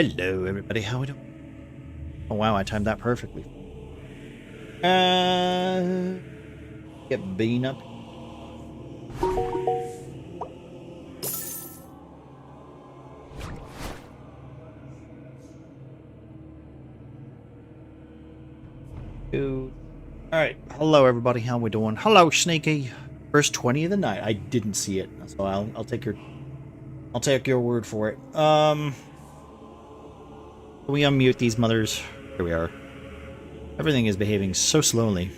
Hello, everybody. How we doing? Oh wow, I timed that perfectly. Get Bean up. All right. Hello, everybody. How we doing? Hello, Sneaky. First 20 of the night. I didn't see it, so I'll take your word for it. We unmute these mothers. Here we are. Everything is behaving so slowly.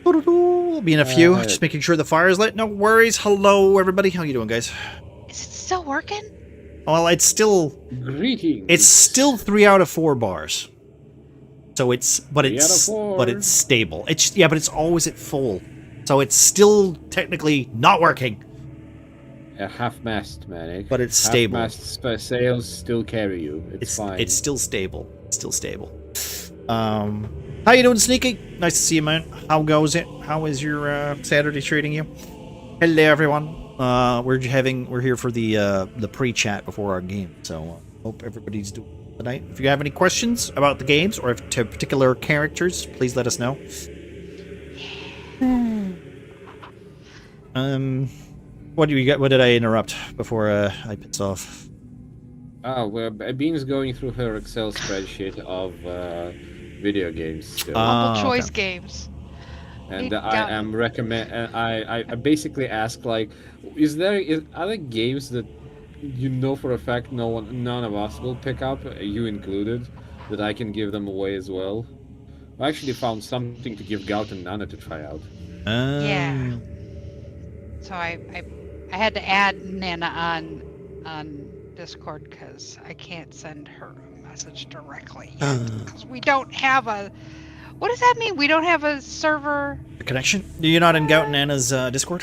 We'll be in a few. Just making sure the fire is lit. No worries. Hello, everybody. How you doing, guys? Is it still working? Well, it's still... Greetings. It's still 3 out of 4 bars. So it's... But it's stable. But it's always at full. So it's still technically not working. A half-mast, Manic. But it's stable. Half-mast sails still carry you. It's fine. It's still stable. It's still stable. How you doing, Sneaky? Nice to see you, man. How goes it? How is your Saturday treating you? Hello, everyone. We're here for the pre-chat before our game. So hope everybody's doing well tonight. If you have any questions about the games or if to particular characters, please let us know. What do you got? What did I interrupt before I piss off? Oh, well, Bean's going through her Excel spreadsheet of video games still. Multiple choice games. And I am I basically ask, like, are there games that you know for a fact none of us will pick up, you included, that I can give them away as well? I actually found something to give Gout and Nana to try out. Yeah. So I had to add Nana on Discord because I can't send her a message directly because we don't have a... What does that mean? We don't have a server... A connection? You're not in Gout and Anna's Discord?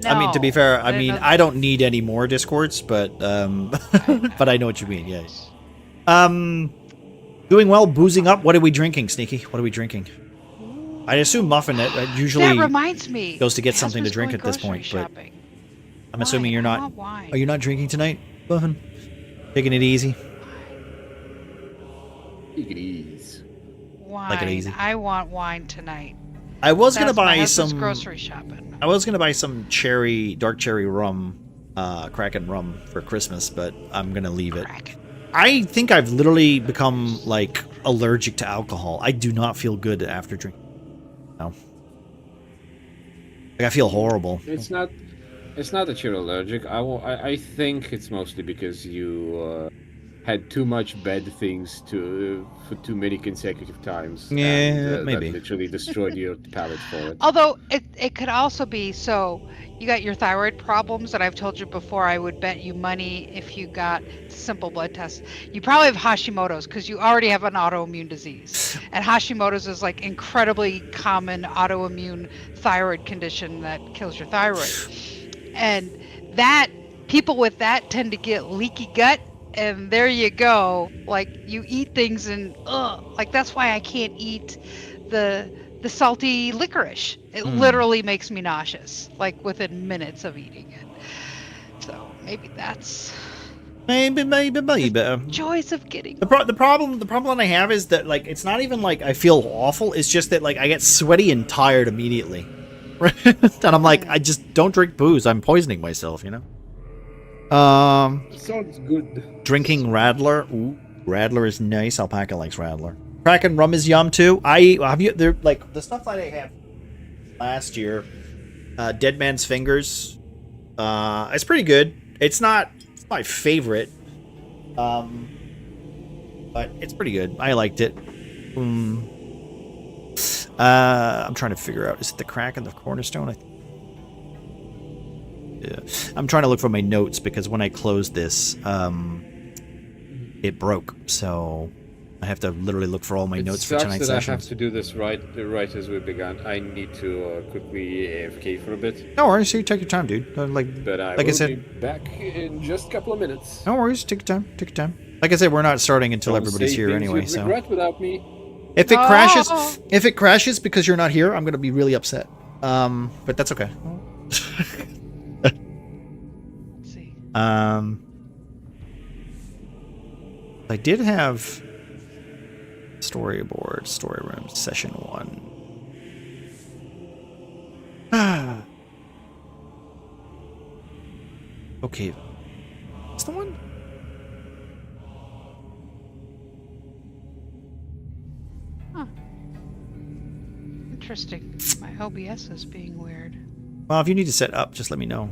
No. I mean, to be fair, I don't need any more Discords, but but I know what you mean, yes. Doing well, boozing up. What are we drinking, Sneaky? What are we drinking? I assume Muffin usually that reminds me. goes to get something to drink at this point, shopping. But I'm assuming you're not. Are you not drinking tonight, Muffin? Taking it easy? Take it easy. Wine. Like it easy. I want wine tonight. I was gonna buy some grocery shopping. I was gonna buy some dark cherry rum, Kraken rum for Christmas, but I'm gonna leave it. I think I've literally become like allergic to alcohol. I do not feel good after drinking. No. Like I feel horrible. It's not that you're allergic. I think it's mostly because you had too much bad things for too many consecutive times. Yeah, and, maybe. That literally destroyed your palate for it. Although it could also be so you got your thyroid problems, and I've told you before I would bet you money if you got simple blood tests. You probably have Hashimoto's because you already have an autoimmune disease, and Hashimoto's is like incredibly common autoimmune thyroid condition that kills your thyroid, and that people with that tend to get leaky gut. And there you go. Like you eat things and like that's why I can't eat the salty licorice. It literally makes me nauseous, like within minutes of eating it. So maybe that's maybe. Joys of getting the problem I have is that like it's not even like I feel awful. It's just that like I get sweaty and tired immediately, and I'm like I just don't drink booze. I'm poisoning myself, you know. Sounds good. Drinking Radler. Ooh, Radler is nice. Alpaca likes Radler. Kraken rum is yum too. They're like the stuff that I had last year. Dead Man's Fingers. It's pretty good. It's not my favorite. But it's pretty good. I liked it. I'm trying to figure out. Is it the Kraken, the Cornerstone? Yeah. I'm trying to look for my notes because when I closed this, it broke. So I have to literally look for all my notes for tonight's session. session. I have to do this right as we began. I need to quickly AFK for a bit. No worries, you take your time, dude. But I will be back in just a couple of minutes. No worries, take your time. Take your time. Like I said, we're not starting until everybody's here anyway. So regret without me. If it crashes because you're not here, I'm gonna be really upset. But that's okay. I did have storyboard, story room, session 1. Okay. What's the one? Huh. Interesting. My OBS is being weird. Well, if you need to set up, just let me know.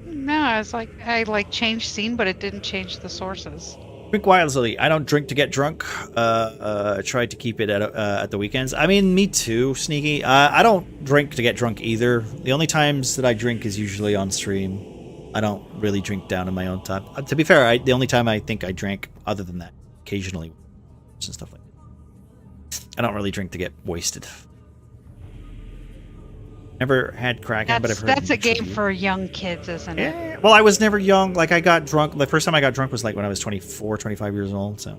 No, it's like I changed scene, but it didn't change the sources. Drink wisely. I don't drink to get drunk. I try to keep it at the weekends. I mean, me too, Sneaky. I don't drink to get drunk either. The only times that I drink is usually on stream. I don't really drink down in my own time. To be fair, the only time I think I drank, other than that, occasionally, and stuff like that. I don't really drink to get wasted. Never had Kraken, but I've heard that's a game for young kids, isn't it? Yeah. Well, I was never young. Like, I got drunk. The first time I got drunk was like when I was 24, 25 years old. So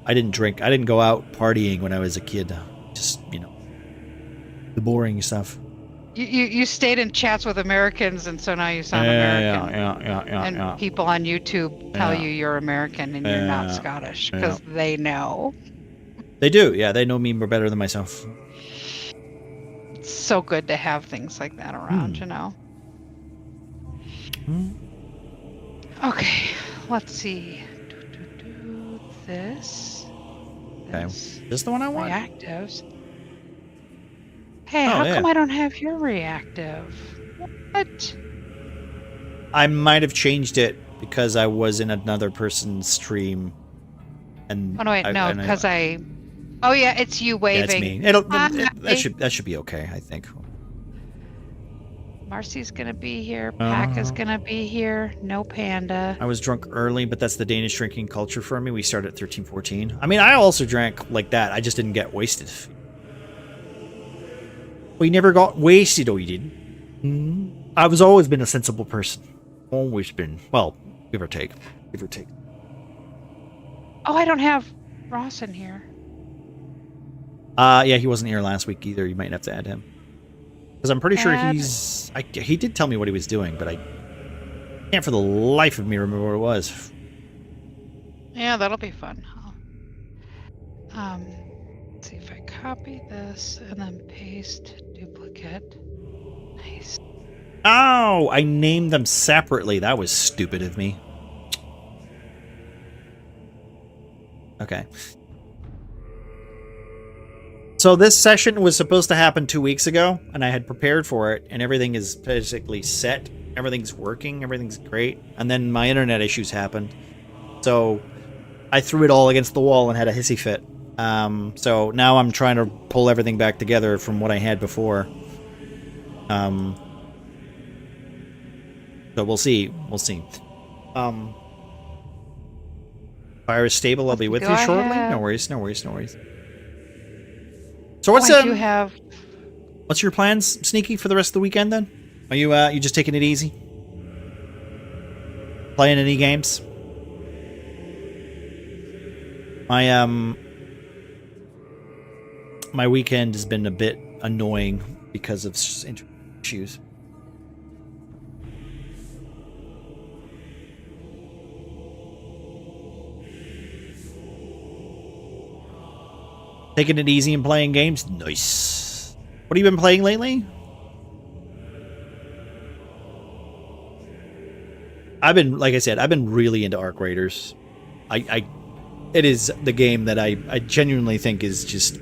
I didn't drink. I didn't go out partying when I was a kid. Just, the boring stuff. You stayed in chats with Americans, and so now you sound American. Yeah. And people on YouTube tell you you're American and you're not Scottish because they know. They do. Yeah, they know me better than myself. It's so good to have things like that around, Okay, let's see. This. Okay. Is this the one I want? Reactives. Hey, how come I don't have your reactive? What? I might have changed it because I was in another person's stream. And oh no, wait, no, because oh yeah, it's you waving. Yeah, it's me. That should be okay, I think. Marcy's gonna be here. Pack is gonna be here. No Panda. I was drunk early, but that's the Danish drinking culture for me. We started at 13, 14. I mean, I also drank like that. I just didn't get wasted. We never got wasted, or you didn't. I was always been a sensible person. Always been. Well, give or take. Give or take. Oh, I don't have Ross in here. Yeah, he wasn't here last week either. You might have to add him. Because I'm pretty sure he did tell me what he was doing, but I can't for the life of me remember what it was. Yeah, that'll be fun. Let's see if I copy this and then paste duplicate. Nice. Oh, I named them separately. That was stupid of me. Okay. So this session was supposed to happen 2 weeks ago, and I had prepared for it, and everything is basically set. Everything's working. Everything's great. And then my internet issues happened. So I threw it all against the wall and had a hissy fit. So now I'm trying to pull everything back together from what I had before. So we'll see. We'll see. Fire is stable. I'll be with you shortly. No worries. No worries. No worries. So what's what's your plans, Sneaky, for the rest of the weekend then? Are you just taking it easy? Playing any games? My weekend has been a bit annoying because of issues. Taking it easy and playing games? Nice. What have you been playing lately? Like I said, I've been really into Arc Raiders. It is the game that I genuinely think is just...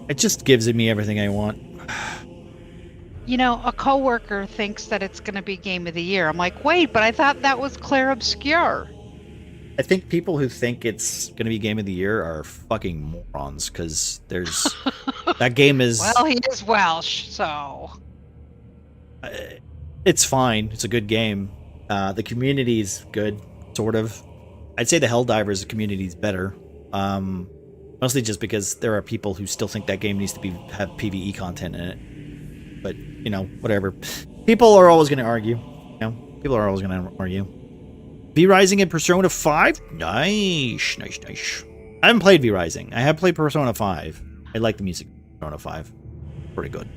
It just gives me everything I want. You know, a coworker thinks that it's going to be Game of the Year. I'm like, wait, but I thought that was Claire Obscure. I think people who think it's going to be Game of the Year are fucking morons, because there's... that game is... Well, he is Welsh, so... It's fine. It's a good game. The community's good, sort of. I'd say the Helldivers community is better. Mostly just because there are people who still think that game needs to have PvE content in it. But, whatever. People are always going to argue. People are always going to argue. V-Rising and Persona 5? Nice. I haven't played V-Rising. I have played Persona 5. I like the music of Persona 5. Pretty good.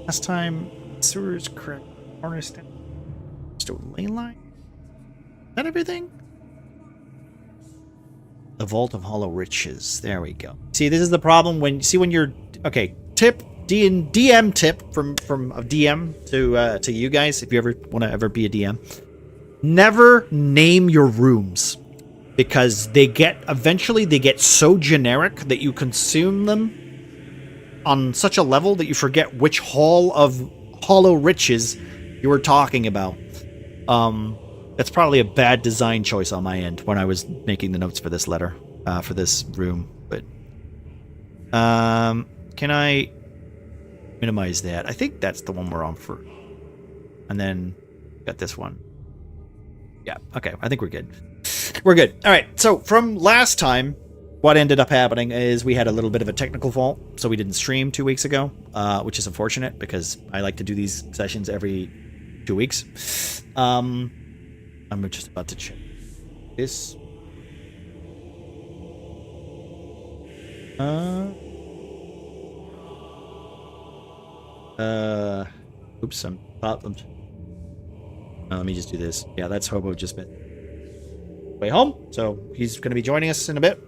Last time, sewers correct. Cornerstone. Stone lane line. Is that everything? The Vault of Hollow Riches. There we go. See, this is the problem when you're okay. Tip DM tip from a DM to you guys if you ever want to ever be a DM. Never name your rooms because eventually they get so generic that you consume them on such a level that you forget which hall of Hollow Riches you were talking about. That's probably a bad design choice on my end when I was making the notes for this letter, for this room. But can I minimize that? I think that's the one we're on for. And then got this one. Yeah, okay, I think we're good. We're good. All right, so from last time, what ended up happening is we had a little bit of a technical fault, so we didn't stream 2 weeks ago, which is unfortunate because I like to do these sessions every 2 weeks. I'm just about to check this. Oops, I'm problems. Let me just do this. Yeah, that's Hobo just been way home, so he's going to be joining us in a bit.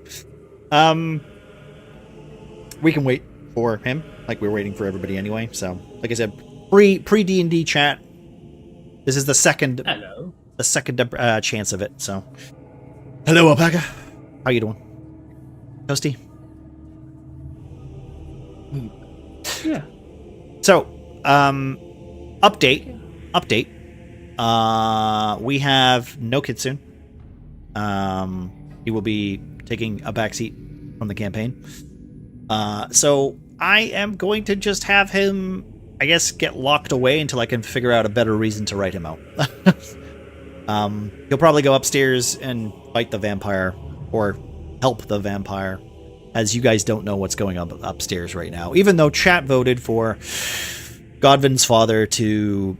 We can wait for him, like we're waiting for everybody anyway. So, like I said, pre D&D chat. This is the second. Hello. The second chance of it. So, hello, Alpaca. How you doing, Toasty? Yeah. So, update. We have no Kitsune. He will be taking a backseat from the campaign. So I am going to just have him, I guess, get locked away until I can figure out a better reason to write him out. He'll probably go upstairs and fight the vampire or help the vampire, as you guys don't know what's going on upstairs right now. Even though chat voted for Godvin's father to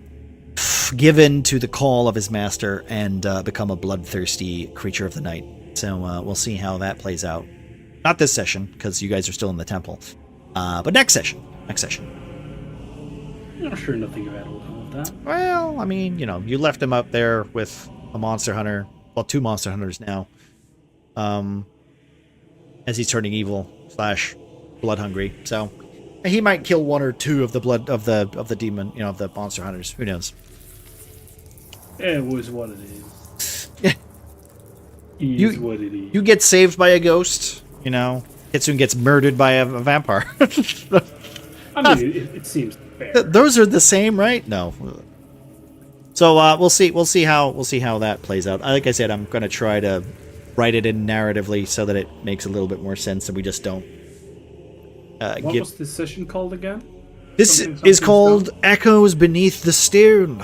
give in to the call of his master and become a bloodthirsty creature of the night. So we'll see how that plays out. Not this session, because you guys are still in the temple. But next session. I'm sure nothing bad will come of that. Well, I mean, you left him out there with a monster hunter. Well, 2 monster hunters now. As he's turning evil / blood hungry. So he might kill 1 or 2 of the blood of the demon, of the monster hunters. Who knows? It was what it is. What it is. You get saved by a ghost. Kitsune gets murdered by a vampire. I mean, it seems fair. Those are the same, right? No. So we'll see. We'll see how that plays out. Like I said, I'm going to try to write it in narratively so that it makes a little bit more sense, and we just don't. What was this session called again? This is called Echoes Beneath the Stone.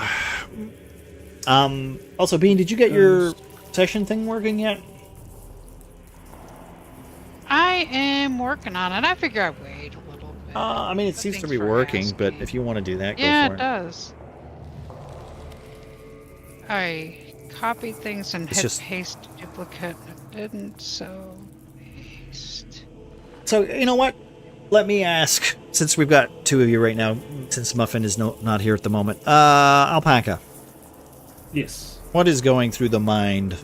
Also, Bean, did you get your session thing working yet? I am working on it. I figure I'd wait a little bit. I mean, it seems to be working, but if you want to do that, go yeah, for it does. I copied things and hit paste duplicate. It didn't, so paste. So, you know what? Let me ask, since we've got 2 of you right now, since Muffin is not here at the moment. Alpaca. Yes. What is going through the mind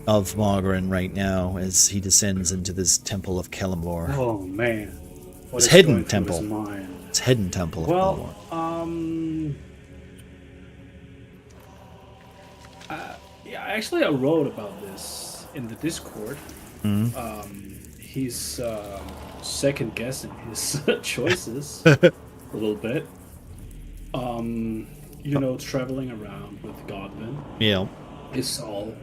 of Mogren right now as he descends into this temple of Kellamore? Oh, man. It's hidden temple. It's hidden temple of Kellamore. Yeah, actually, I wrote about this in the Discord. He's second guessing his choices a little bit. Traveling around with Godwin. Yeah. It's all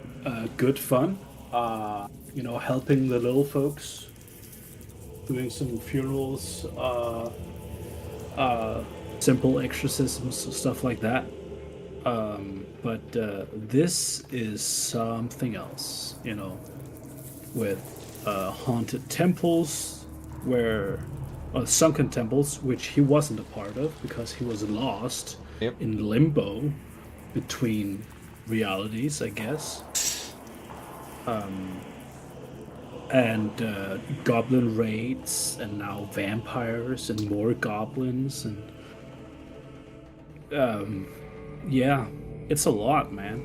good fun. Helping the little folks, doing some funerals, simple exorcisms, stuff like that. But this is something else, with haunted temples, sunken temples, which he wasn't a part of because he was lost in limbo between realities, I guess. And goblin raids, and now vampires and more goblins, and Yeah, it's a lot, man.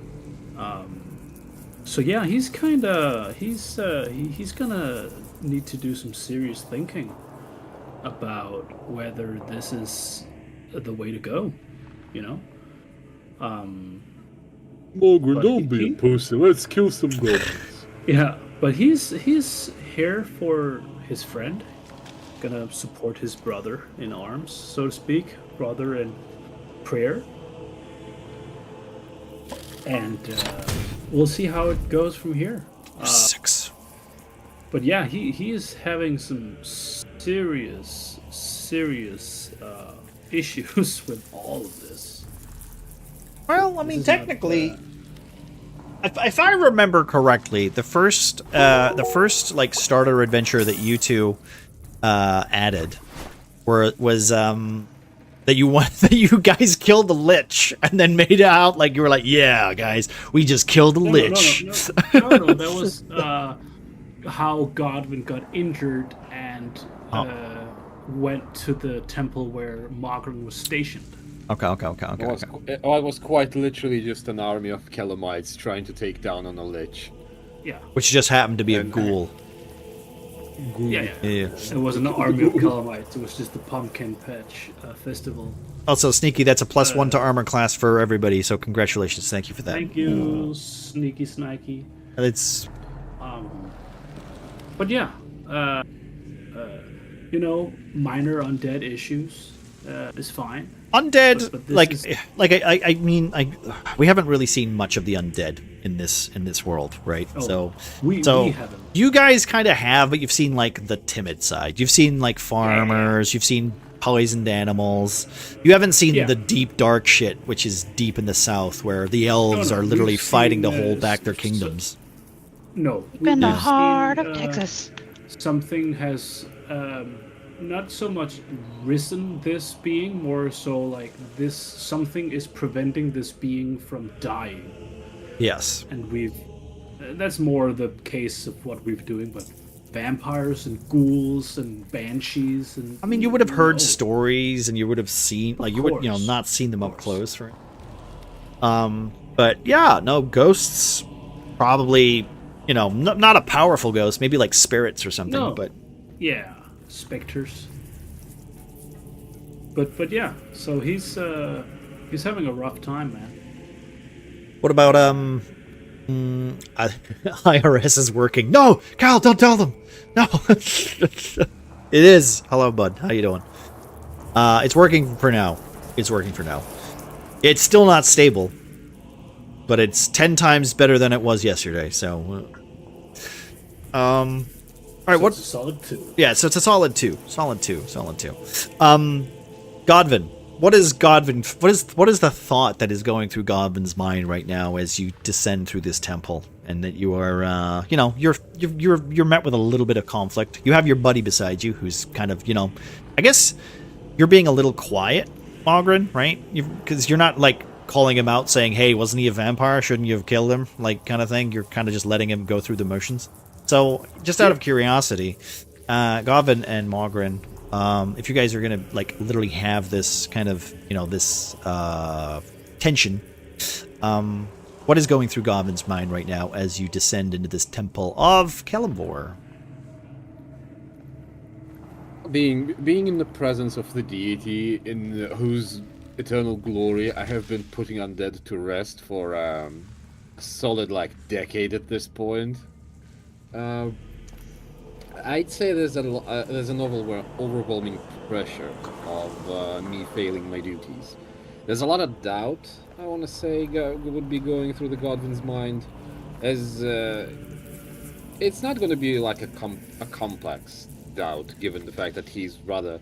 So yeah, he's kind of he's gonna need to do some serious thinking about whether this is the way to go. You know, um, Margaret, but don't be a pussy. Let's kill some goblins. yeah, but he's here for his friend, gonna support his brother in arms, so to speak, brother in prayer, and we'll see how it goes from here. 6. But yeah, he is having some serious issues with all of this. Well, I This mean, is not, technically, if I remember correctly, the first like starter adventure that you two added was that you that you guys killed the lich and then made it out like you were like, yeah, guys, we just killed the lich. No, that was how Godwin got injured and went to the temple where Margaret was stationed. Okay. It was quite literally just an army of Kelamites trying to take down on a lich. Yeah. Which just happened to be a And- ghoul. Yeah. It wasn't an army of Calamites. It was just the pumpkin patch festival. Also, Sneaky, that's a +1 to armor class for everybody, so congratulations. Thank you for that. Thank you, Sneaky Snikey. It's But yeah, minor undead issues is fine. undead. But this Like, is- I mean, we haven't really seen much of the undead in this world, right? Oh, so we haven't. you guys kind of have, but you've seen like the timid side. You've seen like farmers. You've seen poisoned animals. You haven't seen Yeah. the deep dark shit, which is deep in the south, where the elves No, are literally we've fighting to seen, hold back their kingdoms. No, In the we've heart seen, of Texas. something has not so much risen this being, more so like this something is preventing this being from dying, Yes. and we've that's more the case of what we've doing, but vampires and ghouls and banshees and I mean, you would have heard no. stories, and you would have seen, like, you would, course. not seen them up close, right? But yeah, no, ghosts probably, not a powerful ghost, maybe like spirits or something. No. But Yeah, specters. But yeah, so he's having a rough time, man. what about IRS is working? No, Kyle, don't tell them. No, it is. Hello, bud. How you doing? It's working for now. It's working for now. It's still not stable, but it's 10 times better than it was yesterday. So, all right. What? It's a solid 2. Yeah. So it's a solid 2. Solid 2. Godwin. What is Godwin? What is the thought that is going through Godwin's mind right now as you descend through this temple, and that you are, you're met with a little bit of conflict. You have your buddy beside you, who's kind of, I guess you're being a little quiet, Mogren, right? Because you're not like calling him out, saying, "Hey, wasn't he a vampire? Shouldn't you have killed him?" Like kind of thing. You're kind of just letting him go through the motions. So, just out of curiosity, Godwin and Mogren. If you guys are gonna like literally have this kind of this tension, what is going through Godwin's mind right now as you descend into this temple of Celeborn? Being in the presence of the deity in whose eternal glory I have been putting undead to rest for a solid decade at this point. I'd say there's an overwhelming pressure of me failing my duties. There's a lot of doubt, I want to say, would be going through the Godwin's mind, as it's not going to be like a complex doubt, given the fact that he's a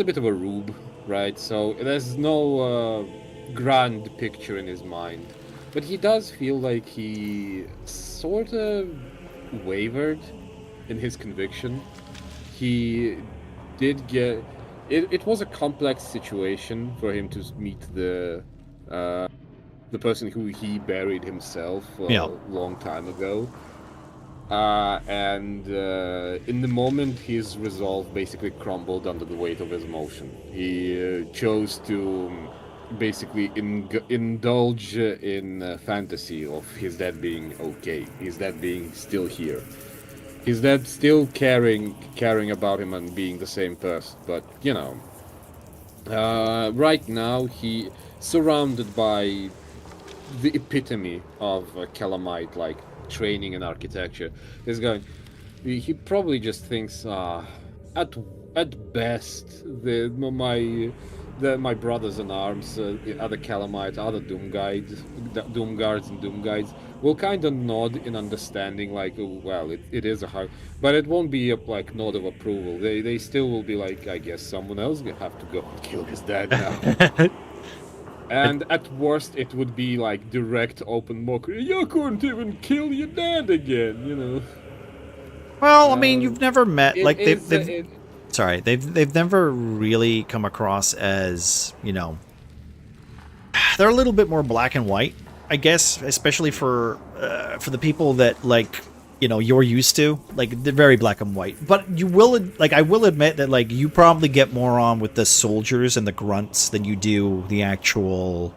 bit of a rube, right? So there's no grand picture in his mind, but he does feel like he sort of wavered in his conviction. He did get it was a complex situation for him to meet the person who he buried himself a long time ago. and in the moment, his resolve basically crumbled under the weight of his emotion. He chose to basically indulge in fantasy of his dad being okay, his dad being still here, his dad still caring about him and being the same person. But right now he surrounded by the epitome of Calamite like training and architecture. He's going. He probably just thinks, at at best, my brothers in arms, other Calamites, other Doom Guards and Doom Guides will kind of nod in understanding, like, oh, well, it is a hard, but it won't be a like nod of approval. They still will be like, I guess someone else will have to go and kill his dad now. And at worst, it would be like direct, open mockery. You couldn't even kill your dad again. Well, I mean, you've never met like they've they've never really come across as they're a little bit more black and white, I guess, especially for the people that like you're used to. Like they're very black and white. But I will admit that like you probably get more on with the soldiers and the grunts than you do the actual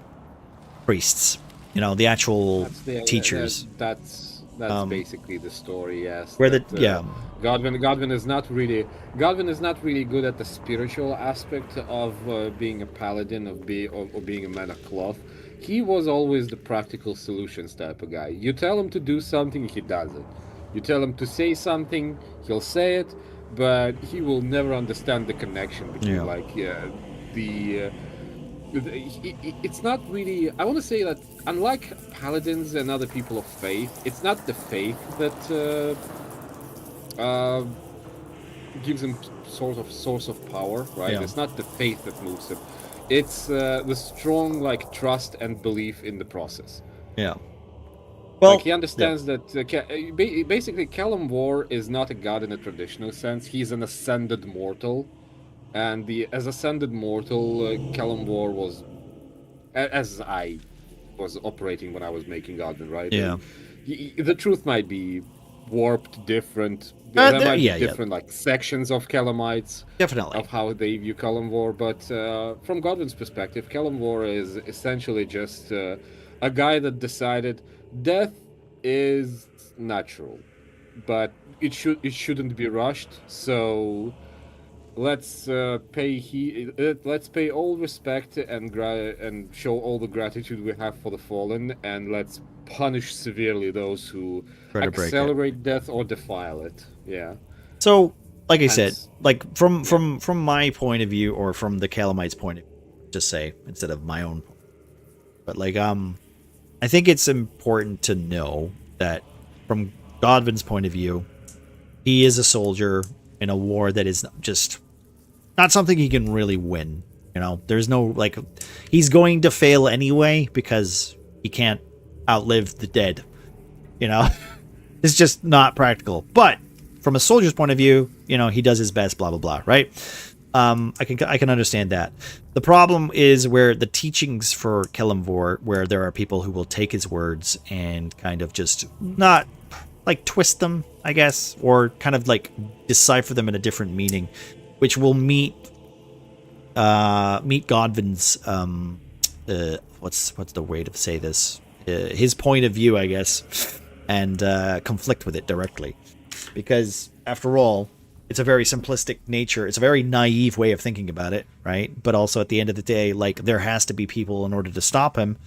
priests. The actual teachers. That's basically the story. Yes. Where Godwin is not really good at the spiritual aspect of being a paladin, or being a man of cloth. He was always the practical solutions type of guy. You tell him to do something, he does it. You tell him to say something, he'll say it, but he will never understand the connection between it's not really. I want to say that unlike paladins and other people of faith, it's not the faith that gives him sort of source of power, right? Yeah. It's not the faith that moves him. It's the strong like trust and belief in the process. Yeah. Well, like he understands that basically Callum War is not a god in a traditional sense. He's an ascended mortal, and as ascended mortal, Callum War was, as I was operating when I was making Godwin, right? Yeah. The truth might be warped, different. There might be different like sections of Calamites, definitely, of how they view Callum War. But from Godwin's perspective, Callum War is essentially just a guy that decided death is natural, but it shouldn't be rushed. So let's pay all respect and show all the gratitude we have for the fallen, and let's punish severely those who accelerate death or defile it. Yeah. So, like I said, like from my point of view, or from the Calamites' point of view, just say instead of my own. But like I think it's important to know that from Godwin's point of view, he is a soldier in a war that is just not something he can really win. There's no like he's going to fail anyway because he can't outlive the dead. It's just not practical. But from a soldier's point of view, he does his best, blah blah blah, right? I can understand that. The problem is where the teachings for Kelemvor, where there are people who will take his words and kind of just not like twist them, I guess, or kind of like decipher them in a different meaning, which will meet Godwin's what's the way to say this? His point of view, I guess, and conflict with it directly, because after all, it's a very simplistic nature. It's a very naive way of thinking about it, right? But also at the end of the day, like there has to be people in order to stop him,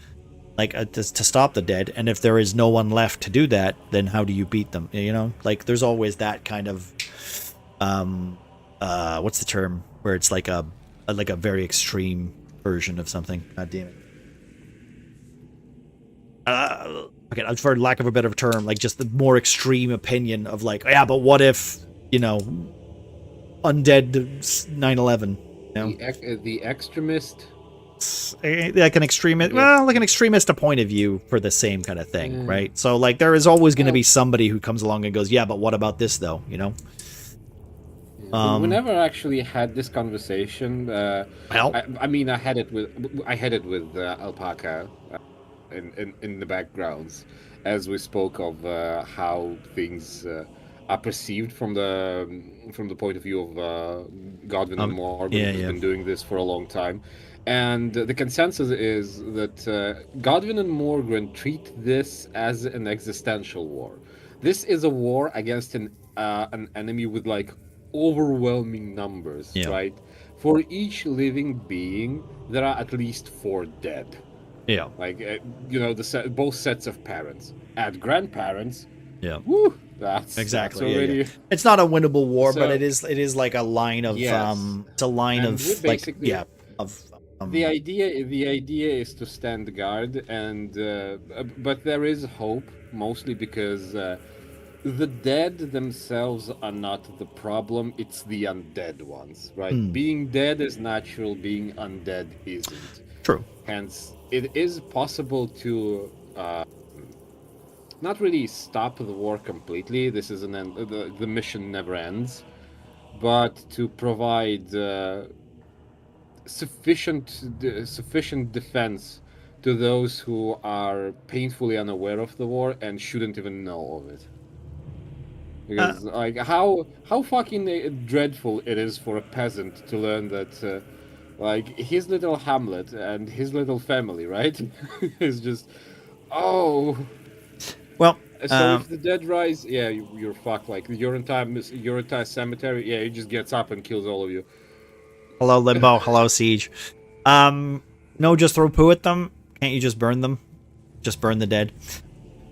like to stop the dead. And if there is no one left to do that, then how do you beat them? Like there's always that kind of what's the term where it's like a very extreme version of something. God damn it. Okay, for lack of a better term, like just the more extreme opinion of like, yeah, but what if undead 9/11? The extremist, like an extremist. Well, like an extremist, a point of view for the same kind of thing, right? So like there is always going to be somebody who comes along and goes, yeah, but what about this though? We never actually had this conversation. I mean, I had it with Alpaca in the backgrounds, as we spoke of how things are perceived from the point of view of Godwin and Morgan, yeah, who's yeah. been doing this for a long time. And the consensus is that Godwin and Morgan treat this as an existential war. This is a war against an enemy with like overwhelming numbers, Yeah. right? For each living being, there are at least 4 dead. Yeah. Like both sets of parents. Add grandparents. Yeah. Woo! That's Exactly. already. Yeah. It's not a winnable war, but So it is like a line of yes, it's a line and we of like basically of the idea is to stand guard, and but there is hope, mostly because the dead themselves are not the problem. It's the undead ones, right? Being dead is natural. Being undead isn't. true. Hence, it is possible to not really stop the war completely. This is an end. The mission never ends, but to provide sufficient defense to those who are painfully unaware of the war and shouldn't even know of it. Because like how fucking dreadful it is for a peasant to learn that like his little hamlet and his little family, right, is just oh. Well, So if the dead rise, yeah, you're fucked. Like your entire cemetery, yeah, it just gets up and kills all of you. hello Limbo, hello Siege. No, just throw poo at them. Can't you just burn them? Just burn the dead.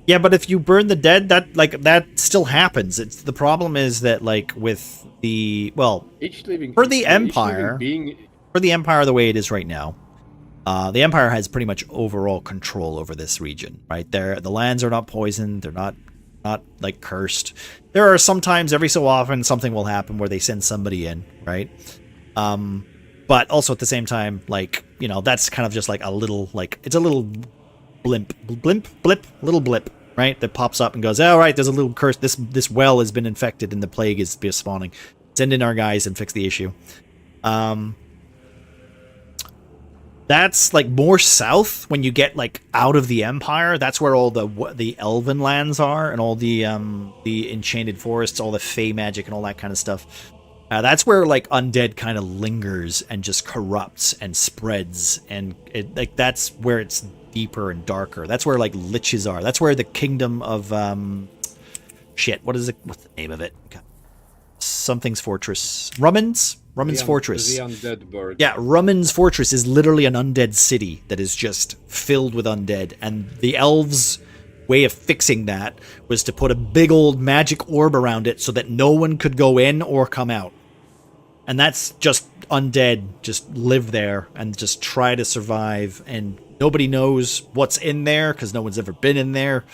Yeah, but if you burn the dead, that still happens. It's the problem is that like with the for the Empire, the way it is right now, the Empire has pretty much overall control over this region. Right there, the lands are not poisoned. They're not like cursed. There are sometimes, every so often, something will happen where they send somebody in. Right. But also at the same time, like, that's kind of just like a little, like, it's a little blip, little blip, right? That pops up and goes, oh, right, there's a little curse. This well has been infected and the plague is spawning. Send in our guys and fix the issue. That's like more south when you get like out of the Empire. That's where all the Elven lands are and all the enchanted forests, all the Fey magic and all that kind of stuff. That's where like undead kind of lingers and just corrupts and spreads, and that's where it's deeper and darker. That's where like liches are. That's where the kingdom of what's the name of it? Something's fortress. Rumman's fortress. The undead bird. Yeah, Rumman's fortress is literally an undead city that is just filled with undead, and the elves' way of fixing that was to put a big old magic orb around it so that no one could go in or come out. And that's just undead, just live there and just try to survive, and nobody knows what's in there because no one's ever been in there.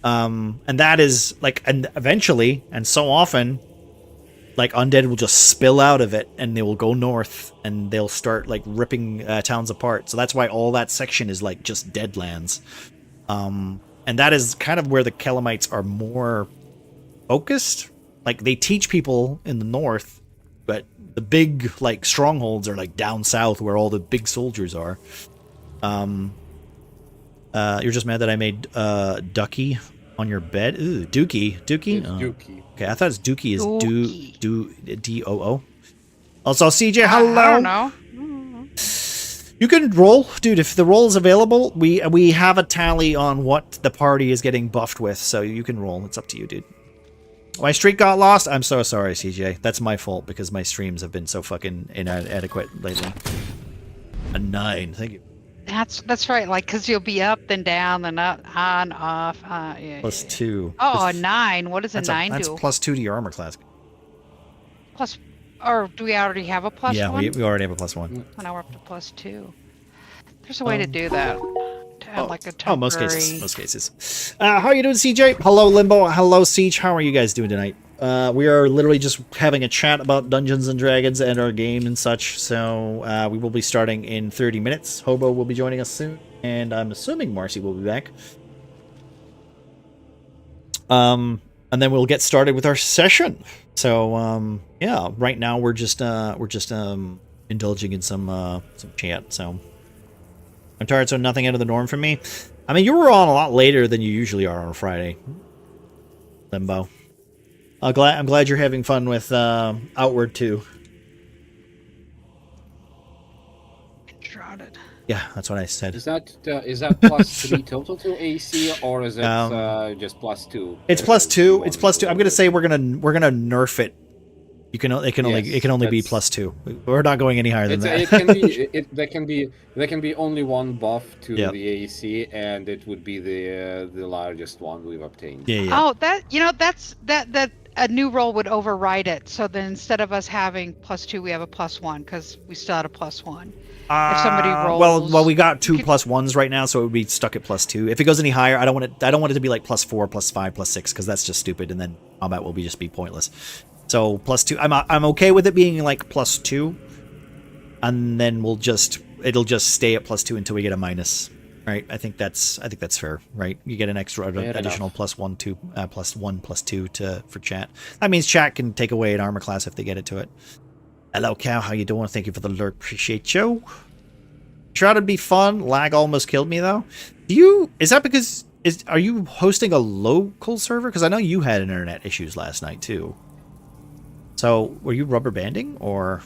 And that is like, and eventually, and so often, like undead will just spill out of it and they will go north and they'll start like ripping towns apart. So that's why all that section is like just deadlands. And that is kind of where the Kelamites are more focused. Like they teach people in the north, but the big like strongholds are like down south where all the big soldiers are. You're just mad that I made Ducky on your bed. Ooh, Dookie. It's Dookie. Okay, I thought it's Dookie is D-O-O. Also, CJ, hello. I don't know. You can roll, dude. If the roll is available, we have a tally on what the party is getting buffed with, so you can roll. It's up to you, dude. My streak got lost. I'm so sorry, CJ. That's my fault because my streams have been so fucking inadequate lately. A 9. Thank you. That's right. Like, because you'll be up, then down, then up, on, off. Yeah, Plus 2. Oh, a 9. What does a 9 that's do? plus 2 to your armor class. Plus, or do we already have a plus Yeah, one? we already have a plus 1. Well, now we're up to plus 2. There's a way to do that. To have like a temporary... Oh, most cases. How are you doing, CJ? Hello, Limbo. Hello, Siege. How are you guys doing tonight? We are literally just having a chat about Dungeons and Dragons and our game and such. So we will be starting in 30 minutes. Hobo will be joining us soon, and I'm assuming Marcy will be back. And then we'll get started with our session. So yeah, right now we're just indulging in some chat. So I'm tired, so nothing out of the norm for me. I mean, you were on a lot later than you usually are on a Friday, Limbo. I'm glad you're having fun with Outward too. Shrouded. Yeah, that's what I said. Is that +3 total to AC, or is it just +2? It's +2. It's +2. I'm gonna say we're gonna nerf it. It can only be +2. We're not going any higher than that. There can be only one buff to Yep. the AC, and it would be the largest one we've obtained. Yeah. Oh, that's a new roll would override it. So then instead of us having +2, we have a +1 because we still had a +1. If somebody rolls, well, we got 2 +1s right now, so it would be stuck at +2. If it goes any higher, I don't want it to be like +4, +5, +6, because that's just stupid, and then combat will just be pointless. So +2, I'm okay with it being like +2, and then it'll just stay at +2 until we get a minus. Right? I think that's fair, right? You get an extra additional +1, +1, +2 for chat. That means chat can take away an armor class if they get it to it. Hello, Cow. How you doing? Thank you for the lurk. Appreciate you. Shrouded be fun. Lag almost killed me though. Are you hosting a local server? Because I know you had internet issues last night too. So were you rubber banding or?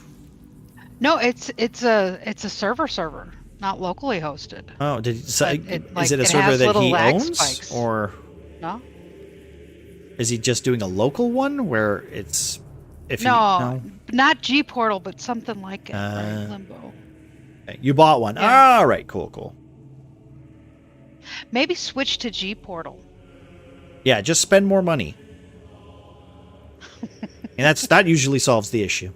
No, it's a server, not locally hosted. Oh, is it a it server has that little he lag owns, spikes. or No, is he just doing a local one where it's no, not G Portal, but something like it. Right? Limbo. Okay. You bought one. Yeah. All right, cool. Maybe switch to G Portal. Yeah, just spend more money. And that usually solves the issue.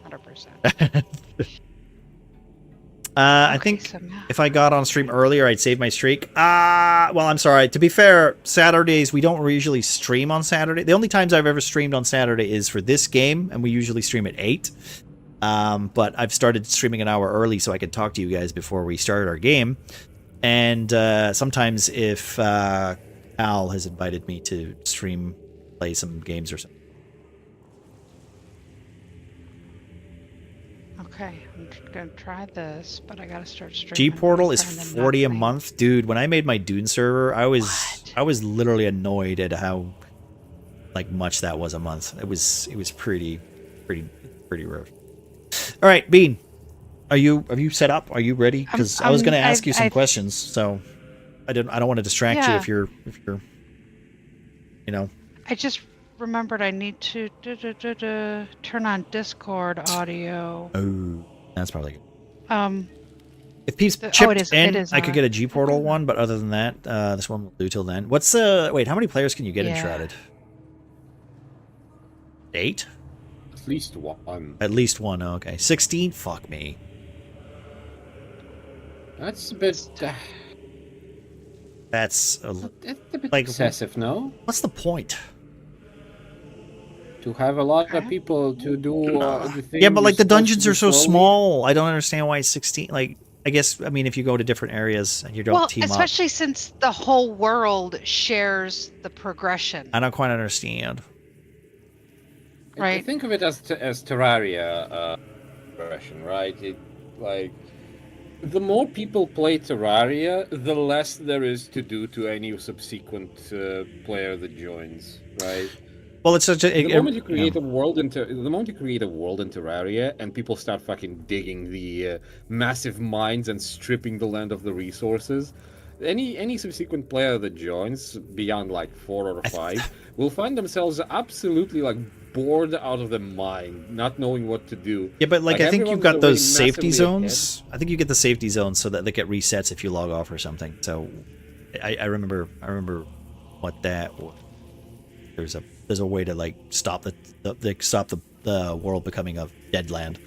100%. I think if I got on stream earlier, I'd save my streak. Well, I'm sorry. To be fair, Saturdays, we don't usually stream on Saturday. The only times I've ever streamed on Saturday is for this game, and we usually stream at 8. But I've started streaming an hour early so I can talk to you guys before we start our game. And sometimes if Al has invited me to play some games or something. Okay, I'm gonna try this, but I gotta start streaming. G Portal is 40 a month, dude. When I made my Dune server, I was literally annoyed at how much that was a month. It was pretty rough. All right, Bean, are you set up? Are you ready? Because I was going to ask you some questions, so I don't want to distract you if you're I just remembered I need to turn on Discord audio. Oh, that's probably good. If Peeps chipped in, I could get a G Portal one, but other than that, this one will do till then. Wait, how many players can you get in Shrouded? 8? At least one. At least one, okay. 16? Fuck me. That's a bit... That's a bit excessive, no? What's the point? To have a lot of people to do the things. Yeah, but the dungeons are so small. I don't understand why it's 16. I guess, if you go to different areas and you don't team up. Especially since the whole world shares the progression. I don't quite understand. Right. Think of it as Terraria progression, right? The more people play Terraria, the less there is to do to any subsequent player that joins, right? Well, it's such the moment you create a world in Terraria and people start fucking digging the massive mines and stripping the land of the resources, any subsequent player that joins beyond 4 or 5 will find themselves absolutely bored out of their mind, not knowing what to do. Yeah, but I think you've got those safety zones. I think you get the safety zones so that they get resets if you log off or something. So I remember what that was. There's a way to stop the world becoming a dead land.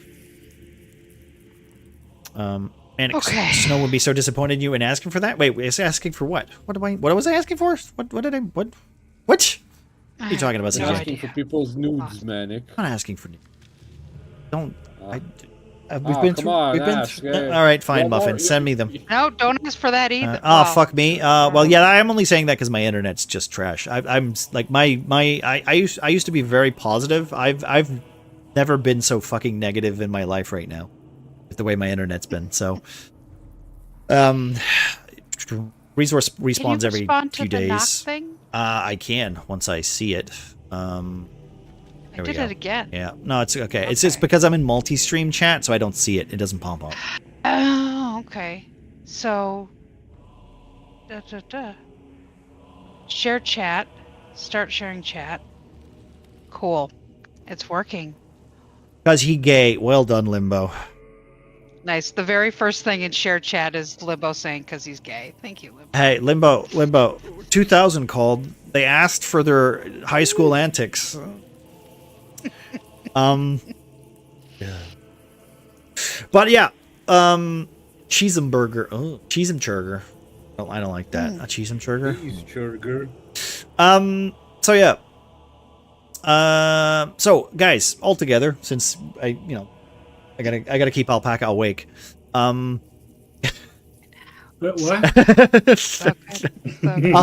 Okay. Snow would be so disappointed in you and asking for that. Wait, is asking for what? What was I asking for? What are you talking about? You're asking for people's nudes, Manic. I'm not asking for nudes. Don't. All right, fine, Muffin. Send me them. No, don't ask for that either. Fuck me. Well, yeah, I'm only saying that because my internet's just trash. I used to be very positive. I've never been so fucking negative in my life right now, with the way my internet's been. So, resource Can you respawns every respond to few the knock days. thing? I can once I see it. I There we did go. it again. Yeah, no, it's okay. It's just because I'm in multi-stream chat, so I don't see it. It doesn't pop up. Oh, okay. So, share chat. Start sharing chat. Cool. It's working. Because he gay. Well done, Limbo. Nice. The very first thing in share chat is Limbo saying because he's gay. Thank you, Limbo. Hey, Limbo. 2000 called. They asked for their high school antics. Yeah. But yeah, cheeseburger. Oh, cheeseburger. Oh, I don't like that. A cheeseburger. Cheeseburger. So yeah. So guys, all together, since I gotta keep Alpaca awake. What? So good.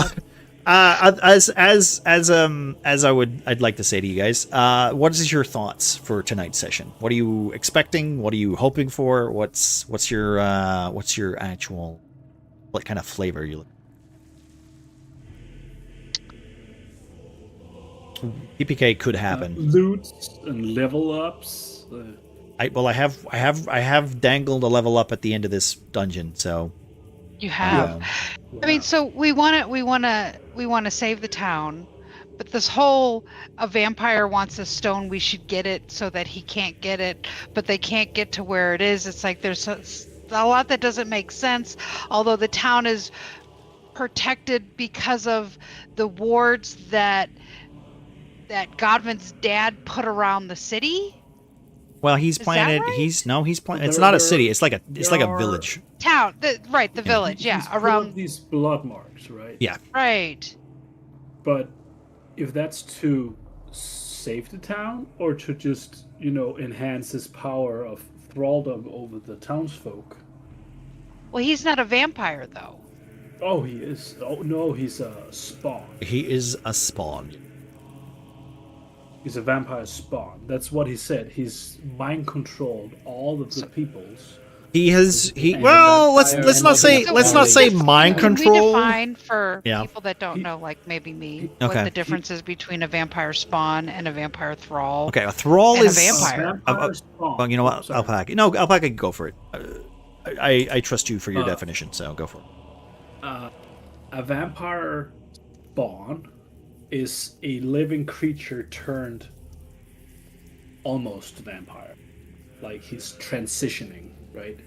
As I'd like to say to you guys, what is your thoughts for tonight's session? What are you expecting? What are you hoping for? What's your actual, what kind of flavor you look? PPK could happen. Loots and level ups. I have dangled a level up at the end of this dungeon, so You have. I mean, so we want to save the town, but this whole a vampire wants a stone, we should get it so that he can't get it, but they can't get to where it is. It's like there's a lot that doesn't make sense. Although the town is protected because of the wards that Godwin's dad put around the city. well, he's Is planted. that right? He's planted. It's not a city. It's like a village. Town, the village, He's yeah, full of around, these blood marks, right? Yeah. right. But if that's to save the town or to just, enhance his power of thraldom over the townsfolk. Well, he's not a vampire though. Oh, he is. Oh no, he's a spawn. He is a spawn. He's a vampire spawn. That's what he said. He's mind controlled all of the peoples. Well, let's not say mind Can control. we define for Yeah. people that don't know, like maybe me, Okay. what the difference is between a vampire spawn and a vampire thrall? Okay, a thrall And a is vampire. Spawn. Well, you know what, Sorry. Alpaca. No, Alpaca, go for it. I trust you for your Uh, definition, so go for it. A vampire spawn is a living creature turned almost vampire. Like he's transitioning, right?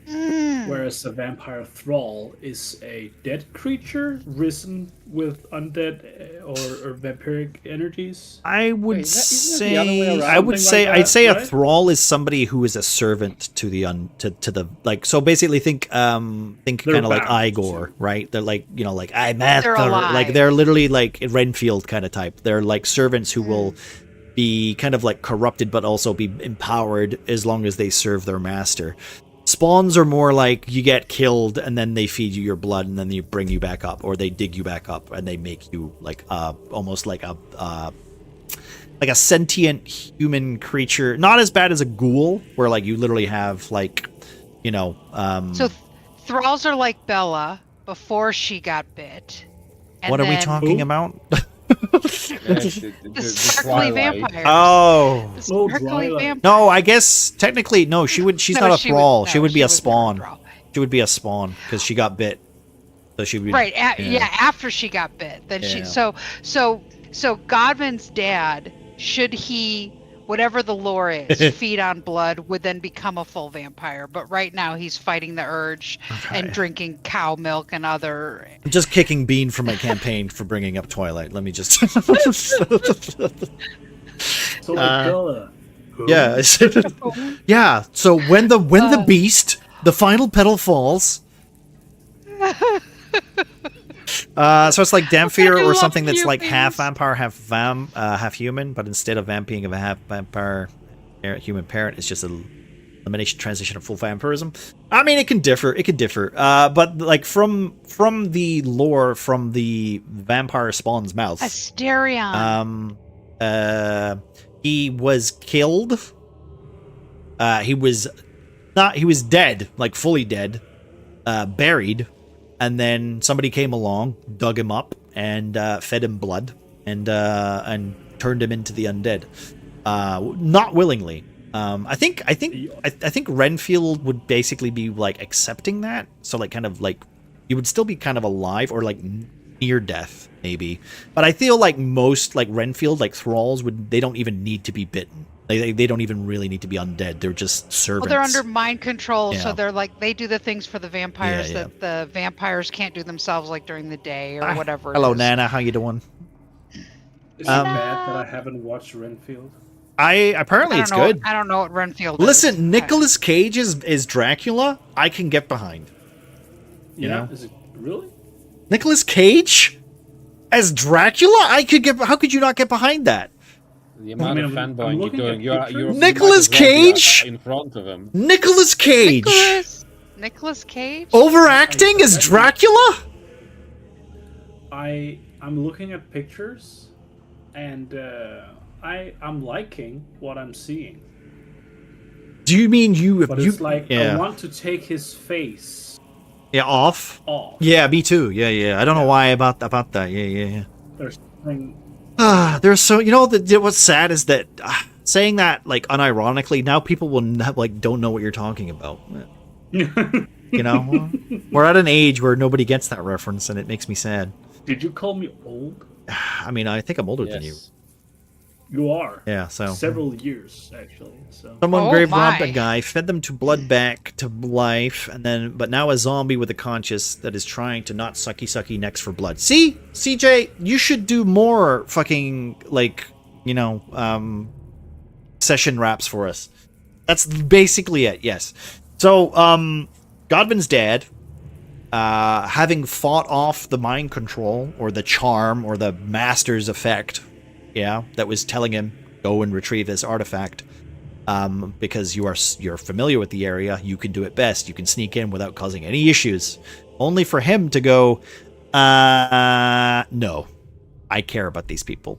Whereas a vampire thrall is a dead creature risen with undead or vampiric energies. I would isn't that the other way say, around? I would Something say, like I'd that, say a right? thrall is somebody who is a servant to the to the like. So basically, think kind They're of like bound Igor, to. right? They're like like I'm master, alive. like they're literally like Renfield kind of type. They're like servants who will be kind of like corrupted, but also be empowered as long as they serve their master. Spawns are more like you get killed and then they feed you your blood and then they bring you back up, or they dig you back up and they make you like almost like a sentient human creature. Not as bad as a ghoul, where like you literally have like, So thralls are like Bella before she got bit. And what are we then talking Who? about? The sparkly vampire. Oh The Oh, sparkly Twilight. vampire. no, I guess technically no. She's No, not a thrall. She would be a was never spawn. thrall. She would be a spawn because she got bit. So she would Right. Yeah. After she got bit, then Yeah. she. So Godwin's dad, should he, whatever the lore is, feed on blood, would then become a full vampire. But right now he's fighting the urge and drinking cow milk and other. I'm just kicking Bean from my campaign for bringing up Twilight. Let me just. So like Bella. Who? Yeah. Yeah. So when the beast, the final petal falls. So it's like Damphir I or love something that's like humans. half vampire, half human, but instead of being of a half vampire human parent, it's just a elimination transition of full vampirism. I mean, it can differ. But like from the lore, from the vampire spawn's mouth, Asterion. he was killed. He was dead, like fully dead, buried, and then somebody came along, dug him up, and fed him blood, and turned him into the undead, not willingly. I think Renfield would basically be like accepting that, so like kind of like you would still be kind of alive or like near death maybe, but I feel like most like Renfield, like thralls, they don't even need to be bitten. They don't even really need to be undead. They're just servants. Well, they're under mind control, Yeah. so they're like they do the things for the vampires that the vampires can't do themselves, like during the day or whatever. Hello, Nana. How you doing? Is it bad that I haven't watched Renfield? Apparently it's good. I don't know what Renfield Listen, is. Nicolas Cage is Dracula. I can get behind. Yeah. Is it really? Nicolas Cage as Dracula? I could get. How could you not get behind that? The amount of fanboying you're doing. You're Nicolas Cage in front of him. Nicolas Cage. Nicolas Cage. Overacting as Dracula. I'm looking at pictures, and I'm liking what I'm seeing. Do you mean you? But it's like I want to take his face. Yeah, off. Yeah, me too. Yeah. I don't know why about that. Yeah. There's something. There's so what's sad is that saying that like unironically now people will like don't know what you're talking about. We're at an age where nobody gets that reference, and it makes me sad. Did you call me old? I mean, I think I'm older than you. You are. Yeah, so several years actually. So someone grave robbed a guy, fed them to blood back to life, but now a zombie with a conscience that is trying to not sucky necks for blood. See, CJ, you should do more fucking session raps for us. That's basically it. Yes. So Godwin's dad, having fought off the mind control or the charm or the master's effect. Yeah, that was telling him go and retrieve this artifact, because you're familiar with the area. You can do it best. You can sneak in without causing any issues. Only for him to go, no, I care about these people,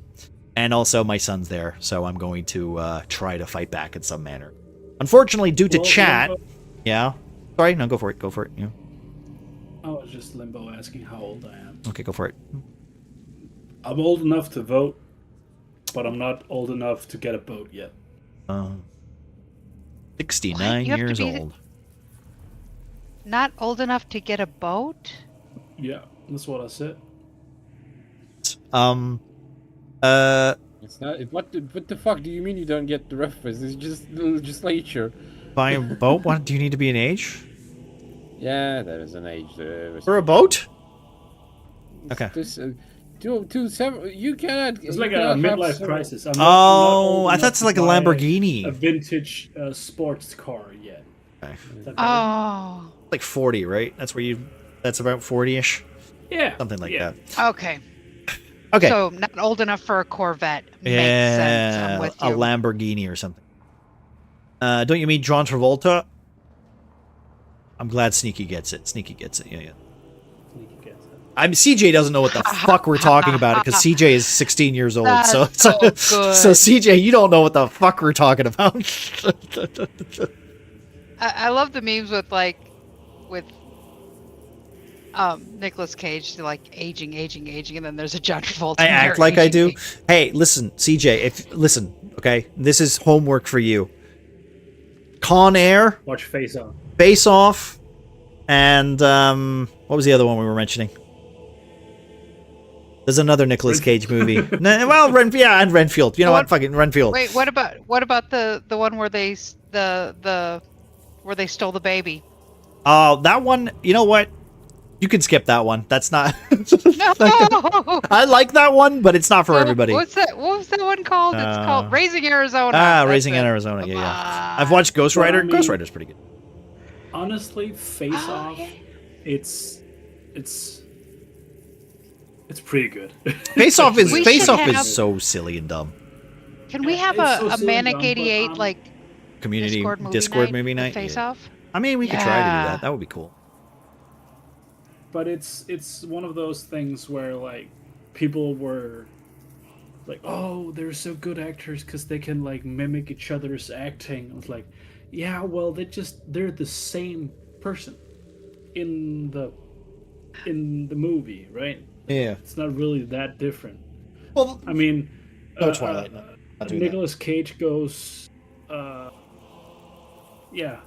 and also my son's there, so I'm going to try to fight back in some manner. Unfortunately, due to chat, yeah. Sorry, no, go for it. Go for it. Yeah. I was just Limbo asking how old I am. Okay, go for it. I'm old enough to vote, but I'm not old enough to get a boat yet. 69 years old. Not old enough to get a boat? Yeah, that's what I said. It's not. What the fuck do you mean you don't get the reference? It's just the legislature. Buy a boat? What? Do you need to be an age? Yeah, there is an age. For a boat? Okay. You cannot. It's like a midlife crisis. I thought it's like a Lamborghini. A vintage sports car yet. Okay. Oh. Like 40, right? That's about 40-ish? Yeah. Something like that. Okay. Okay. So not old enough for a Corvette. Makes sense. I'm with you. A Lamborghini or something. Don't you mean John Travolta? I'm glad Sneaky gets it. Yeah. Sneaky gets it. CJ doesn't know what the fuck we're talking about because CJ is 16 years old. That's so CJ, you don't know what the fuck we're talking about. I love the memes with Nicolas Cage, like aging, and then there's a John Travolta. I act like I do. Hey, listen, CJ, okay? This is homework for you. Con Air. Watch Face Off. Face Off. And what was the other one we were mentioning? There's another Nicolas Cage movie. And Renfield. You know what? Fucking Renfield. Wait, what about the one where they where they stole the baby? Oh, that one. You know what? You can skip that one. That's not. No. I like that one, but it's not for everybody. What was that one called? It's called Raising Arizona. Raising in Arizona. Yeah. I've watched Ghost Rider. Ghost Rider's pretty good. Honestly, Face Off, yeah. It's pretty good. Face Off is so silly and dumb. Can we have a Manic 88 like community Discord movie night? Face Off. I mean, we could try to do that. That would be cool. But it's one of those things where like people were like, oh, they're so good actors because they can like mimic each other's acting. I was like, yeah, well, they're the same person in the in the movie, right? Yeah. It's not really that different. Well, I mean, no Twilight. No, not doing that. Nicolas Cage goes, yeah,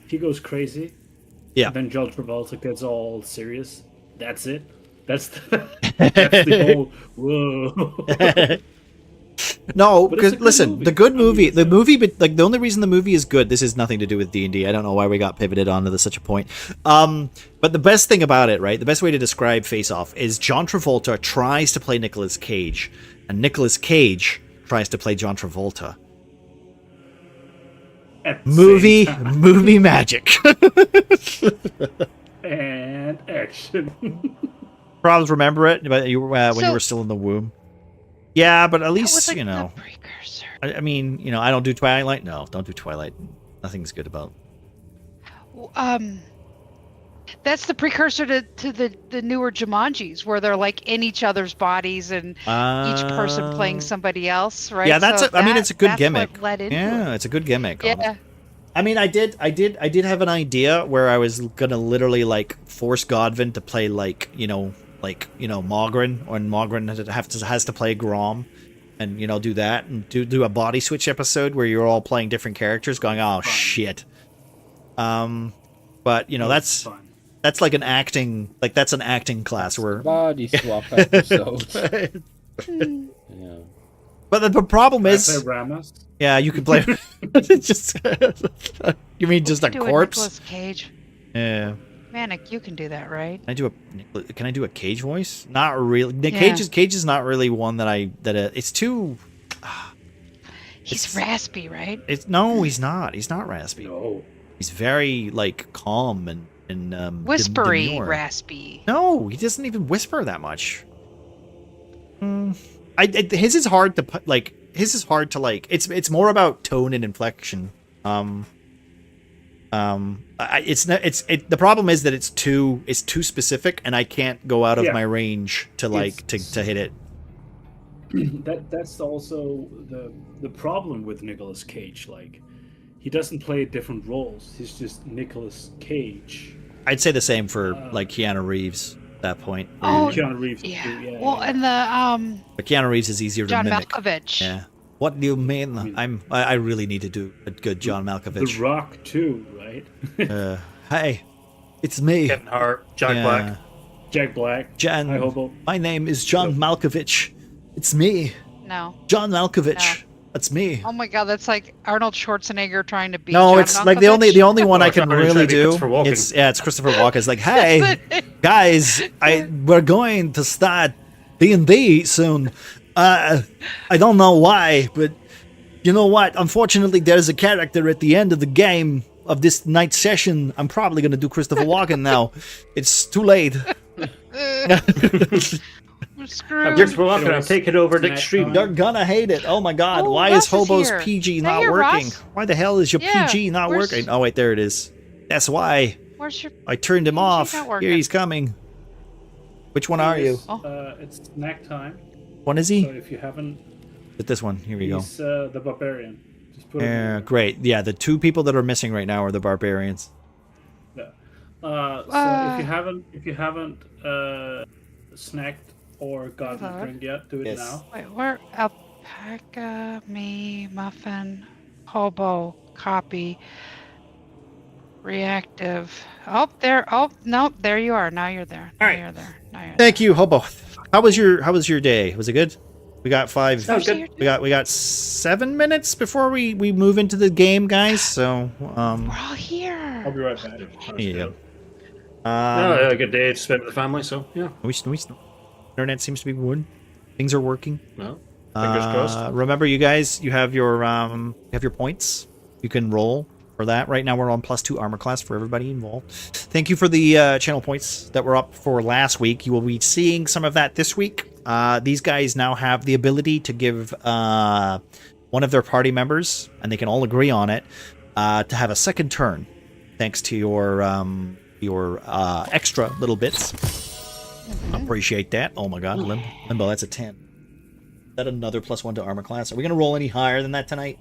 he goes crazy. Yeah. And then John Travolta gets all serious. That's it. That's that's the whole. Whoa. No, But it's because a good listen, movie. the good I mean, movie, it's the a- movie, but like the only reason the movie is good. This has nothing to do with D&D. I don't know why we got pivoted onto this, such a point. But the best thing about it, right? The best way to describe Face Off is John Travolta tries to play Nicolas Cage, and Nicolas Cage tries to play John Travolta. At the Movie, same time. movie magic. And action. Probably remember it, but you when you So- were still in the womb. Yeah, but at That least was like you know. the precursor. I mean, you know, I don't do Twilight. No, don't do Twilight. Nothing's good about. That's the precursor to the newer Jumanjis, where they're like in each other's bodies and each person playing somebody else, right? Yeah, that's. So I mean, it's a good that's gimmick. What led into Yeah, it. it's a good gimmick. Yeah. I mean, I did have an idea where I was gonna literally like force Godwin to play like Mogren, when Mogren has to play Grom, and you know do that and do a body switch episode where you're all playing different characters, going oh shit. But you know that's fun. that's like an acting class where. Body swap episode. Yeah. But the problem I is, play Ramos. yeah, you can play. just you mean just a Do corpse? Nicolas Cage. Yeah. Manic, you can do that, right? Can I do a Cage voice? Not really. Yeah. Cage is not really one that it's too. He's It's- raspy, right? It's no, he's not. He's not raspy. No. He's very like calm and Whispery, demure. raspy. No, he doesn't even whisper that much. His is hard to put like. His is hard to like. It's more about tone and inflection. The problem is that it's too specific, and I can't go out of Yeah. my range to like to hit it. That's also the problem with Nicolas Cage. Like, he doesn't play different roles. He's just Nicolas Cage. I'd say the same for like Keanu Reeves at that point. Oh, Keanu Reeves. yeah. too, yeah. Well, and the But Keanu Reeves is easier John to mimic. Malkovich. Yeah. What do you mean? I really need to do a good John The Malkovich. Rock too, right? Hey, it's me. Kevin Hart, Jack Yeah. Black. Jack Black. John. Hi, Hobo. My name is John Malkovich. It's me, No. John Malkovich. No. That's me. Oh my God, that's like Arnold Schwarzenegger trying to be. No, John it's like the Malkovich. only one I Oh, can I thought you were really trying to be do. Christopher Walken. It's Christopher Walken. It's like, hey guys, we're going to start D&D soon. I don't know why, but you know what? Unfortunately, there's a character at the end of the game of this night session. I'm probably gonna do Christopher Walken now. It's too late. We're screwed. Christopher Walken, I'm taking over the Snack extreme. time. They're gonna hate it. Oh my god, Oh, why Russ is Hobo's is here. PG Is that not your working? Russ? Why the hell is your Yeah, PG not where's- working? Oh wait, there it is. That's why Where's your? I turned him PG off. not Here working. he's coming. Which one are you? It's snack time. One is So he? if you haven't, With this one. Here we go. he's the barbarian. Just put it in Yeah, there. great. Yeah, the two people that are missing right now are the barbarians. Yeah. So if you haven't snacked or gotten a Hello? drink yet, do it Yes. now. Wait, where? Alpaca, me, muffin, hobo, copy, reactive. Oh, there. Oh, no, there you are. Now you're there. Now All right. you're there. Now you're Thank you, Hobo. How was your day? Was it good? We got five. That was there. good. We got 7 minutes before we move into the game, guys. So We're all here. I'll be right back. yeah. No, I had a good day to spend with the family, so yeah. Internet seems to be good. Things are working. Well, fingers crossed. Remember, you guys, you have your points. You can roll for that. Right now, we're on +2 armor class for everybody involved. Thank you for the channel points that were up for last week. You will be seeing some of that this week. These guys now have the ability to give one of their party members, and they can all agree on it, to have a second turn, thanks to your extra little bits. Appreciate that. Oh my god, Limbo, that's a 10. Is that another +1 to armor class? Are we gonna roll any higher than that tonight?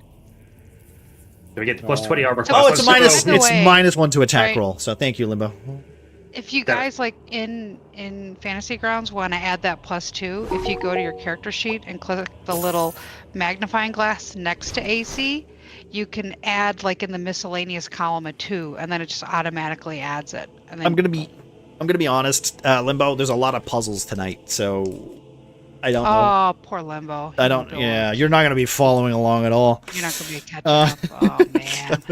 Do we get the +20 armor class? Oh, it's a minus. By the It's way, -1 to attack right. roll. So thank you, Limbo. If you guys like in Fantasy Grounds want to add that +2, if you go to your character sheet and click the little magnifying glass next to AC, you can add like in the miscellaneous column a 2, and then it just automatically adds it. And then I'm gonna be honest, Limbo. There's a lot of puzzles tonight, so I don't know. Oh, poor Limbo. I don't. Yeah, you're not gonna be following along at all. You're not gonna be catching up. Oh man.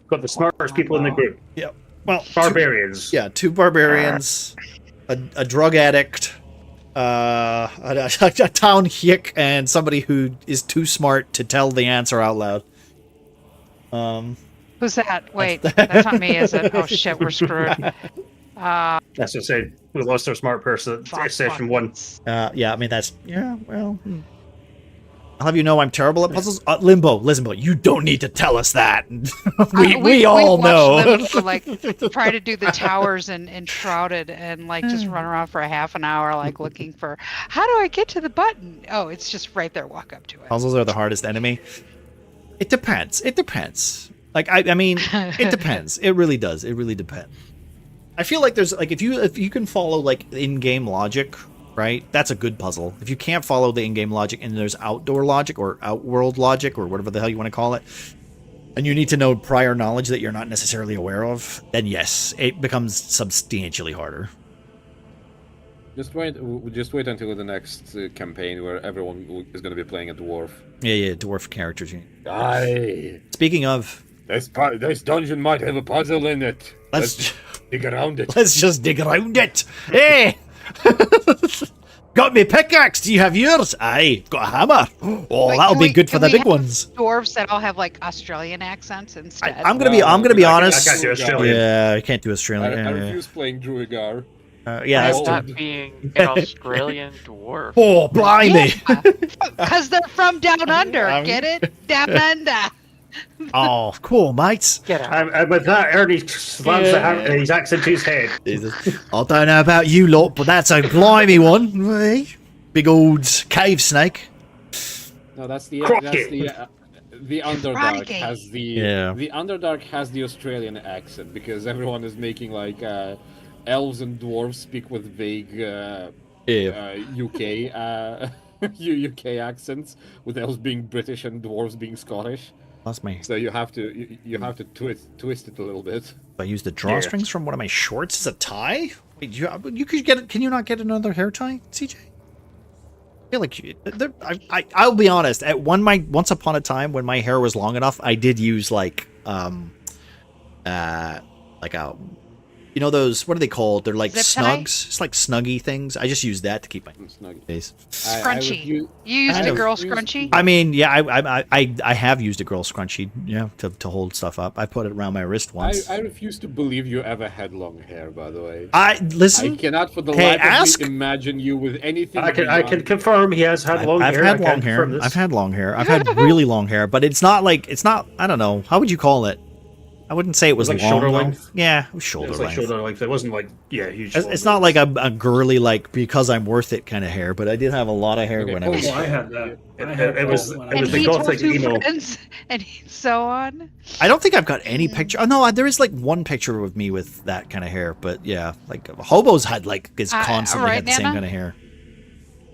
Got the smartest people in the group. Yeah. Well, Barbarians. two barbarians, a drug addict, a town hick, and somebody who is too smart to tell the answer out loud. Who's that? Wait, that's not me, is it? Oh shit, we're screwed. That's to say, we lost our smart person at session 1. Yeah, I mean that's well. I'll have you know I'm terrible at puzzles. Limbo, you don't need to tell us that. we all know. Limbo, like try to do the towers and Shrouded and like just run around for a half an hour like looking for how do I get to the button? Oh, it's just right there. Walk up to it. Puzzles are the hardest enemy. It depends. Like I mean, it depends. It really does. It really depends. I feel like there's like if you can follow like in-game logic, right? That's a good puzzle. If you can't follow the in-game logic and there's outdoor logic or outworld logic or whatever the hell you want to call it, and you need to know prior knowledge that you're not necessarily aware of, then yes, it becomes substantially harder. Just wait until the next campaign where everyone is going to be playing a dwarf. Yeah, dwarf characters. Aye. Speaking of, this dungeon might have a puzzle in it. Let's dig around it. Let's just dig around it. Hey! Got me pickaxe. Do you have yours? Aye. Got a hammer. Oh, Wait, that'll be good for the big ones. Dwarves that all have like Australian accents instead. I'm gonna be honest. I can't do Australian. Yeah, I can't do Australian. I refuse playing Druigar. Yeah, Why not being an Australian dwarf? Oh, blimey! Because they're from down under. Get it? Down under. Oh, cool, mates. Get out. And with that, Ernie slams his accent to his head. Jesus. I don't know about you lot, but that's a blimey one. Eh? Big old cave snake. No, that's the Crockett. the Underdark Crockett. has the Underdark has the Australian accent because everyone is making like elves and dwarves speak with vague UK UK accents, with elves being British and dwarves being Scottish. That's me. So you have to twist it a little bit. I used the drawstrings from one of my shorts as a tie. Wait, you could get it. Can you not get another hair tie, CJ? I feel like I'll be honest. Once upon a time when my hair was long enough, I did use like you know those, what are they called? They're like Zip snugs. It's like snuggy things. I just use that to keep my Snuggie. face. Scrunchy. You used a girl scrunchy? I mean, yeah, I have used a girl scrunchie, yeah, to hold stuff up. I put it around my wrist once. I refuse to believe you ever had long hair, by the way. Listen. I cannot for the Hey, life of me imagine you with anything. I can confirm he has had long hair. I've had long hair. I've had really long hair, but it's not. I don't know. How would you call it? I wouldn't say it was like long, shoulder though. length. Yeah, it was shoulder It was length. like shoulder length. It wasn't like huge. It's not like a girly like because I'm worth it kind of hair, but I did have a lot of hair Okay. when I was. Oh, I had that. It was when I And the he gothic told 2 emo. friends, and so on. I don't think I've got any picture. Oh no, there is like one picture of me with that kind of hair, but yeah, like hobos had like is constantly right, had the same Nana? kind of hair.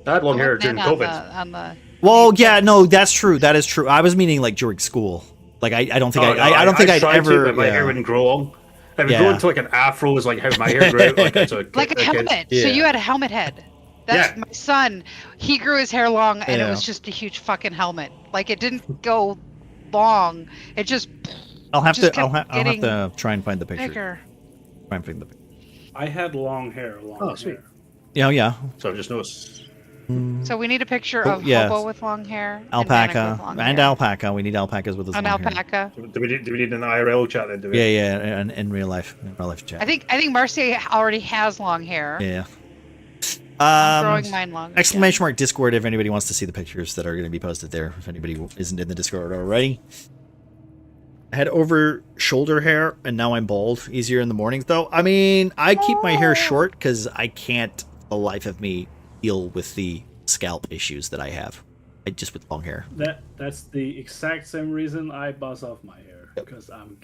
I had long hair And during on COVID. on the Well, yeah, no, that's true. That is true. I was meaning like during school. Like I don't think I don't think I'd tried ever. to, but my hair wouldn't grow long. It would go into like an afro, is like how my hair grew out. like a helmet. Yeah. So you had a helmet head. That's my son. He grew his hair long, and it was just a huge fucking helmet. Like it didn't go long. It just. I'll have just to. I'll kept have getting to try and find the picture. bigger. Try and find the. I had long hair. sweet. Hair. Yeah. So I just noticed. So we need a picture of hobo with long hair, alpaca, and long hair. alpaca. We need alpacas with us. An alpaca. Do we need an IRL chat then? Do we? Yeah, and in real life chat. I think Marcy already has long hair. Yeah. I'm growing mine long. Exclamation mark Discord if anybody wants to see the pictures that are going to be posted there. If anybody isn't in the Discord already. I had over shoulder hair and now I'm bald. Easier in the mornings though. I mean, I keep my hair short because I can't, for the life of me, deal with the scalp issues that I have. I just with long hair. That's the exact same reason I buzz off my hair. because I'm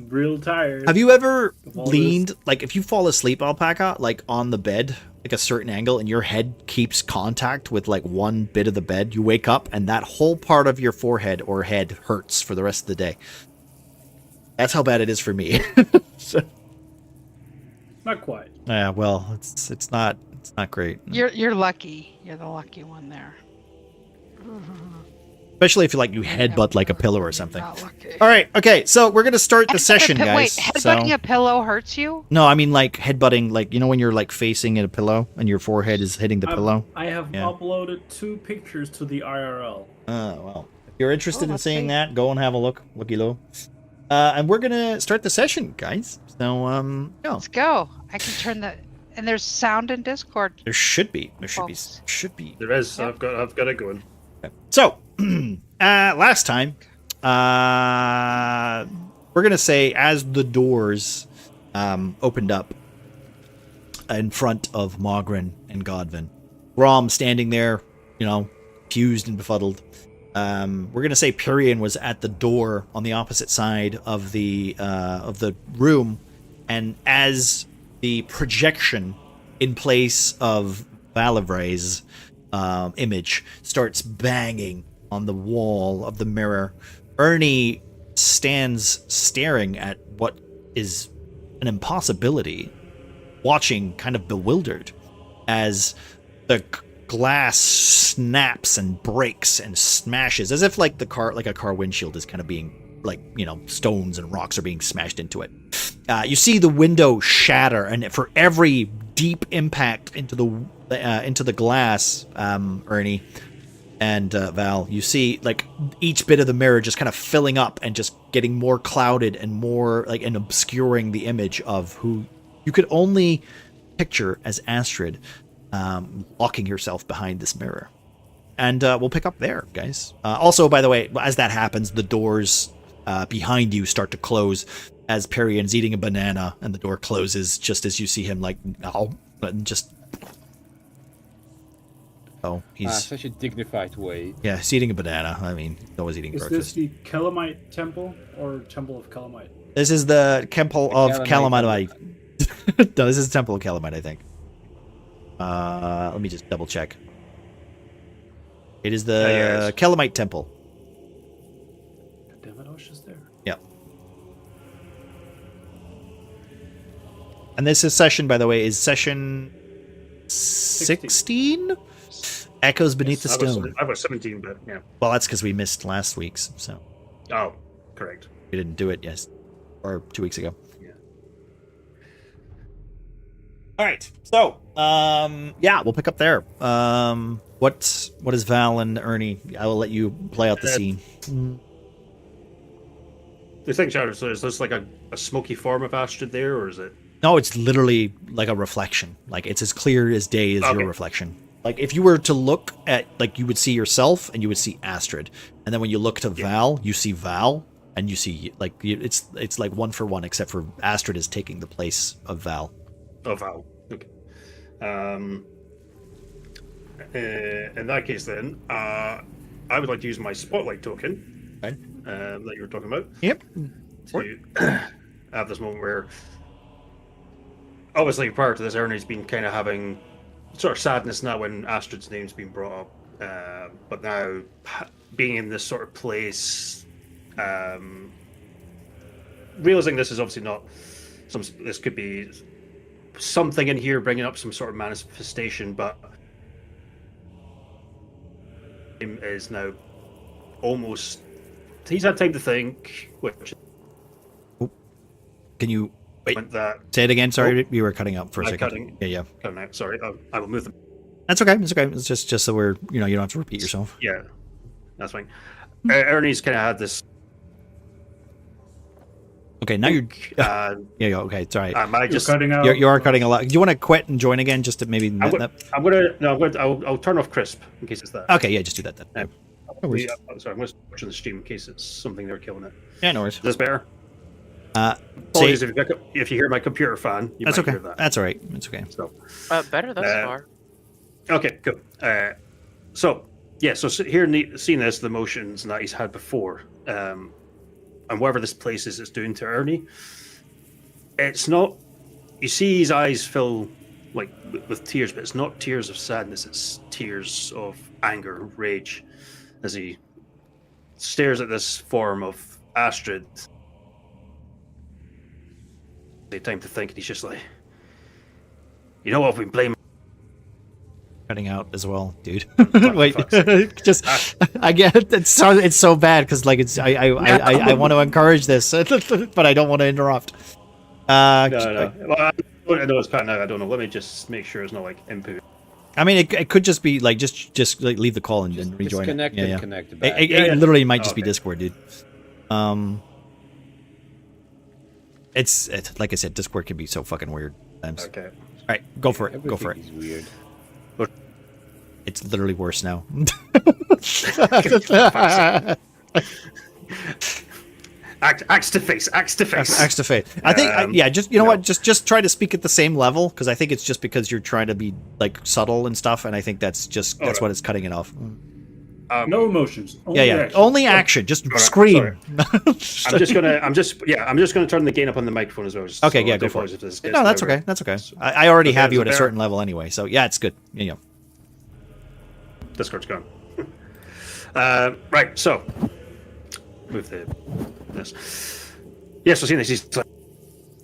real tired. Have you ever of all leaned, this. like if you fall asleep, Alpaca, like on the bed, like a certain angle, and your head keeps contact with like one bit of the bed, you wake up and that whole part of your forehead or head hurts for the rest of the day. That's how bad it is for me. So, Not quite. yeah, well, it's not great. You're lucky. You're the lucky one there. Especially if you headbutt like a pillow or something. Not lucky. All right, okay, so we're gonna start the session, guys. Wait, headbutting a pillow hurts you? No, I mean like headbutting, like when you're like facing at a pillow and your forehead is hitting the pillow. I have uploaded 2 pictures to the IRL. Oh well, if you're interested in let's seeing see. that, go and have a look, looky low. And we're gonna start the session, guys. So yeah, Let's go. I can turn the and there's sound in Discord. there should be Folks. There is. Yep. I've got it going. So, last time, we're going to say as the doors opened up in front of Mogren and Godvin, Grom standing there, fused and befuddled. We're going to say Pyrian was at the door on the opposite side of the room, and as the projection in place of Valavre's image starts banging on the wall of the mirror, Ernie stands staring at what is an impossibility, watching kind of bewildered as the glass snaps and breaks and smashes, as if like a car windshield is kind of being stones and rocks are being smashed into it. You see the window shatter, and for every deep impact into the glass, Ernie and Val, you see like each bit of the mirror just kind of filling up and just getting more clouded and more and obscuring the image of who you could only picture as Astrid, locking herself behind this mirror. And we'll pick up there, guys. Also, by the way, as that happens, the doors behind you start to close as Pyrian's eating a banana, and the door closes just as you see him he's such a dignified way. Yeah, he's eating a banana. I mean, he's always eating breakfast. Is this the Calamite Temple or Temple of Calamite? This is the Temple of Calamite. No, this is the Temple of Calamite, I think. Let me just double check. It is the Calamite Temple. God damn it, I was just there. Yeah. And this is session, by the way, is session 16? Echoes Beneath the Stone. I was 17, but yeah. Well, that's because we missed last week's, so. Oh, correct. We didn't do it, or 2 weeks ago. Yeah. All right, so, we'll pick up there. What is Val and Ernie? I will let you play out the scene. The thing, Shadow, so is this like a smoky form of Astrid there, or is it? No, it's literally like a reflection. Like, it's as clear as day as your reflection. Like, if you were to look at, you would see yourself and you would see Astrid. And then when you look to Val, you see Val, and you see, it's like one for one, except for Astrid is taking the place of Val. Of Val. Okay. In that case, then, I would like to use my spotlight token Okay. that you were talking about. Yep. To have this moment where, obviously, prior to this, Ernie's been kind of having sort of sadness now when Astrid's name's been brought up, but now being in this sort of place, realizing this is obviously not this could be something in here bringing up some sort of manifestation, but him is now almost, he's had time to think, which Can you wait that say it again? Sorry, you were cutting out for a I'm second. cutting. Yeah. Cutting out. Sorry, I will move them. That's okay. It's okay. It's just so we're, you don't have to repeat yourself. Yeah, that's fine. Ernie's kind of had this. Okay, now you're. Uh, Yeah. Okay. Sorry. I just. Cutting out. You are cutting a lot. Do you want to quit and join again, just to maybe? I'll turn off crisp in case it's that. Okay. Yeah. Just do that then. Yeah. No worries. Sorry, I'm going to watch the stream in case it's something they're killing it. Yeah. No worries. Is this better? Say, Apologies if you hear my computer fan. You that's might okay. hear that. That's all right. It's okay. So. Better thus far. Okay, cool. So here, seeing this, the motions that he's had before, and whatever this place is, it's doing to Ernie. It's not. You see his eyes fill like with tears, but it's not tears of sadness. It's tears of anger, rage, as he stares at this form of Astrid. Take time to think, and he's just like, you know what? I've been blaming. Cutting out as well, dude. For Wait, fuck's sake. just I get it's so bad because like it's I want to encourage this, but I don't want to interrupt. No. Well, I know it's cutting out. I don't know. Let me just make sure it's not like input. I mean, it could just be like just like leave the call and rejoin it. Disconnect and connect back. It literally might just be Okay. Discord, dude. It's like I said, Discord can be so fucking weird sometimes. Okay. All right, go for it. Go for it. Everything is weird. It's literally worse now. Axe to face. Axe to face. I think, just you know what, just try to speak at the same level because I think it's just because you're trying to be like subtle and stuff, and I think that's what it's cutting it off. No emotions. Only action. Only action. Just Alright, scream. I'm just gonna turn the gain up on the microphone as well. Okay, so yeah, I go for apologize it. if this gets No, that's louder. okay. That's okay. So- I already Okay, have you so at a there- certain level anyway, so yeah, it's good. You know. Discord's gone. Right, so move this. Yes, I've seen this. He's like,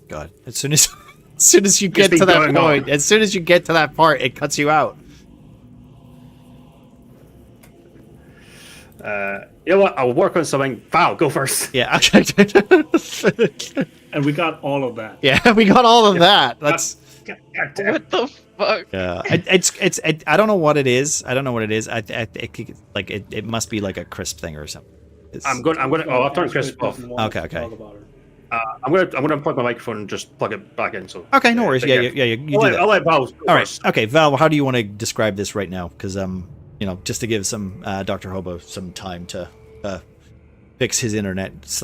God, as soon as you get been to that going on. point, as soon as you get to that part, it cuts you out. you know what? I'll work on something. Val, go first. Yeah. Okay. And we got all of that. Yeah, we got all of that. That's. God damn. What the fuck? Yeah, I don't know what it is. I don't know what it is. It must be like a crisp thing or something. I'm gonna. Oh, I'll turn Chris off. Okay. Talk about her. I'm gonna unplug my microphone and just plug it back in. So Okay, no worries. but Yeah, you do that. I'll let Val go All right. first. Okay, Val, how do you want to describe this right now? Because just to give some Dr. Hobo some time to fix his internet /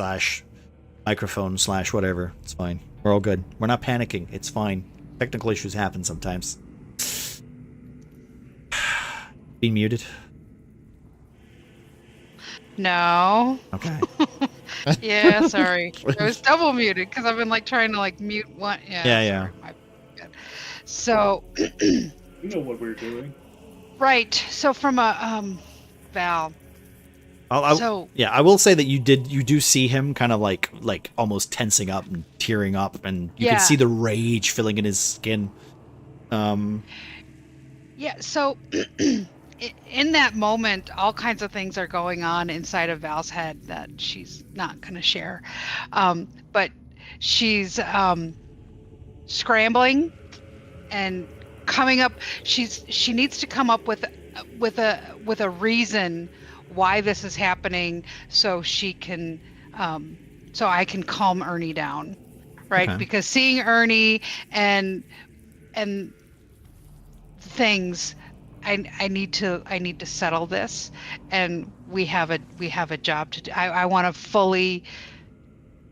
microphone / whatever. It's fine. We're all good. We're not panicking. It's fine. Technical issues happen sometimes. Being muted. No. Okay. Yeah, sorry. I was double muted because I've been like trying to like mute one. Yeah. Yeah. sorry, my bad. So, You know what we're doing. right. So from a Val. I will say that you do see him kind of like almost tensing up and tearing up, and you can see the rage filling in his skin. Yeah, so in that moment, all kinds of things are going on inside of Val's head that she's not going to share. But she's scrambling and coming up. She needs to come up with a reason why this is happening, so she can so I can calm Ernie down, right? Okay. Because seeing Ernie and things, I need to settle this, and we have a job to do. I want to fully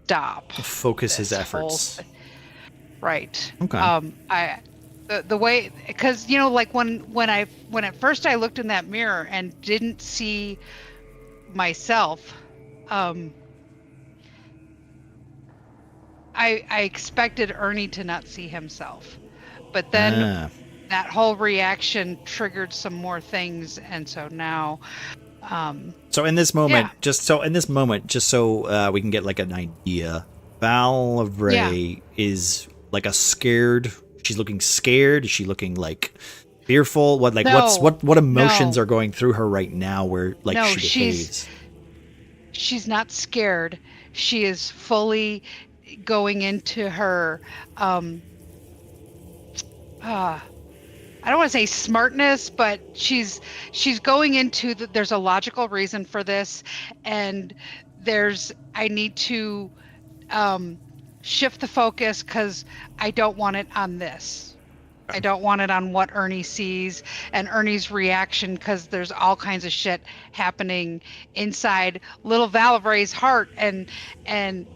stop. Focus his this efforts. whole right. Okay. The way, because like when at first I looked in that mirror and didn't see myself, I expected Ernie to not see himself, but then that whole reaction triggered some more things, and so now. So in this moment, just so we can get like an idea, Val of Ray is like a scared. She's looking scared. Is she looking like fearful? What emotions are going through her right now? Where like she behaves? She's not scared. She is fully going into her. I don't want to say smartness, but she's going into there's a logical reason for this, and I need to shift the focus because I don't want it on this. I don't want it on what Ernie sees and Ernie's reaction, because there's all kinds of shit happening inside little Val of Ray's heart, and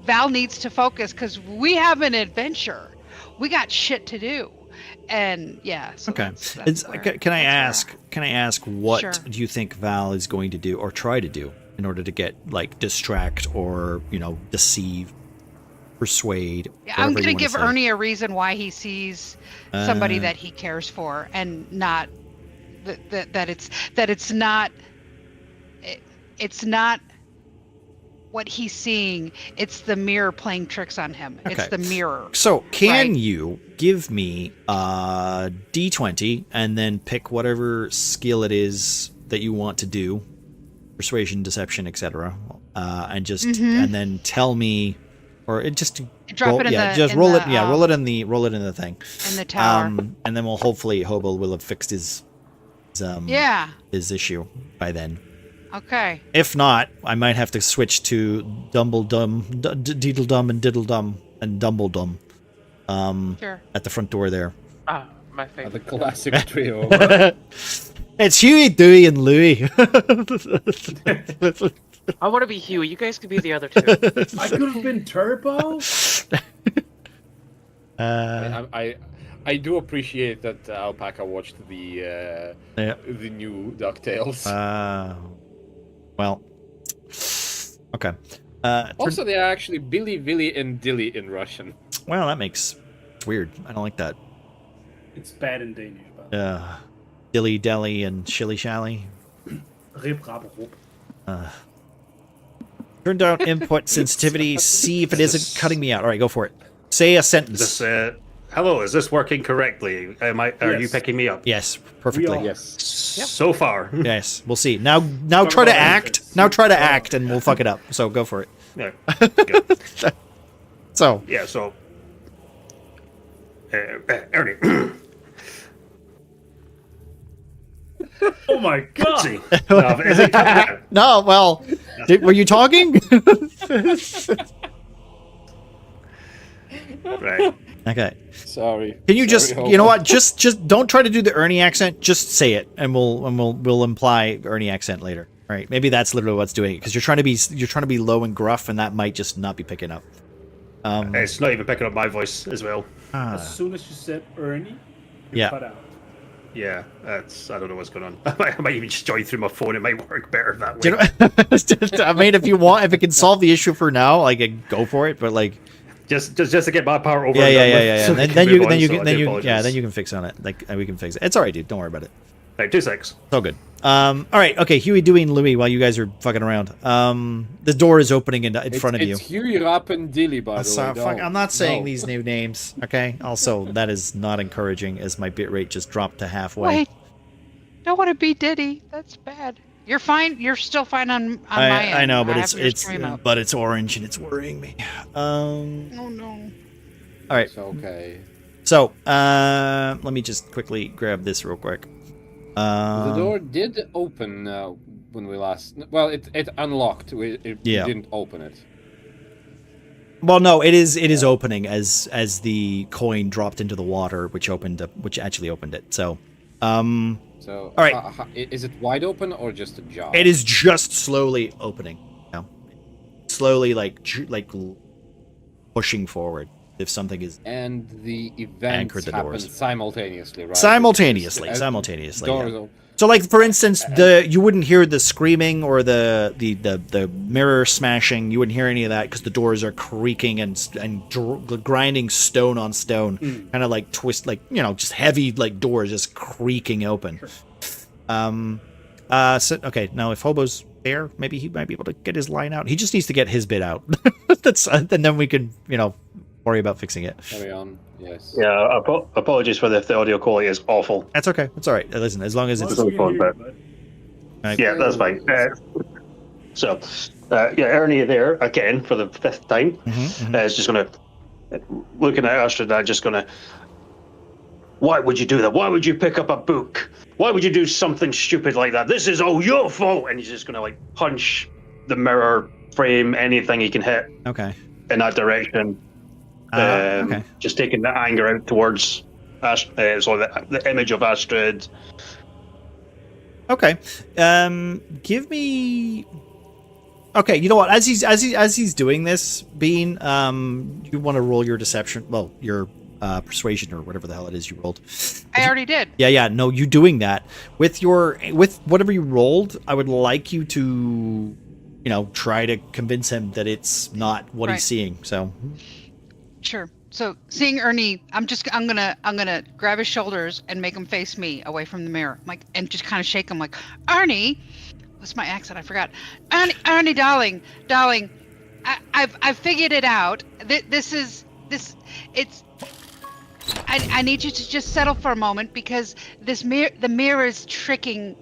Val needs to focus because we have an adventure. We got shit to do. And yeah. So okay. That's Can I ask what Sure. do you think Val is going to do or try to do in order to get like distract or deceive, persuade. Yeah, I'm whatever you gonna wanna give say. Ernie a reason why he sees somebody that he cares for, and not that it's not what he's seeing. It's the mirror playing tricks on him. Okay. It's the mirror. So can right? you give me a D20 and then pick whatever skill it is that you want to do, persuasion, deception, etc., and just and then tell me, or it just Drop roll, it in yeah, the just in roll the, it, yeah, roll it in the thing, in the tower. and then we'll hopefully Hobo will have fixed his issue by then. Okay. If not, I might have to switch to Dumbledum, Deedledum, and Diddledum, and Dumbledum. Sure. At the front door there. Ah, my favorite. The classic trio. It's Huey, Dewey, and Louie. I want to be Huey. You guys could be the other two. I could have been Turbo. I do appreciate that Alpaca watched the new DuckTales. Well, okay. Also, they are actually Billy, Willy, and Dilly in Russian. Well, that makes it's weird. I don't like that. It's bad in Danish, but Dilly Dally and Shilly Shally. Rip, rap, rup. Turn down input sensitivity. See if it isn't cutting me out. All right, go for it. Say a sentence. Hello, is this working correctly? Are you Yes. picking me up? Yes, perfectly. We are. Yes. So far. Yes, we'll see. Now try to act. Now try to act, and we'll fuck it up. So go for it. Yeah. Good. So Yeah. So, Ernie. Oh my god! See. Is it coming out? no, well, were you talking? Right. Okay. Sorry. Can you Sorry, just, Hobo. you know what? Just don't try to do the Ernie accent. Just say it, and we'll imply Ernie accent later. All right? Maybe that's literally what's doing it because you're trying to be low and gruff, and that might just not be picking up. It's not even picking up my voice as well. As soon as you said Ernie, Yeah. cut out. Yeah, I don't know what's going on. I might even just join through my phone. It might work better that way. Do you know, I mean, if it can solve the issue for now, like go for it. But like, Just to get my power over. yeah. So Then you can fix on it. Like we can fix it. It's all right, dude. Don't worry about it. Right, 2 secs. It's all good. All right. Okay. Huey, Dewey, and Louie, while you guys are fucking around, the door is opening in front of you. It's Huey, Rap, and Dilly, by the way. I'm not saying these new names. Okay. Also, that is not encouraging, as my bitrate just dropped to halfway. Wait. Don't want to be Diddy. That's bad. You're fine. You're still fine on my end. I know, but I have your stream up. it's orange and it's worrying me. Oh no. All right. It's okay. So, let me just quickly grab this real quick. The door did open when we last. Well, it unlocked. We didn't open it. Well, no, it is opening as the coin dropped into the water, which actually opened it. So, So, all right. Is it wide open or just ajar? It is just slowly opening. You know? Slowly, like pushing forward. If something is And the events anchored the happen doors. simultaneously, right? simultaneously. Doors Yeah. open. So, like for instance, you wouldn't hear the screaming or the mirror smashing. You wouldn't hear any of that because the doors are creaking and grinding stone on stone, kind of like twist, like just heavy like doors just creaking open. So, okay, now if Hobo's there, maybe he might be able to get his line out. He just needs to get his bit out. And then we can worry about fixing it. Carry on. Yes. Yeah, apologies for if the audio quality is awful. That's okay. It's all right. Listen, as long as it's Once we can hear you, Yeah, that's fine. Ernie there again for the 5th time is just going to, looking at Astrid, just going to, why would you do that? Why would you pick up a book? Why would you do something stupid like that? This is all your fault. And he's just going to like punch the mirror frame, anything he can hit okay. in that direction. Okay. Just taking the anger out towards the image of Astrid. Okay. Give me. Okay, you know what? As he's doing this, Bean, you want to roll your deception? Well, your persuasion or whatever the hell it is you rolled. I already did. Yeah. No, you doing that with whatever you rolled. I would like you to try to convince him that it's not what Right. he's seeing. So Sure. So seeing Ernie, I'm gonna grab his shoulders and make him face me away from the mirror, like, and just kind of shake him, like, Ernie. What's my accent? I forgot. Ernie, darling, I've figured it out. This. It's. I need you to just settle for a moment because the mirror is tricking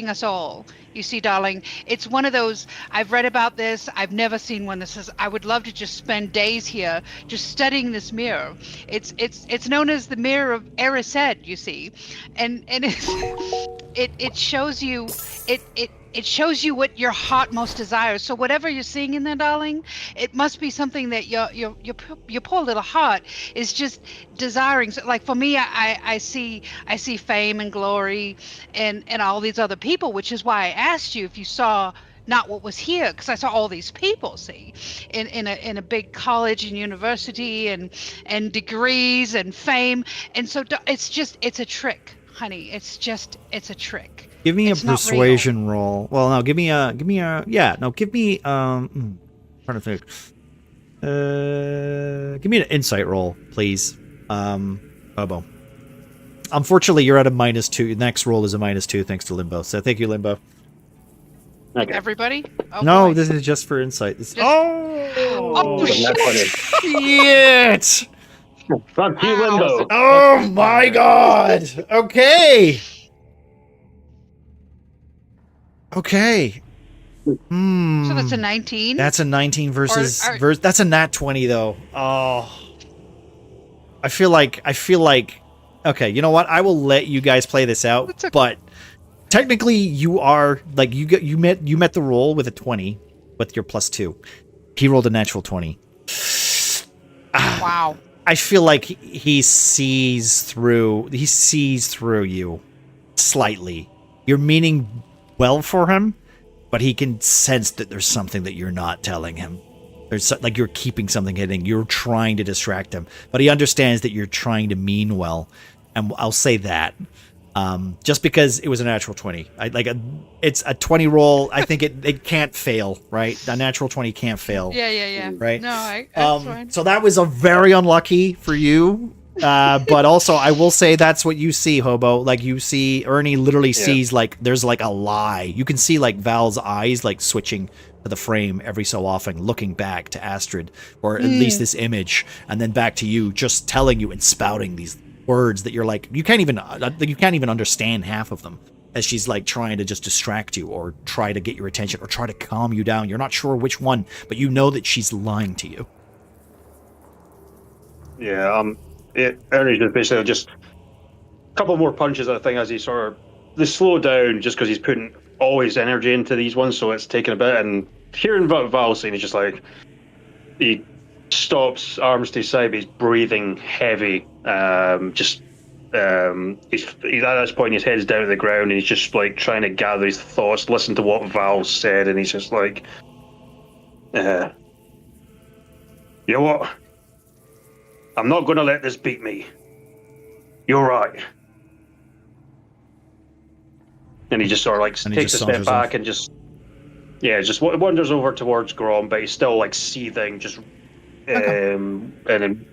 us all. You see, darling, it's one of those. I've read about this. I've never seen one that says I would love to just spend days here just studying this mirror. It's known as the mirror of Erised, you see, and it shows you it shows you what your heart most desires. So whatever you're seeing in there, darling, it must be something that your poor little heart is just desiring. So, like for me, I see fame and glory and all these other people, which is why I asked you if you saw not what was here, because I saw all these people, see, in a big college and university and degrees and fame, and so it's a trick, honey. It's a trick. give me It's a not persuasion roll. Well, no, give me trying to think. Give me an insight roll, please. Bobo. Unfortunately, you're at a -2. Next roll is a -2 thanks to Limbo. So thank you, Limbo. Okay. Everybody? Oh, No, boy. this is just for insight. Oh, Shit! Fuck you, Wow. Limbo. Oh my god! Okay. Okay. So that's a 19. That's a 19 versus that's a nat 20 though. Oh. I feel like okay, you know what? I will let you guys play this out, That's okay. but technically you are like you met the roll with a 20 with your +2. He rolled a natural 20. Wow. I feel like he sees through you slightly. You're meaning well for him, but he can sense that there's something that you're not telling him. There's like you're keeping something hidden. You're trying to distract him, but he understands that you're trying to mean well. And I'll say that. Just because it was a natural 20. It's a 20 roll. I think it can't fail, right? A natural 20 can't fail. Yeah. Right? No, that's fine. So that was a very unlucky for you. But also I will say that's what you see, Hobo. Like you see Ernie literally sees like there's like a lie. You can see like Val's eyes like switching to the frame every so often, looking back to Astrid, or at least this image, and then back to you, just telling you and spouting these words that you're like you can't even understand half of them, as she's like trying to just distract you or try to get your attention or try to calm you down. You're not sure which one, but you know that she's lying to you. Yeah, Ernie's just basically just a couple more punches, I think, as he sort of they slow down just because he's putting all his energy into these ones, so it's taking a bit. And hearing what Val's saying, he's just like he stops, arms to his side, but he's breathing heavy. He's at this point, his head's down to the ground, and he's just like trying to gather his thoughts, listen to what Val said, and he's just like, you know what? I'm not going to let this beat me. You're right. And he just sort of like takes a step back and just wanders over towards Grom, but he's still like seething, just and then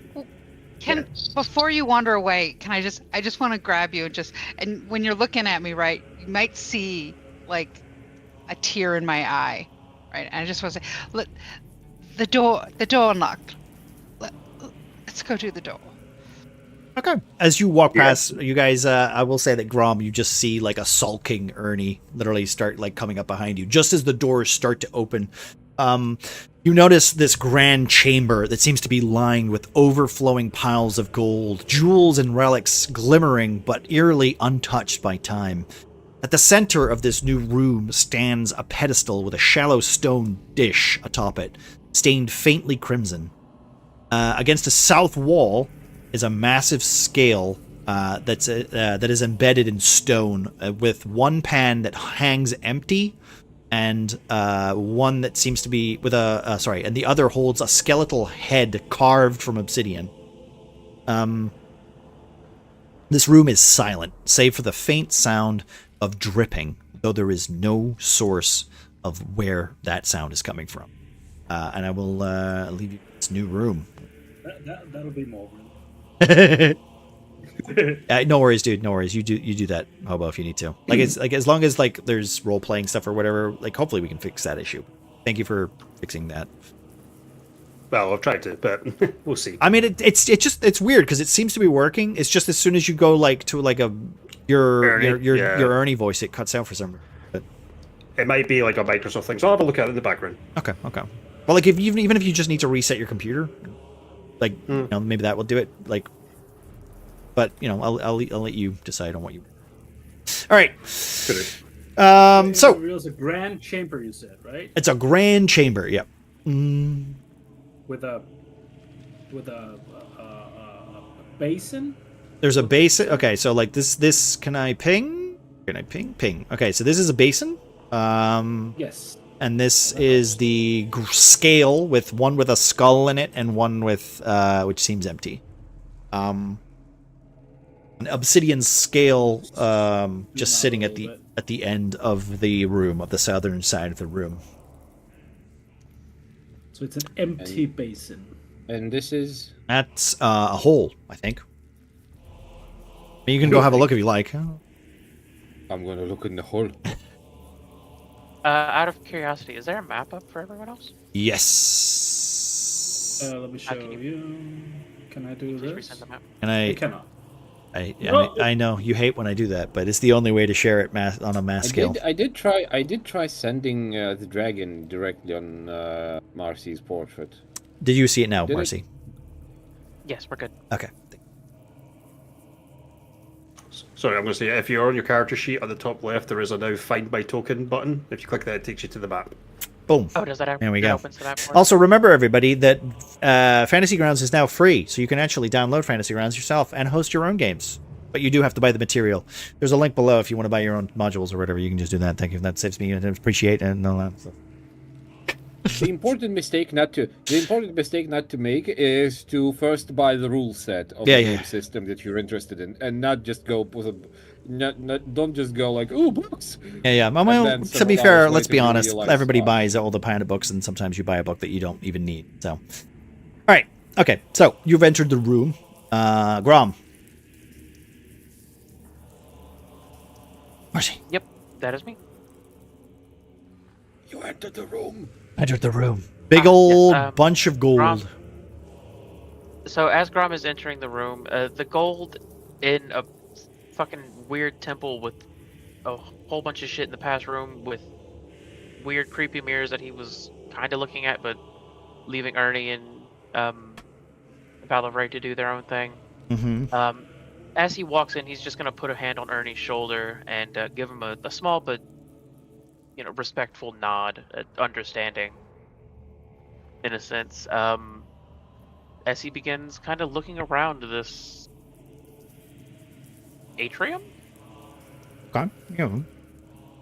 Before you wander away, I just want to grab you and when you're looking at me, right, you might see like a tear in my eye, right? And I just want to say, look, the door unlocked. Let's go to the door. Okay. As you walk past, you guys, I will say that Grom, you just see like a sulking Ernie literally start like coming up behind you. Just as the doors start to open, you notice this grand chamber that seems to be lined with overflowing piles of gold, jewels and relics glimmering but eerily untouched by time. At the center of this new room stands a pedestal with a shallow stone dish atop it, stained faintly crimson. Against the south wall is a massive scale that is embedded in stone, with one pan that hangs empty, and one that seems to be with and the other holds a skeletal head carved from obsidian. This room is silent, save for the faint sound of dripping, though there is no source of where that sound is coming from. And I will leave you this new room. That'll be more room. No worries, dude. No worries. You do that, Hobo, if you need to. Like it's like as long as like there's role playing stuff or whatever. Like hopefully we can fix that issue. Thank you for fixing that. Well, I've tried to, but we'll see. I mean, it's weird because it seems to be working. It's just as soon as you go like to like your Ernie voice, it cuts out for some reason. But it might be like a Microsoft thing, so I'll have a look at it in the background. Okay. Well, like if even if you just need to reset your computer, like you know, maybe that will do it. Like, but you know, I'll let you decide on what you. All right. So It's a grand chamber, you said, right? It's a grand chamber. Yep. With a basin. There's a basin. Okay, so like this. Can I ping? Ping. Okay, so this is a basin. Yes. And this is the scale with one with a skull in it and one with which seems empty. An obsidian scale just sitting at the end of the room, of the southern side of the room. So it's an empty basin. And this is... That's a hole, I think. You can go have a look if you like. I'm going to look in the hole. Out of curiosity, is there a map up for everyone else? Yes. Let me show you. Can I do Please this? resend the map. And I cannot. I know you hate when I do that, but it's the only way to share it on a mass scale. I did try sending the dragon directly on Marcy's portrait. Did you see it now, Did Marcy? Yes, we're good. Okay. Sorry, I'm going to say, if you're on your character sheet at the top left, there is a now Find My Token button. If you click that, it takes you to the map. Boom. Oh, does that happen? There we go. Opens the map for us? Also, remember, everybody, that Fantasy Grounds is now free, so you can actually download Fantasy Grounds yourself and host your own games. But you do have to buy the material. There's a link below if you want to buy your own modules or whatever. You can just do that. Thank you. That saves me. I appreciate it and all that. So. The important mistake not to make is to first buy the rule set of the game system that you're interested in, and not just go with don't just go like, ooh, books. Yeah. Well, to be fair, let's be honest. Everybody buys all the Panda books, and sometimes you buy a book that you don't even need. So, all right, okay. So you've entered the room, Grom. Marcy. Yep, that is me. You entered the room. Entered the room. Big old yes, bunch of gold. Grom, so as Grom is entering the room, the gold in a fucking weird temple with a whole bunch of shit in the past room with weird creepy mirrors that he was kind of looking at, but leaving Ernie and Valavray to do their own thing. Mm-hmm. As he walks in, he's just gonna put a hand on Ernie's shoulder and give him a small but respectful nod, understanding, in a sense. As he begins kind of looking around this atrium. Okay. Yeah.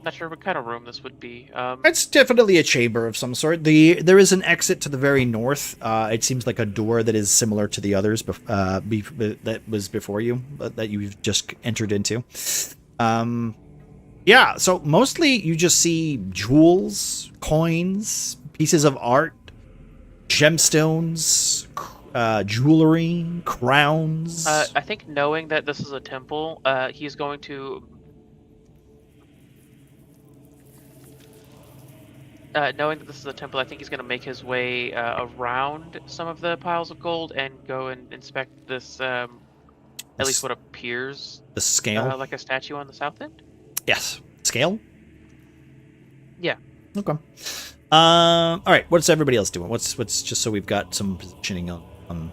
Not sure what kind of room this would be. It's definitely a chamber of some sort. There is an exit to the very north. It seems like a door that is similar to the others that was before you, that you've just entered into. Yeah, so mostly you just see jewels, coins, pieces of art, gemstones, jewelry, crowns. I think knowing that this is a temple, he's going to... knowing that this is a temple, I think he's going to make his way around some of the piles of gold and go and inspect this, at least what appears... The scale? like a statue on the south end? Yes. Scale? Yeah. Okay. All right. What's everybody else doing? What's just so we've got some positioning on.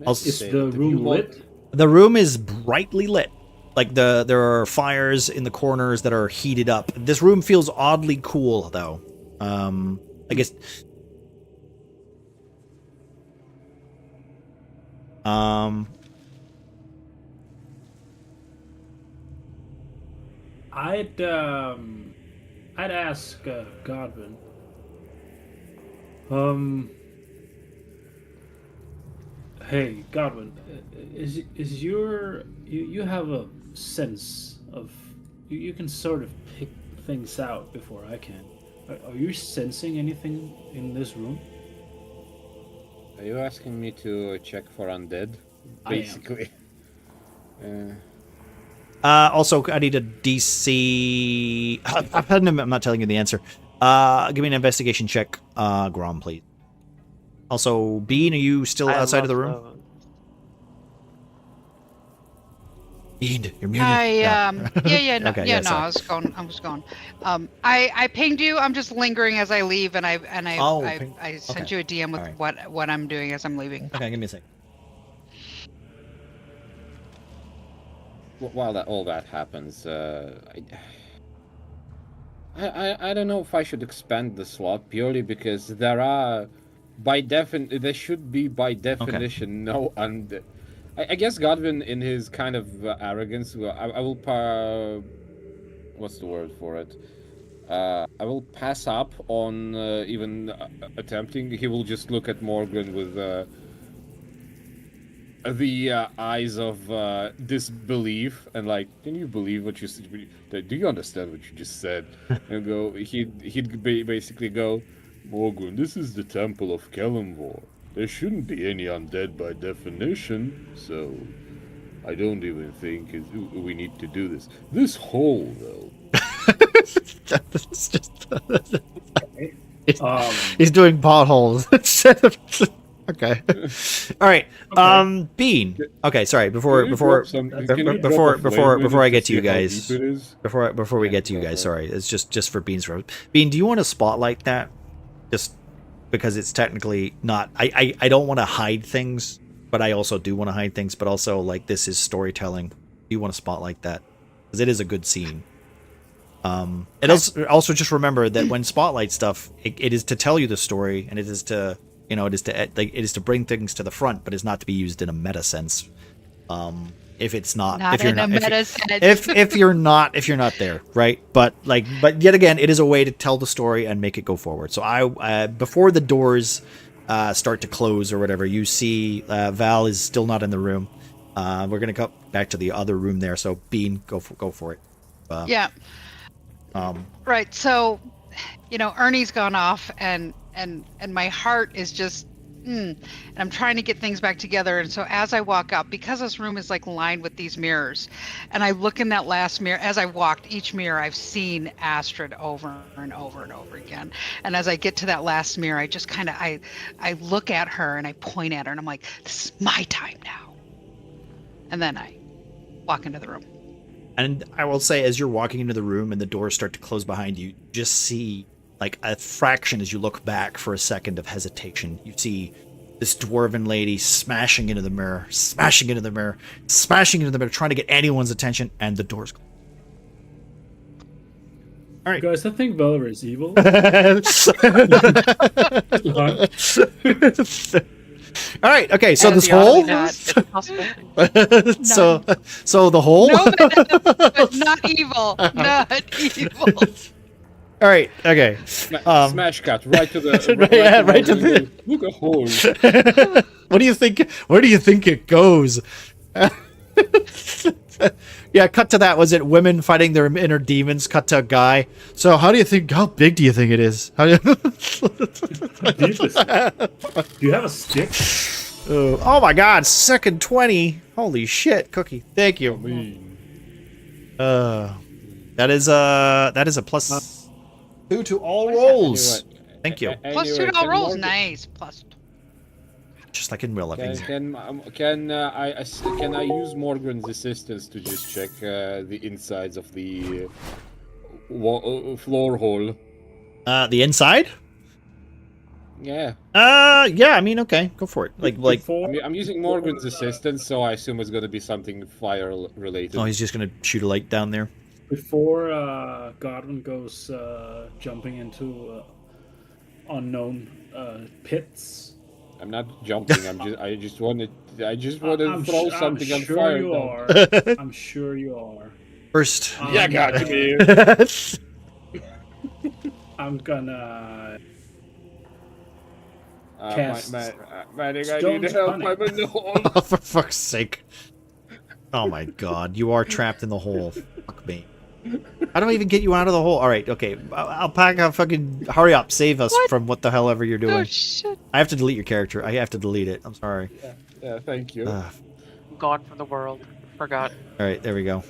Is the room lit? The room is brightly lit. Like there are fires in the corners that are heated up. This room feels oddly cool, though. I guess. I'd ask Godwin. Hey, Godwin, you have a sense of you can sort of things out before I can. Are you sensing anything in this room? Are you asking me to check for undead? Basically. Also, I need a DC. I'm not telling you the answer. Give me an investigation check, Grom, please. Also, Bean, are you still outside of the room? Bean, you're muted. Yeah, no, Okay, yeah, sorry. I was going. I pinged you. I'm just lingering as I leave, and I sent you a DM with what I'm doing as I'm leaving. Okay, give me a sec. While all that happens, I don't know if I should expand the slot purely because there should be by definition no undead. I guess Godwin, in his kind of arrogance, I will what's the word for it? I will pass up on even attempting. He will just look at Morgan with the eyes of disbelief and like, can you believe what you said? Do you understand what you just said? And go, he'd basically go, Morgan, this is the Temple of Kellamvor. There shouldn't be any undead by definition, so I don't even think we need to do this. This hole, though. That's just... he's doing potholes instead of... Okay. All right. Okay. Bean. Okay, sorry. Before I get to you guys. Before we get to you guys, sorry. It's just for Bean's road. Bean, do you want to spotlight that? Just because it's technically not. I don't want to hide things, but I also do want to hide things. But also, like, this is storytelling. Do you want to spotlight that? Because it is a good scene. It also just remember that when spotlight stuff, it is to tell you the story, and it is to. It is to bring things to the front, but it's not to be used in a meta sense. If it's not, if you're not there, right? But yet again, it is a way to tell the story and make it go forward. So before the doors start to close or whatever, you see Val is still not in the room. We're gonna go back to the other room there. So Bean, go for it. Yeah. Right. So, Ernie's gone off and my heart is just and I'm trying to get things back together. And so as I walk up, because this room is like lined with these mirrors, and I look in that last mirror, as I walked each mirror, I've seen Astrid over and over and over again. And as I get to that last mirror, I just kind of I look at her and I point at her and I'm like, this is my time now. And then I walk into the room. And I will say, as you're walking into the room and the doors start to close behind you, just see like a fraction as you look back for a second of hesitation. You see this dwarven lady smashing into the mirror, trying to get anyone's attention, and the doors close. All right, guys, I think Valor is evil. All right. Okay. So this hole. So the hole. No, but not evil. Not evil. All right. Okay. Smash cut right to the. Right to the. Look a hole. What do you think? Where do you think it goes? Yeah. Cut to that. Was it women fighting their inner demons? Cut to a guy. So how big do you think it is? How do you have a stick? Oh my God! Second 20. Holy shit, Cookie. Thank you. That is a plus 2 to all rolls. Thank you. Plus 2 to all rolls. Nice. Plus. Just like in real life. Can I use Morgan's assistance to just check the insides of the floor hole? The inside? Yeah. Yeah. I mean, okay, go for it. I'm using Morgan's assistance, so I assume it's going to be something fire related. Oh, he's just going to shoot a light down there. Before Godwin goes jumping into unknown pits. I'm not jumping. I just want to throw something on fire. You are. I'm sure you are. First. Yeah, got me. I'm gonna. Manning, I need help. I'm in the hole. Oh, for fuck's sake. Oh my God, you are trapped in the hole. Fuck me. I don't even get you out of the hole. All right, okay. Alpaca, fucking hurry up. Save us from what the hell ever you're doing. Oh shit! I have to delete your character. I have to delete it. I'm sorry. Yeah, thank you. All I'm gone from the world. Forgot. right, there we go.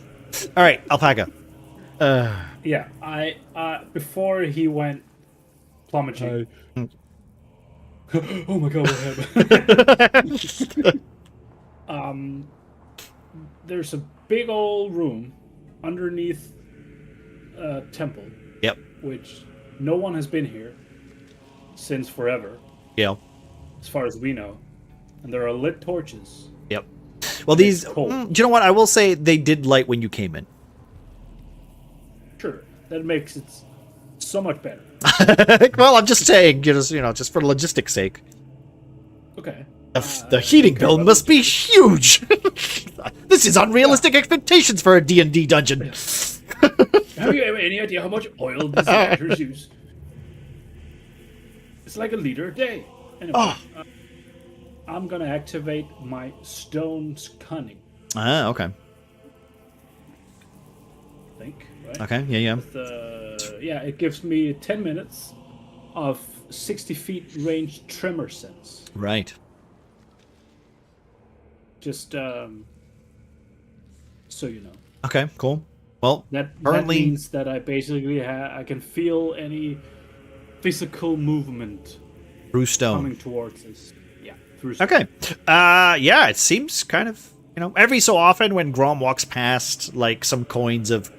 All right, Alpaca. Yeah, I before he went plummeting. Oh my god, what happened? There's a big old room underneath a temple. Yep. Which no one has been here since forever, Yeah. as far as we know. And there are lit torches. Yep. Well, these. It's cold. Do you know what? I will say they did light when you came in. Sure, that makes it so much better. Well, I'm just saying, just for logistics' sake. Okay. The heating bill must be huge. This is unrealistic expectations for a D&D dungeon. Have you any idea how much oil these lanterns use? It's like a liter a day. Anyway, I'm gonna activate my stone's cunning. Ah, okay. I think. Right? Okay, yeah. Yeah, it gives me 10 minutes of 60 feet range tremor sense. Right. Just so you know. Okay, cool. Well, That currently... means that I basically I can feel any physical movement through stone. coming towards us. Yeah, through stone. Okay. Yeah, it seems kind of, every so often when Grom walks past, like, some coins of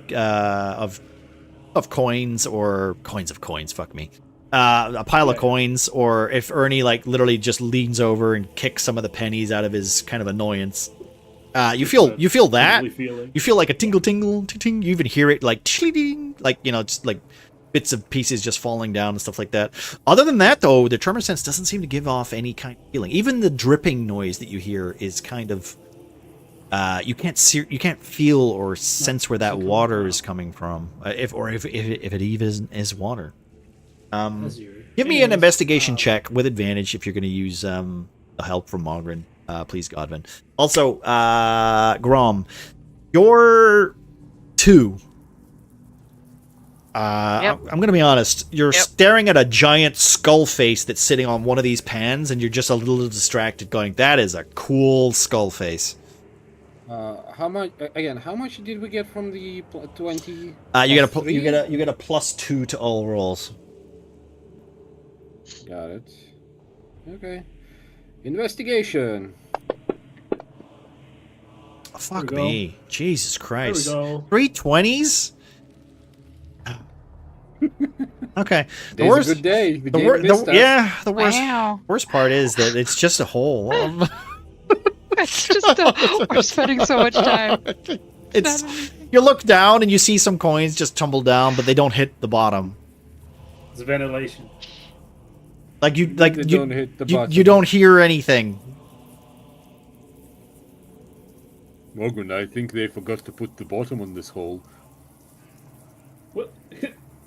coins, or coins of coins, fuck me. A pile of coins, or if Ernie, like, literally just leans over and kicks some of the pennies out of his kind of annoyance. You feel that. Feeling. You feel like a tingle, tingle, ting, ting. You even hear it like, ting, like, just like bits of pieces just falling down and stuff like that. Other than that, though, the tremor sense doesn't seem to give off any kind of feeling. Even the dripping noise that you hear is kind of, you can't feel or sense where that water is coming from, if it even is water. Give me an investigation check with advantage if you're going to use the help from Mogren. Please, Godwin. Also, Grom, you're 2. Yep. I'm going to be honest. You're staring at a giant skull face that's sitting on one of these pans, and you're just a little distracted going, that is a cool skull face. How much? Again, how much did we get from the 20? You get a +2 to all rolls. Got it. Okay. Investigation. Oh, fuck me. Jesus Christ. There we go. 3 20s? Okay. The Today's worst, a good day. The the game wor- missed the, us. yeah, the worst Wow. worst part is that it's just a hole. It's just we're spending so much time. It's you look down and you see some coins just tumble down, but they don't hit the bottom. It's ventilation. Like you don't hit the bottom. you don't hear anything. Morgan, I think they forgot to put the bottom on this hole. What?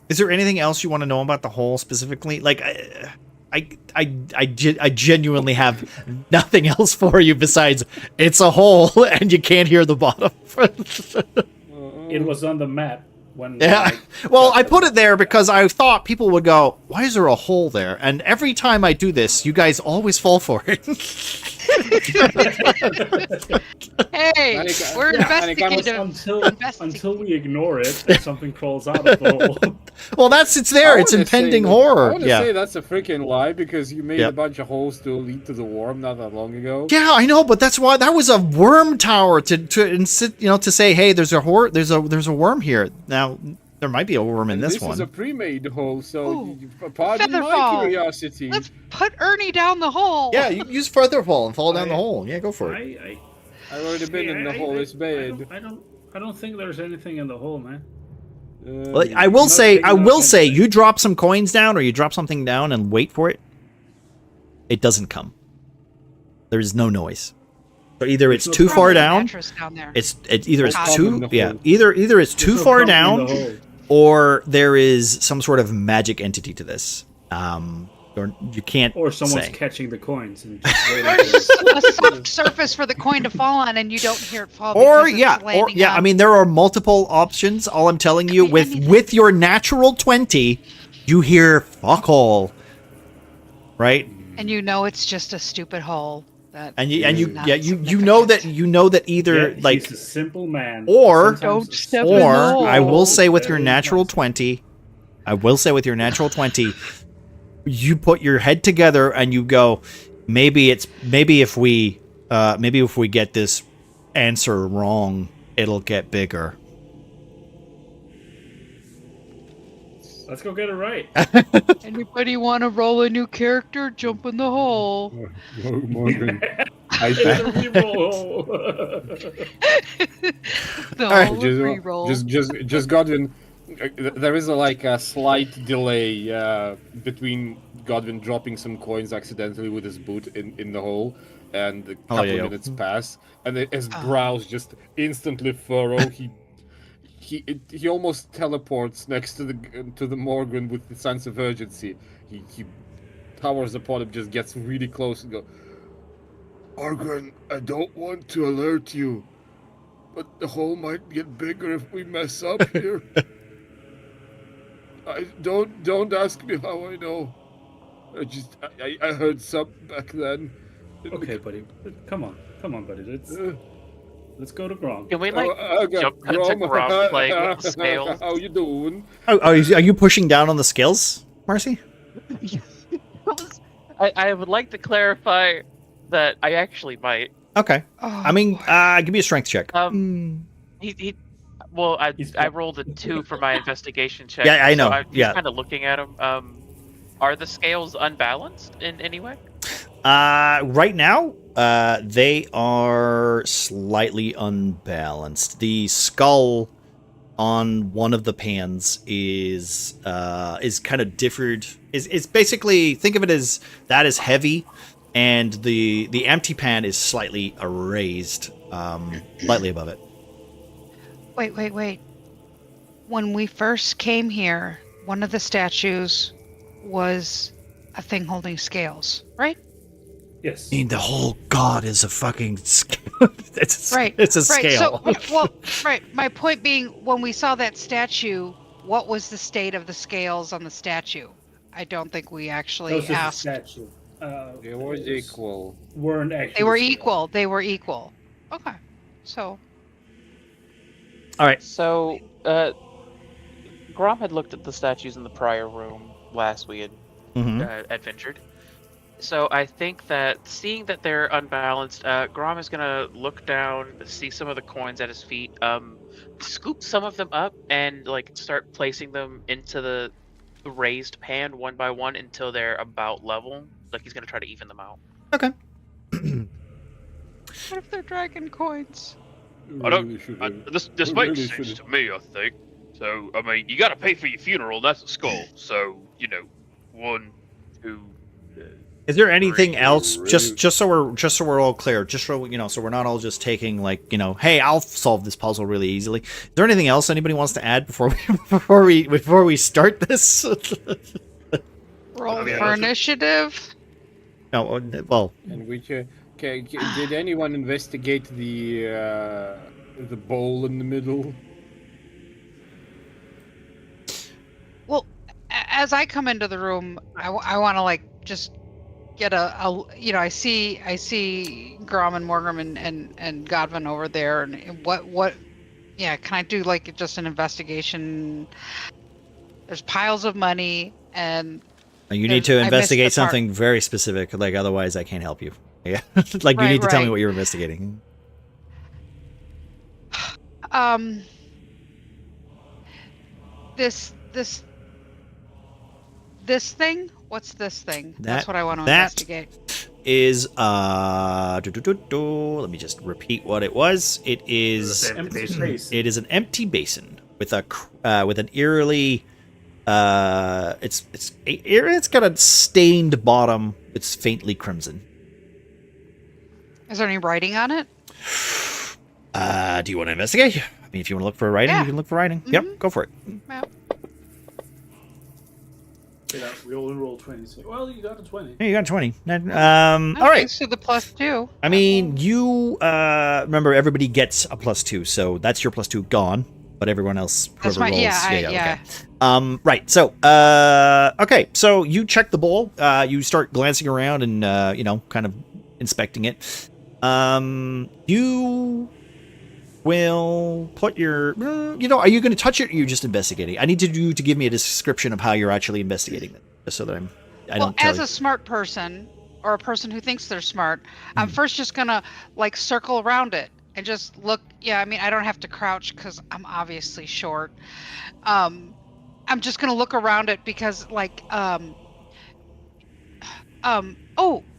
Is there anything else you want to know about the hole specifically? Like, I genuinely have nothing else for you besides it's a hole and you can't hear the bottom. It was on the map when. Yeah. Well, I put it there because I thought people would go, "Why is there a hole there?" And every time I do this, you guys always fall for it. Hey, we're investigative. Until we ignore it and something crawls out of the hole. Well, it's there. It's impending horror. I want to say that's a freaking lie because you made a bunch of holes to lead to the worm not that long ago. Yeah, I know, but that's why that was a worm tower to say, hey, there's a worm here. Now there might be a worm in this one. This is a pre-made hole, so Ooh, pardon my Featherfall. curiosity. Let's put Ernie down the hole. Yeah, you use Featherfall and fall down the hole. Yeah, go for it. I've already been in the hole. It's bad. I don't think there's anything in the hole, man. Well, I will say, you drop some coins down or you drop something down and wait for it. It doesn't come. There is no noise. So either it's too far down. Either it's too far down, or there is some sort of magic entity to this. Or you can't Or someone's say. catching the coins and just waiting There's for a soft surface for the coin to fall on, and you don't hear it fall. Or because yeah, it's landing I on- mean, there are multiple options. All I'm telling you, be with anything. with your natural 20, you hear fuck all, right? And you know it's just a stupid hole. That And you is not you know that significant. either Yeah, like he's a simple man. or- Sometimes Don't a step small in the or I will hole. say with your very natural nice. 20, I will say with your natural 20, you put your head together and you go, maybe if we get this answer wrong, it'll get bigger. Let's go get it right. Anybody want to roll a new character? Jump in the hole. Morgan. It's a reroll. The All right. hole of reroll. Just Godwin. There is a slight delay between Godwin dropping some coins accidentally with his boot in the hole, and a couple yeah. minutes pass, and his brows just instantly furrow. He almost teleports next to the Morgan with the sense of urgency. He towers upon him, just gets really close and go, Morgan, I don't want to alert you, but the hole might get bigger if we mess up here. Don't ask me how I know. I heard something back then. Okay, buddy. Come on, buddy. Let's go to Grom. Can we jump cut to Grom playing with the scales? How you doing? Are you pushing down on the scales, Marcy? I would like to clarify that I actually might. Okay. Oh, I mean, give me a strength check. Well, I rolled a 2 for my investigation check. Yeah, I know. So I'm just Yeah. kind of looking at them. Are the scales unbalanced in any way? Right now, they are slightly unbalanced. The skull on one of the pans is kind of differed. Is basically, think of it as that is heavy, and the empty pan is slightly raised, slightly above it. Wait. When we first came here, one of the statues was a thing holding scales, right? Yes. I mean, the whole god is a fucking scale. It's Right. a right. scale. Right. My point being, when we saw that statue, what was the state of the scales on the statue? I don't think we actually Those are the asked. statue. They were equal. Weren't actually. They were scales. equal. They were equal. Okay. So All right. So, Grom had looked at the statues in the prior room last we had Mm-hmm. adventured. So I think that seeing that they're unbalanced, Grom is gonna look down, see some of the coins at his feet, scoop some of them up, and start placing them into the raised pan one by one until they're about level. Like he's gonna try to even them out. Okay. what if they're dragon coins? I don't. This makes sense to me. I think. So I mean, you got to pay for your funeral. That's a skull. So 1, 2. Is there anything else? Really? Just so we're all clear. Just so so we're not all just taking hey, I'll solve this puzzle really easily. Is there anything else anybody wants to add before we start this? Roll for initiative. No. Well. And did anyone investigate the bowl in the middle? Well, as I come into the room, I want to just get I see Grom and Morgan and Godwin over there, and what can I do just an investigation? There's piles of money, and You need to I missed investigate the part. something very specific, otherwise I can't help you. Yeah, you need to tell me what you're investigating. This thing. What's this thing? That's what I want to that investigate. Is let me just repeat what it was. It is Empty space. it is an empty basin with an eerily it's got a stained bottom. It's faintly crimson. Is there any writing on it? Do you want to investigate? I mean, if you want to look for writing, Yeah. you can look for writing. Yep, go for it. Yeah. Yeah, we all roll 20. Well, you got a 20. Hey, you got 20. All Okay, right. so the +2. I mean, you remember everybody gets a +2, so that's your +2 gone. But everyone else, That's whoever my rolls, yeah. okay. Right. So, okay. So you check the bowl. You start glancing around and kind of inspecting it. You will put your, are you going to touch it, or are you just investigating? I need you to give me a description of how you're actually investigating it, just so that I Well, don't tell as you. a smart person or a person who thinks they're smart, I'm first just gonna like circle around it and just look. Yeah, I mean, I don't have to crouch because I'm obviously short. I'm just gonna look around it because oh,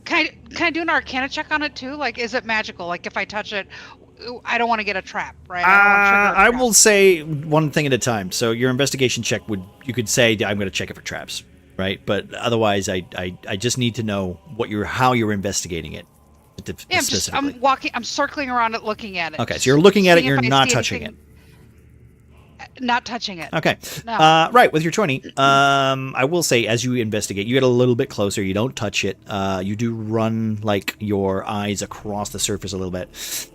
can I do an Arcana check on it too? Like, is it magical? Like, if I touch it, I don't want to get a trap, right? I don't want to trigger a I trap. will say one thing at a time. So your investigation check you could say I'm going to check it for traps, right? But otherwise, I just need to know how you're investigating it. Yeah, I'm circling around it, looking at it. Okay, so you're looking at it, seeing you're if I not see touching it. anything- Not touching it. Okay. No. Right, with your 20, I will say as you investigate, you get a little bit closer, you don't touch it. You do run like your eyes across the surface a little bit.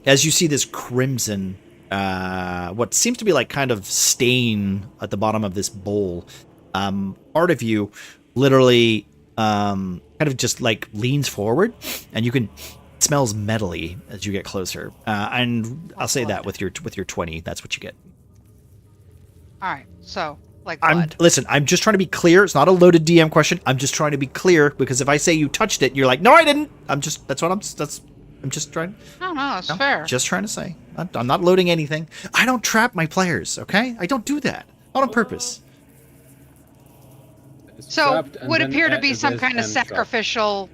As you see this crimson, what seems to be like kind of stain at the bottom of this bowl, part of you literally kind of just like leans forward, and you can smells metally as you get closer. And I'll say that with your 20, that's what you get. All right, so like blood. I'm just trying to be clear. It's not a loaded DM question. I'm just trying to be clear, because if I say you touched it, you're like, no, I didn't. I'm just trying. No, it's fair. Just trying to say. I'm not loading anything. I don't trap my players, okay? I don't do that. Not on purpose. So would appear to be some kind of sacrificial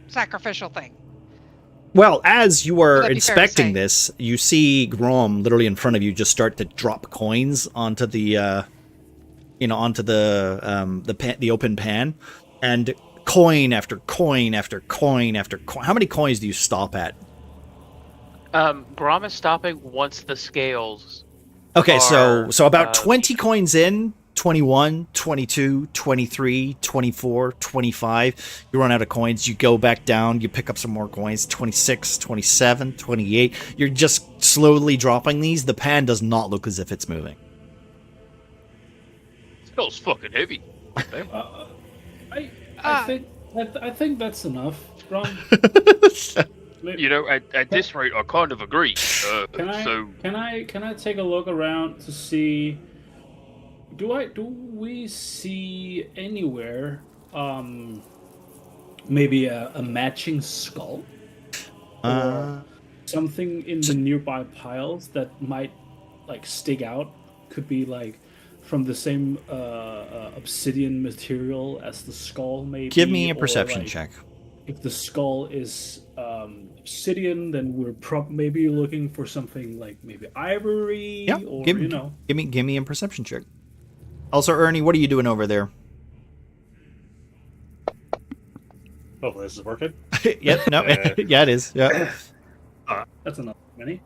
thing. Well, as you are Would that be fair to inspecting say? this, you see Grom literally in front of you just start to drop coins onto the, the open pan, and coin after coin after coin after coin. How many coins do you stop at? Grom is stopping once the scales. Okay, so about are, 20 coins in, 21, 22, 23, 24, 25. You run out of coins, you go back down, you pick up some more coins, 26, 27, 28. You're just slowly dropping these. The pan does not look as if it's moving. Smells fucking heavy. I think that's enough. Grom. You know, at this rate, I kind of agree. Can I take a look around to see? Do we see anywhere maybe a matching skull or something in the nearby piles that might like stick out? Could be like from the same obsidian material as the skull, maybe. Give me a or, perception like, check. If the skull is obsidian, then we're maybe looking for something like maybe ivory, Yeah, or give me a perception check. Also, Ernie, what are you doing over there? Hopefully this is working. Yep, no, yeah, it is. Yeah. that's enough many.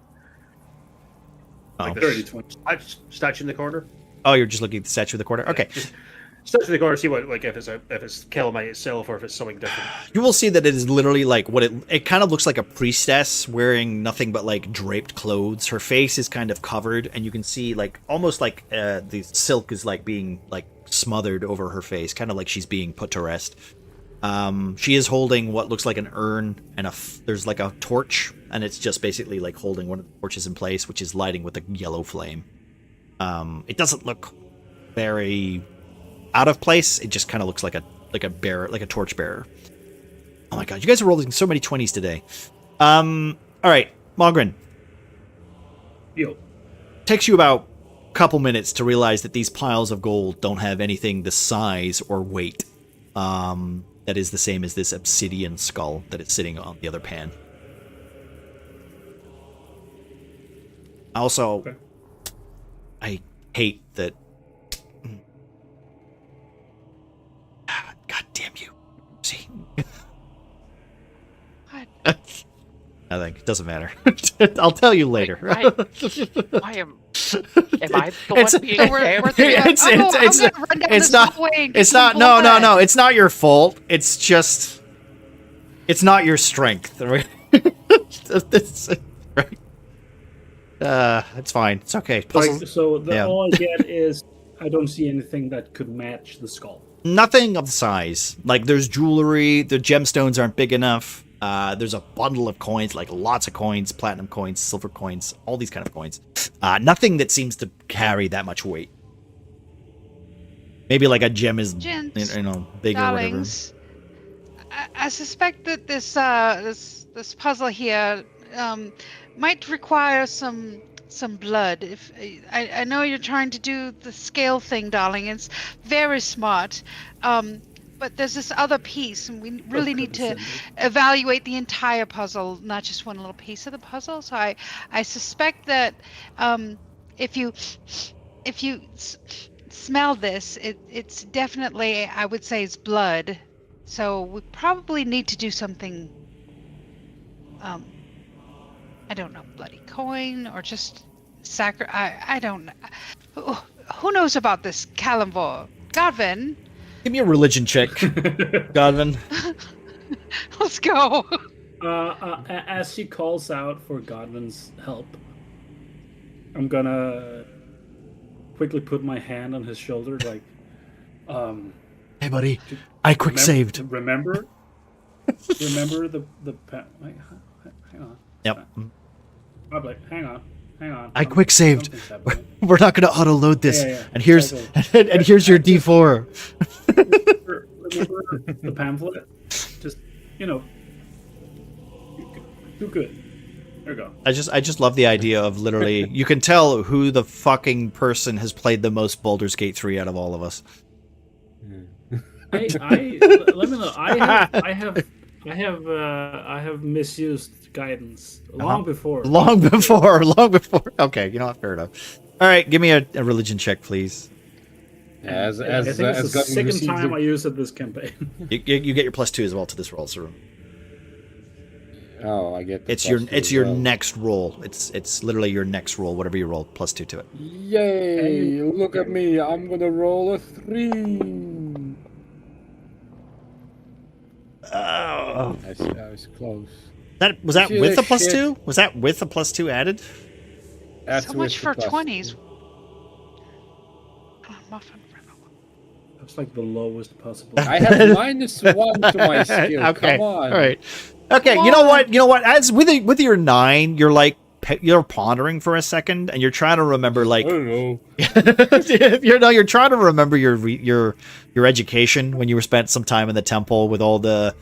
Oh. Like the statue in the corner. Oh, you're just looking at the statue of the corner? Okay. Statue in the corner, see what, like, if it's Kelamite itself or if it's something different. You will see that it is literally like what it kind of looks like a priestess wearing nothing but like draped clothes. Her face is kind of covered, and you can see like almost like the silk is like being like smothered over her face, kind of like she's being put to rest. She is holding what looks like an urn, and there's like a torch, and it's just basically like holding one of the torches in place, which is lighting with a yellow flame. It doesn't look very out of place. It just kind of looks like a bearer, like a torch bearer. Oh my god, you guys are rolling so many 20s today. All right, Malgren. Yo. Takes you about a couple minutes to realize that these piles of gold don't have anything the size or weight that is the same as this obsidian skull that is sitting on the other pan. Also, okay. I hate that. God damn you. See? What? Nothing. It doesn't matter. I'll tell you later. I am Am I the It's- one being So we're scammed? thinking, It's- I'm it's- gonna run down it's this not- hallway and get It's some not. No, blood. It's not your fault. It's just. It's not your strength. Right? Right. It's fine. It's okay. Puzzles. Like, so yeah. all I get is I don't see anything that could match the skull. Nothing of the size. Like there's jewelry. The gemstones aren't big enough. There's a bundle of coins, like lots of coins, platinum coins, silver coins, all these kind of coins. Nothing that seems to carry that much weight. Maybe like a gem is, Gents, you know, big or whatever. darlings, I suspect that this puzzle here might require some blood. If I know you're trying to do the scale thing, darling, it's very smart. But there's this other piece, and we really need to evaluate the entire puzzle, not just one little piece of the puzzle. So I suspect that if you smell this, it's definitely, I would say, it's blood. So we probably need to do something. I don't know, bloody coin or just I don't know. Who knows about this Calamvor? Godvin, Give me a religion check, Godvin. let's go. As she calls out for Godwin's help, I'm gonna quickly put my hand on his shoulder, like, Hey, buddy. I quick saved. Remember the wait, hang on. Yep. I'm like, hang on. I quick saved. Something's happening. We're not going to auto load this. Yeah. And here's Exactly. and here's your D4. Remember the pamphlet? Just, do good. There we go. I just love the idea of literally you can tell who the fucking person has played the most Baldur's Gate 3 out of all of us. Let me know. I have misused guidance long before. Long before. Okay, you know what? Fair enough. All right, give me a religion check, please. I think it's the second time I used it this campaign. You get your +2 as well to this roll, sir. Oh, I get. It's your next roll. It's literally your next roll. Whatever you roll, +2 to it. Yay! Look at me. I'm gonna roll a 3. Oh, I was close. Was that with a Shit. +2? Was that with a +2 added? That's So much for with the +20s. Oh, muffin. That's like the lowest possible. I have -1 to my skill. Okay. Come on. All right. Okay. Come You know what? on. You know what? As with your 9, you're like you're pondering for a second, and you're trying to remember like I don't know. you're trying to remember your education when you were spent some time in the temple with all the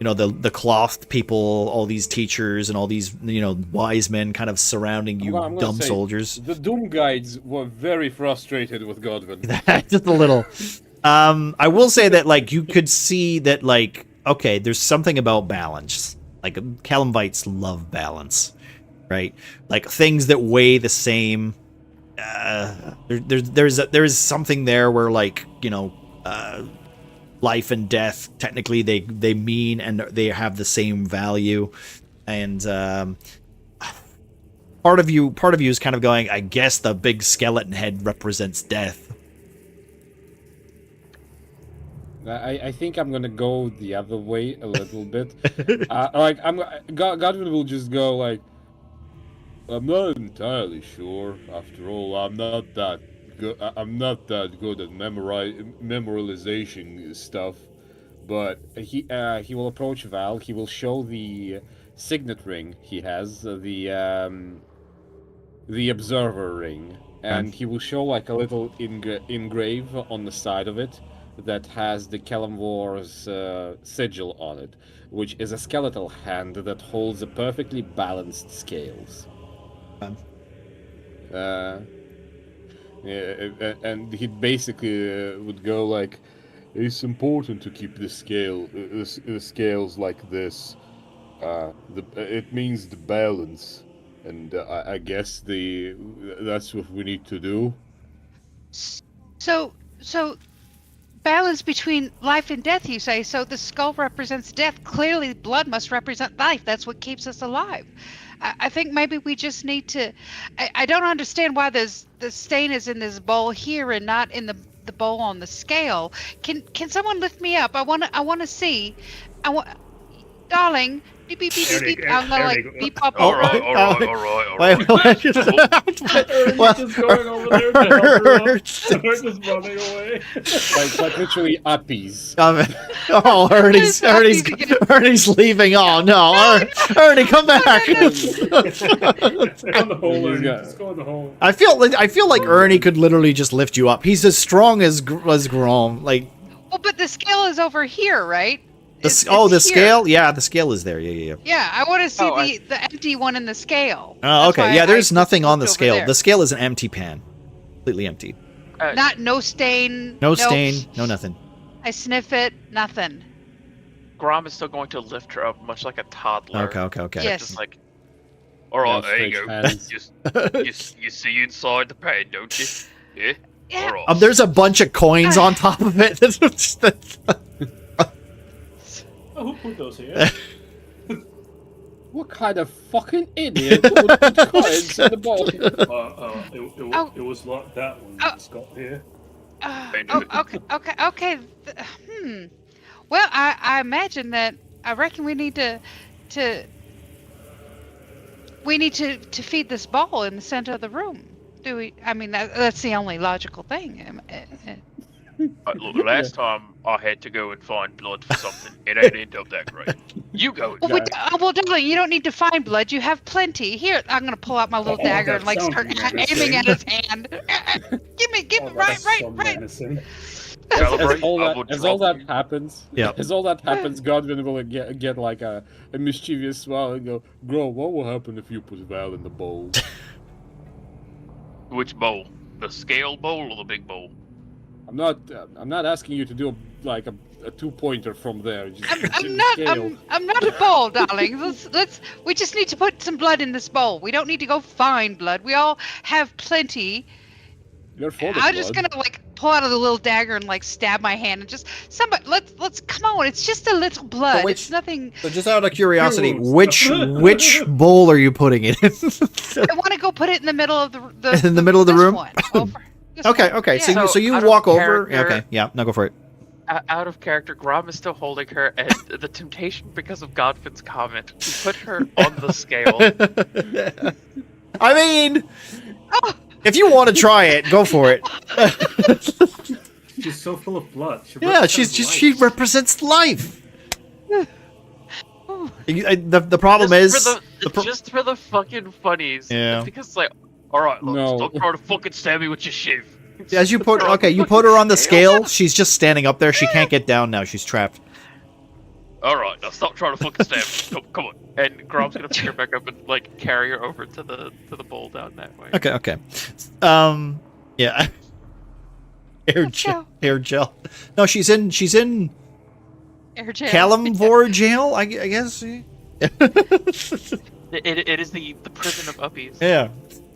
the cloth people, all these teachers and all these wise men kind of surrounding you, I'm gonna dumb say, soldiers. The Doom guides were very frustrated with Godwin. Just a little. I will say that like you could see that like okay, there's something about balance. Like Calamvites love balance, right? Like things that weigh the same. There's something there where like life and death technically they mean and they have the same value, and part of you is kind of going, I guess the big skeleton head represents death. I think I'm gonna go the other way a little bit. Godwin will just go like, I'm not entirely sure. After all, I'm not that good. I'm not that good at memorization stuff. But he will approach Val. He will show the signet ring he has, the observer ring, and he will show like a little engrave on the side of it that has the Calamvor's sigil on it, which is a skeletal hand that holds a perfectly balanced scales. And he basically would go like, it's important to keep the scales like this. It means the balance, and I guess that's what we need to do. So balance between life and death, you say. So the skull represents death. Clearly, blood must represent life. That's what keeps us alive. I think maybe we just need to. I don't understand why the stain is in this bowl here and not in the bowl on the scale. Can someone lift me up? I want to see. I want, darling. Beep beep beep beep beep. I'm gonna like beep up. All right. Wait, Ernie's just going over there to help her up. They're just running away. Like literally uppies. Oh, Ernie's leaving. Oh no, Ernie, come back! Just go in the hole, Ernie. Just go in the hole. I feel like Ernie could literally just lift you up. He's as strong as Grom. Like, well, but the scale is over here, right? the Here. scale. Yeah, the scale is there. Yeah. Yeah, I want to see the empty one in the scale. Oh, That's okay. why Yeah, there's I nothing on the looked over scale. there. The scale is an empty pan, completely empty. Not no stain. No stain. No nothing. I sniff it. Nothing. Grom is still going to lift her up, much like a toddler. Okay. Yes. Just like, All right, Yeah, there you straight go. hands. You see inside the pan, don't you? Yeah. Yeah. All right. There's a bunch of coins on top of it. Oh, who put those here? What kind of fucking idiot would put coins in the bowl? It was like that when it's got here. Okay. Well, I imagine that. I reckon we need to feed this ball in the center of the room. Do we? I mean, that's the only logical thing. Look, the last time I had to go and find blood for something, it ain't ended up that great. You go. Well, darling, you don't need to find blood. You have plenty. Here, I'm gonna pull out my little dagger and like start aiming at his hand. Give me, right. As all that happens, Yeah. As all that happens, Godwin will get like a mischievous smile and go, "Bro, what will happen if you put Val in the bowl?" Which bowl? The scale bowl or the big bowl? I'm not asking you to do a 2-pointer from there. I'm not a bowl, darling. We just need to put some blood in this bowl. We don't need to go find blood. We all have plenty. You're for the I'm just gonna like pull out a little dagger and like stab my hand and just let's come on. It's just a little blood. It's nothing. So just out of curiosity, which bowl are you putting it in? I want to go put it in the middle of the In the middle of the room? Okay. Yeah. So you out of walk over. character- Okay, yeah. No, go for it. out of character, Grom is still holding her, and the temptation because of Godwin's comment to put her on the scale. I mean, if you want to try it, go for it. She's so full of blood. She represents life. The problem is Just for the fucking funnies. Yeah. Because it's like, Alright, look, No. stop trying to fucking stab me with your shiv. as you put you put her on the scale. She's just standing up there. She can't get down now. She's trapped. Alright, now stop trying to fucking stab me. Come on. and Grom's gonna pick her back up and like carry her over to the bowl down that way. Okay. Yeah. Air gel. No, she's in Air jail. Kalimvor jail, I guess. It is the prison of uppies. Yeah.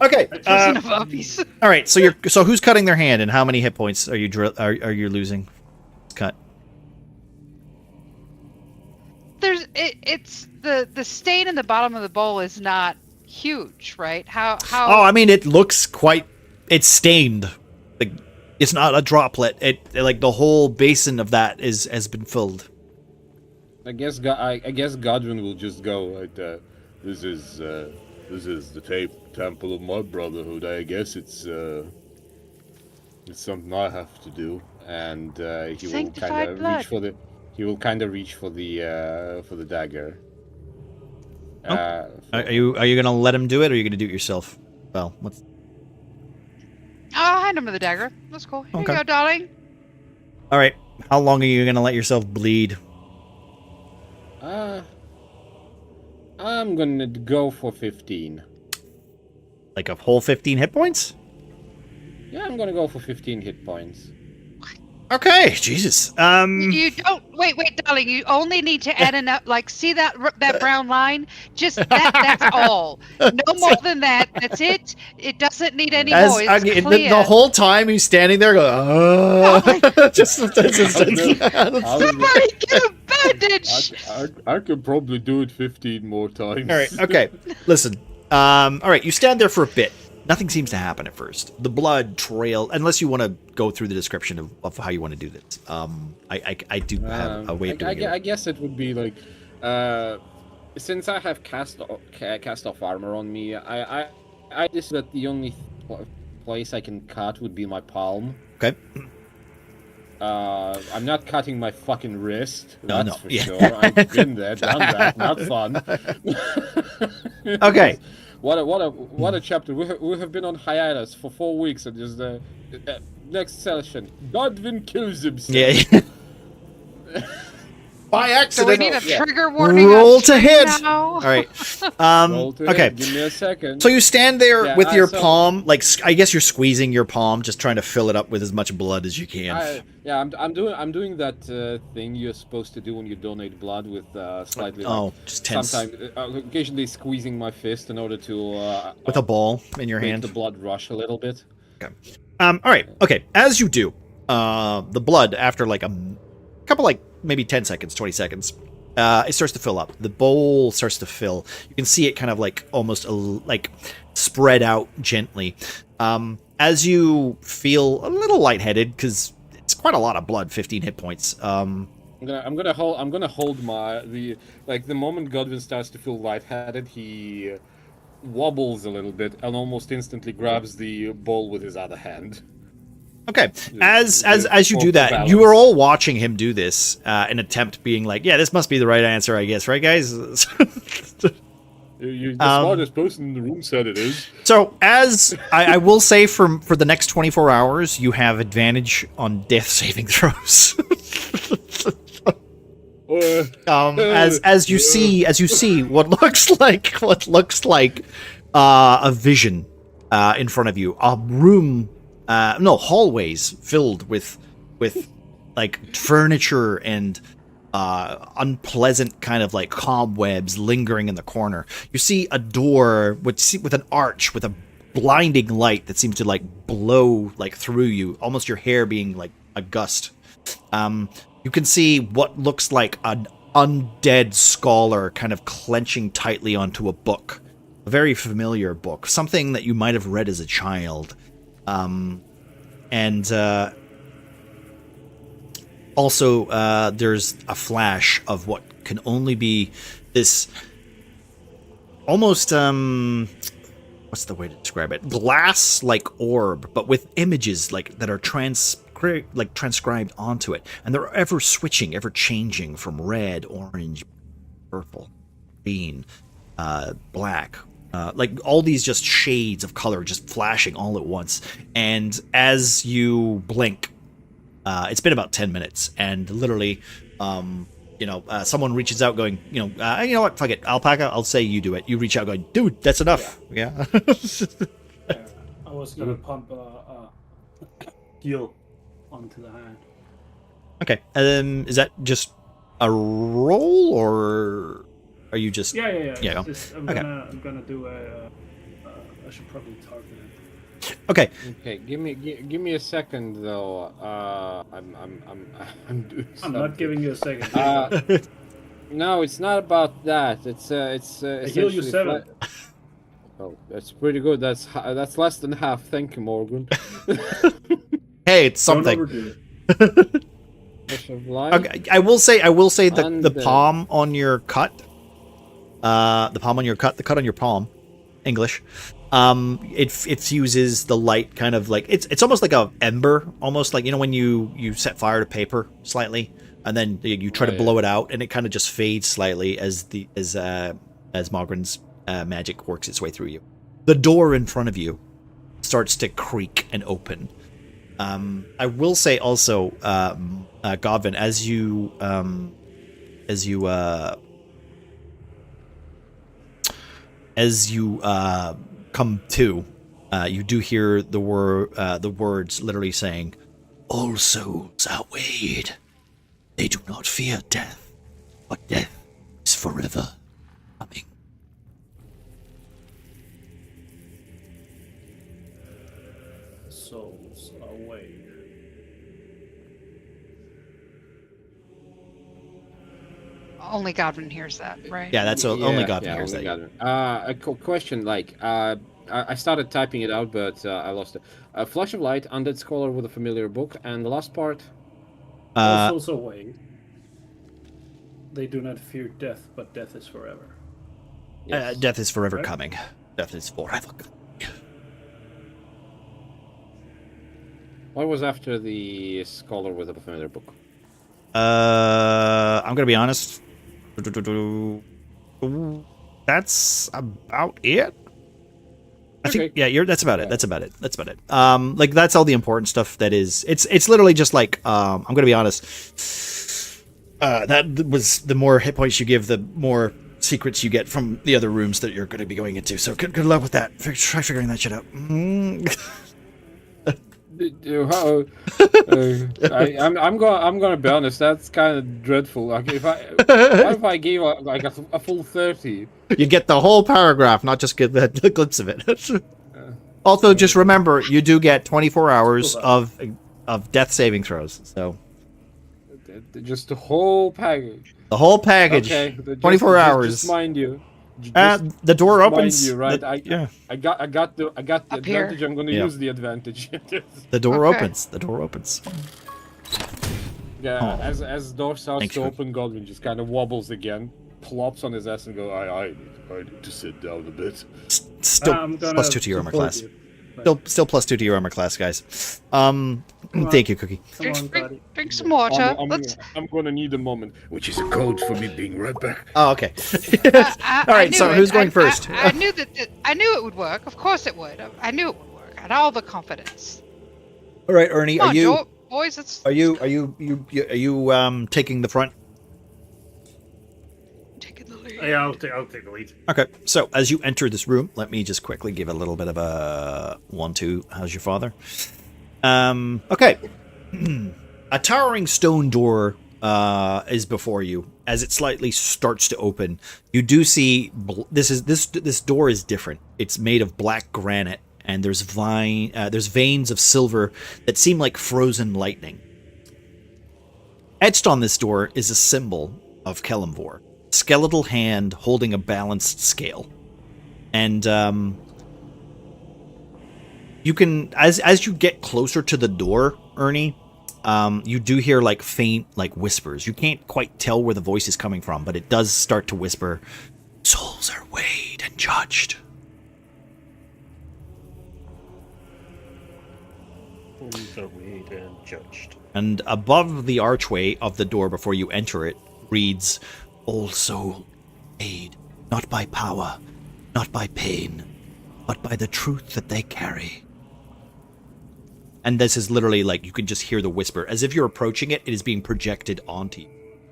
Okay. Prison of uppies. All right. So who's cutting their hand, and how many hit points are you losing? Cut. It's the stain in the bottom of the bowl is not huge, right? How? Oh, I mean, it looks it's stained. Like, it's not a droplet. Like the whole basin of that has been filled. I guess Godwin will just go like, this is the temple of my brotherhood. I guess it's something I have to do, and he will Sanctified kind of reach for the dagger. Are you gonna let him do it, or are you gonna do it yourself? Well, what's... I'll hand him the dagger. That's cool. Here Okay. you go, darling. All right. How long are you gonna let yourself bleed? I'm gonna go for 15. Like a whole 15 hit points? Yeah, I'm gonna go for 15 hit points. Okay, Jesus. You don't wait, darling. You only need to add enough. Like, see that brown line? Just that. That's all. No more than that. That's it. It doesn't need any more. It's clear. The whole time he's standing there going, Somebody get a bandage. I could probably do it 15 more times. All right, okay. Listen. All right, you stand there for a bit. Nothing seems to happen at first. The blood trail, unless you want to go through the description of how you want to do this. I do have a way of doing it. I guess it would be like, since I have cast off armor on me, I guess that the only place I can cut would be my palm. Okay. I'm not cutting my fucking wrist. That's for yeah. sure. I've been there, done that. Not fun. Okay. What a chapter. We have been on hiatus for 4 weeks, and just next session, Godwin kills himself. Yeah. By accident. So we need a trigger warning. Roll to hit. Now. All right. Okay. Give me a second. So you stand there with your palm, like I guess you're squeezing your palm, just trying to fill it up with as much blood as you can. I'm doing that thing you're supposed to do when you donate blood with slightly. Just tense. Sometimes, occasionally squeezing my fist in order to with a ball in your hand. The blood rush a little bit. Okay. All right. Okay. As you do, the blood after like a couple, like maybe 10 seconds, 20 seconds, it starts to fill up. The bowl starts to fill. You can see it kind of like almost like spread out gently. As you feel a little lightheaded, because it's quite a lot of blood, 15 hit points. I'm gonna hold the moment Godwin starts to feel lightheaded, he wobbles a little bit and almost instantly grabs the bowl with his other hand. Okay, as you do that, you are all watching him do this, an attempt being like, yeah, this must be the right answer, I guess, right, guys? The smartest person in the room said it is. So, as I will say, for the next 24 hours, you have advantage on death saving throws. As you see what looks like a vision in front of you, a room. Hallways filled with like furniture and unpleasant kind of like cobwebs lingering in the corner. You see a door with an arch with a blinding light that seems to like blow like through you, almost your hair being like a gust. You can see what looks like an undead scholar kind of clenching tightly onto a book, a very familiar book, something that you might have read as a child. Also, there's a flash of what can only be this almost, what's the way to describe it? Glass-like orb, but with images like that are transcribed onto it. And they're ever switching, ever changing from red, orange, purple, green, black, like all these just shades of color just flashing all at once. And as you blink, it's been about 10 minutes, and literally, someone reaches out going, you know what, fuck it, Alpaca, I'll say you do it. You reach out going, dude, that's enough. Yeah. I was gonna pump heal onto the hand. Okay. Is that just a roll, or are you just... Yeah. I'm gonna do I should probably target it. Okay. Okay. Give me a second though. I'm doing something. I'm not giving you a second. No, it's not about that. It's I heal you 7. Oh, that's pretty good. That's less than half. Thank you, Morgan. Hey, it's something. Okay, I will say the palm on your cut. The cut on your palm, English. It fuses the light, kind of like it's almost like a ember, almost like when you set fire to paper slightly, and then you try to blow it out, and it kind of just fades slightly as Mogren's magic works its way through you. The door in front of you starts to creak and open. I will say also, Godwin, as you come to, you do hear the words literally saying, All souls are weighed. They do not fear death, but death is forever coming. Souls away. Only Godwin hears that, right? Yeah, that's only Godwin hears that. Godwin. A question, like, I started typing it out, but I lost it. A flash of light, undead scholar with a familiar book, and the last part. All souls away. They do not fear death, but death is forever. Yes. Death is forever Right. coming. Death is forever coming. What was after the scholar with a familiar book? I'm gonna be honest. That's about it. I think that's about it. That's about it. That's about it. Like that's all the important stuff that is. It's literally just like I'm gonna be honest. That was the more hit points you give, the more secrets you get from the other rooms that you're going to be going into. So good luck with that. Try figuring that shit out. I'm gonna be honest. That's kind of dreadful. Like what if I gave like a full 30? You get the whole paragraph, not just get the glimpse of it. Also, just remember you do get 24 hours of death saving throws. So just the whole package. The whole package. Okay, 24 hours. Just mind you. The door opens. You, right? I got the advantage. I'm going to use the advantage. The door opens. The door opens. Yeah, as the door starts to open, Godwin just kind of wobbles again, plops on his ass, and goes, I need to sit down a bit. Still +2 to your armor class. Still +2 to your armor class, guys. Thank you, Cookie. Drink some water. I'm gonna need a moment, which is a code for me being right back. Oh, okay. All right, so who's going first? I knew it would work. Of course it would. I knew it would work. I had all the confidence. All right, Ernie, Come on, boys? Are you taking the front? Yeah, I'll take the lead. Okay, so as you enter this room, let me just quickly give a little bit of a 1-2. How's your father? Okay. A towering stone door is before you. As it slightly starts to open, you do see this door is different. It's made of black granite, and there's veins of silver that seem like frozen lightning. Etched on this door is a symbol of Kelemvor. Skeletal hand holding a balanced scale, and you can as you get closer to the door, Ernie, you do hear like faint like whispers. You can't quite tell where the voice is coming from, but it does start to whisper, "Souls are weighed and judged." Souls are weighed and judged. And above the archway of the door before you enter it reads, "All soul aid, not by power, not by pain, but by the truth that they carry." And this is literally like, you can just hear the whisper. As if you're approaching it, it is being projected onto you.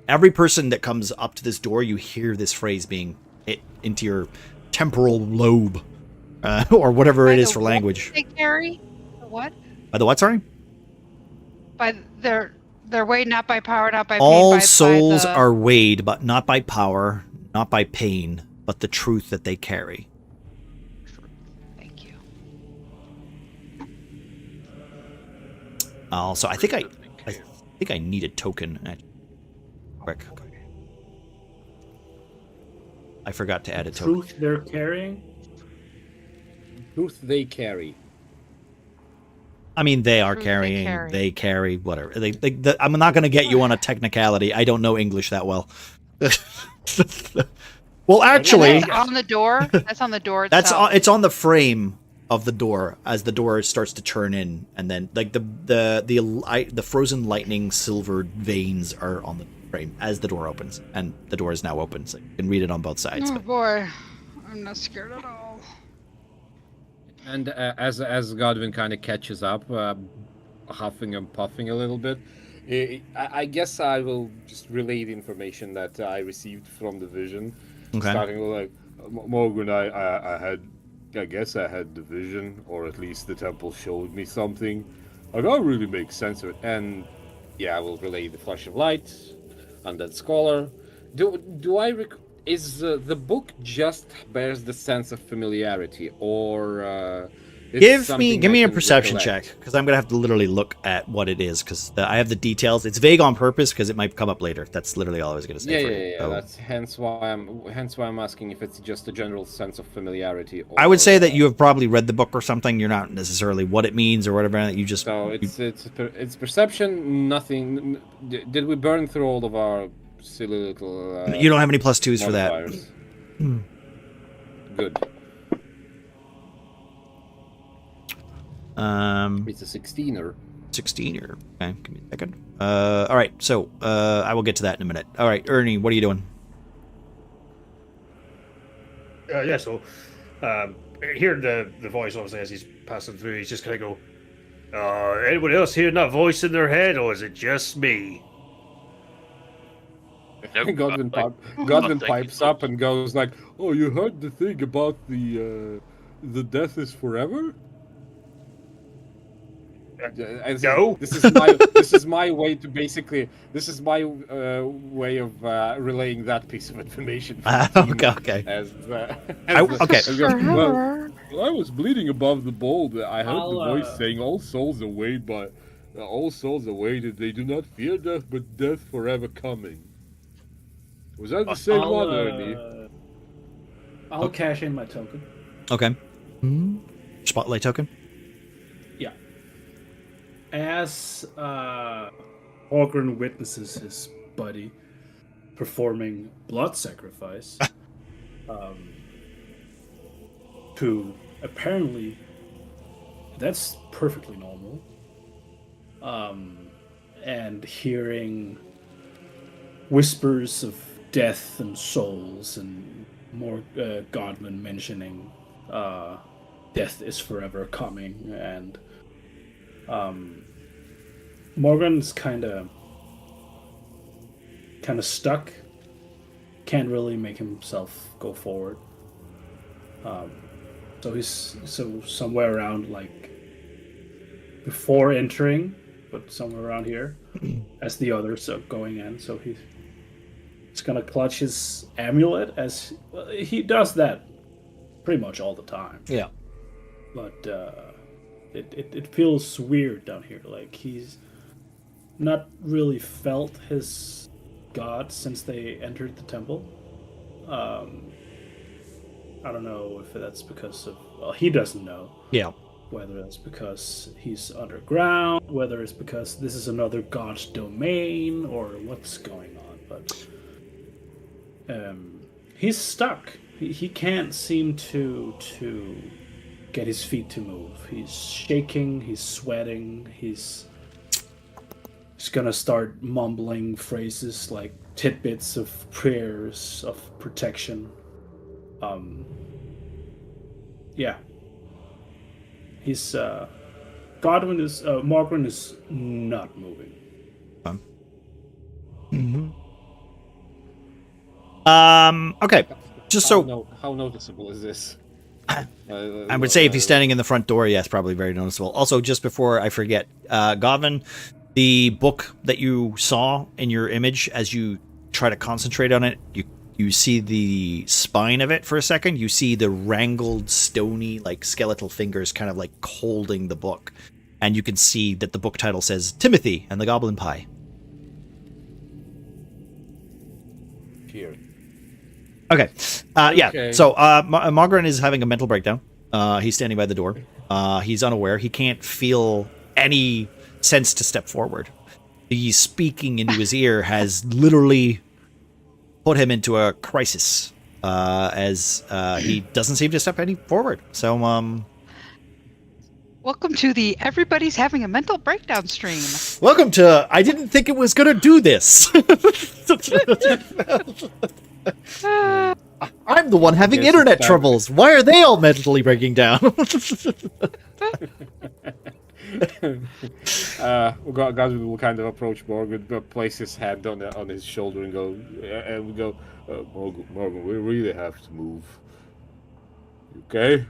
Every person that comes up to this door, you hear this phrase being hit into your temporal lobe. Or whatever it is for language. They carry? What? By the what, sorry? By their weighed not by power, not by pain. All souls are weighed, but not by power, not by pain, but the truth that they carry. Thank you. Also, I think I need a token. Quick. I forgot to add a token. Truth they're carrying? Truth they carry. I mean, they are carrying. They carry whatever. I'm not going to get you on a technicality. I don't know English that well. Well, actually, that's on the door. That's on the door itself. It's on the frame of the door as the door starts to turn in, and then like the frozen lightning silver veins are on the frame as the door opens, and the door is now open, so you can read it on both sides. Oh boy, I'm not scared at all. And as Godwin kind of catches up, huffing and puffing a little bit, I guess I will just relay the information that I received from the vision. Okay. Starting with like, Morgan, I guess I had the vision, or at least the temple showed me something. I can't really make sense of it. And yeah, I will relay the flash of light, undead scholar. Do I is the book just bears the sense of familiarity, or it's Give me something I a can perception recollect? check, because I'm gonna have to literally look at what it is, because I have the details. It's vague on purpose because it might come up later. That's literally all I was gonna say. Yeah. So, That's hence why I'm asking if it's just a general sense of familiarity. Or, I would say that you have probably read the book or something. You're not necessarily what it means or whatever. You just So it's perception. Nothing. Did we burn through all of our silly little? You don't have any +2s for that. modifiers? Good. It's a 16er. 16er. Okay, give me a second. All right. So, I will get to that in a minute. All right, Ernie, what are you doing? Yeah, so hear the voice obviously as he's passing through. He's just gonna go. Anyone else hearing that voice in their head, or is it just me? Nope, Godwin pipes up and goes like, "Oh, you heard the thing about the death is forever?" No. This is my way to basically. This is my way of relaying that piece of information. Okay. Well, I was bleeding above the bowl. I heard the voice saying, "All souls await, but all souls awaited. They do not fear death, but death forever coming." Was that the same one, Ernie? I'll cash in my token. Okay. Spotlight token. Yeah. As Ogren witnesses his buddy performing blood sacrifice, to apparently that's perfectly normal, and hearing whispers of death and souls, and more Godwin mentioning death is forever coming, and Morgan's kind of stuck, can't really make himself go forward, so he's somewhere around, like, before entering, but somewhere around here as the others are going in, so he's gonna clutch his amulet, as he does that pretty much all the time. Yeah. But it feels weird down here. Like, he's not really felt his god since they entered the temple. I don't know if that's because of... Well, he doesn't know. Yeah. Whether it's because he's underground, whether it's because this is another god's domain, or what's going on. But he's stuck. He can't seem to get his feet to move. He's shaking, he's sweating, he's gonna start mumbling phrases like tidbits of prayers of protection. Yeah. He's Godwin is Morgan is not moving. Okay. Just so how noticeable is this? I would say if he's standing in the front door, yes, probably very noticeable. Also, just before I forget, Godwin, the book that you saw in your image, as you try to concentrate on it, you see the spine of it for a second. You see the wrangled, stony, like skeletal fingers kind of like holding the book. And you can see that the book title says Timothy and the Goblin Pie. Here. Okay. Yeah. Okay. So Mogren is having a mental breakdown. He's standing by the door. He's unaware. He can't feel any sense to step forward. The speaking into his ear has literally put him into a crisis, as he doesn't seem to step any forward. So, welcome to the Everybody's Having a Mental Breakdown stream. Welcome to I didn't think it was going to do this. I'm the one having internet troubles. Why are they all mentally breaking down? God will kind of approach Morgan, but place his hand on his shoulder and go, Morgan, we really have to move. You okay?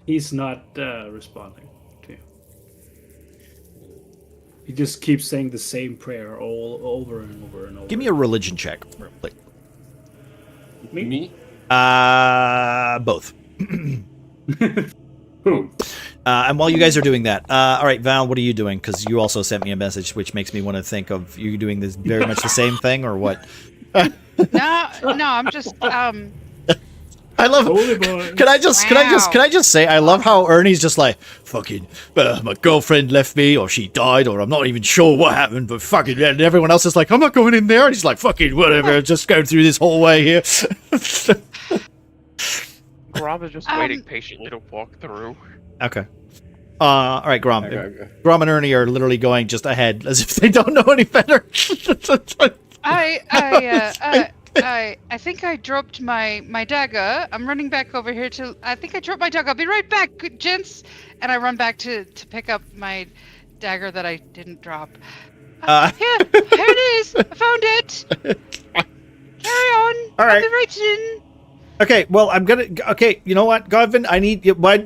He's not responding to you. He just keeps saying the same prayer all over and over and over. Give me a religion check. Me? Both. And while you guys are doing that, all right, Val, what are you doing? Because you also sent me a message, which makes me want to think of you doing this very much the same thing, or what? No, I'm just I love. Holy boy. Can I just say I love how Ernie's just like fucking. My girlfriend left me, or she died, or I'm not even sure what happened, but fucking. And everyone else is like, I'm not going in there, and he's like, fucking whatever, just going through this hallway here. Grom is just waiting patiently to walk through. Okay. All right, Grom. Okay. Grom and Ernie are literally going just ahead, as if they don't know any better. I think I dropped my dagger. I'm running back over here to. I think I dropped my dagger. I'll be right back, good gents. And I run back to pick up my dagger that I didn't drop. Here it is. I found it. Carry on. All right. I'll be right in. Okay, well, okay, you know what, Godvin?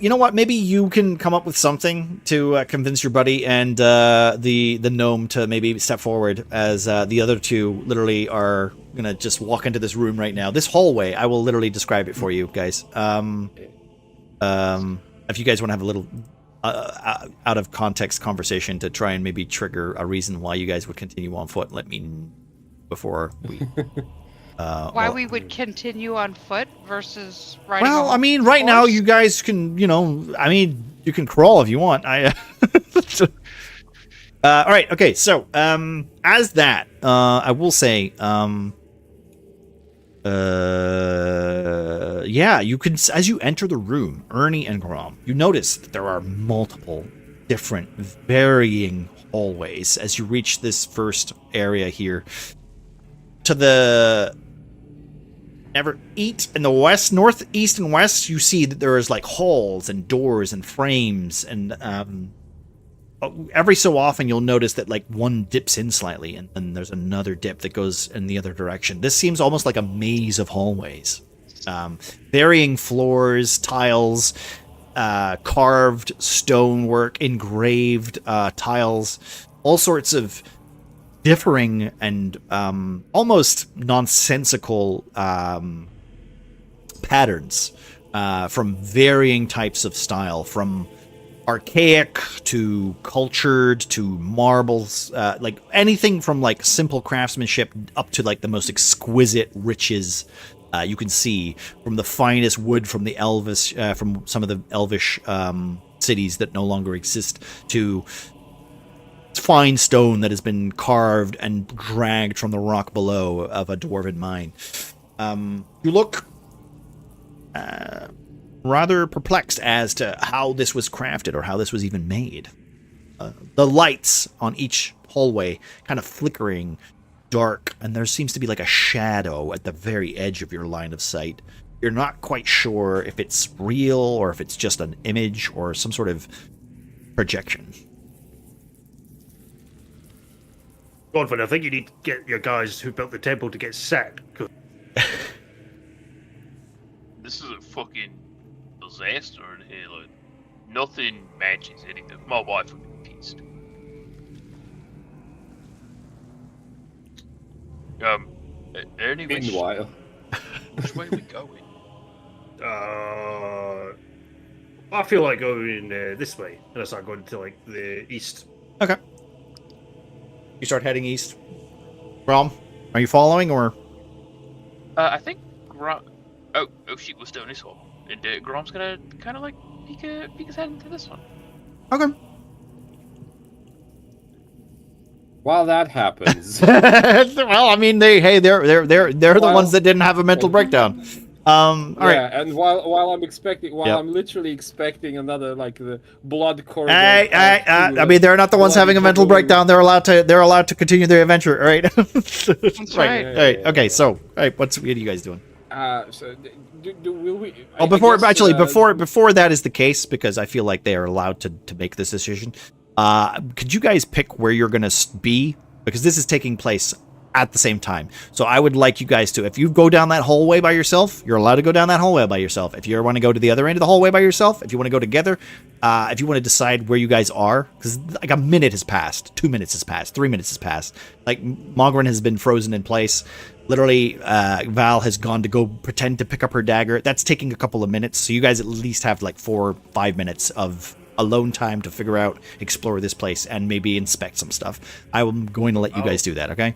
You know what? Maybe you can come up with something to convince your buddy and the gnome to maybe step forward, as the other two literally are gonna just walk into this room right now. This hallway, I will literally describe it for you guys. If you guys want to have a little out of context conversation to try and maybe trigger a reason why you guys would continue on foot, let me know before we. Why we would continue on foot versus riding? Well, I mean, right now you guys can, you can crawl if you want. All right, okay. So, as that, I will say, yeah, you can, as you enter the room, Ernie and Grom, you notice that there are multiple different, varying hallways as you reach this first area here. To the in the west, north, east, and west, you see that there is like halls and doors and frames, and every so often you'll notice that like one dips in slightly, and then there's another dip that goes in the other direction. This seems almost like a maze of hallways, varying floors, tiles, carved stonework, engraved tiles, all sorts of differing and almost nonsensical patterns from varying types of style, from archaic to cultured to marbles, like anything from like simple craftsmanship up to like the most exquisite riches you can see, from the finest wood from the Elvish, from some of the Elvish cities that no longer exist, to fine stone that has been carved and dragged from the rock below of a dwarven mine. You look rather perplexed as to how this was crafted or how this was even made. The lights on each hallway kind of flickering, dark, and there seems to be like a shadow at the very edge of your line of sight. You're not quite sure if it's real or if it's just an image or some sort of projection. Godwin, I think you need to get your guys who built the temple to get sacked. This is a fucking disaster in here. Like, nothing matches anything. My wife would be pissed. Ernie, Meanwhile, which way are we going? I feel like going this way, and I start going to like the east. Okay. You start heading east. Grom, are you following, or? I think Grom. Oh shit! We're still in this hole, and Grom's gonna kind of like peek his head into this one. Okay. while that happens, well, I mean, they're the ones that didn't have a mental breakdown. All right. And while I'm literally expecting another like the blood corridor. I mean, they're not the ones having a mental breakdown. They're allowed to continue their adventure. All right. That's right. All right. Okay. So, all right. What are you guys doing? So will we? Before that is the case, because I feel like they are allowed to make this decision. Could you guys pick where you're gonna be? Because this is taking place at the same time. So I would like you guys to, if you go down that hallway by yourself, you're allowed to go down that hallway by yourself. If you want to go to the other end of the hallway by yourself, if you want to go together, if you want to decide where you guys are, because like a minute has passed, 2 minutes has passed, 3 minutes has passed. Like Mogren has been frozen in place. Literally, Val has gone to go pretend to pick up her dagger. That's taking a couple of minutes. So you guys at least have like 4 or 5 minutes of alone time to figure out, explore this place, and maybe inspect some stuff. I'm going to let you guys do that, okay?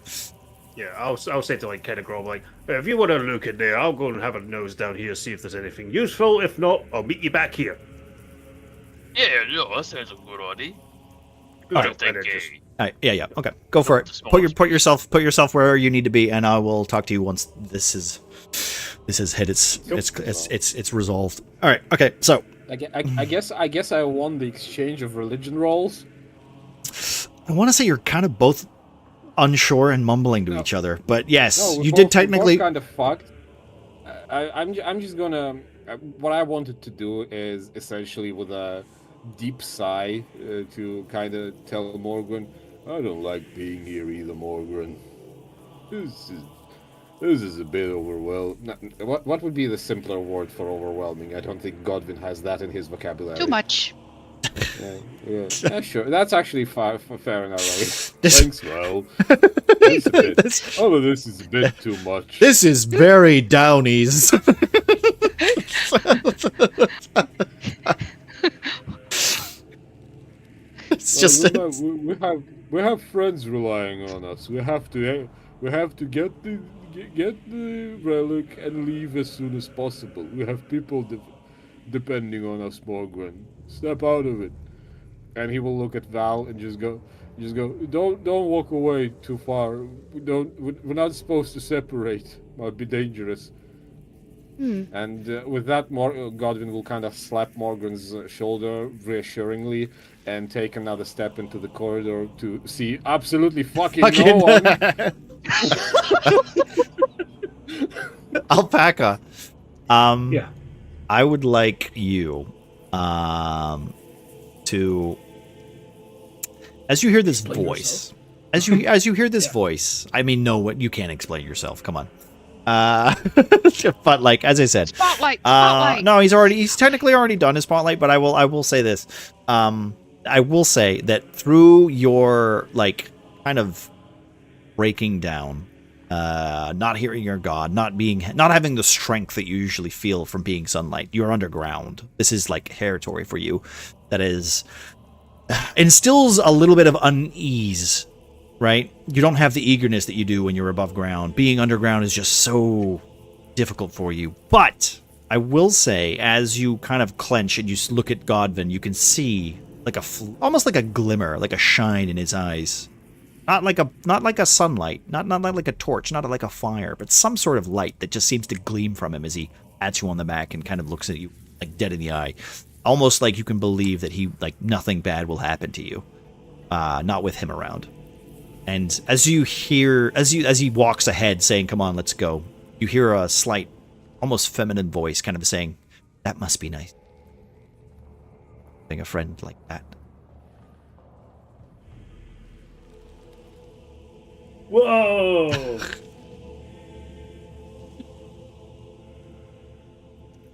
Yeah, I'll say to like kind of Grove, like, if you want to look in there, I'll go and have a nose down here, see if there's anything useful. If not, I'll meet you back here. Yeah, no, that sounds a good idea. All I right, don't think. Yeah. Okay, go for it. Put yourself where you need to be, and I will talk to you once this has hit it's resolved. All right. Okay. So I guess I won the exchange of religion rolls. I want to say you're kind of both unsure and mumbling to each other, but yes, you did technically. We're both kind of fucked. I'm just gonna. What I wanted to do is essentially with a deep sigh to kind of tell Morgan, I don't like being here either, Morgan. This is a bit overwhelming. What would be the simpler word for overwhelming? I don't think Godwin has that in his vocabulary. Too much. Yeah, sure. That's actually fair enough. Thanks, Val. This is a bit too much. This is very Downies. It's just we have friends relying on us. We have to get the relic and leave as soon as possible. We have people depending on us, Morgan. Step out of it. And he will look at Val and just go. Don't walk away too far. We're not supposed to separate. Might be dangerous. And with that, Godwin will kind of slap Morgan's shoulder reassuringly and take another step into the corridor to see absolutely fucking no one. Alpaca. Yeah. I would like you to, as you hear this voice, as you hear this voice. I mean, no, what you can't explain yourself. Come on. But like as I said, Spotlight. no, he's technically already done his spotlight. But I will say this. I will say that through your like kind of breaking down, not hearing your god, not having the strength that you usually feel from being sunlight, you're underground. This is like territory for you that is instills a little bit of unease. Right? You don't have the eagerness that you do when you're above ground. Being underground is just so difficult for you. But I will say, as you kind of clench and you look at Godwin, you can see like almost like a glimmer, like a shine in his eyes. Not like a sunlight, not like a torch, not like a fire, but some sort of light that just seems to gleam from him as he pats you on the back and kind of looks at you like dead in the eye. Almost like you can believe that nothing bad will happen to you. Not with him around. And as he walks ahead saying, come on, let's go, you hear a slight, almost feminine voice kind of saying, that must be nice. Having a friend like that. Whoa!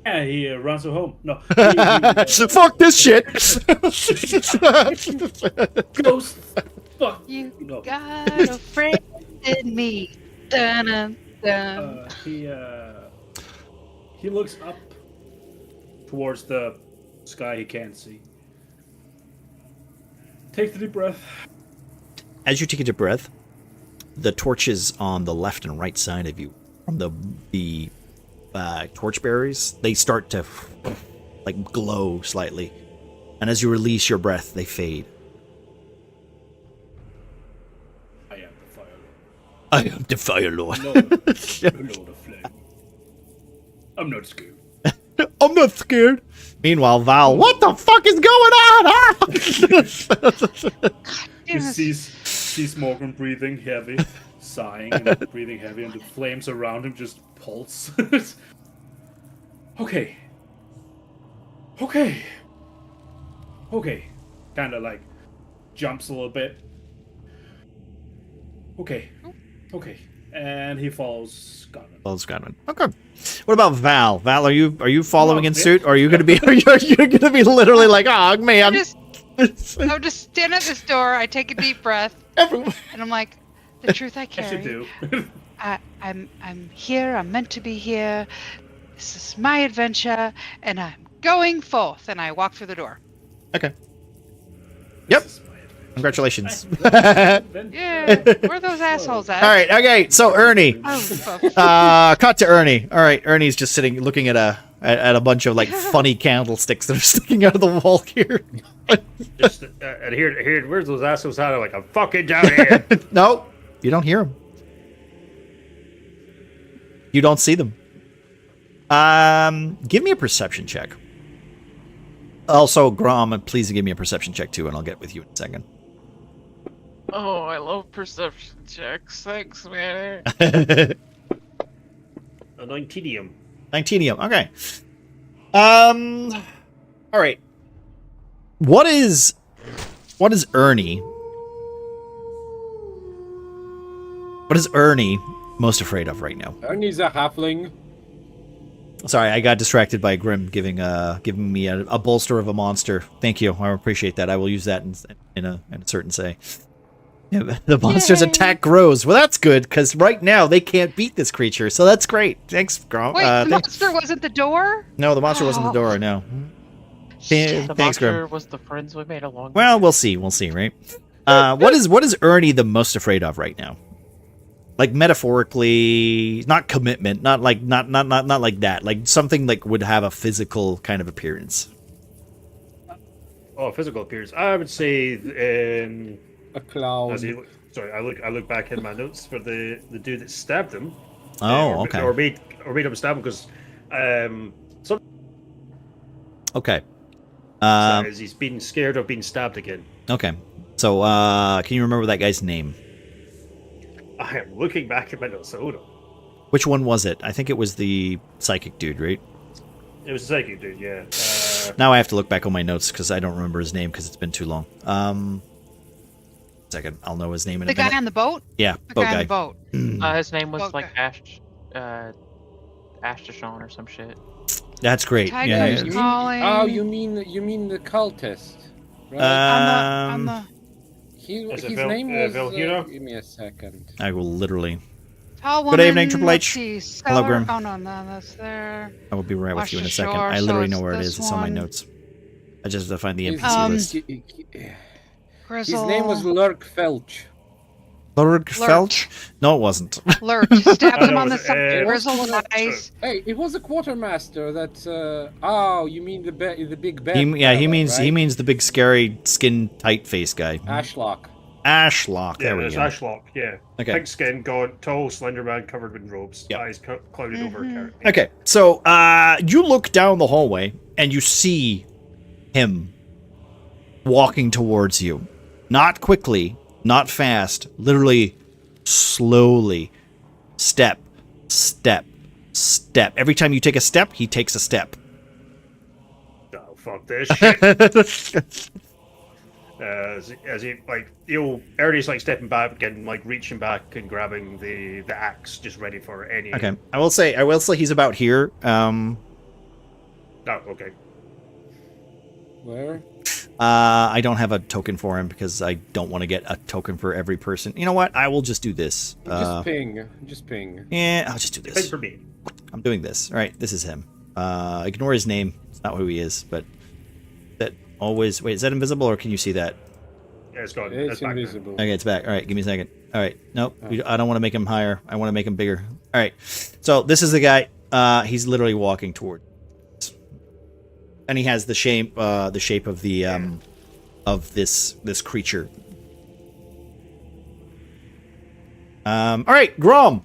Yeah, he runs her home. No. Fuck this shit! Ghost! Fuck! You got a friend in me. Dun, dun. He looks up towards the sky he can't see. Take the deep breath. As you take a deep breath, the torches on the left and right side of you, from the torchbearers, they start to like glow slightly, and as you release your breath, they fade. I am the Fire Lord. Lord of Flame. I'm not scared. I'm not scared. Meanwhile, Val, what the fuck is going on? He sees Morgan breathing heavy, sighing and breathing heavy, and the flames around him just pulse. Okay. Kind of like jumps a little bit. Okay. Okay, and he follows Godwin. Follows Godwin. Okay. What about Val? Val, are you following in Well, suit, or are you gonna be are you gonna be literally like, oh man? I'm just stand at this door. I take a deep breath, and I'm like, the truth I Yes, you carry. do. I'm here. I'm meant to be here. This is my adventure, and I'm going forth. And I walk through the door. Okay. Yep. This is my adventure. Congratulations. Yeah, where are those assholes at? All right. Okay. So Ernie. Oh, Cut to Ernie. All right. Ernie's just sitting, looking at a bunch of like funny candlesticks that are sticking out of the wall here. Just and here, where's those assholes at? I'm like, I'm fucking down here. No, you don't hear them. You don't see them. Give me a perception check. Also, Grom, please give me a perception check too, and I'll get with you in a second. Oh, I love perception checks. Thanks, man. A 19. 19. Okay. All right. What is Ernie? What is Ernie most afraid of right now? Ernie's a halfling. Sorry, I got distracted by Grim giving me a bolster of a monster. Thank you. I appreciate that. I will use that in a certain say. Yeah, the monster's attack grows. Well, that's good, because right now they can't beat this creature, so that's great. Thanks, Grom. wait, the monster wasn't the door? No, the monster wasn't the door, no. The Thanks, monster Grim. was the friends we made along. Well, we'll see, right? What is Ernie the most afraid of right now? Like metaphorically, not commitment, not like that. Like something like would have a physical kind of appearance. Oh, physical appearance. I would say A cloud. sorry, I look back in my notes for the dude that stabbed him. Oh, okay. Or made him stab him because Okay. says he's been scared of being stabbed again. Okay. So, can you remember that guy's name? I am looking back at my notes. Hold on. Which one was it? I think it was the psychic dude, right? It was a psychic dude, yeah. Now I have to look back on my notes because I don't remember his name because it's been too long. Second, I'll know his name in The a minute. guy on the boat? Yeah, The boat guy on guy. the boat. His name was Okay. like Ashtashon or some shit. That's great. Tiger's Yeah. calling. Oh, you mean the cultist, right? on the Is it His Vel- name was. Velhiro? Give me a second. I will literally. tall Good woman. evening, Triple let's H. see, Hello, Cellar- Grim. Oh no, that's there. I will be right with Watch you in the a second. shore, I so literally it's know where it this is. It's on my one. notes. I just have to find the His- NPC list. Grizzle. His name was Lurk Felch. Lurk Felch? No, it wasn't. Lurch. Stabs him No, on the it was, side. uh, Grizzle eyes. Hey, it was a quartermaster. That. Oh, you mean the big bad? He fella, means right? the big scary skin tight face guy. Ashlock. Ashlock. Yeah, There we there's go. Ashlock, yeah. Okay. Pink skin, gaunt, tall, slender man covered in robes. Yep. Eyes clouded over carrot. Okay, so you look down the hallway and you see him walking towards you. Not quickly, not fast, literally slowly. Step, step, step. Every time you take a step, he takes a step. Oh, fuck this shit. As he like, Ernie's like stepping back and like reaching back and grabbing the axe, just ready for any. Okay, I will say he's about here. Oh, okay. Where? I don't have a token for him because I don't want to get a token for every person. You know what? I will just do this. Just ping. Just ping. Yeah, I'll just do Thanks this. for me. I'm doing this. All right, this is him. Ignore his name. It's not who he is, but that always... Wait, is that invisible or can you see that? Yeah, it's gone. It's back now. invisible. Okay, it's back. All right, give me a second. All right, nope. I don't want to make him higher. I want to make him bigger. All right, so this is the guy. He's literally walking toward... And he has the shape of the... of this creature. All right, Grom.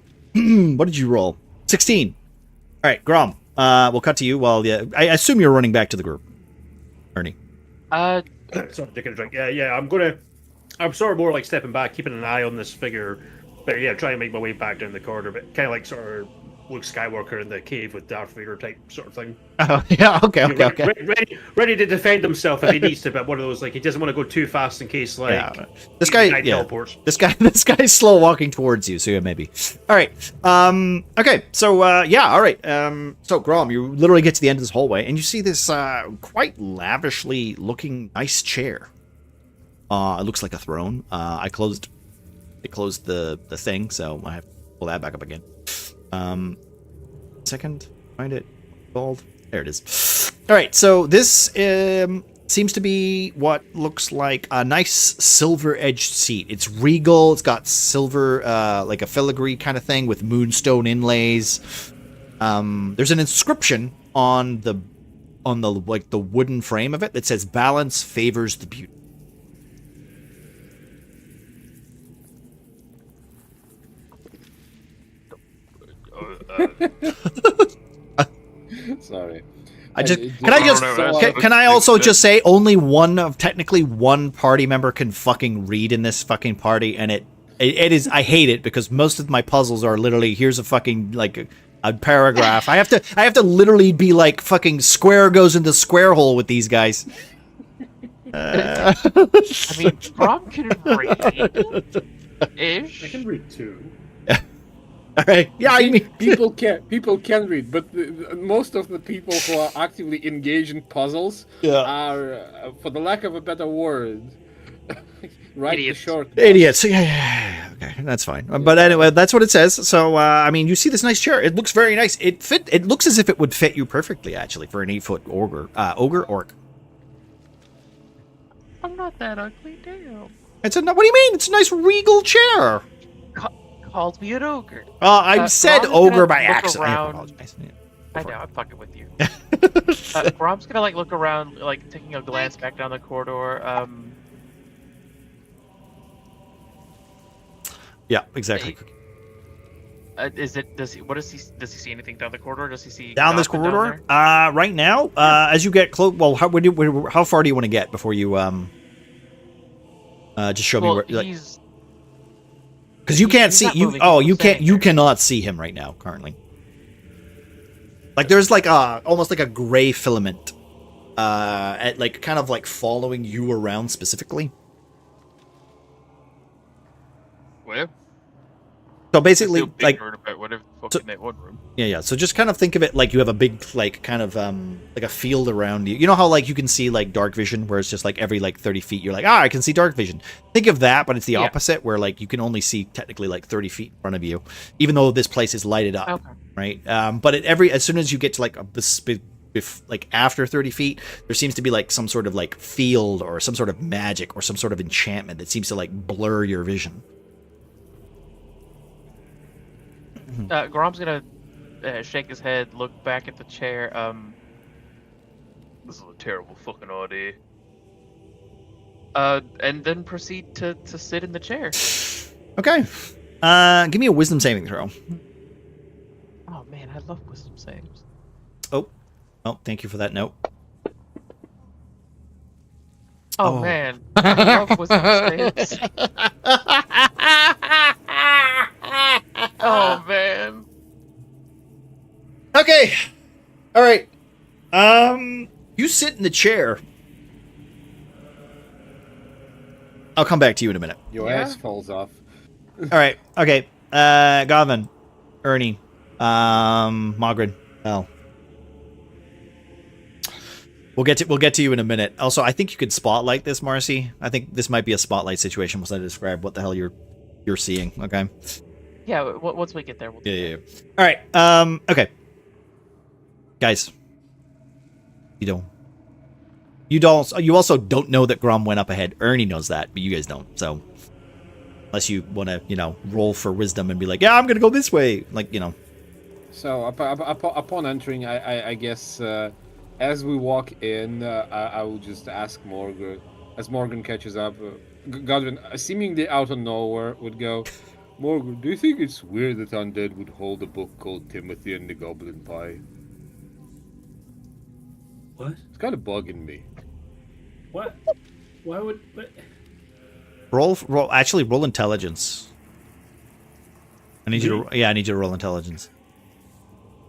What did you roll? 16. All right, Grom. We'll cut to you while I assume you're running back to the group. Ernie. Sorry, taking a drink. Yeah. I'm sort of more like stepping back, keeping an eye on this figure, but yeah, trying to make my way back down the corridor, but kind of like sort of Luke Skywalker in the cave with Darth Vader type sort of thing. Oh, yeah, okay. Ready to defend himself if he needs to, but one of those like he doesn't want to go too fast in case this guy teleports. This guy's slow walking towards you, so yeah, maybe. All right. Okay. So all right. So Grom, you literally get to the end of this hallway, and you see this quite lavishly looking nice chair. It looks like a throne. I closed the thing, so I have to pull that back up again. Second, find it. Gold. There it is. All right, so this seems to be what looks like a nice silver-edged seat. It's regal. It's got silver, like a filigree kind of thing with moonstone inlays. There's an inscription on the like the wooden frame of it that says "Balance favors the beauty." Sorry. Can I also just say technically one party member can fucking read in this fucking party, and it is, I hate it because most of my puzzles are literally, here's a fucking like a paragraph. I have to literally be like fucking square goes into square hole with these guys. I mean, Grom can read ish. I can read too. All right. Yeah, I mean, people can read, but most of the people who are actively engaged in puzzles are, for the lack of a better word, Idiots. Idiots. Yeah. Okay, that's fine. But anyway, that's what it says. So, I mean, you see this nice chair. It looks very nice. It looks as if it would fit you perfectly, actually, for an 8-foot orc. I'm not that ugly, damn. What do you mean? It's a nice regal chair. Called me an ogre. I said ogre by accident. Around. I apologize. Yeah, I know, I'm fucking with you. Grom's gonna like look around, like taking a glance back down the corridor. Yeah, exactly. Does he see anything down the corridor? Does he see down this corridor? Right now, as you get close. Well, how far do you want to get before you just show me where? Because you can't see you. Oh, you can't. You cannot see him right now, currently. Like there's like almost like a gray filament, at like kind of like following you around specifically. Where? So basically, like whatever the fuck in that one room. Yeah. So just kind of think of it like you have a big, like, kind of like a field around you. You know how like you can see like dark vision, where it's just like every like 30 feet you're like, I can see dark vision. Think of that, but it's the opposite, where like you can only see technically like 30 feet in front of you, even though this place is lighted up, right? But as soon as you get to like like after 30 feet, there seems to be like some sort of like field or some sort of magic or some sort of enchantment that seems to like blur your vision. Grom's gonna shake his head, look back at the chair. This is a terrible fucking idea. And then proceed to sit in the chair. Okay. Give me a wisdom saving throw. Oh man, I love wisdom saves. Oh, thank you for that note. Oh man, I love wisdom saves. Oh man. Okay. All right. You sit in the chair. I'll come back to you in a minute. Your ass falls off. All right. Okay. Godwin, Ernie, Margaret. Well, we'll get to you in a minute. Also, I think you could spotlight this, Marcy. I think this might be a spotlight situation once I describe what the hell you're seeing. Okay. Yeah. Once we get there. Yeah. All right. Okay. Guys, you also don't know that Grom went up ahead. Ernie knows that, but you guys don't. So unless you want to, roll for wisdom and be like, yeah, I'm gonna go this way, So upon entering, I guess as we walk in, I will just ask Morgan as Morgan catches up. Godwin, seemingly out of nowhere, would go, Morgan, do you think it's weird that undead would hold a book called Timothy and the Goblin Pie? What? It's kind of bugging me. What? Why would... What? Roll intelligence. I need you to roll intelligence.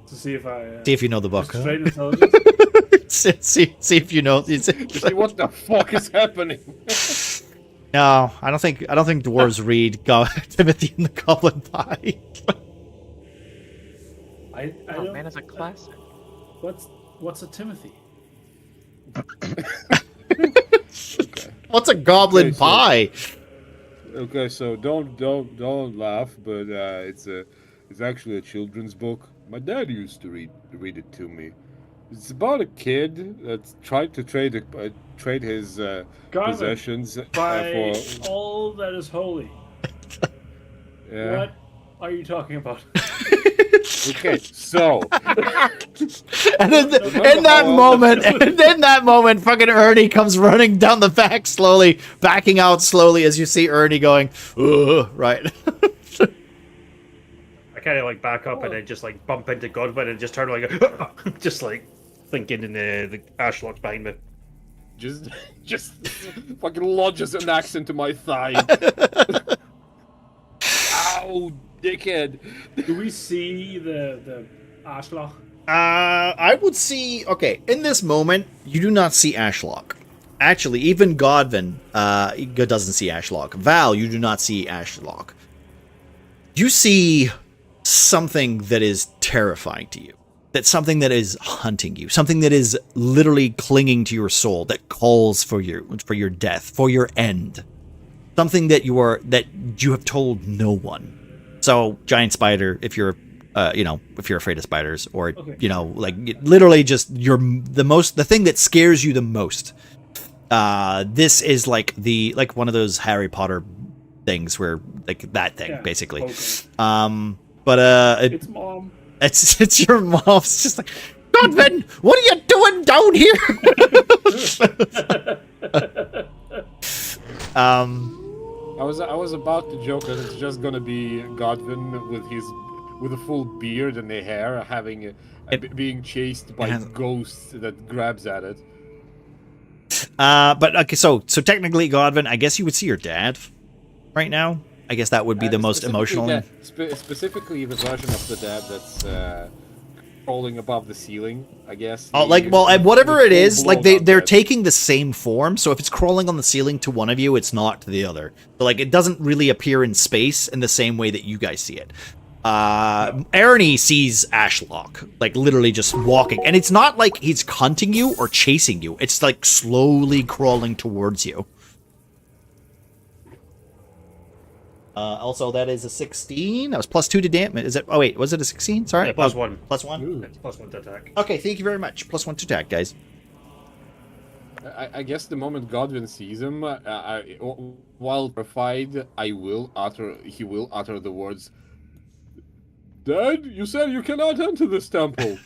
To see if I See if you know the book. straight Huh? intelligence. see if you know. See what the fuck is happening. No, I don't think dwarves read Timothy and the Goblin Pie. I Oh don't, man, it's a classic. what's a Timothy? Okay. What's a goblin Okay, so- pie? Okay, so don't laugh, but it's actually a children's book. My dad used to read it to me. It's about a kid that's tried to trade his Garvin, possessions By for. all that is holy, Yeah. what are you talking about? Okay, so And in that moment, fucking Ernie comes running down the back slowly, backing out slowly as you see Ernie going, ugh, right. I kind of like back up and then just like bump into Godwin and just turn like, just like thinking in the Ashlocks behind me. just fucking lodges an axe into my thigh. Ow, dickhead. Do we see the Ashlock? I would see, okay, in this moment, you do not see Ashlock. Actually, even Godwin doesn't see Ashlock. Val, you do not see Ashlock. You see something that is terrifying to you. That's something that is hunting you. Something that is literally clinging to your soul, that calls for your death, for your end. Something that you have told no one. So, giant spider, if you're if you're afraid of spiders, or like literally just the thing that scares you the most. This is like one of those Harry Potter things where like that thing basically. Okay. It's Mom. It's your mom. It's just like, Godwin, what are you doing down here? I was about to joke that it's just gonna be Godwin with a full beard and the hair being chased by ghosts that grabs at it. But okay, so technically, Godwin, I guess you would see your dad right now. I guess that would be the most emotional. Specifically, the version of the dad that's crawling above the ceiling, I guess. Oh, whatever it is, like they're taking the same form. So if it's crawling on the ceiling to one of you, it's not to the other. So like it doesn't really appear in space in the same way that you guys see it. Ernie sees Ashlock, like literally just walking, and it's not like he's hunting you or chasing you. It's like slowly crawling towards you. Also, that is a 16. That was +2 to damage. Is it? Oh wait, was it a 16? Sorry, Yeah, +1. +1. It's +1 to attack. Okay, thank you very much. +1 to attack, guys. I guess the moment Godwin sees him, while terrified, he will utter the words, "Dad, you said you cannot enter this temple."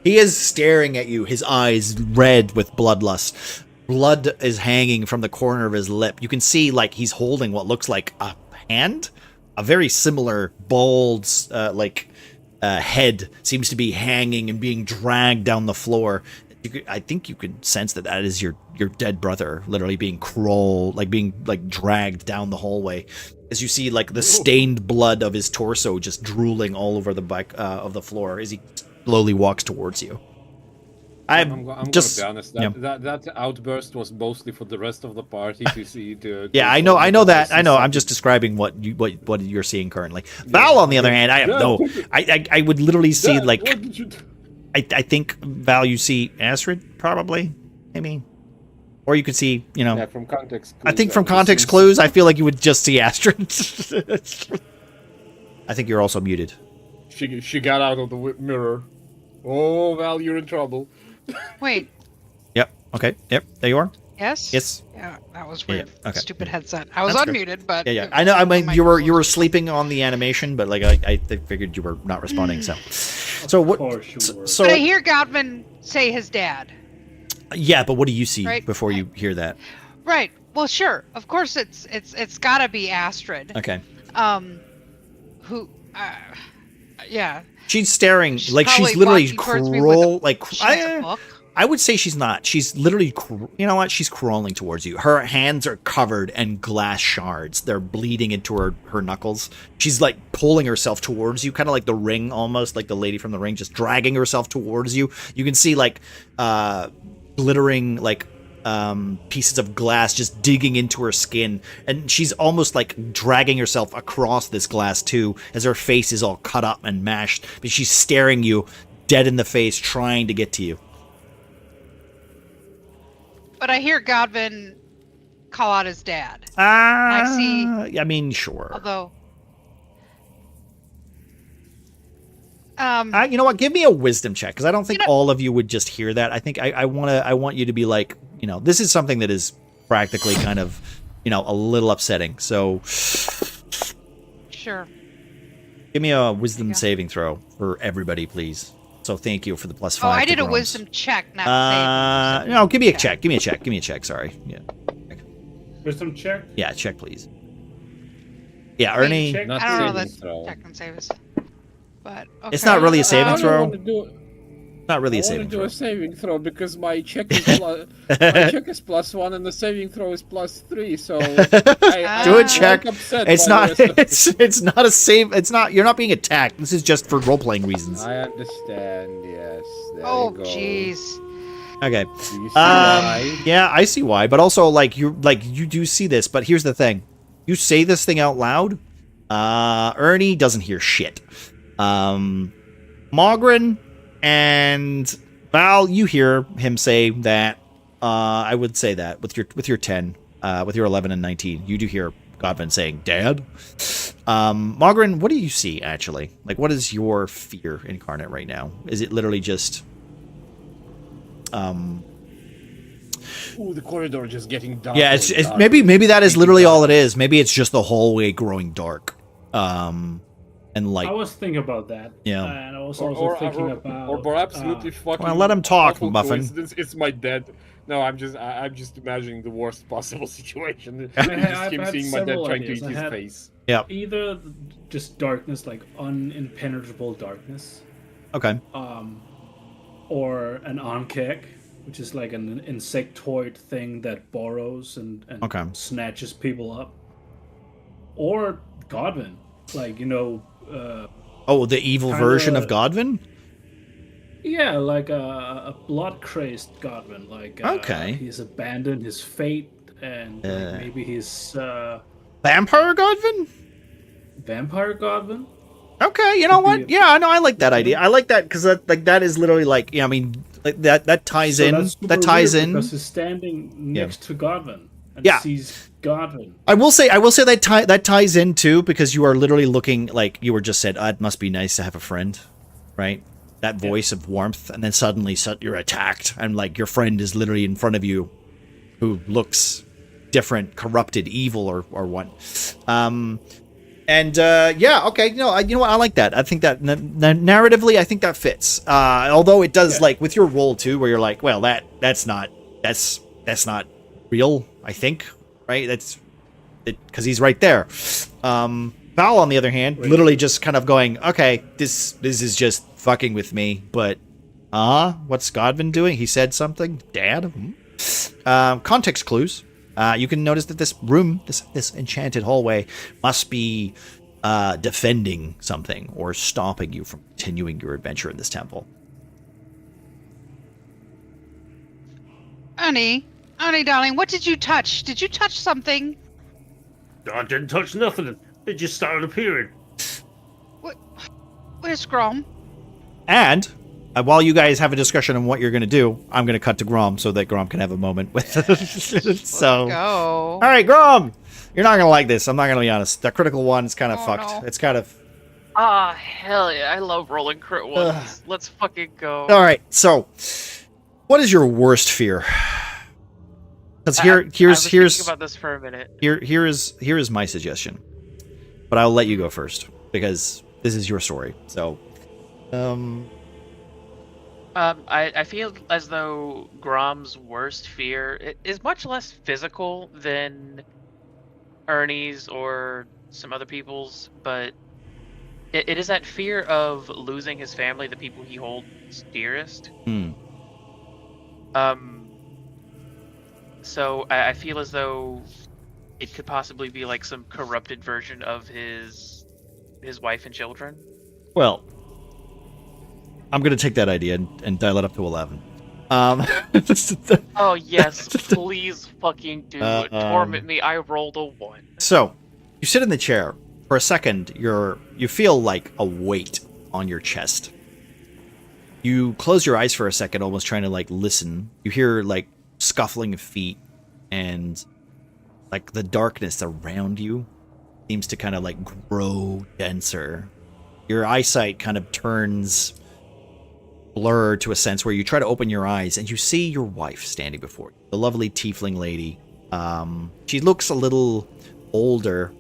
He is staring at you, his eyes red with bloodlust. Blood is hanging from the corner of his lip. You can see, like, he's holding what looks like a hand. A very similar bald, head seems to be hanging and being dragged down the floor. I think you can sense that is your dead brother, literally being dragged down the hallway. As you see, like, the stained blood of his torso just drooling all over the back of the floor as he slowly walks towards you. I'm just gonna be honest. That outburst was mostly for the rest of the party to see. I know that. I know. I'm just describing what you're seeing currently. Val, on the other hand, I have I would literally see like. I think Val, you see Astrid probably, maybe, or you could see from context. I think from context clues, I feel like you would just see Astrid. I think you're also muted. She got out of the mirror. Oh, Val, you're in trouble. Wait. Yep. Okay. Yep. There you are. Yes. Yes. Yeah, that was weird. Yeah, okay. Stupid headset. I was That's unmuted, but yeah. I know. I mean, you were sleeping on the animation, but like I figured you were not responding. So what? So but I hear Godwin say his dad. Yeah, but what do you see before you hear that? Right. Well, sure. Of course, it's got to be Astrid. Okay. Who? Yeah. She's staring like she's literally crawl like. I would say she's not. She's literally, you know what? She's crawling towards you. Her hands are covered in glass shards. They're bleeding into her knuckles. She's like pulling herself towards you, kind of like the Ring, almost like the lady from the Ring, just dragging herself towards you. You can see like glittering like pieces of glass just digging into her skin, and she's almost like dragging herself across this glass too, as her face is all cut up and mashed. But she's staring you dead in the face, trying to get to you. But I hear Godwin call out his dad. I see. I mean, sure. Although, you know what? Give me a wisdom check, because I don't think all of you would just hear that. I think I want you to be like, you know, this is something that is practically kind of, you know, a little upsetting. So, sure. Give me a wisdom saving throw for everybody, please. So thank you for the +5. Oh, I did a wisdom check, not saving. No, give me a check. Give me a check. Give me a check. Sorry. Yeah. Wisdom check? Yeah, check, please. Yeah, Ernie. Check. Not I don't know saving that throw. check and save us. But okay. It's not really a saving throw. Not really a I want saving to do throw. a saving throw because my check is my check is +1 and the saving throw is +3. So Do a check. It's not. It's It's not a save. It's not. You're not being attacked. This is just for role playing reasons. I understand. Yes. There Oh, you go. jeez. Okay. Do you see why? Yeah, I see why. But also, like you do see this. But here's the thing: you say this thing out loud. Ernie doesn't hear shit. Mogren and Val, you hear him say that. I would say that with your 10, with your 11 and 19, you do hear Godwin saying, "Dad." Mogren, what do you see actually? Like, what is your fear incarnate right now? Is it literally just? Ooh, the corridor just getting dark. Yeah, it's maybe that is literally all it is. Maybe it's just the hallway growing dark. And like I was thinking about that. Yeah. And I was also thinking about. or absolutely fucking. Well, let him talk, awful Muffin. coincidence, it's my dad. No, I'm just imagining the worst possible situation. I've Just him had seeing my dad several trying to ideas. eat I his had- face. Yeah. Either just darkness, like unimpenetrable darkness, Okay. or an onkek, which is like an insectoid thing that burrows and Okay. snatches people up, or Godwin, like Oh, the evil kinda- version of Godwin? yeah, like a blood crazed Godwin, like Okay. he's abandoned his fate, and like, maybe he's Vampire Godwin? vampire Godwin. Okay, you know Could what? be Yeah, no, I like that idea. I like that because that is literally like, I mean, like that ties So in. that's super That ties weird in. because he's standing next to Godwin and Yeah. sees Godwin. I will say that ties in too, because you are literally looking, like you were just said, it must be nice to have a friend, right? That voice of warmth, and then suddenly you're attacked, and like your friend is literally in front of you, who looks different, corrupted, evil, or what. Yeah, okay, you know what, I like that. I think that narratively, I think that fits. Although it does, like with your role too, where you're like, well, that's not real. I think, right? That's it, because he's right there. Val, on the other hand, literally just kind of going, okay, this is just fucking with me, but what's Godwin doing? He said something, Dad. Context clues. You can notice that this room, this enchanted hallway, must be defending something or stopping you from continuing your adventure in this temple. Ernie, darling, what did you touch? Did you touch something? I didn't touch nothing. It just started appearing. Where's Grom? And while you guys have a discussion on what you're going to do, I'm going to cut to Grom so that Grom can have a moment with so. Go. All right, Grom, you're not going to like this. I'm not going to be honest. That critical one is kind of fucked. No. It's kind of. Ah, hell yeah! I love rolling crit ones. Let's fucking go. All right. So, what is your worst fear? Because I was here's thinking about this for a minute. here is my suggestion, but I'll let you go first because this is your story. So, I feel as though Grom's worst fear is much less physical than Ernie's or some other people's, but it is that fear of losing his family, the people he holds dearest. So I feel as though it could possibly be like some corrupted version of his wife and children. Well, I'm gonna take that idea and dial it up to 11. Oh yes, please fucking do it. Torment me. I rolled a 1. So, you sit in the chair. For a second, you feel like a weight on your chest. You close your eyes for a second, almost trying to like listen. You hear like scuffling of feet, and like the darkness around you seems to kind of like grow denser. Your eyesight kind of turns blurred to a sense where you try to open your eyes and you see your wife standing before you, the lovely tiefling lady. She looks a little older,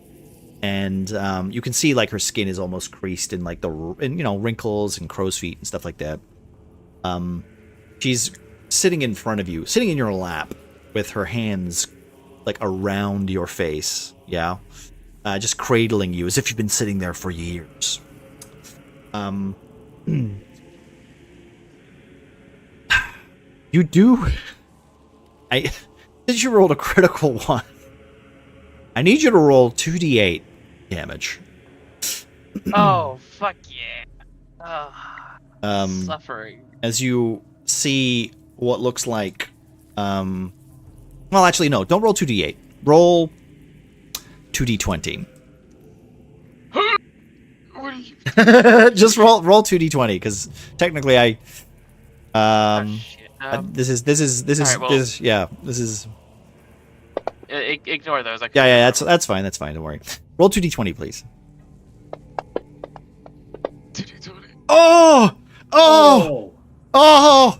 and you can see like her skin is almost creased in like wrinkles and crow's feet and stuff like that. She's sitting in front of you, sitting in your lap, with her hands like around your face, just cradling you as if you've been sitting there for years. You do. Since you rolled a critical one, I need you to roll 2d8 damage. Oh fuck yeah! Suffering. As you see what looks like, well, actually, no. Don't roll 2d8. Roll 2d20. Just roll 2d20, because technically this is Ignore those. that's fine. That's fine. Don't worry. Roll 2d20, please. 2d20. Oh! Uh-oh.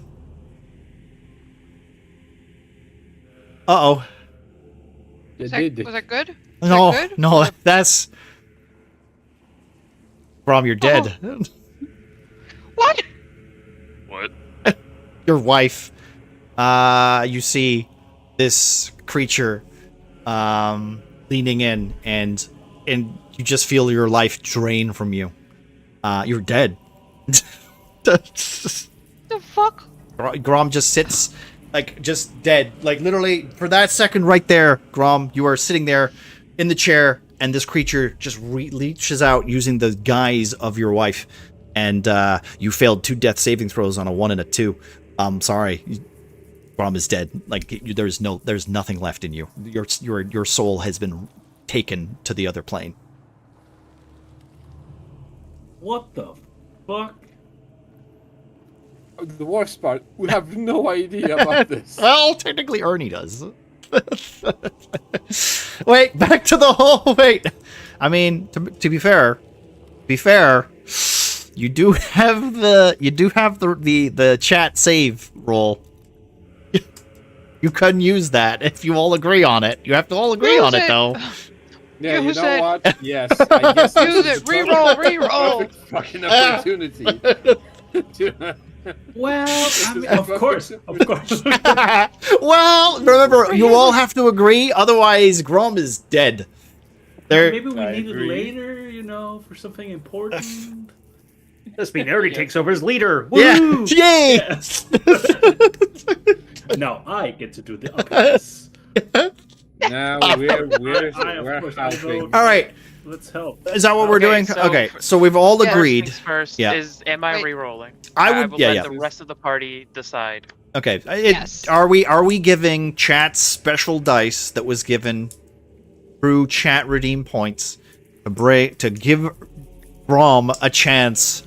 Was that good? No, that's... Brom, you're dead. What? What? Your wife. You see this creature leaning in, and you just feel your life drain from you. You're dead. The fuck? Grom just sits, like, just dead. Like, literally, for that second right there, Grom, you are sitting there in the chair, and this creature just reaches out using the guise of your wife, and you failed 2 death saving throws on a 1 and a 2. Sorry. Grom is dead. Like, there's nothing left in you. Your soul has been taken to the other plane. What the fuck? The worst part, we have no idea about this. Well, technically Ernie does. Wait, back to the whole... Wait. I mean, to be fair, you do have the chat save roll. You couldn't use that if you all agree on it. You have to all agree on it, though. Yeah, you Use know it. what? Yes, I guess Use it. Reroll. perfect fucking opportunity. Well, I mean, of course. Well, remember, you all have to agree, otherwise Grom is dead. Maybe we need it later, for something important. This means Nerdy takes over as leader. Yeah. Woo! Yay! Yes. Now I get to do the opposites. Now we're helping. All right. Let's help. Is that what we're doing? So Okay, so we've all agreed. First things first, Yeah. am I Wait. re-rolling? I would, will let the rest of the party decide. Okay. Yes. Are we giving chat special dice that was given through chat redeem points to give Grom a chance?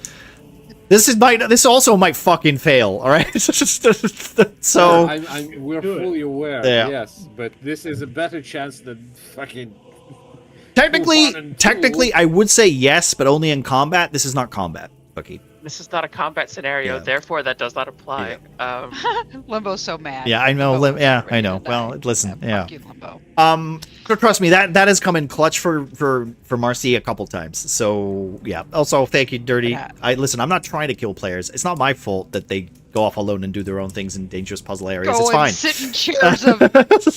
This also might fucking fail. All right. So we're fully aware. Yeah. Yes, but this is a better chance than fucking. Technically, I would say yes, but only in combat. This is not combat, Cookie. This is not a combat scenario, Yeah. therefore that does not apply. Limbo's so mad. Yeah, I know. Limbo Yeah, was I know. ready to Well, die. listen. Yeah, Yeah. fuck you, Limbo. Trust me, that has come in clutch for Marcy a couple times. So yeah. Also, thank you, Dirty. Yeah. Listen. I'm not trying to kill players. It's not my fault that they go off alone and do their own things in dangerous puzzle areas. Go It's and fine. sit in chairs of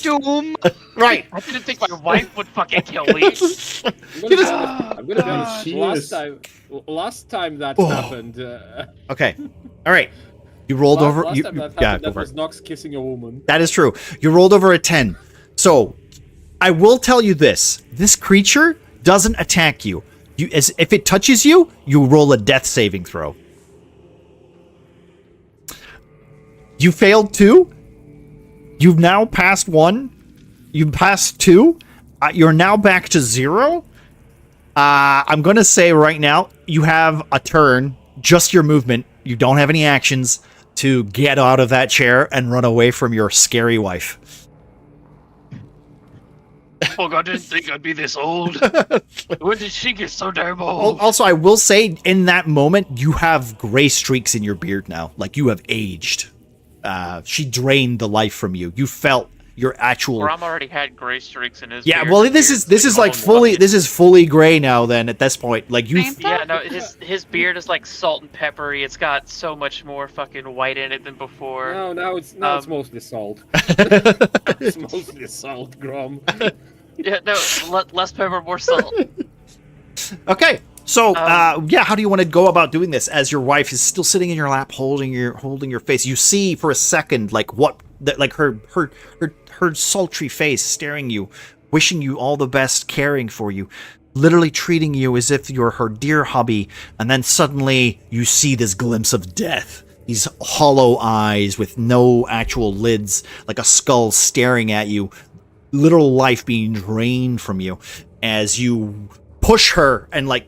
doom. Right. I didn't think my wife would fucking kill me. I'm gonna be honest. Jesus. Last time that happened. Okay. All right. You rolled over. Last time that happened, yeah, that was Nox kissing a woman. That is true. You rolled over a 10. So, I will tell you this. This creature doesn't attack you. If it touches you, you roll a death saving throw. You failed 2. You've now passed 1. You've passed 2. You're now back to 0. I'm going to say right now, you have a turn, just your movement. You don't have any actions to get out of that chair and run away from your scary wife. Fuck, I didn't think I'd be this old. When did she get so damn old? Also, I will say, in that moment, you have gray streaks in your beard now. Like, you have aged. She drained the life from you. You felt your actual... Rom already had gray streaks in his Yeah, beard. well, this is like fully gray now then at this point. Like, you... Yeah, no, his beard is like salt and peppery. It's got so much more fucking white in it than before. No, now it's mostly salt. It's mostly salt, Grom. Yeah, no, less pepper, more salt. Okay, so yeah, how do you want to go about doing this as your wife is still sitting in your lap, holding your face? You see for a second, like her sultry face staring you, wishing you all the best, caring for you, literally treating you as if you're her dear hubby, and then suddenly you see this glimpse of death. These hollow eyes with no actual lids, like a skull staring at you, literal life being drained from you as you push her and like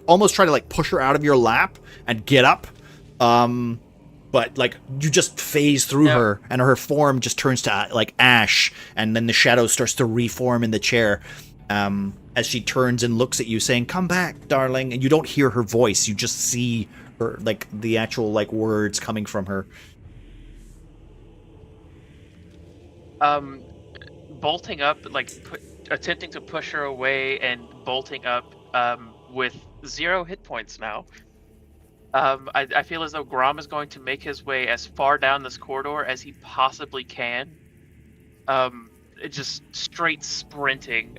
almost try to like push her out of your lap and get up. But like you just phase through her and her form just turns to like ash, and then the shadow starts to reform in the chair as she turns and looks at you saying, "Come back, darling." And you don't hear her voice, you just see her, like the actual like words coming from her. Bolting up, like attempting to push her away and bolting up with 0 hit points now. I feel as though Grom is going to make his way as far down this corridor as he possibly can. Just straight sprinting.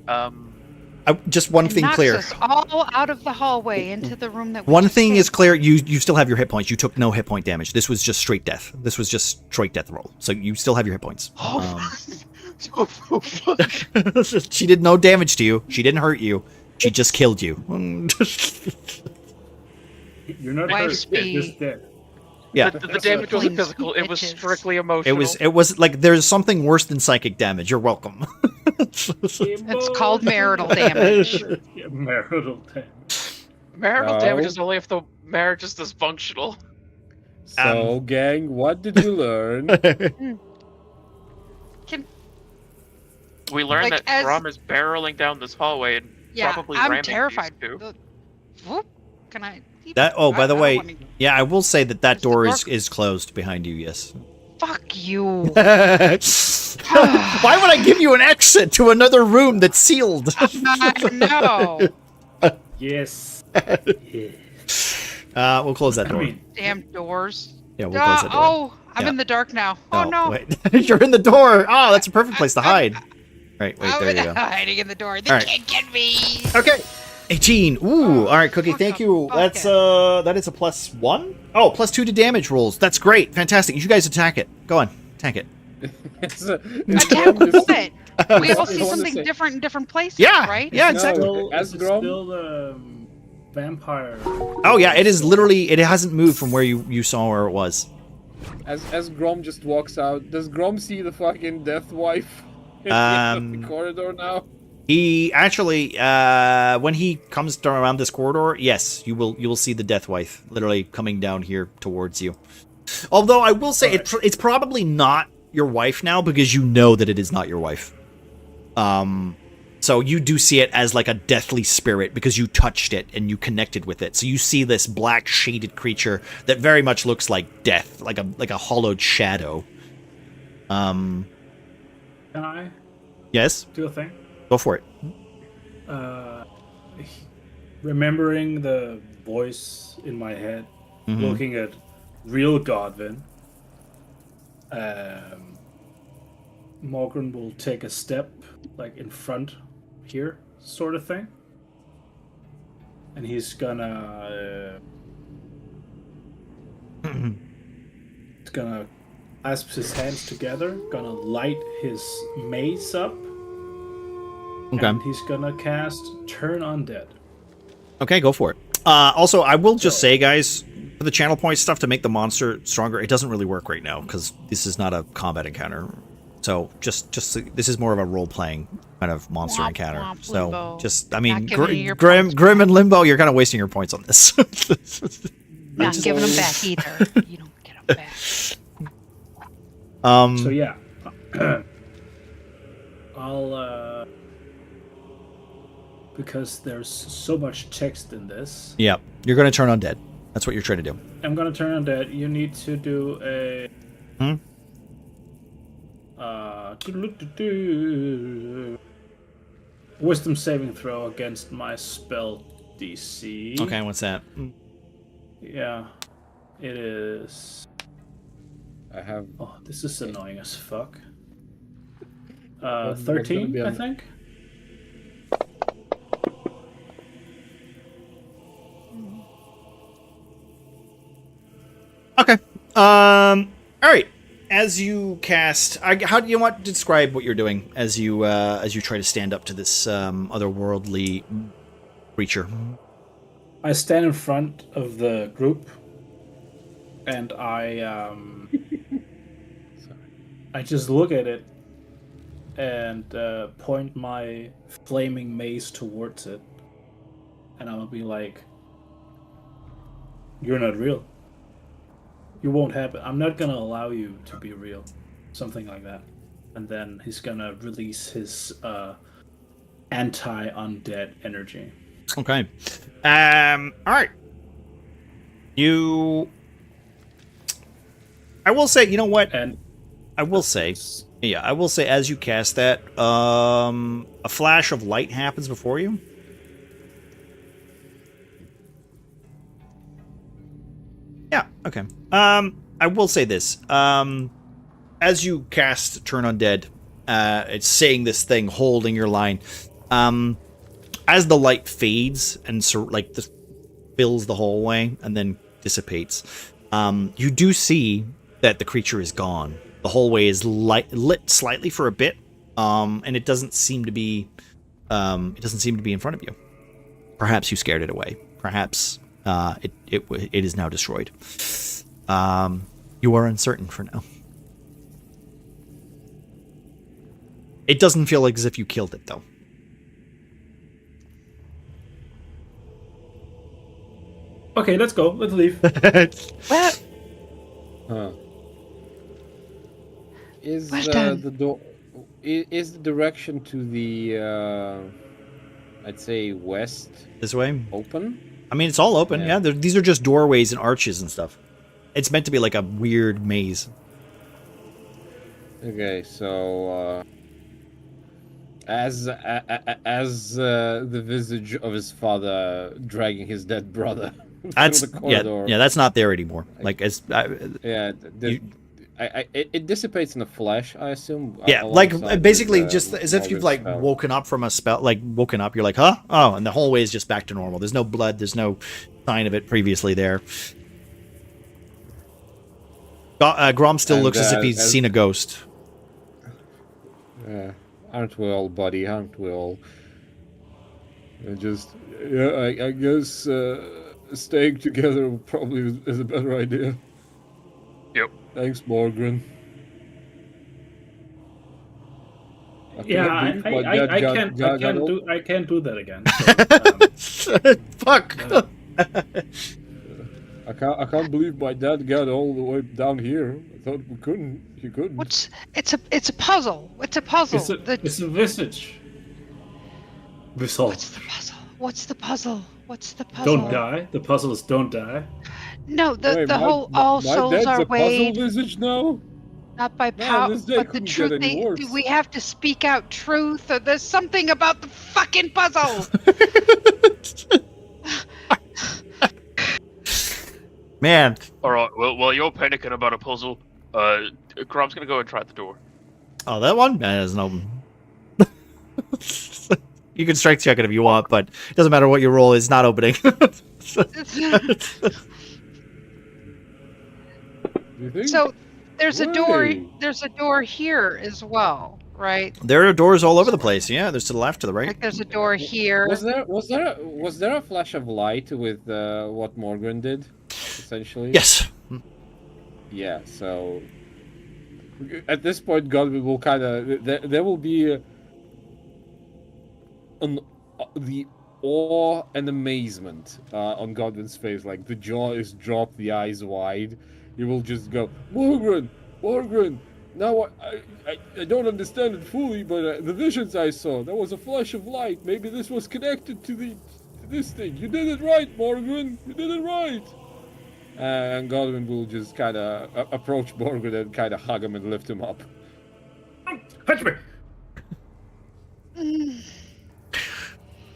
Just one thing clear. Us all out of the hallway into the room that. One thing is clear: you still have your hit points. You took no hit point damage. This was just straight death. This was just straight death roll. So you still have your hit points. She did no damage to you. She didn't hurt you. She just killed you. You're not Wife's hurt. You're just dead. Yeah. The damage wasn't physical. It was strictly emotional. It was like there's something worse than psychic damage. You're welcome. It's called marital damage. Yeah, marital damage. Marital damage is only if the marriage is dysfunctional. So, gang, what did we learn? We learned that Grom is barreling down this hallway and probably I'm ramming terrified. these two. Whoop. Can I? That by the way, yeah, I will say that door the door is closed behind you. Yes. Fuck you. Why would I give you an exit to another room that's sealed? I know. Yes. We'll close that door. Damn doors. Yeah, we'll close that door. Oh, I'm in the dark now. Oh no. Wait. You're in the door. Oh, that's a perfect place to hide. Right, wait, there you go. Hiding in the door. They can't get me. Okay. 18. Ooh, all right, Cookie, thank you. That's that is a +1. Oh, +2 to damage rolls. That's great. Fantastic. You guys attack it. Go on. Attack it. Attack what? We will see something different in different places, right? Yeah, exactly. Still vampire. Oh yeah, it is literally, it hasn't moved from where you saw where it was. As Grom just walks out, does Grom see the fucking death wife in the end of the corridor now? He actually, when he comes around this corridor, yes, you will see the death wife literally coming down here towards you. Although I will say it's probably not your wife now because you know that it is not your wife. So you do see it as like a deathly spirit because you touched it and you connected with it. So you see this black shaded creature that very much looks like death, like a hollowed shadow. Can I? Yes. Do a thing. Go for it. Remembering the voice in my head, looking at real Godwin, Morgan will take a step like in front here, sort of thing, and he's gonna gonna clasp his hands together, gonna light his mace up, Okay. and he's gonna cast Turn Undead. Okay, go for it. Also, I will just say, guys, for the channel point stuff to make the monster stronger, it doesn't really work right now because this is not a combat encounter. So just this is more of a role-playing kind of monster encounter. womp, So Limbo. just, I mean, Not giving you your Grim, points Grim back. and Limbo, you're kind of wasting your points on this. Not giving them back either. You don't get them back. So yeah, I'll because there's so much text in this. Yeah, you're going to turn undead. That's what you're trying to do. I'm gonna turn undead. You need to do a wisdom saving throw against my spell DC. Okay, what's that? Yeah, it is. I have. Oh, this is annoying as fuck. What's gonna 13, be I on- think. Okay. All right. As you cast, how do you want to describe what you're doing as you try to stand up to this otherworldly creature? I stand in front of the group, and I just look at it and point my flaming mace towards it, and I'm gonna be like, "You're not real. You won't happen. I'm not gonna allow you to be real." Something like that. And then he's gonna release his anti-undead energy. Okay. All right. I will say, you know what? And I will say, as you cast that, a flash of light happens before you. Yeah, okay. I will say this. As you cast Turn Undead, it's saying this thing, holding your line. As the light fades and fills the hallway and then dissipates, you do see that the creature is gone. The hallway is lit slightly for a bit, and it doesn't seem to be. It doesn't seem to be in front of you. Perhaps you scared it away. Perhaps it is now destroyed. You are uncertain for now. It doesn't feel like as if you killed it, though. okay, let's go. Let's leave. Well, Huh. Is Well done. the door? Is the direction to the? I'd say west This way? open. I mean, it's all open. Yeah. Yeah, these are just doorways and arches and stuff. It's meant to be like a weird maze. Okay, so as the visage of his father dragging his dead brother That's through the corridor. yeah. That's not there anymore. Like Yeah, it dissipates in a flash, I assume. yeah, alongside like basically with, just as if you've Morgan's like spell. woken up from a spell. Like woken up, you're like, huh? Oh, and the hallway is just back to normal. There's no blood. There's no sign of it previously there. Grom still And, looks as if he's as- seen a ghost. Aren't we all, buddy? Aren't we all? I guess staying together probably is a better idea. Yep. Thanks, Morgan. Yeah, believe my dad I can't do that again. So, Fuck. I can't believe my dad got all the way down here. I thought we couldn't. He couldn't. it's a puzzle. It's a puzzle. it's a visage. Result. What's the puzzle? What's the puzzle? What's the puzzle? Don't die. The puzzle is don't die. No, the Wait, whole all my souls dad's are a weighed puzzle visage now. not by Man, power, this day but the couldn't get truth. any worse. We have to speak out truth. Or there's something about the fucking puzzle. Man, All right. Well, while you're panicking about a puzzle, Grom's gonna go and try the door. oh, that one doesn't open. You can strike check it if you want, but it doesn't matter what your roll is. Not opening. You think? So there's a door. Way. There's a door here as well, right? There are doors all over the place. Yeah, there's to the left, to the right. Like there's a door here. Was there a flash of light with what Morgan did, essentially? Yes. Yeah. So at this point, God will kind of there will be the awe and amazement on Godwin's face. Like the jaw is dropped, the eyes wide. He will just go, Morgan. Now I don't understand it fully, but the visions I saw, there was a flash of light. Maybe this was connected to this thing. You did it right, Morgan. You did it right. And Godwin will just kind of approach Morgan and kind of hug him and lift him up. Touch me.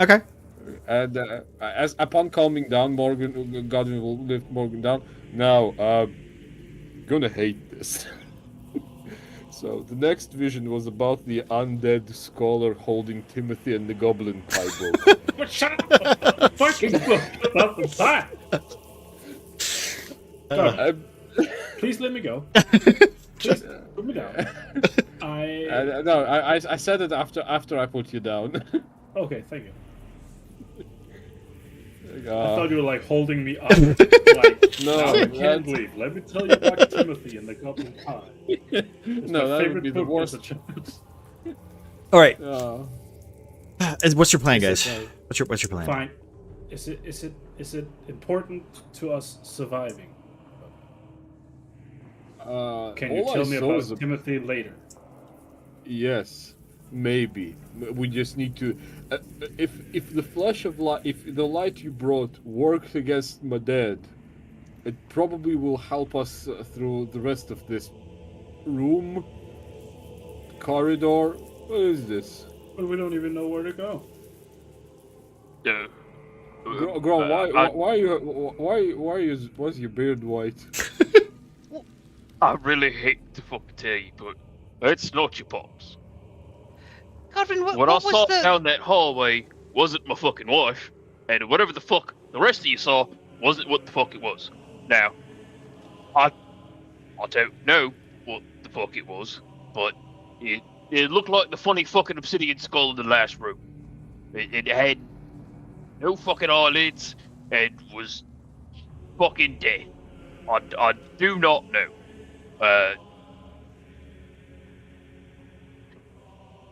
Okay. And as upon calming down, Godwin will lift Morgan down. Now, gonna hate this. So the next vision was about the undead scholar holding Timothy and the goblin pie book. But shut up! Fucking book about the pie. Please let me go. Please put me down. I said it after I put you down. Okay, thank you. I Uh, thought you were like holding me up. Like, No, now I can't that's- believe. Let me tell you about Timothy and the Goblin Pie. It's No, my that would favorite be the book worst. as a child. All right. What's your plan, guys? okay. What's your plan? Fine. Is it important to us surviving? Can you all I tell me saw about was a- Timothy later? Yes, maybe. We just need to. If the flash of light, if the light you brought works against my dad, it probably will help us through the rest of this room, corridor. What is this? But we don't even know where to go. Yeah. Grom, why's your beard white? I really hate to fucking tell you, but it's not your pops. Godwin, what What I was saw the? down that hallway wasn't my fucking wife, and whatever the fuck the rest of you saw wasn't what the fuck it was. Now, I don't know what the fuck it was, but it looked like the funny fucking obsidian skull in the last room. It had no fucking eyelids and was fucking dead. I do not know.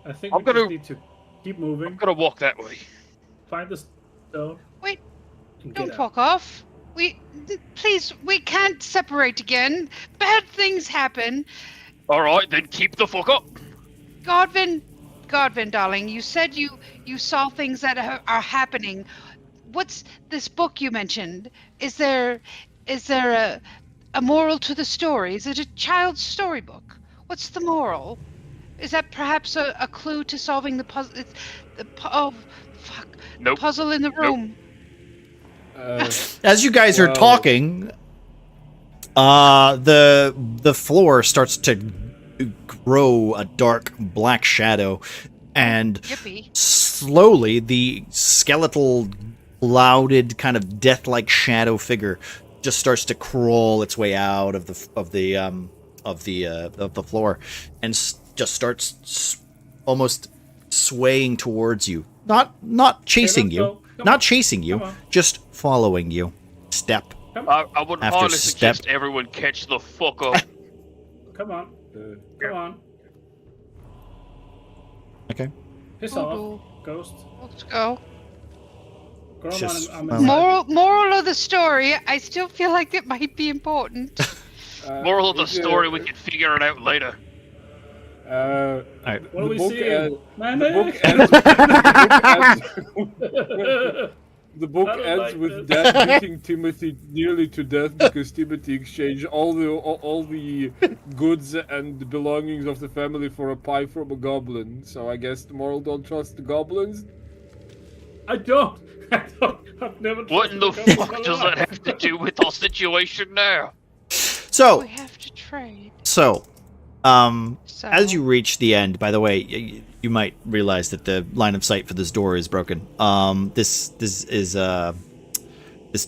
I think I'm we just gonna- need to keep moving. I'm gonna walk that way. Find the stone. Wait, And don't get out. fuck off. Please, we can't separate again. Bad things happen. Alright, then keep the fuck up. Godwin, darling, you said you saw things that are happening. What's this book you mentioned? Is there a moral to the story? Is it a child's storybook? What's the moral? Is that perhaps a clue to solving the puzzle? It's oh, fuck. Nope. Puzzle in the room. As you guys are Well- talking, the floor starts to grow a dark black shadow, and Yippee. slowly the skeletal, clouded, kind of death-like shadow figure just starts to crawl its way out of the floor, and just starts almost swaying towards you. Not chasing let's you. go. Come Not on. chasing you, Come on. just following you, step. I would After highly step- suggest everyone catch the fuck up. Come on. Come on. Okay. Piss Oh, off, ghost. Let's go. Grom, Just- I'm well- Moral of the story. I still feel like it might be important. Moral of the story, we can figure it out later. Alright. What do we book, see? the Mayonnaise? book I don't ends like with this. Dad beating Timothy nearly to death because Timothy exchanged all the goods and belongings of the family for a pie from a goblin. So I guess the moral: don't trust the goblins. I don't. I've never. What in the trusted a fuck goblin does in my that have to do with our situation now? So, We have to trade. So, So as you reach the end, by the way, you might realize that the line of sight for this door is broken. This is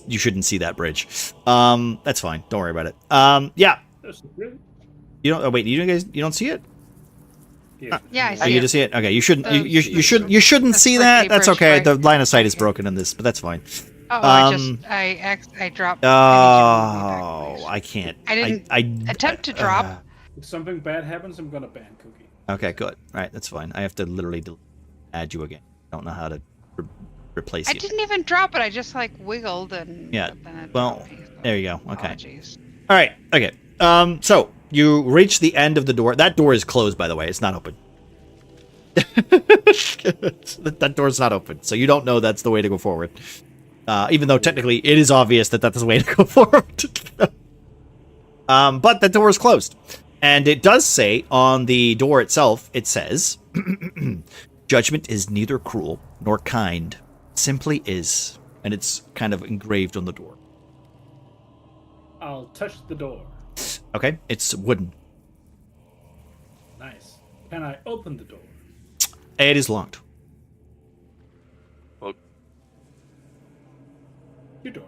you shouldn't see that bridge. That's fine. Don't worry about it. Yeah. There's security. You don't. Oh wait, you guys, you don't see it? Yeah. Yeah, I Oh, see you it. just see it. Okay, you shouldn't. The- You shouldn't the see that. sparkly That's bridge okay. right- The line of sight right is here. broken in this, but that's fine. Oh, I dropped. Oh, I need you to move me back, please. I can't. I didn't attempt to drop. If something bad happens, I'm gonna ban Cookie. Okay, good. All right, that's fine. I have to literally add you again. I don't know how to replace I you. didn't even drop it. I just like wiggled and. Yeah, but then it well, dropped me, so there you go. Okay. apologies. All right. Okay. So you reach the end of the door. That door is closed, by the way. It's not open. That door's not open, so you don't know that's the way to go forward. Even though technically it is obvious that that's the way to go forward. But the door is closed, and it does say on the door itself. It says, "Judgment is neither cruel nor kind, simply is," and it's kind of engraved on the door. I'll touch the door. Okay, it's wooden. Nice. Can I open the door? It is locked. Your door.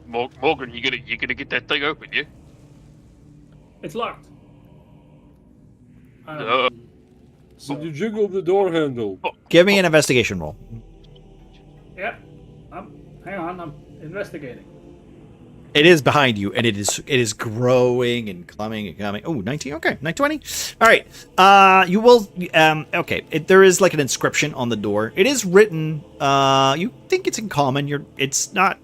Morgan, you gonna get that thing open, yeah? It's locked. So you jiggle the door handle. Give me an investigation roll. Yeah. Hang on, I'm investigating. It is behind you, and it is growing and coming and coming. Oh, 19. Okay, 920. All right. You will. Okay. There is like an inscription on the door. It is written. You think it's in common. It's not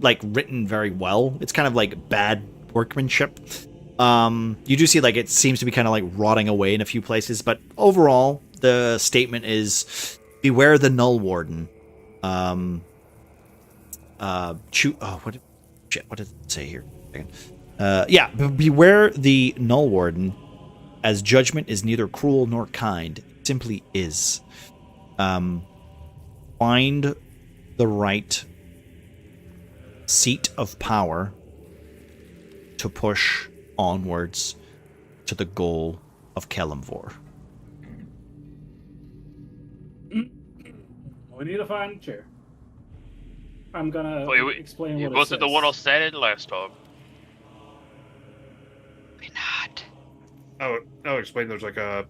like written very well. It's kind of like bad workmanship. You do see like it seems to be kind of like rotting away in a few places, but overall the statement is, "Beware the Null Warden." What did it say here? Beware the Null Warden, as judgment is neither cruel nor kind, it simply is. Find the right seat of power to push onwards to the goal of Kelemvor. We need to find a chair. I'm gonna explain what it it wasn't says. the one I sat in last time. Maybe not. I'll explain. There's like a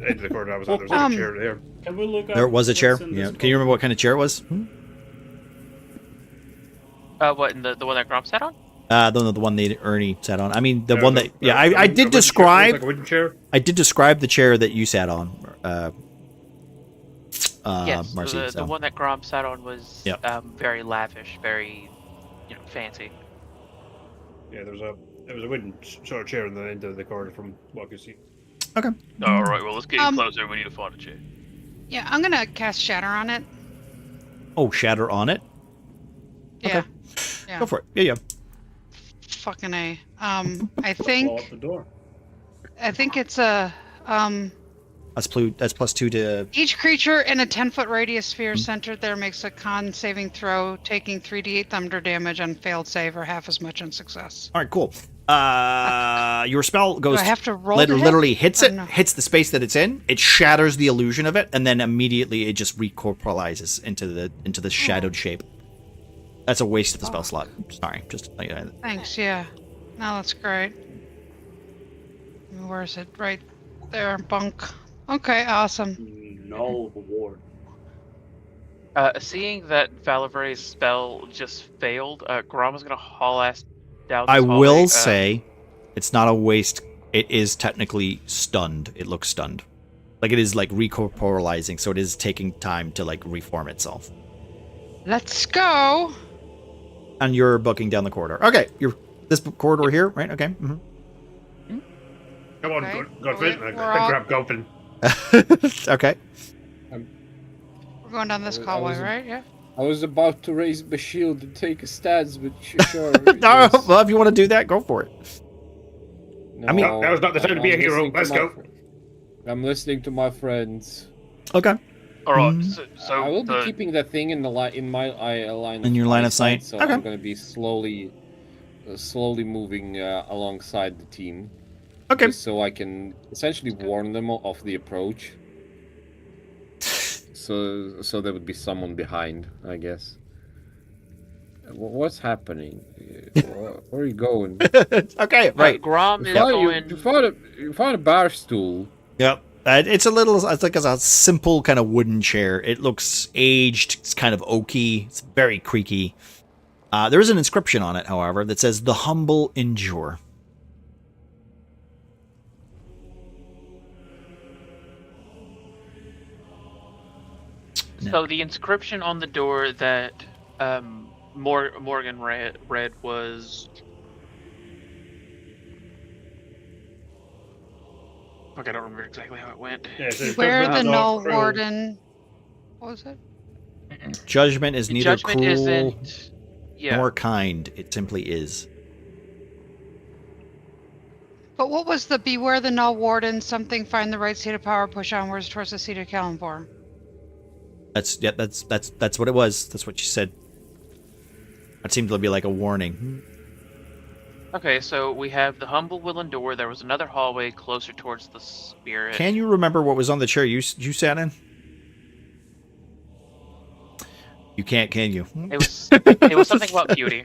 end of the corridor I was on. There's like a chair there. Can we look up There was a chair. what's in Yeah. this Can you remember what kind of chair it was? What, in the one that Grom sat on? The one that Ernie sat on. I mean, the No, one no, that. Yeah, no, I a did wooden chair. describe. Like a wooden chair. I did describe the chair that you sat on, Yes, Marcy. the So. one that Grom sat on was Yep. very lavish, very, fancy. Yeah, there was a wooden sort of chair in the end of the corridor from what I could see. Okay. All right, well let's get closer. We need to find a chair. Yeah, I'm gonna cast Shatter on it. Oh, shatter on it. Yeah. Okay. Yeah. Go for it. Yeah. Fucking A. I Blow up think the door. it's a That's +2 to. each creature in a 10-foot radius sphere Hmm. centered there makes a con saving throw, taking 3d8 thunder damage on failed save or half as much on success. All right. Cool. Your spell goes. Do I have to roll to hit? literally hits Or it, no? hits the space that it's in. It shatters the illusion of it, and then immediately it just recorporalizes into the shadowed shape. That's a waste of the spell slot. Sorry. Just. Thanks, yeah. No, that's great. Where is it? Right there, bunk. Okay, awesome. Null Ward. Seeing that Valivre's spell just failed, Grom is gonna haul ass down I this hallway. will say, it's not a waste. It is technically stunned. It looks stunned, like it is like recorporalizing. So it is taking time to like reform itself. Let's go. And you're booking down the corridor. Okay, you're this corridor here, right? Okay. Mm-hmm. Come on, Okay, go for it. we're I all- grab Goblin. Okay. We're going down this I hallway, wasn't- right? Yeah. I was about to raise my shield and take a stance, but sure. No, yes. well, if you want to do that, go for it. I mean- Now's not the time to be a I'm hero. listening to Let's my go. I'm listening to my friends. Okay. All right, Mhm. so I will be the- keeping that thing in the in my line. In your line of sight? So Okay. I'm going to be slowly moving alongside the team. Okay. Just so I can essentially warn them of the approach. So there would be someone behind, I guess. What's happening? Where are you going? Okay, right. Grom is You going. you found a bar stool. Yep. It's a little, it's like a simple kind of wooden chair. It looks aged. It's kind of oaky. It's very creaky. There is an inscription on it, however, that says, "The humble endure." So the inscription on the door that Morgan read was. Fuck, I don't remember exactly how it went. Yeah, so Beware the judgment is not null cruel. warden. What was it? Judgment is neither Judgment cruel isn't. Yeah. nor kind. It simply is. But what was the beware the null warden? Something find the right seat of power, push onwards towards the seat of Kalimvor. That's what it was. That's what she said. That seemed to be like a warning. Okay, so we have the humble will endure. There was another hallway closer towards the spirit. Can you remember what was on the chair you sat in? You can't, can you? It was something about beauty.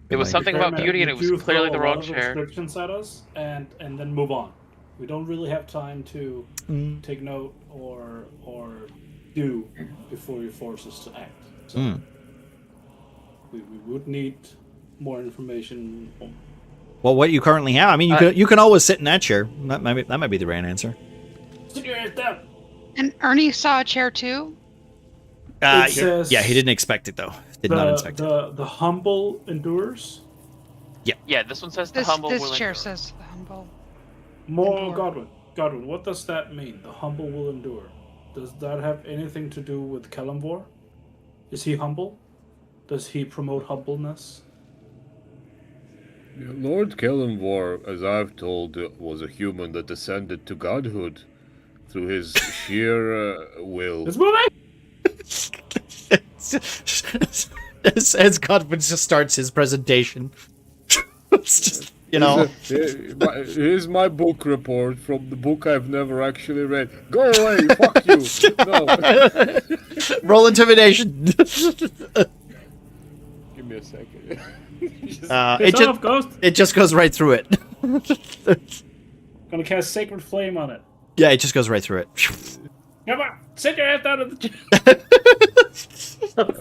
It was something about beauty, and it was clearly the wrong chair. Inscriptions at us, and then move on. We don't really have time to take note or do before you force us to act. So we would need more information. Well, what you currently have, I mean, you can always sit in that chair. That might be the right answer. Sit your ass down. And Ernie saw a chair too? It says Yeah, he didn't expect it though. Did not expect it. The humble endures. Yeah, this one says the humble will This chair endure. says the humble. More Godwin, what does that mean? The humble will endure. Does that have anything to do with Kalimvor? Is he humble? Does he promote humbleness? Lord Kalimvor, as I've told, was a human that descended to godhood through his sheer will. It's moving! As Godwin just starts his presentation. It's just, you know. Here's my book report from the book I've never actually read. Go away, fuck you. No. Roll intimidation. Give me a second. It just goes right through it. Gonna cast Sacred Flame on it. Yeah, it just goes right through it. Come on, sit your ass down in the chair.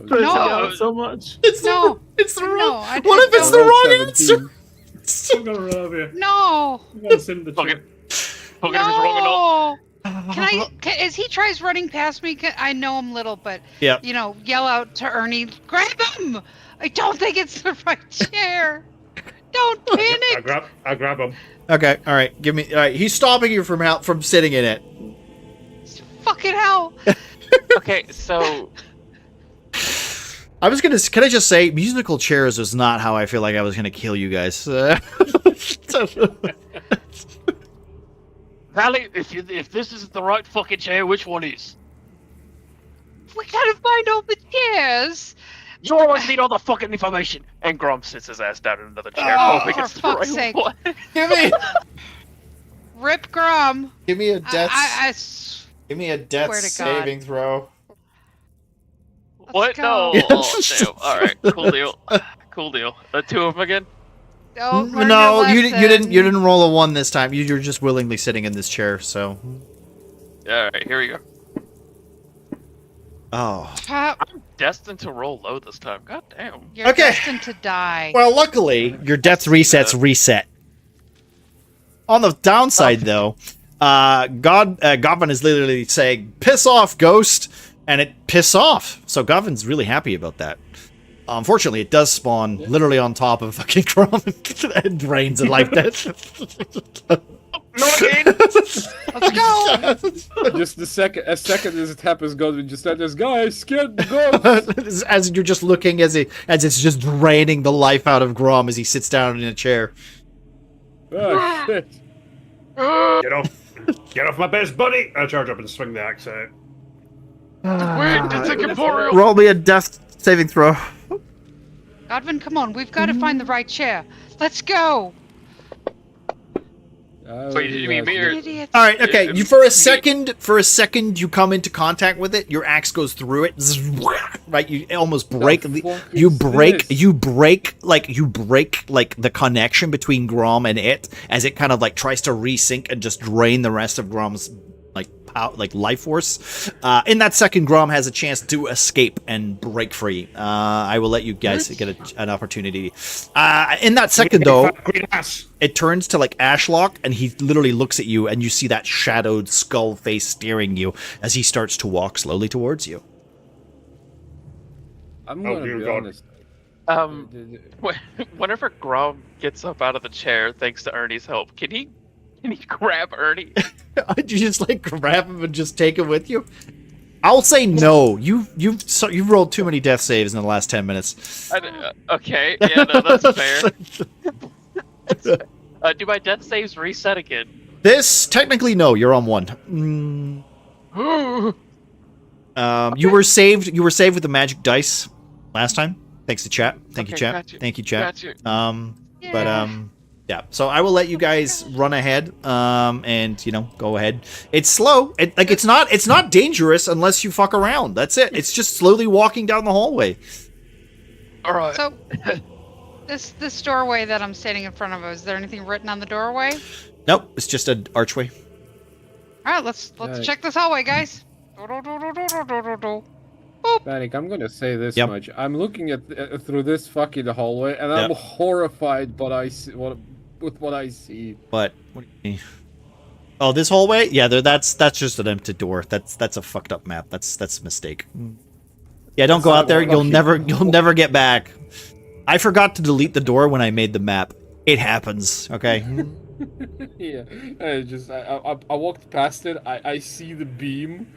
No. So much. It's No. It's the No, wrong. I What if it's the wrong answer? I'm gonna run over here. No. I'm gonna sit in the Fuck chair. it. Fuck it if it's wrong or not. As he tries running past me, I know him little, but Yep. yell out to Ernie, grab him! I don't think it's the right chair. Don't panic. I grab him. Okay, all right. Give me. All right, he's stopping you from sitting in it. Fucking hell. Okay, so I was gonna. Can I just say, musical chairs was not how I feel like I was gonna kill you guys. Valley, if this isn't the right fucking chair, which one is? We gotta find all the chairs. You always need all the fucking information. And Grom sits his ass down in another chair, Oh, hoping for it's the fuck's right sake. one. Rip Grom. Give me a Give me a death swear to God. saving throw. What? go. No. Oh, damn. All right. Cool deal. Cool deal. Two of them again. Oh, No, you didn't roll a 1 this time. You're just willingly sitting in this chair. So. All right. Here we go. Oh. I'm destined to roll low this time. God damn. You're Okay. destined to die. Well, luckily, your death resets reset. On the downside, though, Goblin is literally saying, "Piss off, ghost," and it piss off. So Goblin's really happy about that. Unfortunately, it does spawn literally on top of fucking Crom and brains and like that. Not again. Let's go. Just as second as it happens, Godwin just said, "This guy is scared to go." As you're just looking as it's just draining the life out of Grom as he sits down in a chair. Ah, shit. Get off my best buddy! I charge up and swing the axe out. Wait, it's a corporeal. Roll me a death saving throw. Godwin, come on. We've got to find the right chair. Let's go. So you mean Fucking idiots. All right, okay. You for a second, you come into contact with it. Your axe goes through it. Right, you almost break. You break like the connection between Grom and it as it kind of like tries to resync and just drain the rest of Grom's like life force. In that second, Grom has a chance to escape and break free. I will let you guys get an opportunity. In that second, though, it turns to like Ashlock, and he literally looks at you, and you see that shadowed skull face staring you as he starts to walk slowly towards you. I'm gonna be honest. Whenever Grom gets up out of the chair, thanks to Ernie's help, can he grab Ernie? Did you just like grab him and just take him with you? I'll say no. You've rolled too many death saves in the last 10 minutes. Okay, yeah, no, that's fair. Do my death saves reset again? This technically no. You're on one. You were saved. You were saved with the magic dice last time. Thanks to chat. Thank you, chat. Gotcha. Thank you, chat. Gotcha. Yeah. So I will let you guys run ahead. And go ahead. It's slow. It's not dangerous unless you fuck around. That's it. It's just slowly walking down the hallway. All right. So, this doorway that I'm standing in front of, is there anything written on the doorway? Nope. It's just an archway. All right, let's check this hallway, guys. Panic, I'm gonna say this Yep. much. I'm looking at through this fucking hallway, and I'm horrified by what I see. What do you mean? Oh, this hallway? Yeah, that's just an empty door. That's a fucked up map. That's a mistake. Yeah, don't go out there. You'll never get back. I forgot to delete the door when I made the map. It happens. Okay. Yeah, I walked past it. I see the beam.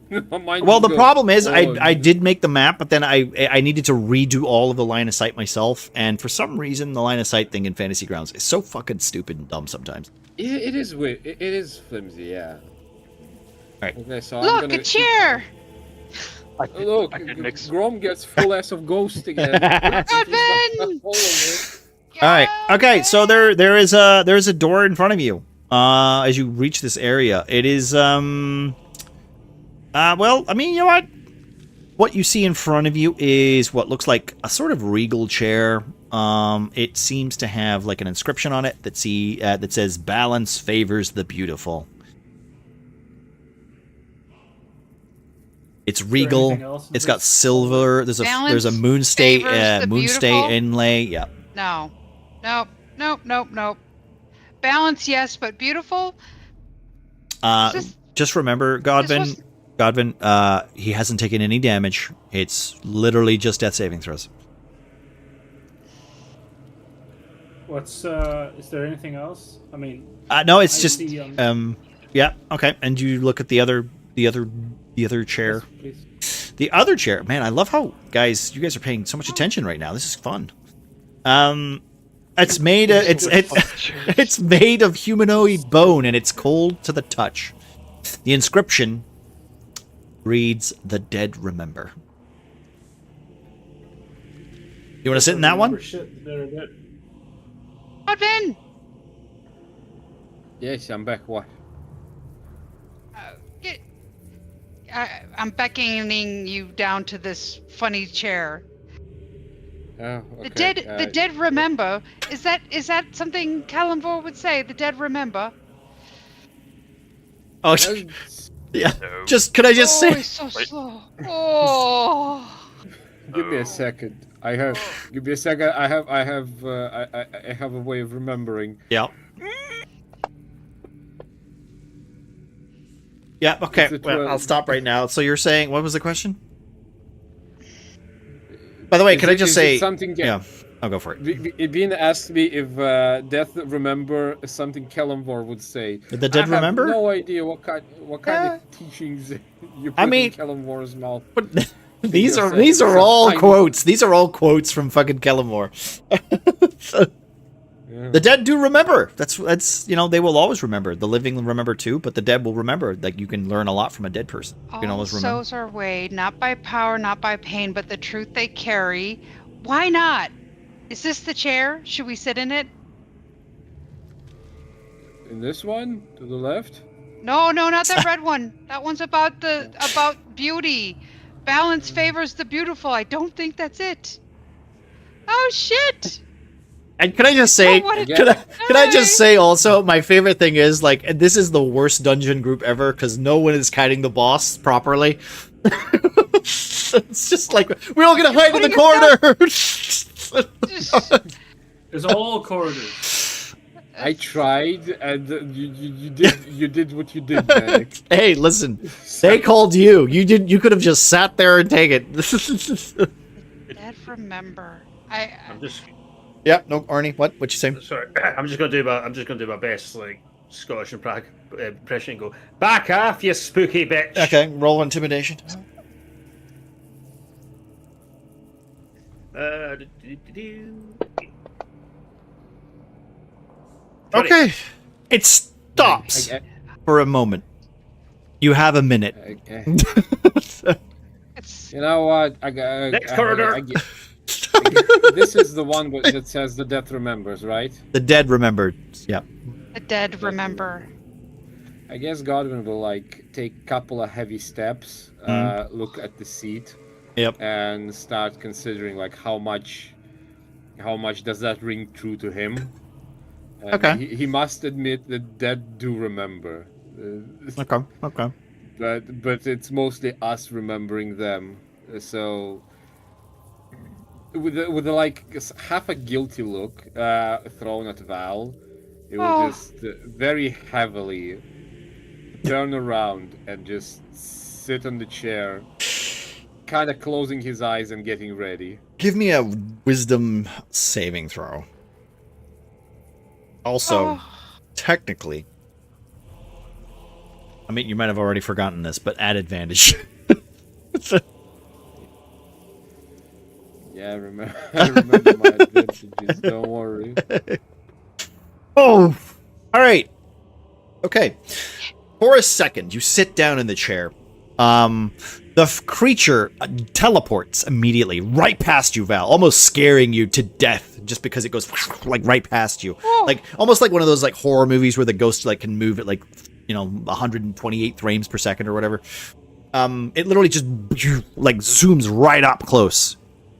Well, the problem is I did make the map, but then I needed to redo all of the line of sight myself, and for some reason the line of sight thing in Fantasy Grounds is so fucking stupid and dumb sometimes. It is weird. It is flimsy, yeah. Alright. Okay, so Look, I'm gonna... a chair! Look, Grom gets full ass of ghost again. Evan! Alright. Okay, so there is a door in front of you. As you reach this area. It is well, I mean, you know what? What you see in front of you is what looks like a sort of regal chair. It seems to have like an inscription on it that says "Balance favors the beautiful." It's regal. It's got silver. There's a moonstay inlay. Yeah. No. Nope. Balance, yes, but beautiful? Just remember, Godvin, he hasn't taken any damage. It's literally just death saving throws. What's is there anything else? I mean, no, it's just yeah, okay. And you look at the other chair. Yes, the other chair, man, I love how you guys are paying so much attention right now. This is fun. It's made it's made of humanoid bone, and it's cold to the touch. The inscription reads, "The dead remember." You want to sit in that one? Godvin! Yes, I'm back. What? I'm beckoning you down to this funny chair. Oh, okay. The dead remember. Is that something Kalimvor would say? The dead remember. Oh, yeah. Just could I just say? He's so slow. Oh. Give me a second. Give me a second. I have a way of remembering. Yeah. Yeah. Okay. Well, I'll stop right now. So you're saying, what was the question? By the way, could I just say something? Yeah. I'll go for it. Being asked me if death remember something Kalimvor would say. Did the dead remember? I have no idea what kind of teachings you put in Kalimvor's mouth. But these are all quotes. These are all quotes from fucking Kalimvor. Yeah. The dead do remember. That's they will always remember. The living remember too, but the dead will remember. Like, you can learn a lot from a dead person. You can always remember. Souls are weighed not by power, not by pain, but the truth they carry. Why not? Is this the chair? Should we sit in it? In this one to the left. No, not that red one. That one's about beauty. Balance favors the beautiful. I don't think that's it. Oh shit! And can I just Don't say, want I to get- can I just die. say also, my favorite thing is like, and this is the worst dungeon group ever because no one is kiting the boss properly. It's just like we're all gonna hide in the corner. There's all corridors. I tried, and you did what you did, Manic. Hey, listen, they called you. You could have just sat there and take it. Dad, remember. I'm just Yeah, no, Arnie, what you saying? sorry. I'm just gonna do my best like Scottish impression and go back off, you spooky bitch. Okay, roll intimidation. Okay, it stops for a moment. You have a minute. It's You know what? Next corridor. This is the one that says the death remembers, right? The dead remembered. Yeah. the dead remember. I guess Godwin will like take a couple of heavy steps, look at the seat, Yep. and start considering like how much does that ring true to him. And Okay. He must admit that dead do remember. Okay. But it's mostly us remembering them. So with like half a guilty look thrown at Val, it will just very heavily turn around and just sit on the chair, kind of closing his eyes and getting ready. Give me a wisdom saving throw. Also, technically, I mean, you might have already forgotten this, but add advantage. Yeah, I remember my advantages. Don't worry. Oh, all right. Okay. For a second, you sit down in the chair. The creature teleports immediately right past you, Val, almost scaring you to death just because it goes like right past you, like almost like one of those like horror movies where the ghost like can move at like 128 frames per second or whatever. It literally just like zooms right up close,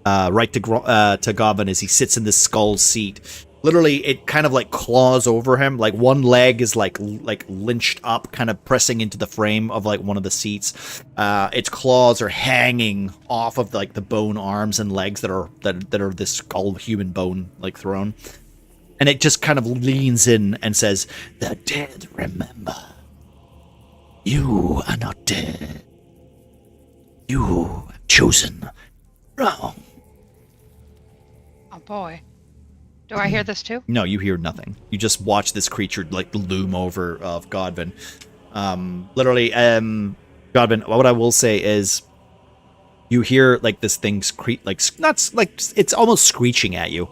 right to Goblin as he sits in this skull seat. Literally, it kind of like claws over him. Like one leg is like lynched up, kind of pressing into the frame of like one of the seats. Its claws are hanging off of like the bone arms and legs that are this all human bone like throne. And it just kind of leans in and says, "The dead remember. You are not dead. You have chosen wrong." Oh boy. Do I hear this too? No, you hear nothing. You just watch this creature like loom over of Godwin. Literally, Godwin, what I will say is you hear like this thing not like it's almost screeching at you.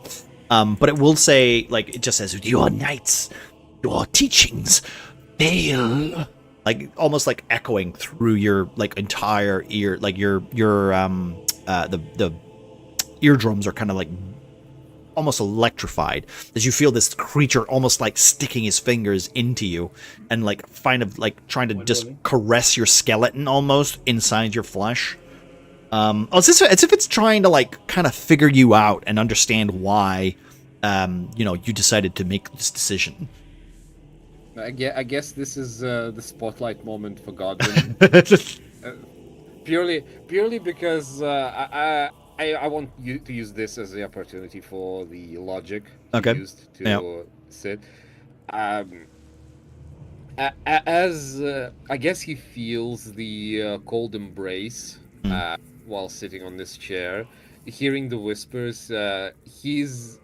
But it will say, like, it just says, "Your knights, your teachings fail." Like almost like echoing through your like entire ear, like the eardrums are kind of like almost electrified as you feel this creature almost like sticking his fingers into you and like trying to just caress your skeleton almost inside your flesh. It's as if it's trying to like kind of figure you out and understand why you decided to make this decision. I guess this is the spotlight moment for Godwin. Purely because I want you to use this as the opportunity for the logic used to sit. As I guess he feels the cold embrace while sitting on this chair, hearing the whispers, his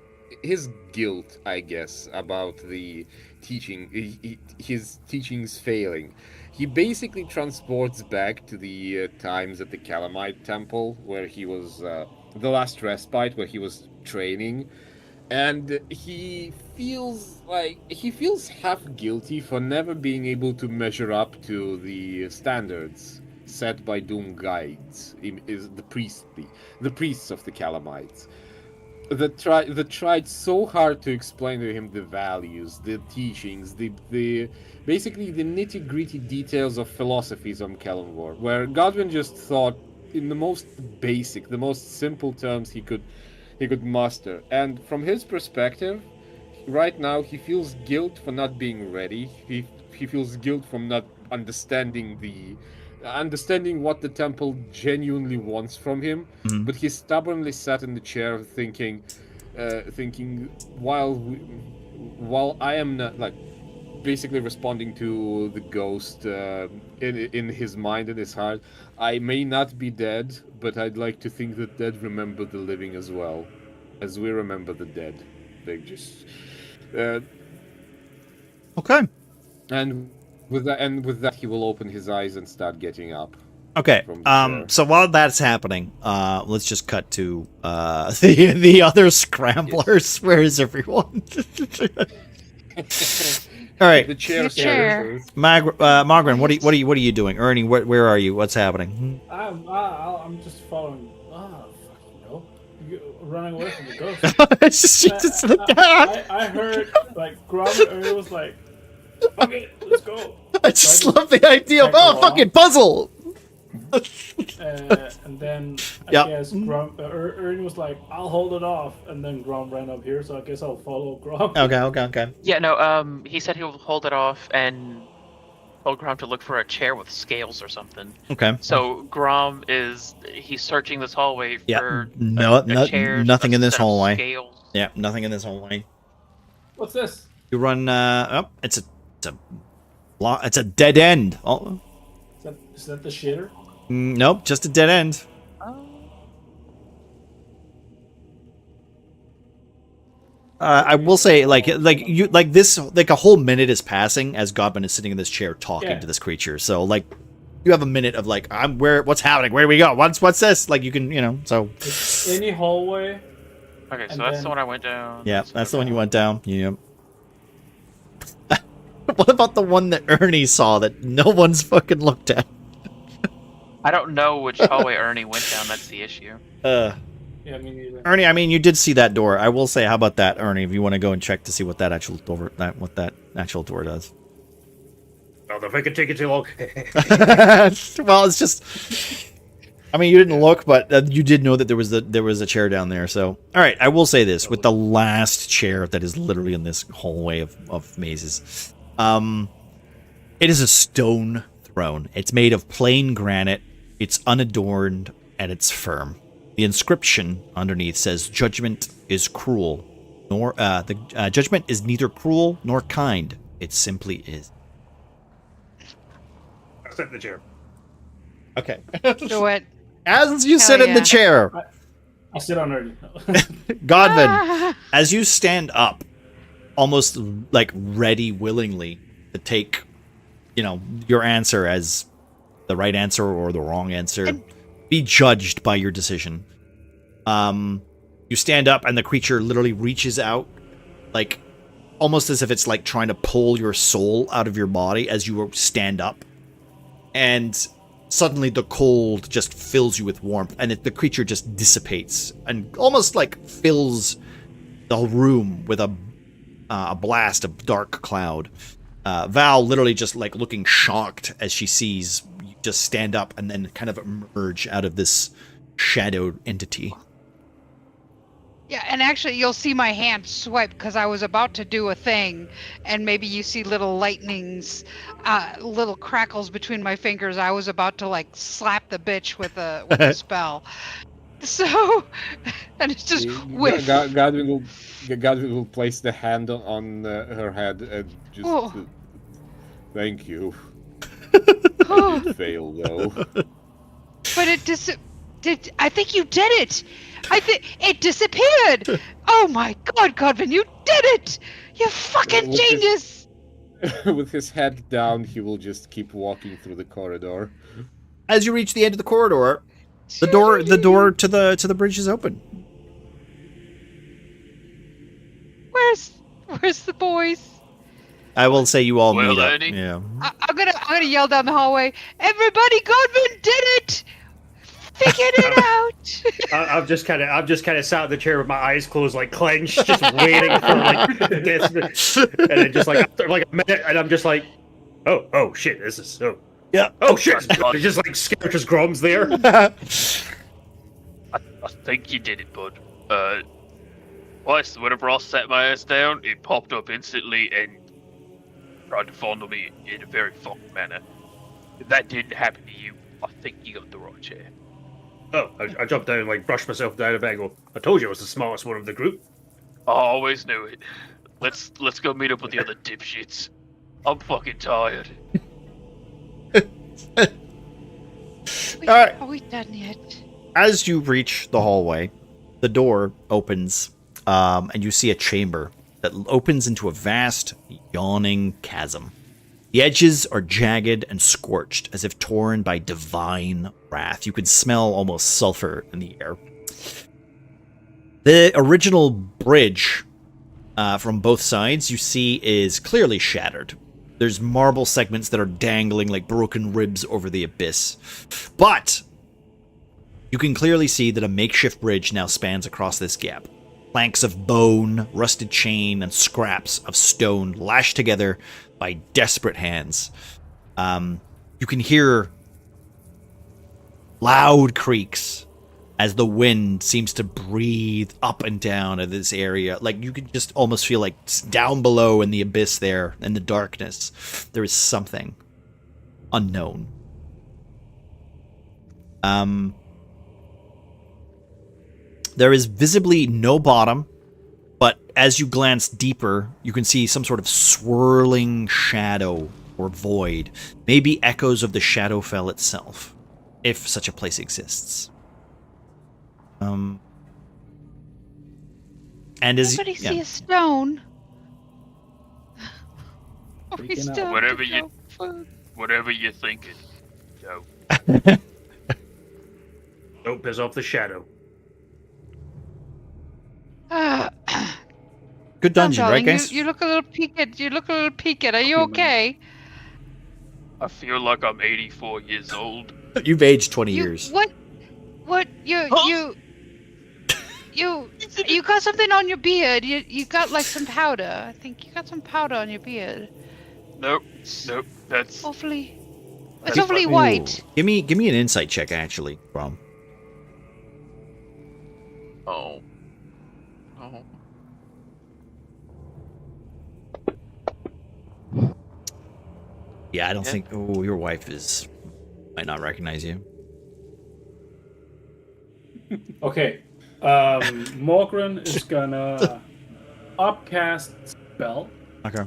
guilt, I guess, about the teaching, his teachings failing. He basically transports back to the times at the Calamite Temple, where he was the last respite, where he was training, and he feels half guilty for never being able to measure up to the standards set by Doom Guides, is the priests of the Calamites. that tried so hard to explain to him the values, the teachings, the basically the nitty gritty details of philosophies on Kellenvor, where Godwin just thought in the most basic, the most simple terms he could muster. And from his perspective, right now he feels guilt for not being ready. He feels guilt from not understanding what the temple genuinely wants from him. Mhm. But he stubbornly sat in the chair, thinking while I am not like basically responding to the ghost in his mind and his heart. I may not be dead, but I'd like to think that dead remember the living as well, as we remember the dead. They just Okay. and with that, he will open his eyes and start getting up. Okay. From the chair. So while that's happening, let's just cut to the other scramblers. Yes. Where is everyone? All right. The chair. Margaret, what are you doing? Ernie, where are you? What's happening? I'm just following. Fucking no, running away from the ghost. I heard like Grom was like, "Fuck it, let's go." I just love the idea of fucking puzzle. And then I guess Ernie was like, "I'll hold it off," and then Grom ran up here, so I guess I'll follow Grom. Okay. Yeah, no. He said he'll hold it off and told Grom to look for a chair with scales or something. Okay. So Grom he's searching this hallway for chairs, nothing in this hallway. Scales. Yeah, nothing in this hallway. What's this? You run. It's a dead end. Oh. Is that the shitter? Nope, just a dead end. I will say, like a whole minute is passing as Godwin is sitting in this chair talking to this creature. So, like, you have a minute of like, what's happening? Where do we go? What's this? Like, you can, so. It's any hallway. Okay, so that's the one I went down. Yeah, that's the one you went down. Yep. What about the one that Ernie saw that no one's fucking looked at? I don't know which hallway Ernie went down. That's the issue. Yeah, me neither. Ernie, I mean, you did see that door. I will say, how about that, Ernie? If you want to go and check to see what that actual door does. Well, if I could take it too long. Well, it's just. I mean, you didn't look, but you did know that there was a chair down there. So, all right, I will say this: with the last chair that is literally in this hallway of mazes, it is a stone throne. It's made of plain granite. It's unadorned and it's firm. The inscription underneath says, "Judgment is cruel, nor judgment is neither cruel nor kind. It simply is." I'll sit in the chair. Okay. Do it. As you sit in the chair, I'll sit on Ernie. Godwin, as you stand up, almost like ready willingly to take, your answer as the right answer or the wrong answer, be judged by your decision. You stand up and the creature literally reaches out, like almost as if it's like trying to pull your soul out of your body as you stand up. And suddenly the cold just fills you with warmth, and the creature just dissipates and almost like fills the room with a blast of dark cloud. Val literally just like looking shocked as she sees you just stand up and then kind of emerge out of this shadowed entity. Yeah, and actually you'll see my hand swipe because I was about to do a thing, and maybe you see little lightnings, little crackles between my fingers. I was about to like slap the bitch with a spell. So, and it's just whiff. Godwin will place the hand on her head and just thank you. It failed though. But I think you did it. I think it disappeared. Oh my God, Godwin, you did it! You fucking genius! With his head down, he will just keep walking through the corridor. As you reach the end of the corridor, the door to the bridge is open. Where's the boys? I will say you all meet up. Ernie. Yeah. I'm gonna yell down the hallway. Everybody, Godwin did it! Figured it out. I've just kind of sat in the chair with my eyes closed, like clenched, just waiting for like this, and then just like after like a minute, and I'm just like, oh shit, this is Yeah. oh shit, it's just like Scourge's Grom's there. I think you did it, bud. Twice, whenever I sat my ass down, it popped up instantly and tried to fondle me in a very fucked manner. If that didn't happen to you, I think you got the right chair. Oh, I jumped down, like brushed myself down a bit and go, I told you I was the smartest one of the group. I always knew it. Let's go meet up with the other dipshits. I'm fucking tired. Alright. Are we done yet? As you reach the hallway, the door opens, and you see a chamber that opens into a vast, yawning chasm. The edges are jagged and scorched, as if torn by divine wrath. You can smell almost sulfur in the air. The original bridge from both sides you see is clearly shattered. There's marble segments that are dangling like broken ribs over the abyss. But you can clearly see that a makeshift bridge now spans across this gap. Planks of bone, rusted chain, and scraps of stone lashed together by desperate hands. You can hear loud creaks as the wind seems to breathe up and down in this area. Like, you can just almost feel like down below in the abyss there, in the darkness, there is something unknown. There is visibly no bottom, but as you glance deeper, you can see some sort of swirling shadow or void, maybe echoes of the Shadowfell itself, if such a place exists. And as Anybody see a stone? Are we Freaking out. still Whatever you're thinking. Yo. Don't piss off the shadow. good dungeon, right, darling, guys? You look a little peaked. You look a little peaked. Are you okay? I feel like I'm 84 years old. You've aged 20 years. What? You got something on your beard. You got like some powder. I think you got some powder on your beard. Nope. That's Awfully. It's That's awfully Ooh. white. Give me an insight check, actually, Brom. Oh. Yeah, I don't think. Oh, your wife might not recognize you. Okay. Morgren is gonna upcast spell. Okay.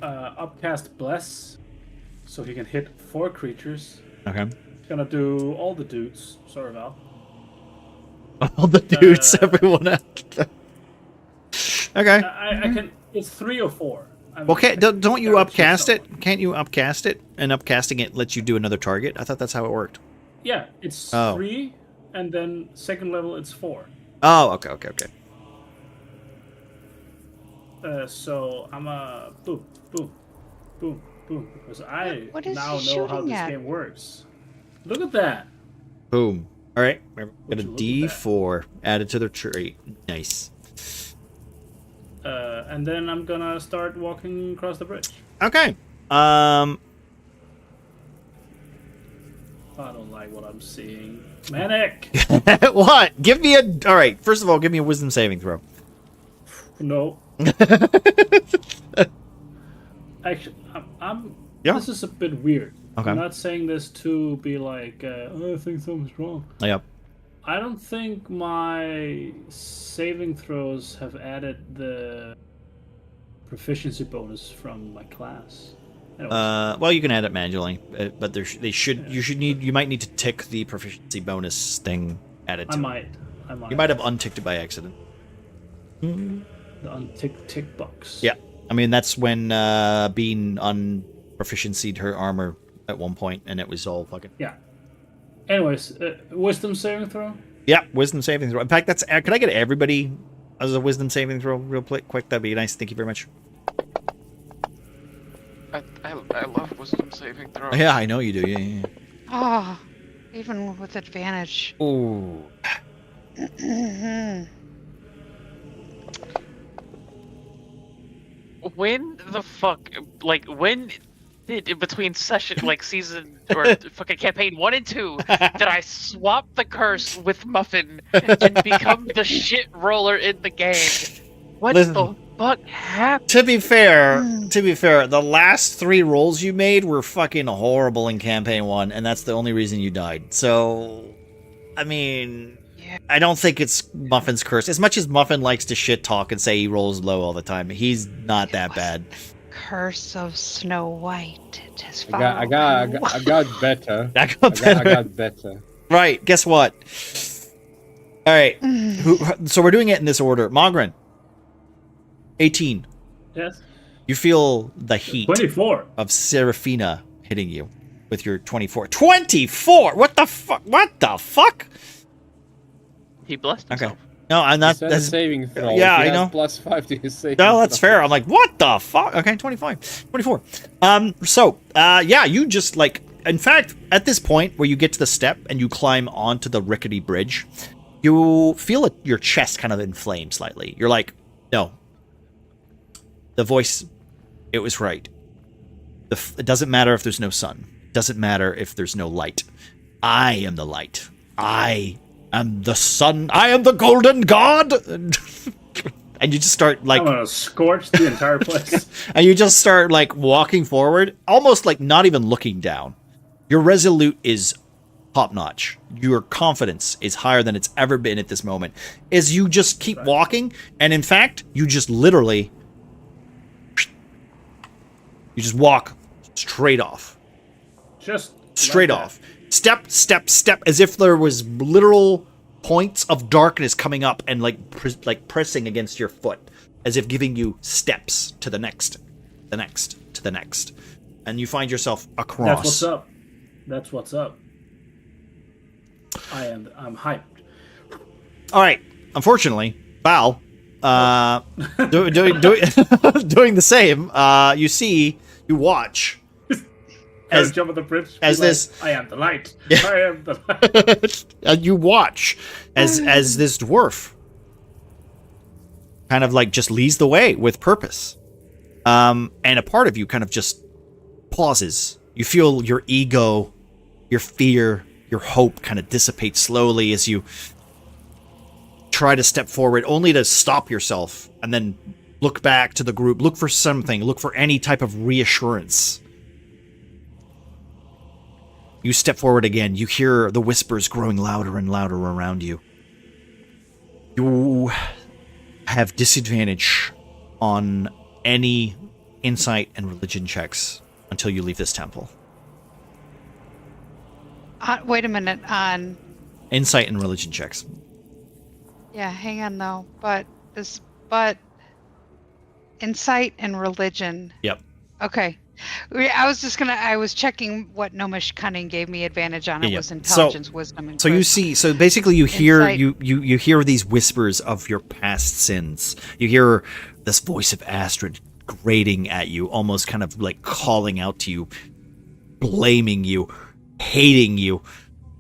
Upcast bless, so he can hit 4 creatures. Okay. He's gonna do all the dudes. Sorry, Val. All the dudes, everyone else. Okay. I can. It's 3 or 4. Okay, don't you There are upcast two it? Can't you upcast it? And upcasting it lets you do another target? I thought that's how it worked. Yeah, it's Oh. 3, and then second level it's 4. Oh, okay. So I'm a boom, boom, boom, boom, because I What is now he know how shooting this at? game works. Look at that. Boom. All right. Got a Would you look at D4 added to the trait. Nice. And then I'm gonna start walking across the bridge. Okay. I don't like what I'm seeing. Manic! What? Give me a. All right. First of all, give me a wisdom saving throw. No. Actually, I'm Yeah. This is a bit weird. Okay. I'm not saying this to be like, I think something's wrong. Yep. I don't think my saving throws have added the proficiency bonus from my class. Anyways, Well, you can add it manually, but they should. You might need to tick the proficiency bonus thing added to I it. might. You might have unticked it by accident. The untick tick box. Yeah. I mean, that's when Bean unproficiency'd her armor at one point, and it was all fucking. Yeah. Anyways, wisdom saving throw. Yeah, wisdom saving throw. In fact, that's. Can I get everybody as a wisdom saving throw real quick? That'd be nice. Thank you very much. I love wisdom saving throw. Yeah, I know you do. Yeah. Ah, even with advantage. Ooh. When the fuck, like, when did, between session, like, season, or fucking campaign 1 and 2, did I swap the curse with Muffin and become the shit roller in the game? What Listen. the fuck happened? To be fair, the last 3 rolls you made were fucking horrible in campaign 1, and that's the only reason you died. So, I mean, Yeah. I don't think it's Muffin's curse. As much as Muffin likes to shit talk and say he rolls low all the time, he's not that bad. Curse of Snow White. It has I got better. I got better. I got better. Right, guess what? All right, so we're doing it in this order. Mogren, 18. Yes. You feel the heat 24. of Seraphina hitting you with your 24. 24? What the fuck? What the fuck? He blessed himself. Okay. No, I'm not. That's That's, saving throw. yeah, He I has know. +5 to his saving no, that's throw. fair. I'm like, what the fuck? Okay, 25. 24. Yeah, you just like, in fact, at this point where you get to the step and you climb onto the rickety bridge, you feel your chest kind of inflame slightly. You're like, no. The voice, it was right. It doesn't matter if there's no sun. It doesn't matter if there's no light. I am the light. I am the sun. I am the golden god. And you just start like, I'm gonna scorch the entire place. and you just start like walking forward, almost like not even looking down. Your resolute is top notch. Your confidence is higher than it's ever been at this moment. As you just keep walking, and in fact, you just literally, you just walk straight off. Just Straight like that. off. Step, step, step, as if there was literal points of darkness coming up and like pressing against your foot, as if giving you steps to the next, the next, to the next. And you find yourself across. That's what's up. That's what's up. I'm hyped. All right. Unfortunately, Val, doing the same. You watch As jump on the bridge. as be like, this- I am the light. Yeah. I am the light. and you watch as this dwarf kind of like just leads the way with purpose. And a part of you kind of just pauses. You feel your ego, your fear, your hope kind of dissipate slowly as you try to step forward, only to stop yourself and then look back to the group, look for something, look for any type of reassurance. You step forward again. You hear the whispers growing louder and louder around you. You have disadvantage on any insight and religion checks until you leave this temple. Wait a minute. On Insight and religion checks. yeah, hang on though. But insight and religion. Yep. Okay. I was checking what Gnomish Cunning gave me advantage on. It Yeah. was intelligence, wisdom, and So you charisma. see, so basically you hear Insight. you hear these whispers of your past sins. You hear this voice of Astrid grating at you, almost kind of like calling out to you, blaming you, hating you,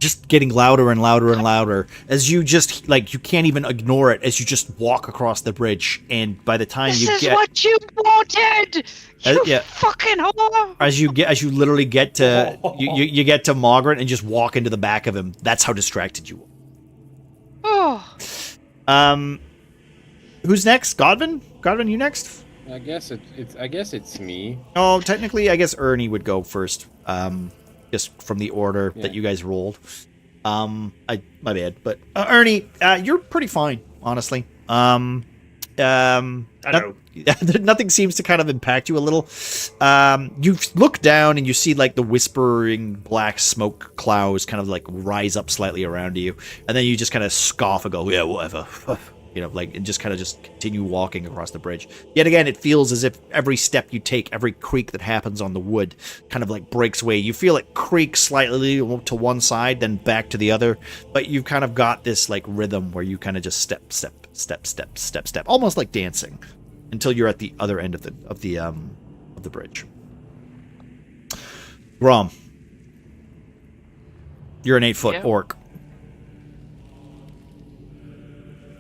just getting louder and louder and louder as you just like you can't even ignore it as you just walk across the bridge. And by the time This you is get what you wanted. You yeah. fucking whore. as you literally get to you get to Margaret and just walk into the back of him, that's how distracted you are. Oh. Who's next? Godwin? Godwin, you next? I guess it's me. Oh, technically, I guess Ernie would go first. Just from the order Yeah. that you guys rolled. My bad, but Ernie, you're pretty fine, honestly. I know. Nothing seems to kind of impact you a little. You look down and you see like the whispering black smoke clouds kind of like rise up slightly around you, and then you just kind of scoff and go, "Yeah, whatever." You know, like, and just kind of just continue walking across the bridge. Yet again, it feels as if every step you take, every creak that happens on the wood kind of like breaks away. You feel it creak slightly to one side, then back to the other, but you've kind of got this like rhythm where you kind of just step, almost like dancing, until you're at the other end of the bridge. Grom. You're an 8-foot Yeah. orc.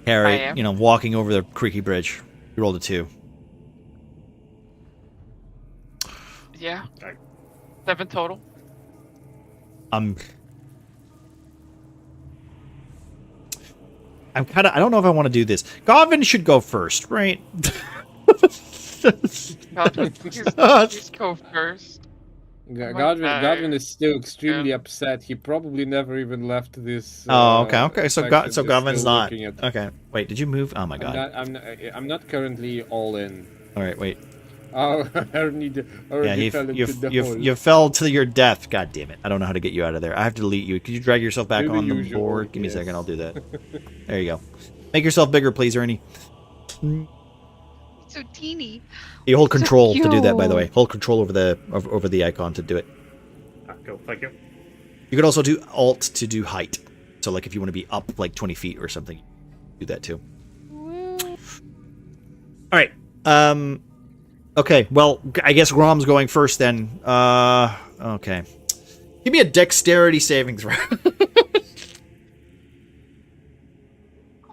I Harry, am. walking over the creaky bridge. You rolled a 2. Yeah. Okay. 7 total. I'm kind of. I don't know if I want to do this. Godwin should go first, right? Godwin, please go first. my Godwin is still extremely Yeah. upset. He probably never even left this. Oh, okay. So section, so just Godwin's still not. looking at- Okay. Wait, did you move? Oh my god. I'm not currently all in. All right, wait. Oh, I already Yeah, fell into the hole. you fell to your death. God damn it! I don't know how to get you out of there. I have to delete you. Could you drag yourself back Do the on the usual, board? Give me a yes. second. I'll do that. There you go. Make yourself bigger, please, Ernie. So teeny. You hold So control to do that, by the way. cute. Hold control over the icon to do it. Cool, thank you. You could also do Alt to do height. So, like, if you want to be up like 20 feet or something, do that too. Woo. All right. Okay. Well, I guess Grom's going first then. Okay. Give me a dexterity saving throw.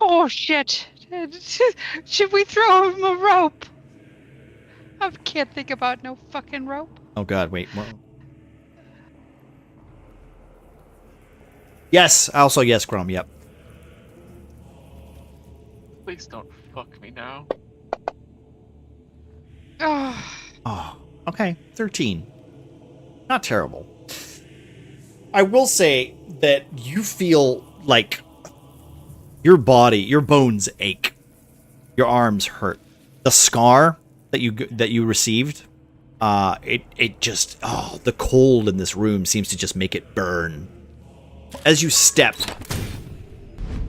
Oh shit! Should we throw him a rope? I can't think about no fucking rope. Oh God! Wait. What? Yes. Also, yes, Grom. Yep. Please don't fuck me now. Oh, Oh. Okay. 13. Not terrible. I will say that you feel like your body, your bones ache, your arms hurt. The scar that you received, it just the cold in this room seems to just make it burn. As you step,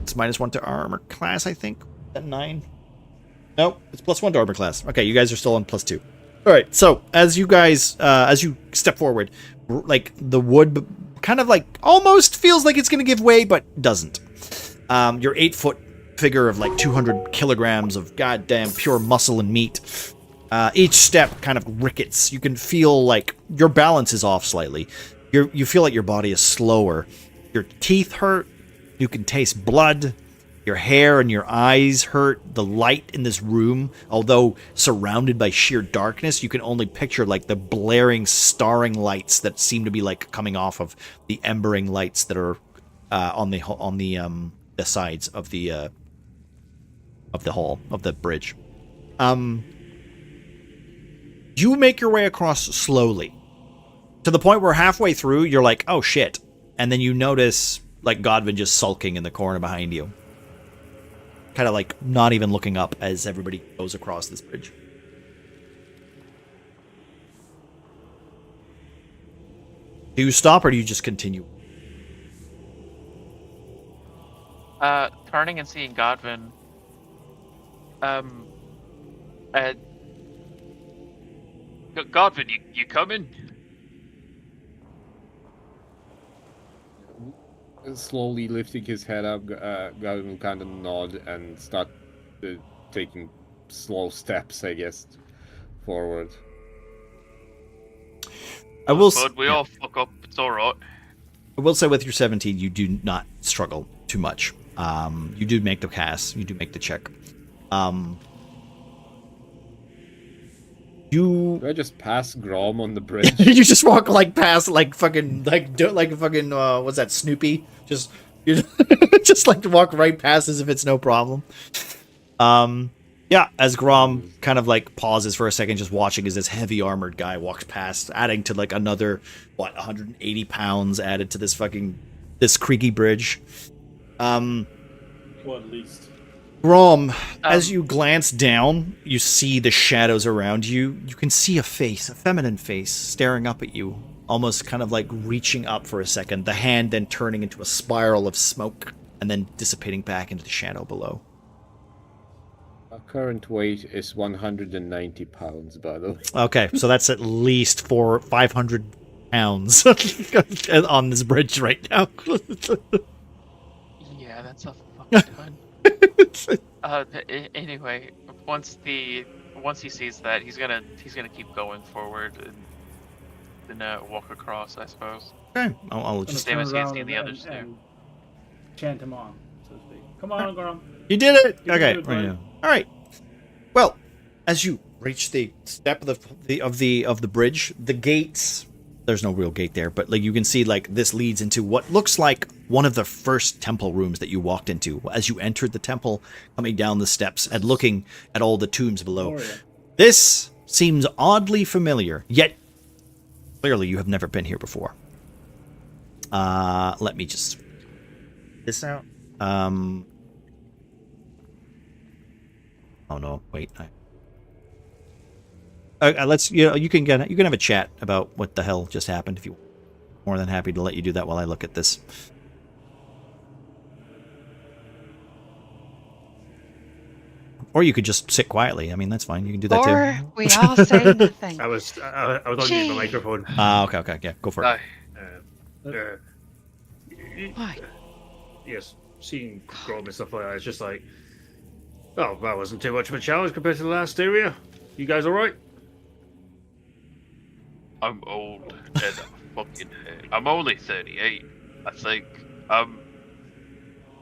it's -1 to armor class, I think. Is that 9? Nope, it's +1 to armor class. Okay, you guys are still on +2. All right, so as you guys, as you step forward, like the wood kind of like almost feels like it's going to give way, but doesn't. Your 8-foot figure of like 200 kilograms of goddamn pure muscle and meat. Each step kind of rickets. You can feel like your balance is off slightly. You feel like your body is slower. Your teeth hurt. You can taste blood. Your hair and your eyes hurt. The light in this room, although surrounded by sheer darkness, you can only picture like the blaring, starring lights that seem to be like coming off of the embering lights that are on the sides of the hall of the bridge. You make your way across slowly to the point where halfway through you're like, oh shit, and then you notice like Godwin just sulking in the corner behind you. Kind of like not even looking up as everybody goes across this bridge. Do you stop or do you just continue? Turning and seeing Godwin. Godwin, you coming? Slowly lifting his head up, Godwin will kind of nod and start taking slow steps, I guess, forward. I will. Bud, we all fuck up. It's all right. I will say with your 17, you do not struggle too much. You do make the cast. You do make the check. Do I just pass Grom on the bridge? You just walk like past like fucking what's that, Snoopy? Just you just like walk right past as if it's no problem. Yeah, as Grom kind of like pauses for a second, just watching as this heavy armored guy walks past, adding to like another 180 pounds added to this creaky bridge. Well, at least. Grom, as you glance down, you see the shadows around you. You can see a face, a feminine face, staring up at you, almost kind of like reaching up for a second, the hand then turning into a spiral of smoke, and then dissipating back into the shadow below. Our current weight is 190 pounds, by the way. Okay, so that's at least 500 pounds on this bridge right now. Yeah, that's a fucking ton. Anyway, once he sees that, he's gonna keep going forward, Then walk across, I suppose. Okay, I'll just. Same as turn he's around seen the and- others do. and chant him on, so to speak. Come on, Grom. You did it. You can Okay. do it, buddy. All right. Well, as you reach the step of the bridge, the gates. There's no real gate there, but like you can see, like this leads into what looks like one of the first temple rooms that you walked into as you entered the temple, coming down the steps and looking at all the tombs below. Oh, yeah. This seems oddly familiar, yet clearly you have never been here before. Let me just this out. Oh no! Wait. Let's. You can have a chat about what the hell just happened if you. More than happy to let you do that while I look at this. Or you could just sit quietly. I mean, that's fine. You can do that Or too. we all say nothing. I was on mute my microphone. Okay. Yeah, go for it. Why? Yes, seeing Grom and stuff like that, it's just like, oh, that wasn't too much of a challenge compared to the last area. You guys all right? I'm old and fucking. I'm only 38, I think.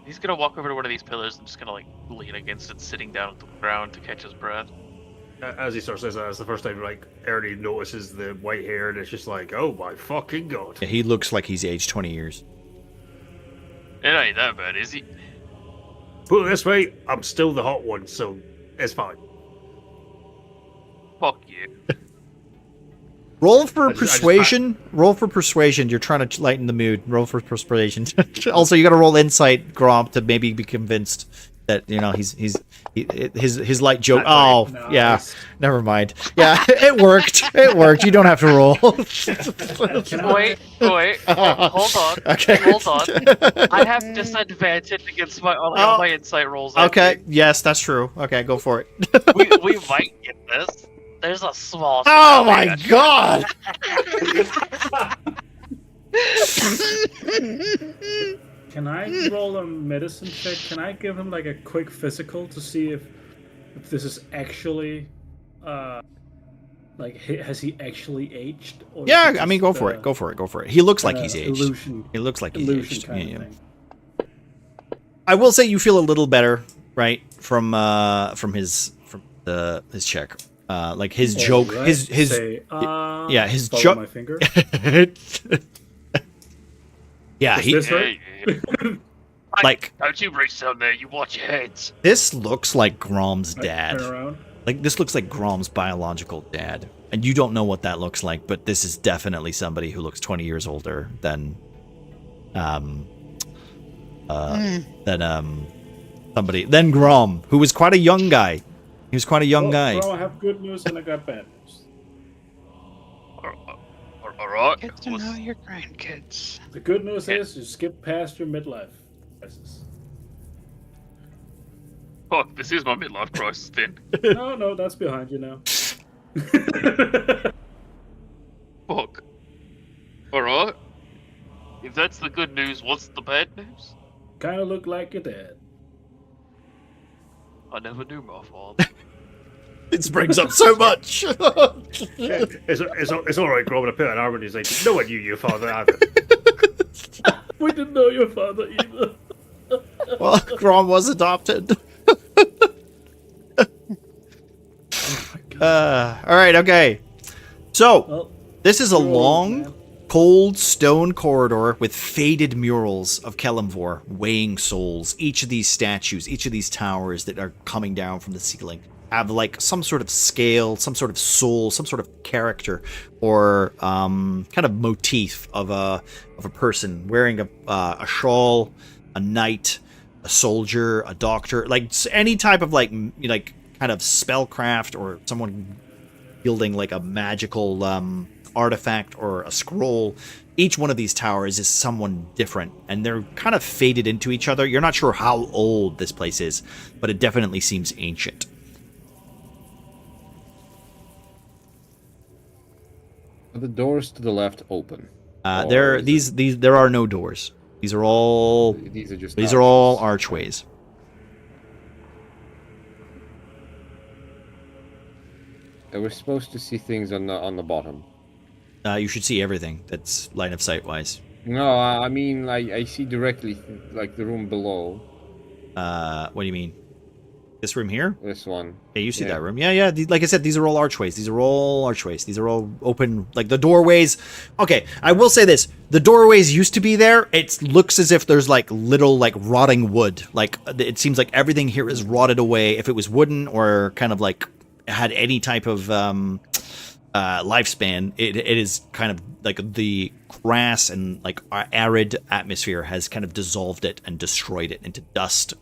He's gonna walk over to one of these pillars and just gonna like lean against it, sitting down on the ground to catch his breath. As he sort of says that, it's the first time like Ernie notices the white hair, and it's just like, oh my fucking god. Yeah, he looks like he's aged 20 years. It ain't that bad, is he? Put it this way, I'm still the hot one, so it's fine. Fuck you. Roll for I just- persuasion. Roll for persuasion. You're trying to lighten the mood. Roll for persuasion. Also, you got to roll insight, Grom, to maybe be convinced that his light joke. Oh, Nice. yeah. Never mind. Yeah, it worked. It worked. You don't have to roll. Wait, hold on. Okay. Hold on. I have disadvantage against all my insight rolls. I Okay. think. Yes, that's true. Okay, go for it. we might get this. There's a small. Oh my god! Can I roll a medicine check? Can I give him like a quick physical to see if this is actually like has he actually aged? Or is Yeah, it I mean, just, go for it. Go for it. Go for it. He looks like he's aged. Illusion. He looks like he's Illusion aged. kind Yeah, of yeah. thing. I will say you feel a little better, right, from his check. Like his joke, Alright, his say, yeah, his follow joke. my finger. Yeah, Is he this Hey, right? like don't you reach down there, you watch your heads. this looks like Grom's Turn dad. around. Like this looks like Grom's biological dad, and you don't know what that looks like, but this is definitely somebody who looks 20 years older than than Grom, who was quite a young guy. He was quite a young guy. Bro, I have good news and I got bad news. Alright. Get to know your grandkids. The good news is you skip past your midlife crisis. Fuck, this is my midlife crisis then. No, that's behind you now. Fuck. Alright. If that's the good news, what's the bad news? Kind of look like your dad. I never knew my father. This brings up so much. It's all right, Grom. I put an arm and he's like, no one knew your father either. We didn't know your father either. Well, Grom was adopted. All right, okay. So, Well, this is a you're old, long, man. cold stone corridor with faded murals of Kelemvor weighing souls. Each of these statues, each of these towers that are coming down from the ceiling have like some sort of scale, some sort of soul, some sort of character, or kind of motif of a person wearing a shawl, a knight, a soldier, a doctor, like any type of like kind of spellcraft, or someone wielding like a magical artifact or a scroll. Each one of these towers is someone different, and they're kind of faded into each other. You're not sure how old this place is, but it definitely seems ancient. Are the doors to the left open? Or There is there are no doors. These are all These are just. these are all arches. archways. And we're supposed to see things on the bottom. You should see everything that's line of sight wise. No, I mean, I see directly, like, the room below. What do you mean? This room here? This one. Yeah, you see Yeah. that room. Yeah. Like I said, these are all archways. These are all open, like the doorways. Okay, I will say this. The doorways used to be there. It looks as if there's like little like rotting wood. Like it seems like everything here is rotted away. If it was wooden or kind of like had any type of lifespan, it is kind of like the grass and like arid atmosphere has kind of dissolved it and destroyed it into dust,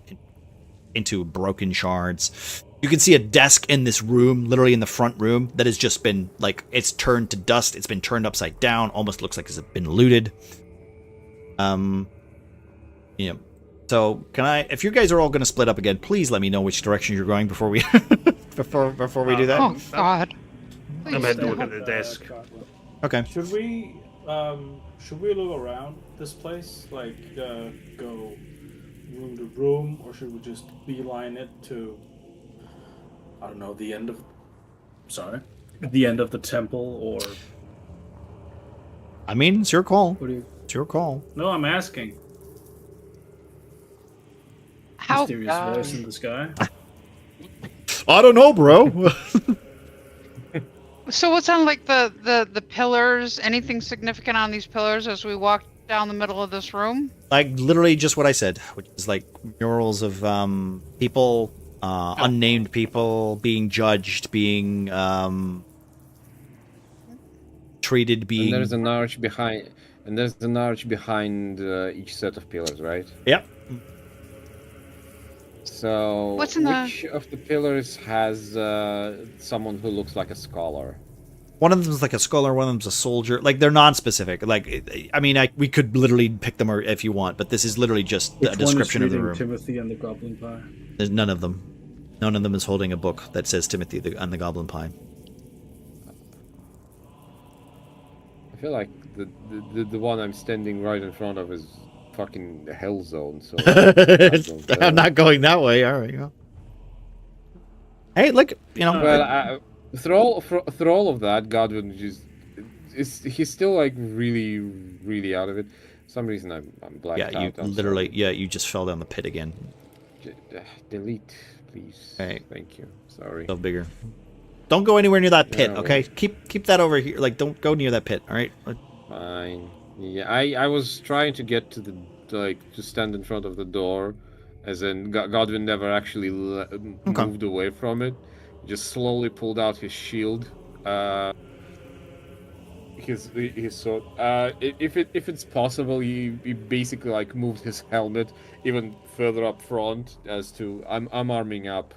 into broken shards. You can see a desk in this room, literally in the front room, that has just been like, it's turned to dust. It's been turned upside down. Almost looks like it's been looted. Yeah. So can I, if you guys are all going to split up again, please let me know which direction you're going before we before we do that. Oh God. I'm heading to look at the desk. Okay. Should we look around this place, like go room to room, or should we just beeline it to, I don't know, the end of the temple, or? I mean, it's your call. What do you? It's your call. No, I'm asking. How? Mysterious voice in the sky. I don't know, bro. So what's on like the pillars? Anything significant on these pillars as we walk down the middle of this room? Like literally just what I said, which is like murals of people, unnamed people being judged, being treated, being. And there's an arch behind. And there's an arch behind each set of pillars, right? Yep. So, What's in which of the pillars has someone who looks like a scholar? One of them's like a scholar, one of them's a soldier. Like they're non-specific. Like I mean, we could literally pick them if you want, but this is literally just a description of the room. Timothy and the Goblin Pie. There's none of them. None of them is holding a book that says Timothy and the Goblin Pie. I feel like the one I'm standing right in front of is fucking the hell zone. So I'm not going that way. All right. Go. Hey, look. You know. Well, through all of that, Godwin he's still like really out of it. For some reason I'm blacked out. Yeah, you literally. Yeah, you just fell down the pit again. Delete, please. Hey. Thank you. Sorry. So bigger. Don't go anywhere near that pit, Yeah, okay? Keep that over here. Like, don't go near that pit. All right. Fine. Yeah, I was trying to get to to stand in front of the door, as in Godwin never actually moved away from it. Just slowly pulled out his shield, his sword. If it's possible, he basically like moved his helmet even further up front, as to I'm arming up,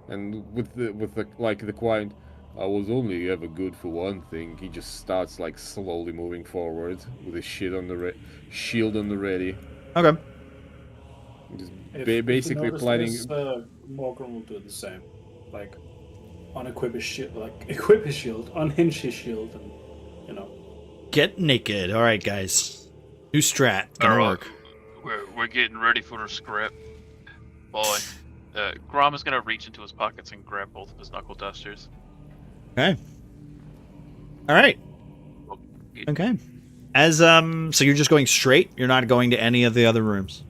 and with the quiet. I was only ever good for one thing. He just starts like slowly moving forward with his shield on the ready. Okay. Just if basically we notice planning. this, Morgan will do the same. Like, unequip his shield, equip his shield, unhinge his shield, and Get naked. All right, guys. New strat. Gonna work. We're getting ready for the scrap. Boy. Grom is gonna reach into his pockets and grab both of his knuckle dusters. Okay. All right. Okay. As so you're just going straight. You're not going to any of the other rooms.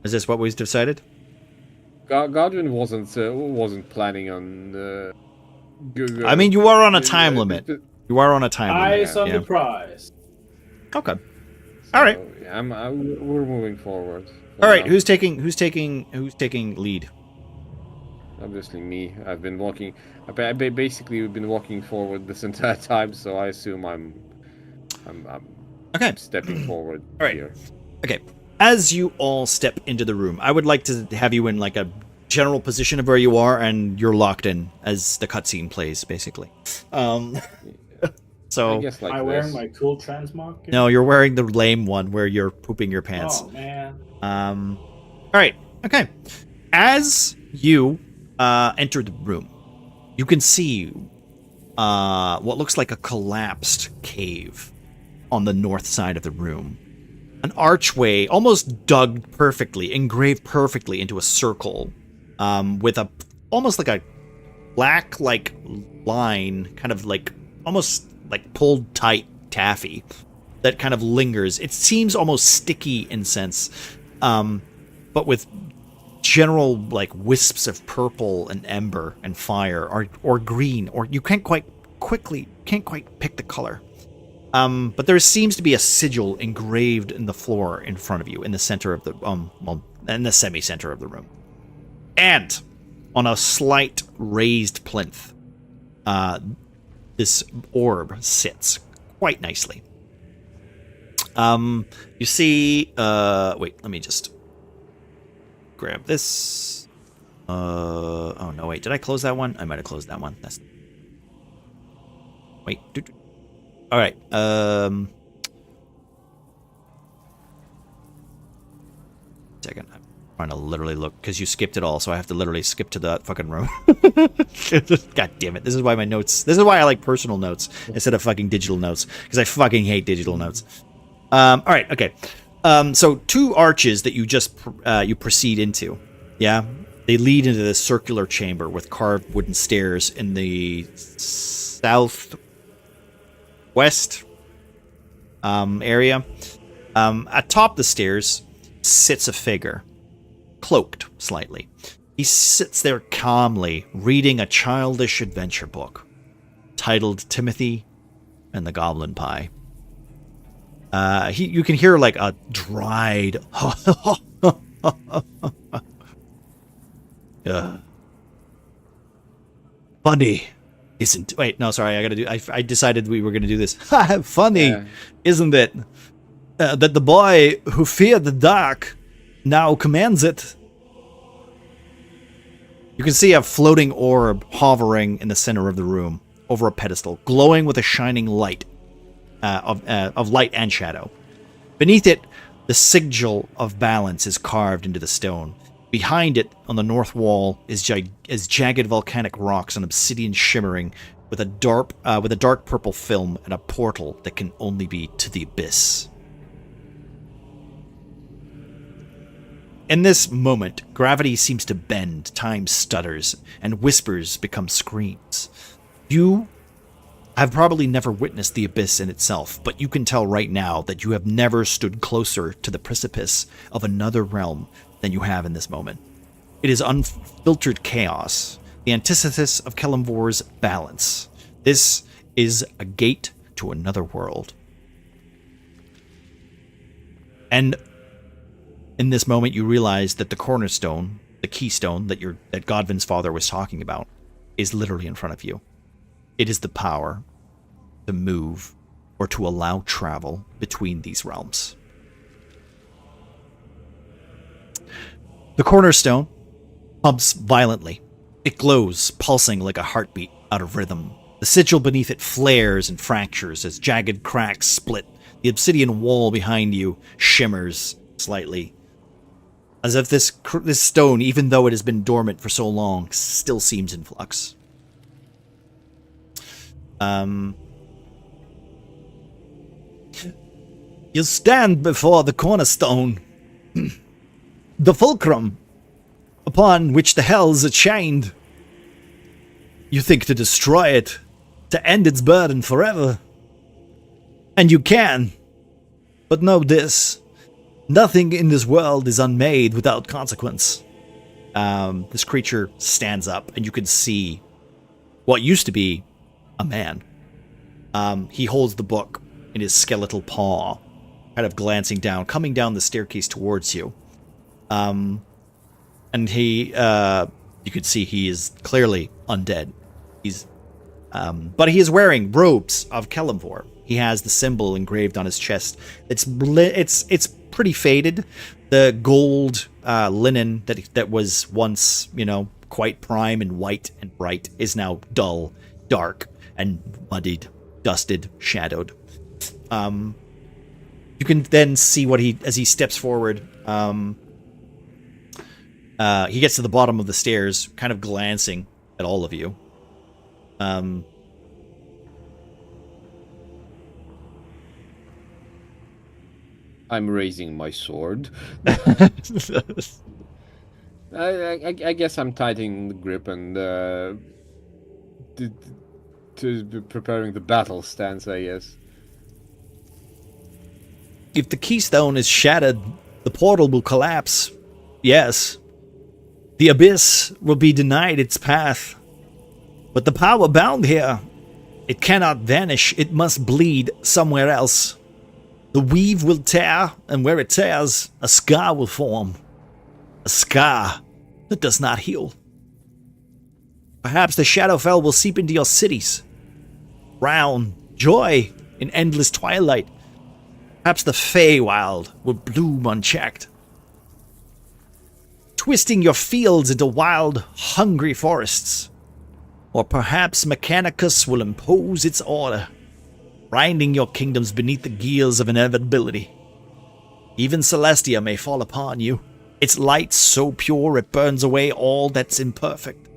Is this what we've decided? Godwin wasn't planning on. I mean, you are on a time limit. You are on a time limit. eyes on the prize. Okay. All right. We're moving forward. All right. Who's taking lead? Obviously me. I've been walking. I basically been walking forward this entire time, so I assume I'm Okay. stepping forward. All right. Here. Okay. As you all step into the room, I would like to have you in like a general position of where you are, and you're locked in as the cutscene plays, basically. So I guess like Am I wearing my cool transmog? no, you're wearing the lame one where you're pooping your pants. Oh man. All right. Okay. As you enter the room, you can see what looks like a collapsed cave on the north side of the room. An archway almost dug perfectly, engraved perfectly into a circle, with almost like a black line, kind of like almost like pulled tight taffy that kind of lingers. It seems almost sticky in sense, but with general like wisps of purple and ember and fire, or green, or you can't quite pick the color. But there seems to be a sigil engraved in the floor in front of you, in the center of the in the semi-center of the room, and on a slight raised plinth, this orb sits quite nicely. You see, wait, let me just grab this. Oh no, wait, did I close that one? I might have closed that one. Wait. All right. Second. I'm trying to literally look because you skipped it all, so I have to literally skip to that fucking room. God damn it! This is why my notes. This is why I like personal notes instead of fucking digital notes, because I fucking hate digital notes. All right. Okay. So 2 arches that you just you proceed into. Yeah. They lead into this circular chamber with carved wooden stairs in the southwest area. Atop the stairs sits a figure, cloaked slightly. He sits there calmly, reading a childish adventure book titled Timothy and the Goblin Pie. You can hear like a dried funny, isn't? Wait, no, sorry. I decided we were gonna do this. Funny, isn't it? That the boy who feared the dark now commands it. You can see a floating orb hovering in the center of the room, over a pedestal, glowing with a shining light of light and shadow. Beneath it, the sigil of balance is carved into the stone. Behind it, on the north wall, is jagged volcanic rocks and obsidian shimmering with a dark purple film and a portal that can only be to the abyss. In this moment, gravity seems to bend, time stutters, and whispers become screams. You have probably never witnessed the abyss in itself, but you can tell right now that you have never stood closer to the precipice of another realm than you have in this moment. It is unfiltered chaos, the antithesis of Kelemvor's balance. This is a gate to another world. And in this moment, you realize that the cornerstone, the keystone that Godvin's father was talking about, is literally in front of you. It is the power to move or to allow travel between these realms. The cornerstone pumps violently. It glows, pulsing like a heartbeat out of rhythm. The sigil beneath it flares and fractures as jagged cracks split. The obsidian wall behind you shimmers slightly, as if this stone, even though it has been dormant for so long, still seems in flux. You stand before the cornerstone, the fulcrum upon which the hells are chained. You think to destroy it, to end its burden forever. And you can. But know this. Nothing in this world is unmade without consequence. This creature stands up, and you can see what used to be a man. He holds the book in his skeletal paw, kind of glancing down, coming down the staircase towards you. And he, you could see he is clearly undead. But he is wearing robes of Kelemvor. He has the symbol engraved on his chest. It's pretty faded. The gold linen that was once, quite prime and white and bright is now dull, dark, and muddied, dusted, shadowed. You can then see as he steps forward. He gets to the bottom of the stairs, kind of glancing at all of you. I'm raising my sword. I guess I'm tightening the grip and to be preparing the battle stance, I guess. If the keystone is shattered, the portal will collapse. Yes. The abyss will be denied its path. But the power bound here, it cannot vanish. It must bleed somewhere else. The weave will tear, and where it tears, a scar will form. A scar that does not heal. Perhaps the Shadowfell will seep into your cities. Brown, joy in endless twilight. Perhaps the Feywild will bloom unchecked. Twisting your fields into wild, hungry forests. Or perhaps Mechanicus will impose its order, grinding your kingdoms beneath the gears of inevitability. Even Celestia may fall upon you, its light so pure it burns away all that's imperfect.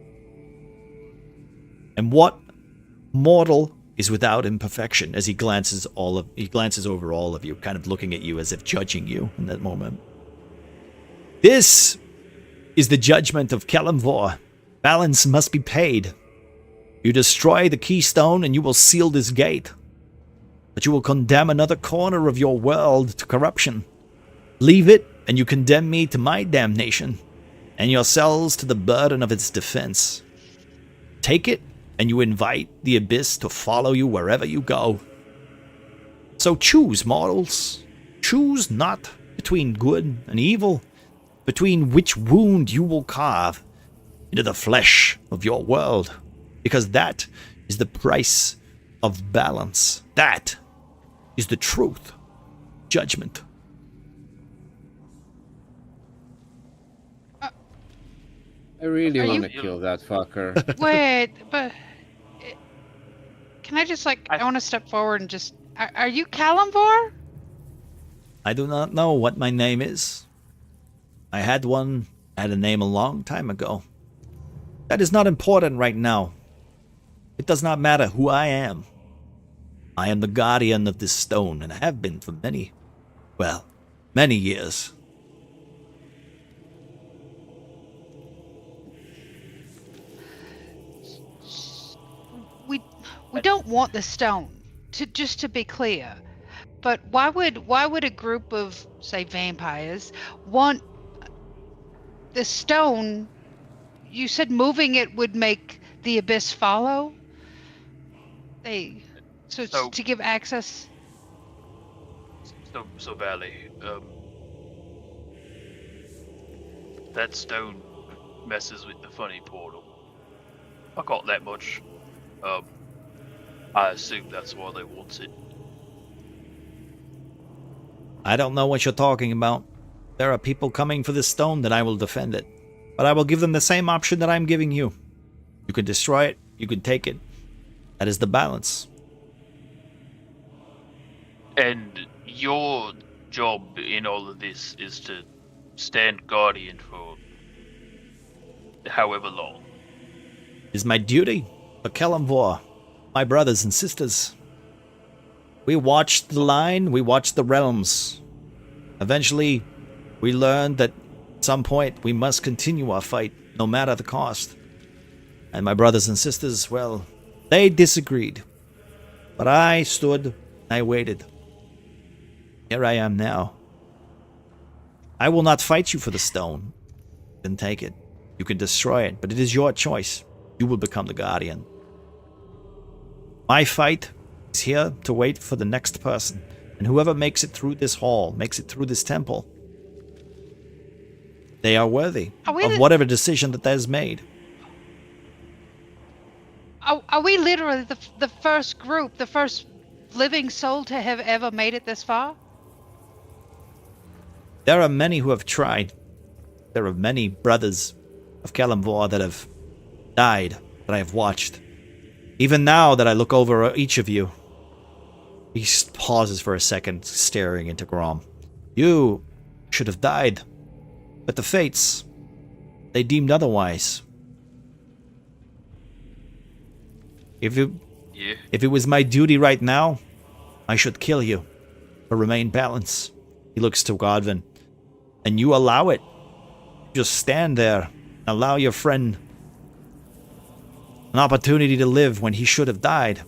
And what mortal is without imperfection? As he glances over all of you, kind of looking at you as if judging you in that moment. This is the judgment of Kelemvor. Balance must be paid. You destroy the keystone and you will seal this gate. But you will condemn another corner of your world to corruption. Leave it and you condemn me to my damnation, and yourselves to the burden of its defense. Take it and you invite the abyss to follow you wherever you go. So choose, mortals. Choose not between good and evil, between which wound you will carve into the flesh of your world, because that is the price of balance. That is the truth. Judgment. I really Are want to you- kill that fucker. Wait, but can I just I want to step forward and just. Are you Kalimvor? I do not know what my name is. I had a name a long time ago. That is not important right now. It does not matter who I am. I am the guardian of this stone, and have been for many years. We don't want the stone. Just to be clear, but why would a group of, say, vampires want the stone? You said moving it would make the abyss follow. So it's to give access. So Valley, that stone messes with the funny portal. I got that much. I assume that's why they want it. I don't know what you're talking about. There are people coming for this stone, then I will defend it. But I will give them the same option that I'm giving you. You can destroy it, you can take it. That is the balance. And your job in all of this is to stand guardian for however long. It is my duty for Kelemvor, my brothers and sisters. We watched the line, we watched the realms. Eventually, we learned that at some point we must continue our fight, no matter the cost. And my brothers and sisters, well, they disagreed. But I stood, I waited. Here I am now. I will not fight you for the stone. Then take it. You can destroy it, but it is your choice. You will become the guardian. My fight is here to wait for the next person, and whoever makes it through this hall, makes it through this temple, they are worthy of whatever decision that is made. Are we literally the first group, the first living soul to have ever made it this far? There are many who have tried. There are many brothers of Kelemvor that have died, that I have watched. Even now that I look over each of you, he pauses for a second, staring into Grom. You should have died, but the fates, they deemed otherwise. If it was my duty right now, I should kill you, but remain balanced. He looks to Godwin, and you allow it. Just stand there, allow your friend An opportunity to live when he should have died.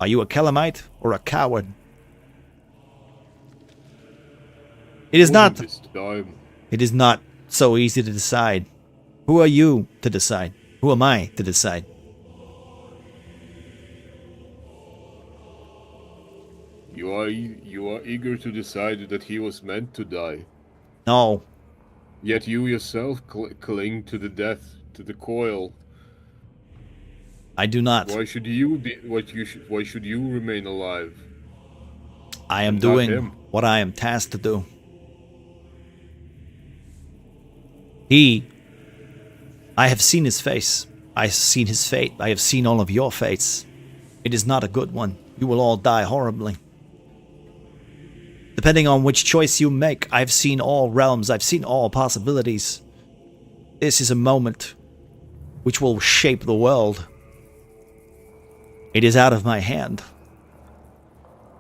Are you a Kelamite or a coward? It is not. This time. It is not so easy to decide. Who are you to decide? Who am I to decide? You are eager to decide that he was meant to die. No, Yet you yourself cling to the death, to the coil. I do not. Why should you be? Why should you remain alive? I am And not doing him. what I am tasked to do. I have seen his face. I have seen his fate. I have seen all of your fates. It is not a good one. You will all die horribly. Depending on which choice you make, I've seen all realms. I've seen all possibilities. This is a moment which will shape the world. It is out of my hand.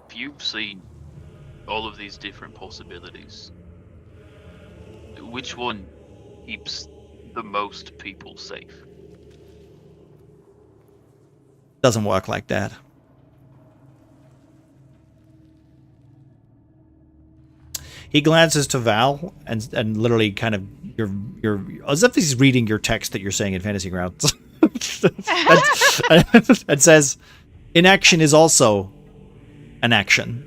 If you've seen all of these different possibilities, which one keeps the most people safe? Doesn't work like that. He glances to Val and literally kind of you're as if he's reading your text that you're saying in Fantasy Grounds. and says, inaction is also an action.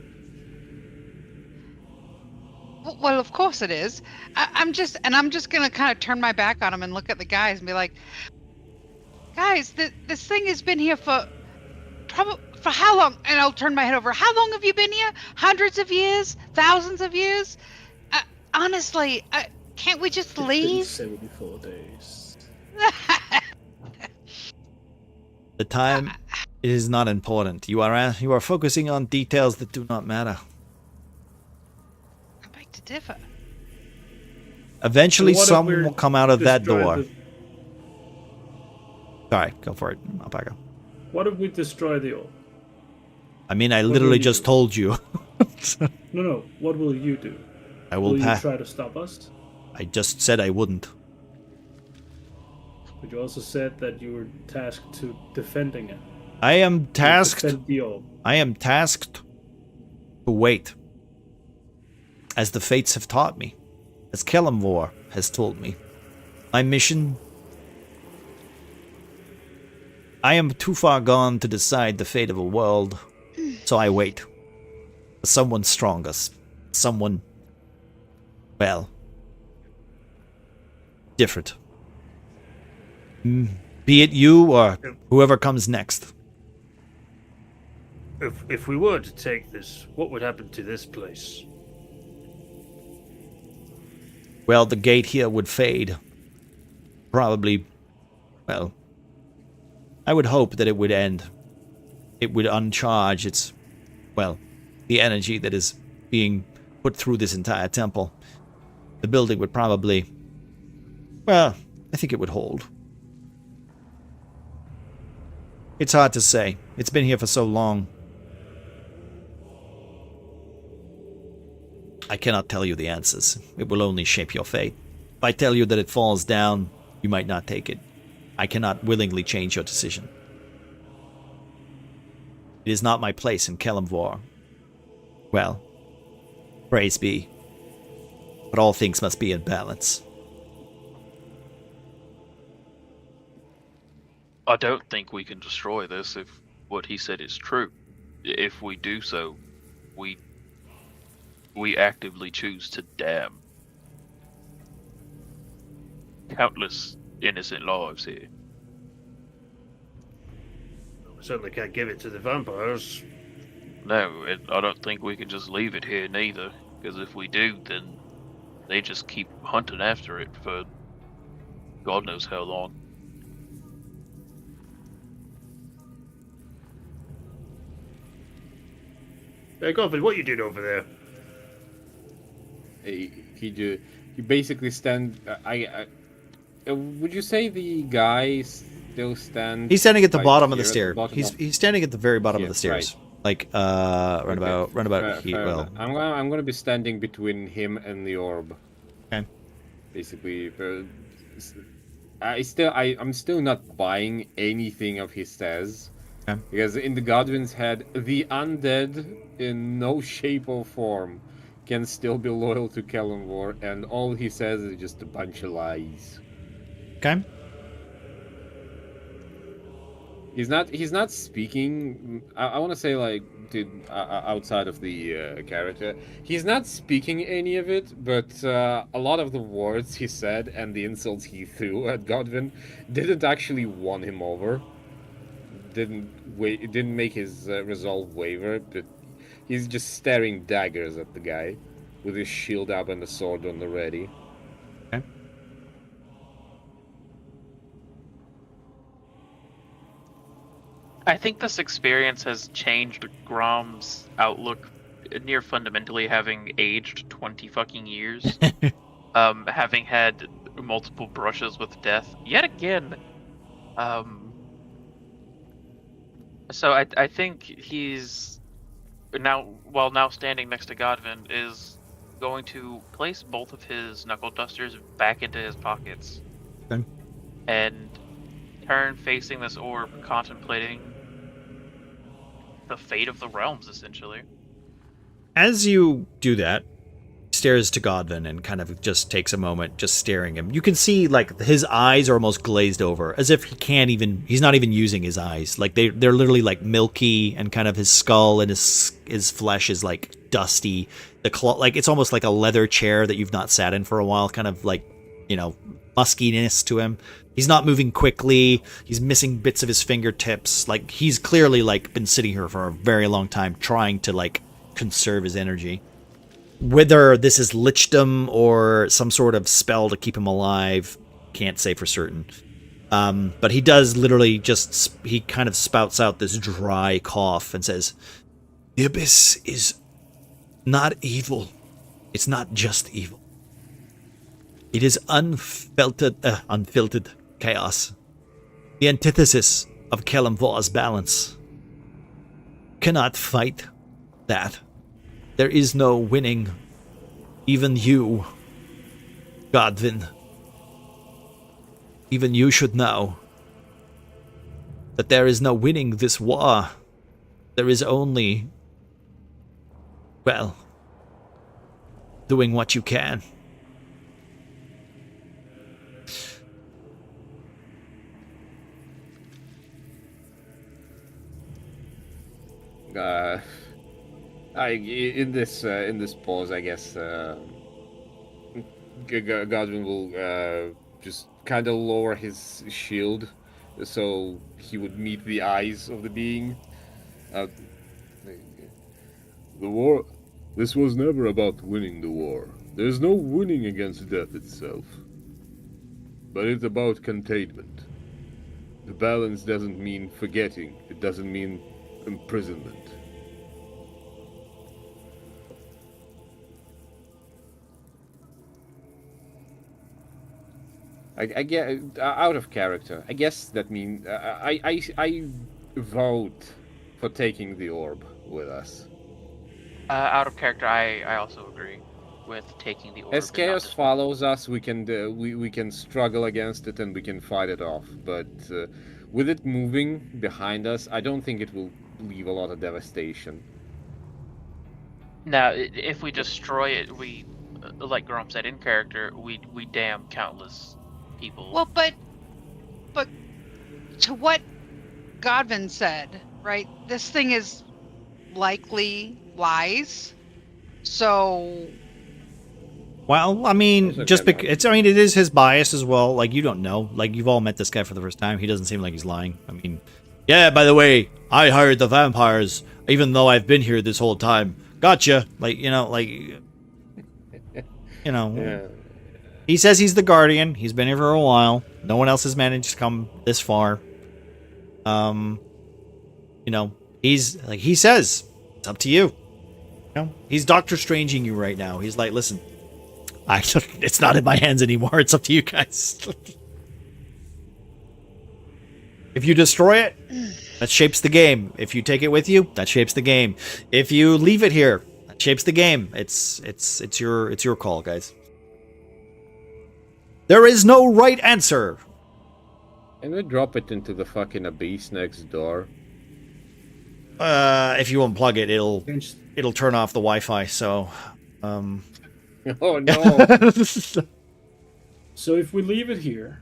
Well, of course it is. I'm just gonna kind of turn my back on him and look at the guys and be like, guys, this thing has been here for how long? And I'll turn my head over. How long have you been here? Hundreds of years? Thousands of years? Honestly, can't we just leave? 74 days. The time is not important. You are focusing on details that do not matter. I beg to differ. Eventually, So what if someone we're will come out of that destroy door. the- Alright, go for it. I'll back up. What if we destroy the orb? I mean, I What literally will you just do? told you. No. What will you do? I Will will you pass. try to stop us? I just said I wouldn't. But you also said that you were tasked to defending it. I am tasked. Defend the orb. I am tasked to wait. As the fates have taught me. As Kelemvor has told me. My mission... I am too far gone to decide the fate of a world, so I wait. For someone stronger. Someone... well... different. Be it you or whoever comes next. If we were to take this, what would happen to this place? Well, the gate here would fade. Probably, well, I would hope that it would end. It would uncharge its, well, the energy that is being put through this entire temple. The building would probably, well, I think it would hold. It's hard to say. It's been here for so long. I cannot tell you the answers. It will only shape your fate. If I tell you that it falls down, you might not take it. I cannot willingly change your decision. It is not my place in Kelemvor. Well, praise be. But all things must be in balance. I don't think we can destroy this if what he said is true. If we do so, we actively choose to damn countless innocent lives here. We certainly can't give it to the vampires. No, I don't think we can just leave it here neither, because if we do, then they just keep hunting after it for God knows how long. Hey, Goffin, what you doing over there? He basically stand. Would you say the guy still stands? He's standing at the right bottom of the here at stair. bottom He's of- he's standing at the very bottom of Here, the stairs. right. Like Okay, roundabout fair here. Well, I'm gonna be standing between him and the orb. Okay. Basically, I'm still not buying anything of he says. Okay. Because in the Godwin's head, the undead in no shape or form can still be loyal to Kellenvor, and all he says is just a bunch of lies. Okay. He's not speaking. I want to say like outside of the character, he's not speaking any of it. But a lot of the words he said and the insults he threw at Godwin didn't actually won him over. It didn't make his resolve waver. But he's just staring daggers at the guy with his shield up and the sword on the ready. Okay. I think this experience has changed Grom's outlook near fundamentally, having aged 20 fucking years. Having had multiple brushes with death yet again. So I think he's now standing next to Godwin, is going to place both of his knuckle dusters back into his pockets. Okay. And turn facing this orb, contemplating the fate of the realms, essentially. As you do that, he stares to Godwin and kind of just takes a moment just staring him. You can see like his eyes are almost glazed over, as if he's not even using his eyes. Like they're literally like milky, and kind of his skull and his flesh is like dusty. Like it's almost like a leather chair that you've not sat in for a while, kind of like, muskiness to him. He's not moving quickly. He's missing bits of his fingertips. Like he's clearly like been sitting here for a very long time trying to like conserve his energy. Whether this is lichdom or some sort of spell to keep him alive, can't say for certain. But he does literally he kind of spouts out this dry cough and says, "The Abyss is not evil. It's not just evil. It is unfiltered chaos. The antithesis of Kellenvor's balance. Cannot fight that. There is no winning. Even you, Godwin. Even you should know that there is no winning this war. There is only, well, doing what you can." In this pause, I guess Godwin will just kind of lower his shield so he would meet the eyes of the being. The war. This was never about winning the war. There's no winning against death itself. But it's about containment. The balance doesn't mean forgetting. It doesn't mean imprisonment. I get out of character. I guess that means I vote for taking the orb with us. Out of character, I also agree with taking the orb. As chaos follows us, we can struggle against it and we can fight it off. But with it moving behind us, I don't think it will leave a lot of devastation. Now, if we destroy it, we, like Grom said in character, we damn countless people. Well, but to what Godwin said, right? This thing is likely lies. So, well, I mean, Just okay, it is his bias as well. Like, you don't know. Like, you've all met this guy for the first time. He doesn't seem like he's lying. I mean, yeah, by the way, I hired the vampires, even though I've been here this whole time. Gotcha. Yeah. He says he's the guardian. He's been here for a while. No one else has managed to come this far. He says, it's up to you. He's Doctor Stranging you right now. He's like, listen, it's not in my hands anymore. It's up to you guys. If you destroy it, that shapes the game. If you take it with you, that shapes the game. If you leave it here, that shapes the game. It's your call, guys. There is no right answer. Can we drop it into the fucking abyss next door? If you unplug it, Change- it'll turn off the Wi-Fi. So, Oh no! So if we leave it here,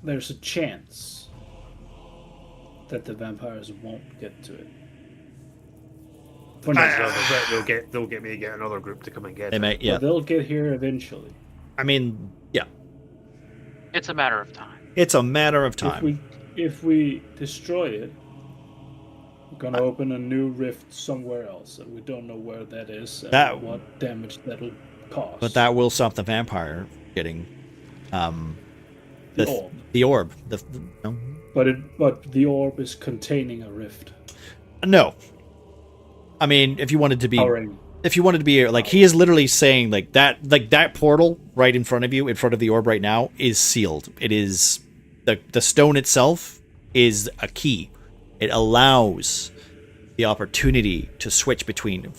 there's a chance that the vampires won't get to it. For now. They'll get me to get another group to come and get they it. may, yeah. But they'll get here eventually. I mean, yeah. It's a matter of time. It's a matter of time. If we destroy it, we're gonna open a new rift somewhere else, and we don't know where that is and what damage that'll cause. But that will stop the vampire getting the orb. The orb. No. But the orb is containing a rift. No. I mean, if you wanted to be Powering. if you wanted to be like, he is literally saying like that portal right in front of you, in front of the orb right now, is sealed. It is the stone itself is a key. It allows the opportunity to switch between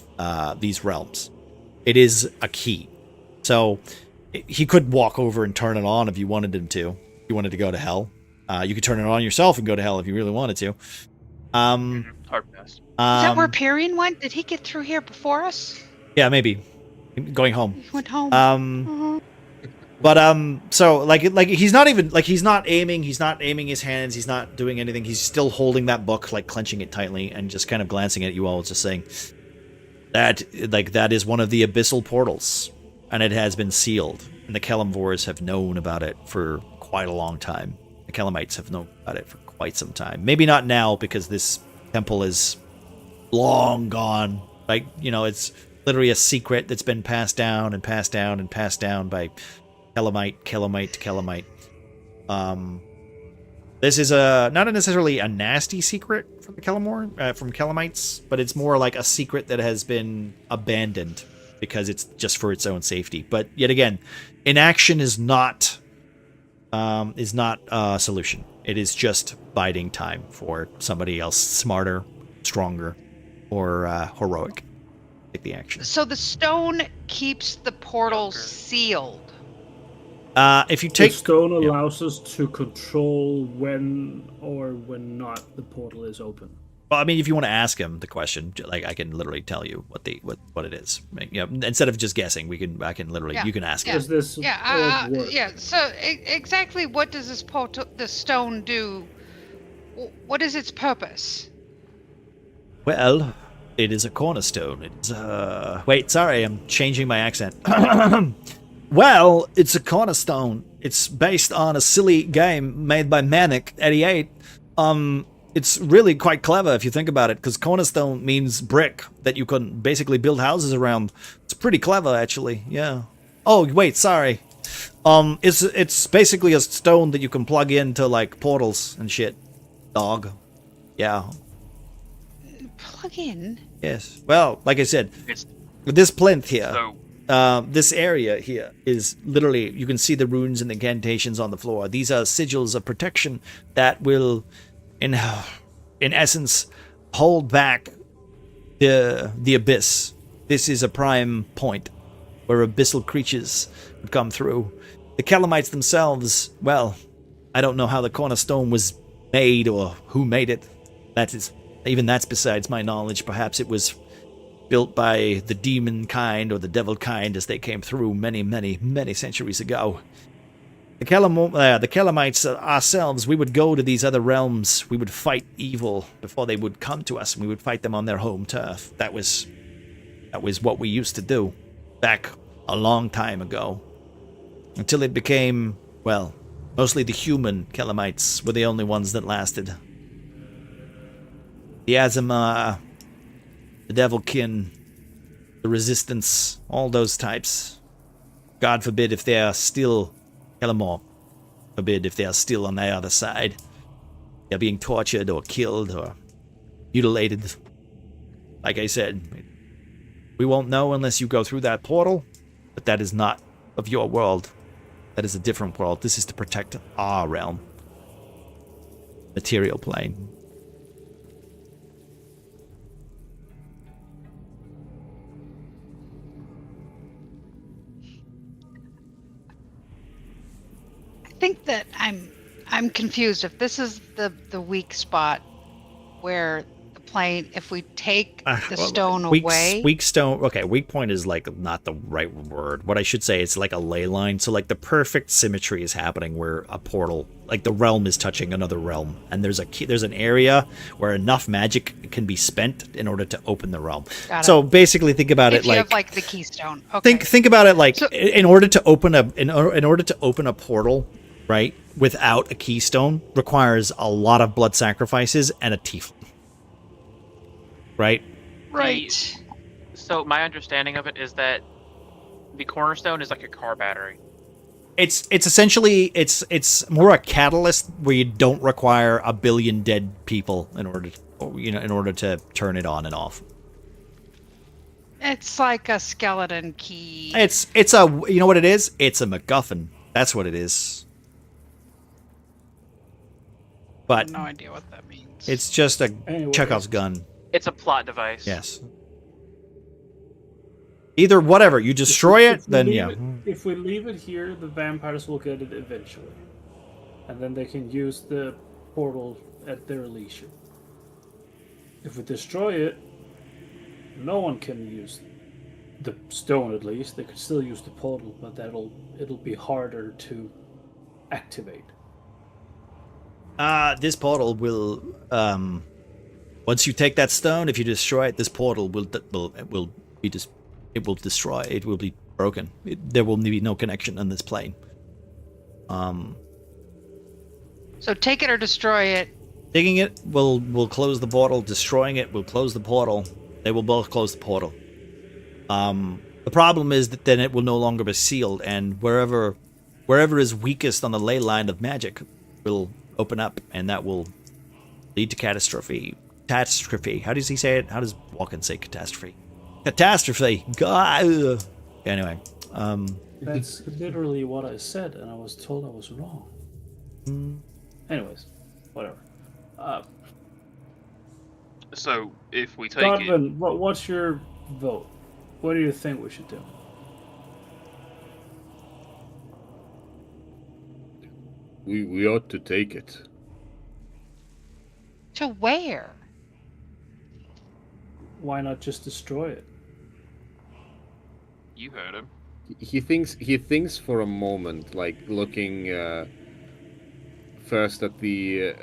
these realms. It is a key. So he could walk over and turn it on if you wanted him to. If you wanted to go to hell, you could turn it on yourself and go to hell if you really wanted to. Hard pass. Is that where Pyrian went? Did he get through here before us? Yeah, maybe going home. He went home. But so like he's not aiming his hands, he's not doing anything. He's still holding that book, like clenching it tightly and just kind of glancing at you all, just saying that is one of the abyssal portals, and it has been sealed, and the Kelemvors have known about it for quite a long time. The Kelemites have known about it for quite some time. Maybe not now, because this temple is long gone. Like, it's literally a secret that's been passed down and passed down and passed down by Kelemite to Kelemite. This is not necessarily a nasty secret from the from Kelemites, but it's more like a secret that has been abandoned because it's just for its own safety. But yet again, inaction is not a solution. It is just biding time for somebody else smarter, stronger, or heroic to take the action. So the stone keeps the portal sealed. If you take the stone allows us to control when or when not the portal is open. Well, I mean, if you want to ask him the question, like I can literally tell you what it is. Instead of just guessing, I can literally you can ask him. Does this orb work? So exactly, what does the stone do? What is its purpose? Well, it is a cornerstone. It's wait, sorry, I'm changing my accent. Well, it's a cornerstone. It's based on a silly game made by Manic88. It's really quite clever if you think about it, because cornerstone means brick that you can basically build houses around. It's pretty clever, actually. Yeah. Oh, wait, sorry. It's basically a stone that you can plug into like portals and shit. Dog. Yeah. Plug in? Yes. Well, like I said, It's this plinth here. so This area here is literally, you can see the runes and incantations on the floor. These are sigils of protection that will, in essence, hold back the abyss. This is a prime point where abyssal creatures would come through. The Kelemites themselves, well, I don't know how the cornerstone was made or who made it. That's besides my knowledge. Perhaps it was built by the demon kind or the devil kind as they came through many, many, many centuries ago. The Kelemites ourselves, we would go to these other realms. We would fight evil before they would come to us, and we would fight them on their home turf. That was what we used to do back a long time ago. Until it became, well, mostly the human Kelemites were the only ones that lasted. The Azamar, the Devilkin, the Resistance, all those types. God forbid if they are still, Kelemor forbid if they are still on the other side. They're being tortured or killed or mutilated. Like I said, we won't know unless you go through that portal, but that is not of your world. That is a different world. This is to protect our realm. Material plane. I think that I'm confused. If this is the weak spot where the plane, if we take the stone away, weak stone. Okay, weak point is like not the right word. What I should say is like a ley line. So like the perfect symmetry is happening where a portal, like the realm is touching another realm, and there's an area where enough magic can be spent in order to open the realm. So basically, think about if it you like have like the keystone. Okay. think about it like in order to open a portal, right, without a keystone requires a lot of blood sacrifices and a tiefling. Right? Right. So my understanding of it is that the cornerstone is like a car battery. It's essentially it's more a catalyst where you don't require a billion dead people in order to turn it on and off. It's like a skeleton key. It's a, you know what it is? It's a MacGuffin. That's what it is. But I have no idea what that means. it's just a Chekhov's gun. It's a plot device. Yes. Either whatever, you destroy it, then yeah. If we leave it here, the vampires will get it eventually. And then they can use the portal at their leisure. If we destroy it, no one can use the stone, at least. They could still use the portal, but it'll be harder to activate. This portal will once you take that stone, if you destroy it, this portal will be it will destroy. It will be broken. There will be no connection on this plane. So take it or destroy it. Taking it will close the portal. Destroying it will close the portal. They will both close the portal. The problem is that then it will no longer be sealed, and wherever is weakest on the ley line of magic will open up, and that will lead to catastrophe. Catastrophe. How does he say it? How does Walken say catastrophe? Catastrophe. God. Anyway. That's literally what I said, and I was told I was wrong. Anyways, whatever. So if we take Godwin, what's your vote? What do you think we should do? We ought to take it. To where? Why not just destroy it? you heard him. He thinks for a moment, like looking first at the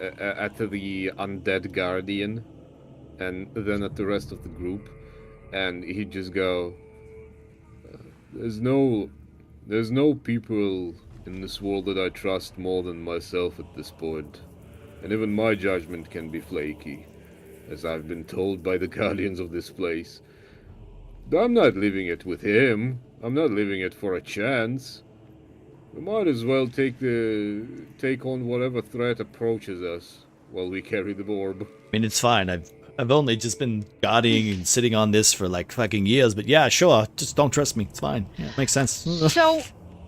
undead guardian, and then at the rest of the group, and he just go, there's no people in this world that I trust more than myself at this point, and even my judgment can be flaky, as I've been told by the guardians of this place. I'm not leaving it with him. I'm not leaving it for a chance. We might as well take on whatever threat approaches us while we carry the orb. I mean, it's fine. I've only just been guarding and sitting on this for like fucking years, but yeah, sure. Just don't trust me. It's fine. Yeah, it makes sense. So,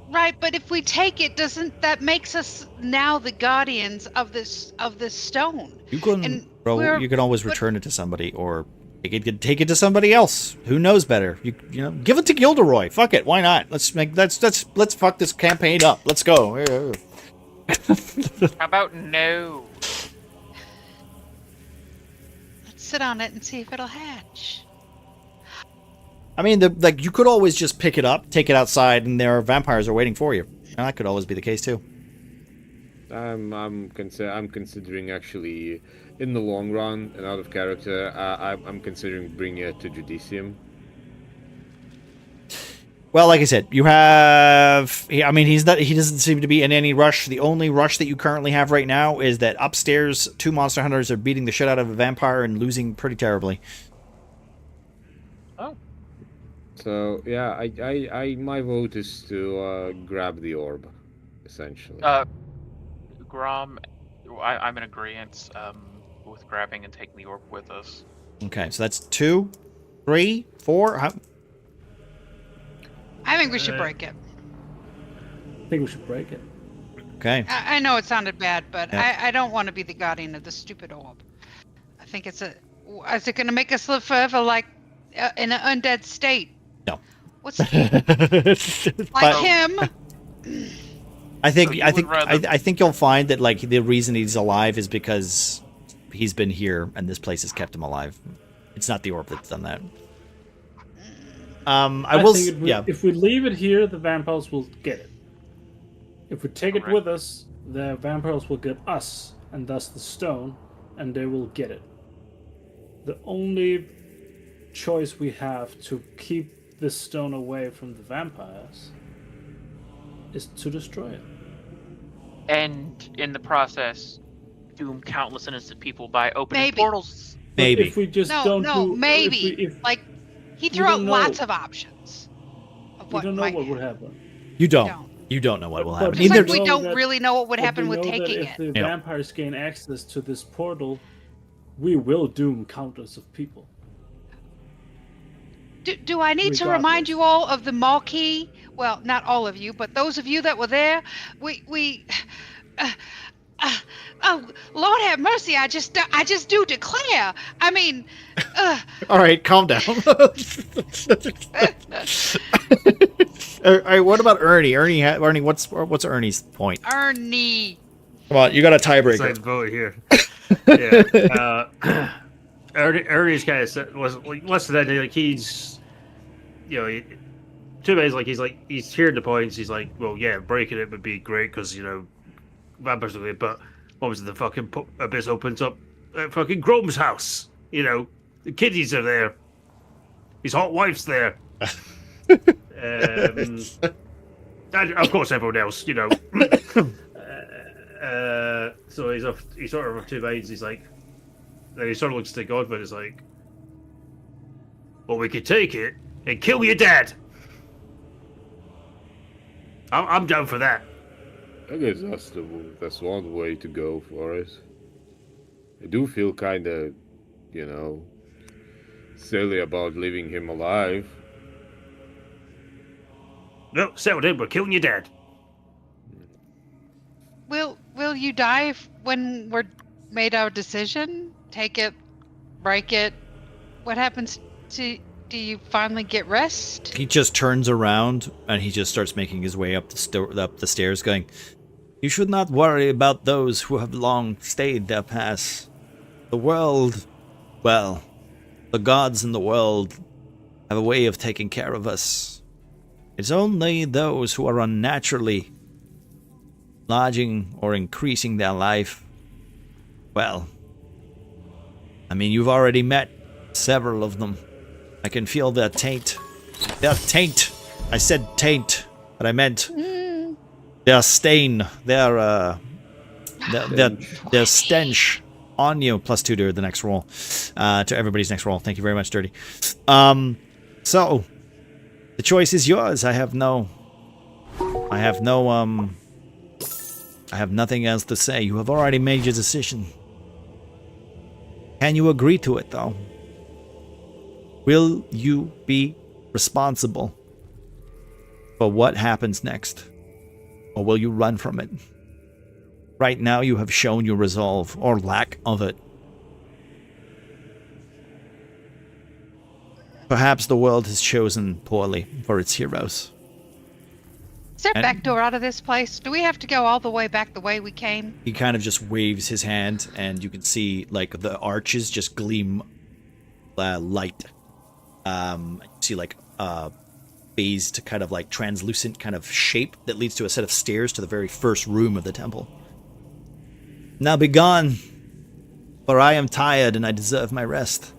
right, but if we take it, doesn't that makes us now the guardians of this stone? You can, bro. You can always return it to somebody, or take it to somebody else. Who knows better? You know, give it to Gilderoy. Fuck it. Why not? Let's fuck this campaign up. Let's go. How about no? Let's sit on it and see if it'll hatch. I mean, you could always just pick it up, take it outside, and there are vampires are waiting for you. And that could always be the case too. I'm considering actually, in the long run and out of character, I'm considering bringing it to Judicium. Well, like I said, you have. I mean, he doesn't seem to be in any rush. The only rush that you currently have right now is that upstairs, 2 monster hunters are beating the shit out of a vampire and losing pretty terribly. Oh. So yeah, I my vote is to grab the orb, essentially. Grom, I'm in agreement with grabbing and taking the orb with us. Okay, so that's 2, 3, 4. I think we should break it. I think we should break it. Okay. I know it sounded bad, but Yeah. I don't want to be the guardian of the stupid orb. I think is it going to make us live forever like in an undead state? No. What's like him? I think So you I would think rather- I think you'll find that like the reason he's alive is because he's been here and this place has kept him alive. It's not the orb that's done that. I will. think if we leave it here, the vampires will get it. If we take it Correct. with us, the vampires will get us, and thus the stone, and they will get it. The only choice we have to keep this stone away from the vampires is to destroy it. And in the process, doom countless innocent people by opening Maybe. portals. But Maybe. if we just No, don't no, do, maybe. if Like, he we threw out don't know. lots of options of we what don't know might what would happen. happen. You don't. don't. You don't know what will But happen. Just Either like we know don't that- really know what would But happen we with know that taking if it. the Yeah. vampires gain access to this portal, we will doom countless of people. Do I need to remind Regardless. you all of the marquee? Well, not all of you, but those of you that were there. We. Oh, Lord have mercy! I just do declare. I mean, All right, calm down. All right, what about Ernie? Ernie, what's Ernie's point? Ernie. Come on, you got a Side tiebreaker. vote here. Yeah. Ernie's kind of was like less than that. Like he's, two ways. He's hearing the points. He's like, well, yeah, breaking it would be great because vampires are there. But what was it? The fucking abyss opens up at fucking Grome's house. The kiddies are there. His hot wife's there. And of course everyone else. So he's sort of of two minds. He's like, then he sort of looks to God, but it's like, well, we could take it and kill your dad. I'm down for that. I guess that's one way to go for it. I do feel kind of, silly about leaving him alive. No, settled in. We're killing your dad. Will you die when we're made our decision? Take it, break it. What happens to? Do you finally get rest? He just turns around and he just starts making his way up the stairs, going, "You should not worry about those who have long stayed their pass. The world, well, the gods in the world have a way of taking care of us. It's only those who are unnaturally enlarging or increasing their life. Well, I mean, you've already met several of them. I can feel their taint. Their taint. I said taint, but I meant their stain. Their stench on you. +2 to the next roll. To everybody's next roll. Thank you very much, Dirty. So the choice is yours. I have nothing else to say. You have already made your decision. Can you agree to it, though? Will you be responsible for what happens next? Or will you run from it? Right now you have shown your resolve, or lack of it. Perhaps the world has chosen poorly for its heroes. Is there a back door out of this place? Do we have to go all the way back the way we came? He kind of just waves his hand, and you can see, like, the arches just gleam light. You see, like, phased, kind of like translucent kind of shape that leads to a set of stairs to the very first room of the temple. Now be gone, for I am tired and I deserve my rest.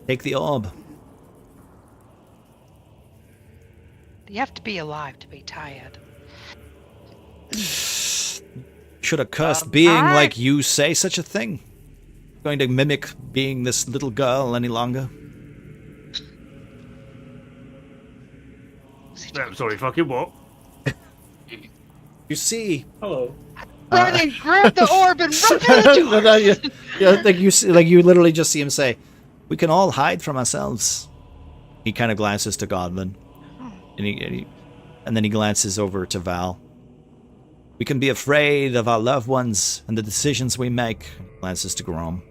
Take the orb. You have to be alive to be tired. Should a cursed being alright. like you say such a thing? Going to mimic being this little girl any longer? I'm sorry, fucking what? You see, Hello. Run and grab the orb and run through the door! yeah, like you see, like you literally just see him say, "We can all hide from ourselves." He kind of glances to Godwin, and then he glances over to Val. "We can be afraid of our loved ones and the decisions we make." Glances to Grom.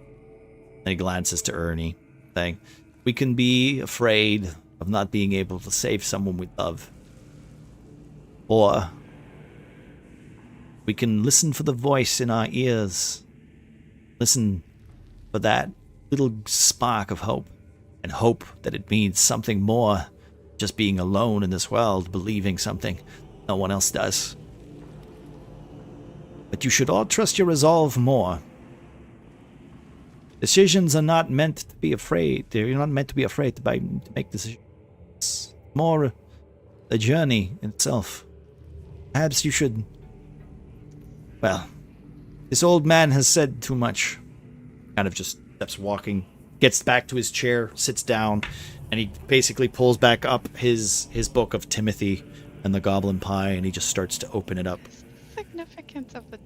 Then he glances to Ernie, saying, "We can be afraid of not being able to save someone we love. Or We can listen for the voice in our ears. Listen for that little spark of hope. And hope that it means something more. Just being alone in this world, believing something no one else does. But you should all trust your resolve more. Decisions are not meant to be afraid. You're not meant to be afraid to make decisions. It's more a journey in itself. Perhaps you should... Well, this old man has said too much. Kind of just steps walking, gets back to his chair, sits down, and he basically pulls back up his book of Timothy and the Goblin Pie, and he just starts to open it up. Significance of the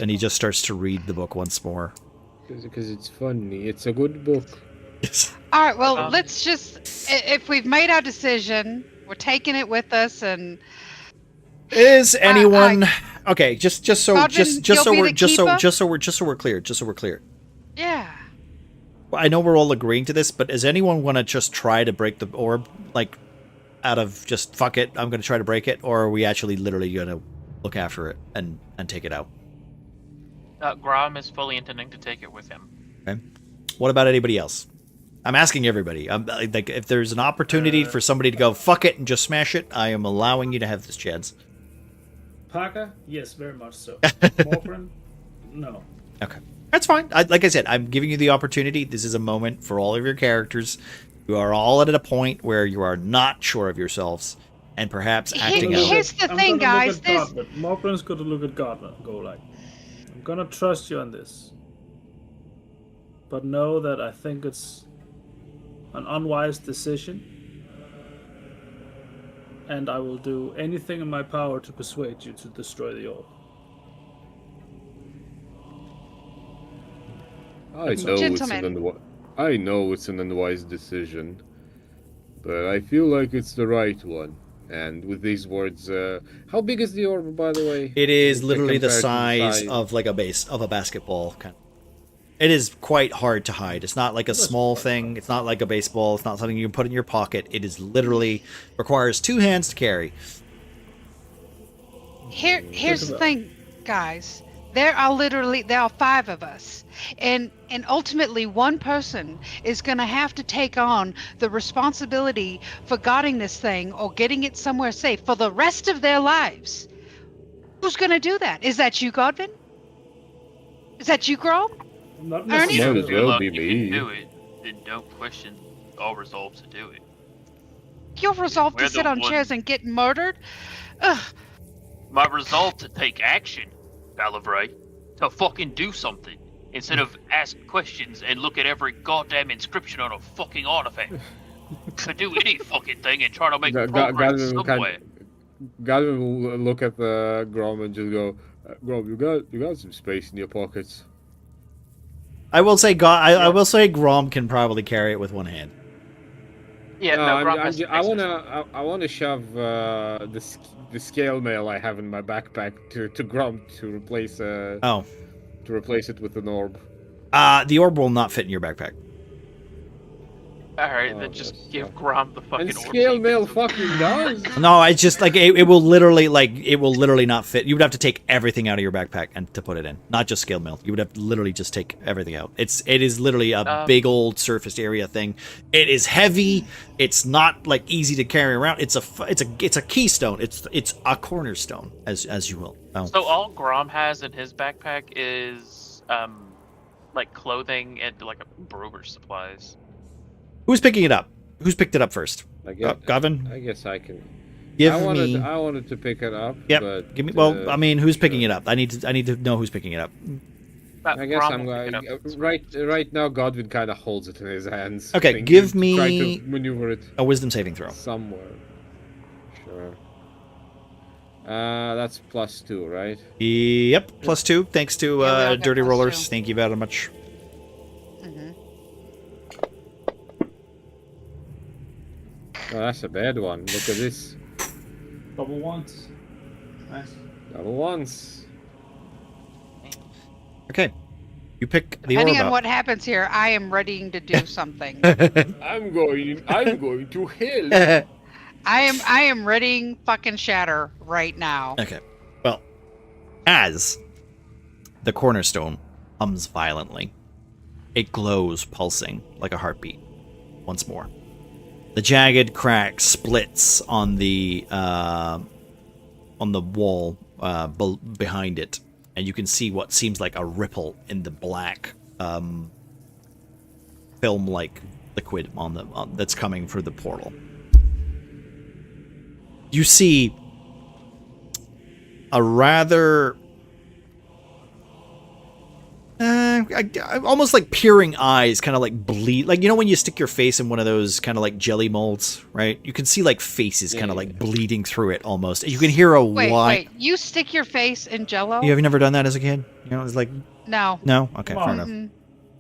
And he just starts to read the book once more. Because it's funny. It's a good book. All right, well, let's just, if we've made our decision, we're taking it with us, and is anyone okay? Just so Godwin, we're clear. Yeah. I know we're all agreeing to this, but does anyone want to just try to break the orb, like, out of just fuck it, I'm going to try to break it, or are we actually literally going to look after it and take it out? Grom is fully intending to take it with him. Okay. What about anybody else? I'm asking everybody. I'm like, if there's an opportunity for somebody to go fuck it and just smash it, I am allowing you to have this chance. Parker? Yes, very much so. Morfrin? No. Okay. That's fine. Like I said, I'm giving you the opportunity. This is a moment for all of your characters. You are all at a point where you are not sure of yourselves and perhaps acting out. Here's the thing, guys. Morfrin's going to look at Godwin and go like, I'm going to trust you on this. But know that I think it's an unwise decision. And I will do anything in my power to persuade you to destroy the orb. I know it's an unwise decision, but I feel like it's the right one. And with these words, how big is the orb, by the way? It is literally the size of like a basketball. Kind of. It is quite hard to hide. It's not like a small thing. It's not like a baseball. It's not something you can put in your pocket. It is literally requires 2 hands to carry. Here's the thing, guys. There are 5 of us, and ultimately one person is going to have to take on the responsibility for guarding this thing or getting it somewhere safe for the rest of their lives. Who's going to do that? Is that you, Godwin? Is that you, Grom? Not Ernie? Might as well be If you me. can do it, then don't question our resolve to do it. You're resolved We're to sit the on one- chairs and get murdered? Ugh. My resolve to take action, Balivray, to fucking do something, instead of ask questions and look at every goddamn inscription on a fucking artifact. To do any fucking thing and try to make progress somewhere. Godwin will look at the Grom and just go, Grom, you got some space in your pockets. I will say I will say Grom can probably carry it with one hand. Yeah, no, Grom has I wanna shove the scale mail I have in my backpack to Grom to replace to replace it with an orb. The orb will not fit in your backpack. Alright, then just give Grom the fucking And orb. scale mail fucking does. No, it's just like it will literally not fit. You would have to take everything out of your backpack and to put it in, not just scale mail. You would have to literally just take everything out. It is literally a big old surfaced area thing. It is heavy. It's not like easy to carry around. It's a keystone. It's a cornerstone, as you will. Oh. So all Grom has in his backpack is like clothing and like a brewer's supplies. Who's picking it up? Who's picked it up first? Godwin? I guess I can. I wanted to pick it up. Yep. But, Give me. Well, I mean, who's picking it up? I need to know who's picking it up. I guess I'm going. Right now, Godwin kind of holds it in his hands. Okay, give me try to maneuver it a wisdom saving throw. Somewhere. Sure. That's +2, right? Yep, +2. Thanks to Dirty Rollers. 2. Thank you very much. Oh, that's a bad one. Look at this. Double ones. Nice. Double ones. Okay. You pick the Depending orb on up. what happens here, I am ready to do something. I'm going to hell. I am readying fucking shatter right now. Okay. Well, As the cornerstone hums violently, it glows, pulsing like a heartbeat once more. The jagged crack splits on the wall behind it, and you can see what seems like a ripple in the black film-like liquid that's coming through the portal. You see a rather almost like peering eyes, kind of like bleed, like, you know when you stick your face in one of those kind of like jelly molds, right? You can see like faces kind of like bleeding through it almost. You can hear a Wait, you stick your face in Jello? You have never done that as a kid? You know, it's like No. Okay, fair enough.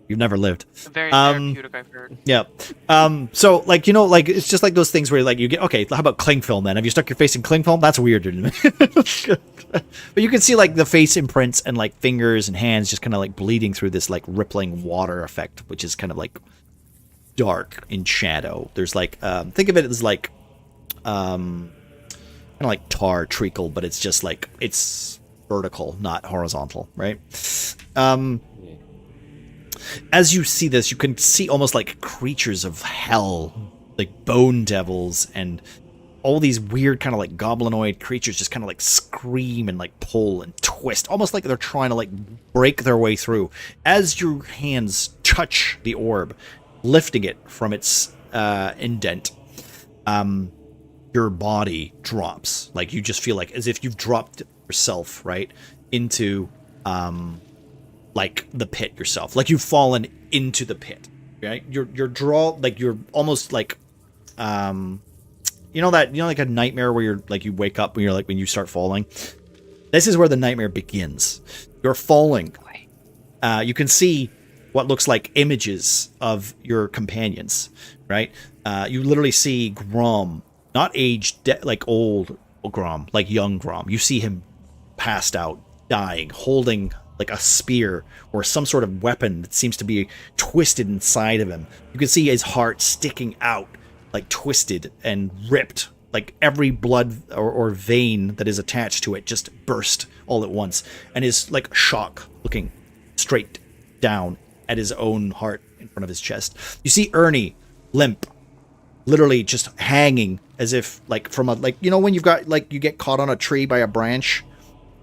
You've never lived. Very therapeutic, I've heard. Yeah. So, like, you know, like, it's just like those things where, like, you get, okay, how about cling film then? Have you stuck your face in cling film? That's weird. But you can see, like, the face imprints and, like, fingers and hands just kind of, like, bleeding through this, like, rippling water effect, which is kind of, like, dark in shadow. There's, like, think of it as, like, kind of like tar treacle, but it's just, like, it's vertical, not horizontal, right? As you see this, you can see almost like creatures of hell, like bone devils, and all these weird kind of like goblinoid creatures just kind of like scream and like pull and twist, almost like they're trying to like break their way through. As your hands touch the orb, lifting it from its indent, your body drops. Like, you just feel like as if you've dropped yourself, right, into like the pit yourself, like you've fallen into the pit, right? You're almost like you know like a nightmare where you're like, you wake up when you're like, when you start falling. This is where the nightmare begins. You're falling. You can see what looks like images of your companions, right? You literally see Grom, not aged, like old Grom, like young Grom. You see him passed out, dying, holding like a spear or some sort of weapon that seems to be twisted inside of him. You can see his heart sticking out, like twisted and ripped, like every blood or vein that is attached to it just burst all at once, and his like shock looking straight down at his own heart in front of his chest. You see Ernie limp, literally just hanging as if like from a, like, you know when you've got like, you get caught on a tree by a branch,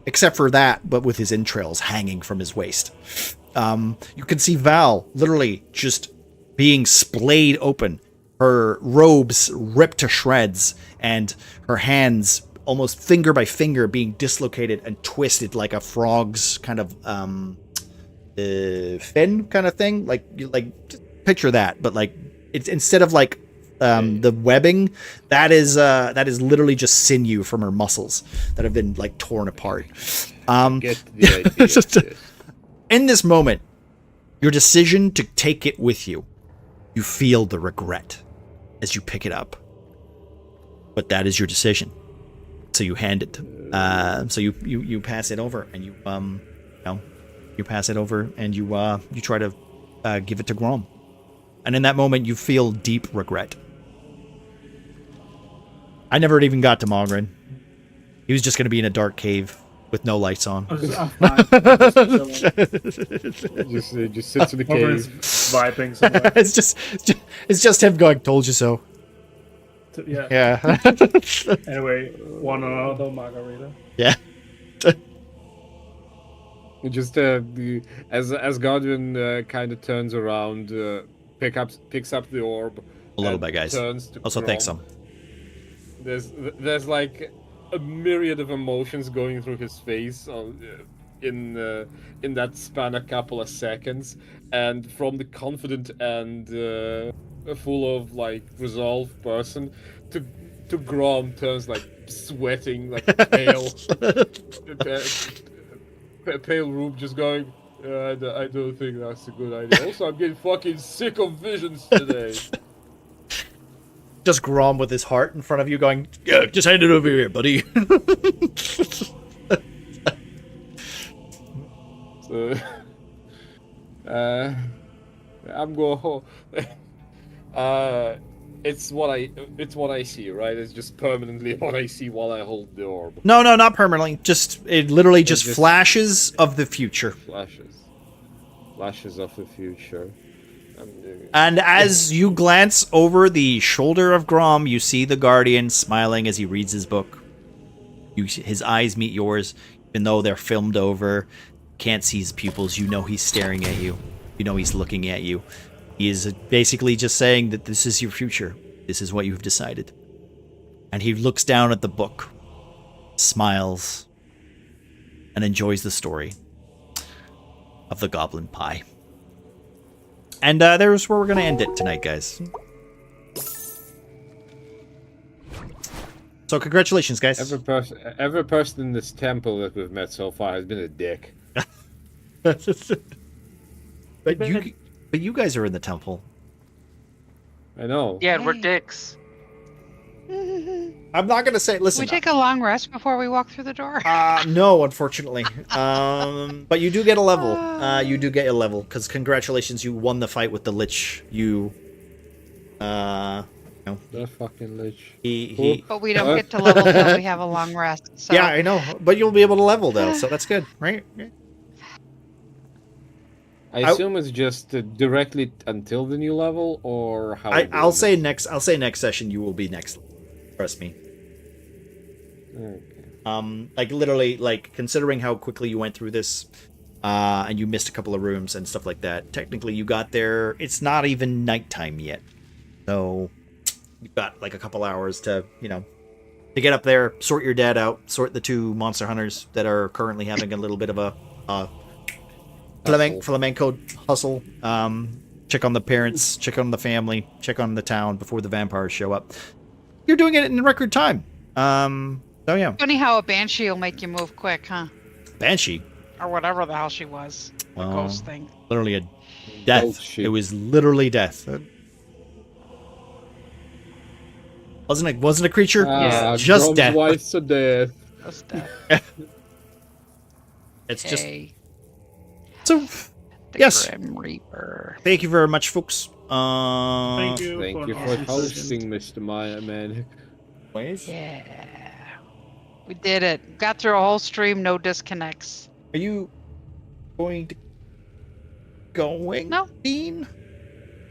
except for that, but with his entrails hanging from his waist. You can see Val literally just being splayed open, her robes ripped to shreds, and her hands almost finger by finger being dislocated and twisted like a frog's kind of fin kind of thing. Like, you like just picture that, but like it's instead of like the webbing, that is literally just sinew from her muscles that have been like torn apart. Get the idea. In this moment, your decision to take it with you, you feel the regret as you pick it up. But that is your decision. So you hand it. So you pass it over, and you pass it over, and you try to give it to Grom. And in that moment, you feel deep regret. I never even got to Mogren. He was just going to be in a dark cave with no lights on. Just sits in the cave, vibing somewhere. it's just him going, "Told you so." Yeah. Anyway, one another margarita. Yeah. just as Guardian kind of turns around, picks up the orb. A little bit, guys. Also, thanks some. There's like a myriad of emotions going through his face in that span a couple of seconds, and from the confident and full of like resolve person to Grom turns like sweating, like pale, pale room, just going. I don't think that's a good idea. Also, I'm getting fucking sick of visions today. Just Grom with his heart in front of you going, "Yeah, just hand it over here, buddy." So, I'm going home. It's what I see, right? It's just permanently what I see while I hold the orb. No, not permanently. Just it literally just just flashes of the future. Flashes of the future. And as you glance over the shoulder of Grom, you see the Guardian smiling as he reads his book. His eyes meet yours, even though they're filmed over. Can't see his pupils. You know he's staring at you. You know he's looking at you. He is basically just saying that this is your future. This is what you've decided. And he looks down at the book, smiles, and enjoys the story of the Goblin Pie. And there's where we're going to end it tonight, guys. So congratulations, guys. Every person in this temple that we've met so far has been a dick. But you guys are in the temple. I know. Yeah, we're dicks. I'm not going to say, listen. We take a long rest before we walk through the door. No, unfortunately. But you do get a level. You do get a level, because congratulations, you won the fight with the Lich. That fucking Lich. But we don't get to level till we have a long rest. So. Yeah, I know. But you'll be able to level, though, so that's good, right? I assume it's just directly until the new level, or how? I'll say next session you will be next. Trust me. Okay. Like literally, like considering how quickly you went through this, and you missed a couple of rooms and stuff like that. Technically, you got there. It's not even nighttime yet, so you've got like a couple hours to to get up there, sort your dad out, sort the two monster hunters that are currently having a little bit of a flamenco hustle. Check on the parents, check on the family, check on the town before the vampires show up. You're doing it in record time. So yeah. Funny how a banshee will make you move quick, huh? Banshee? Or whatever the hell she was. The ghost thing. Literally a death. It was literally death. Wasn't a creature? Yeah, just death. Wife's a death. Just death. It's just Hey, so. the Yes. Grim Reaper. Thank you very much, folks. Thank you. Thank you for hosting, Mr. Maya Man. Yeah. We did it. Got through a whole stream, no disconnects. Are you going to No. Dean?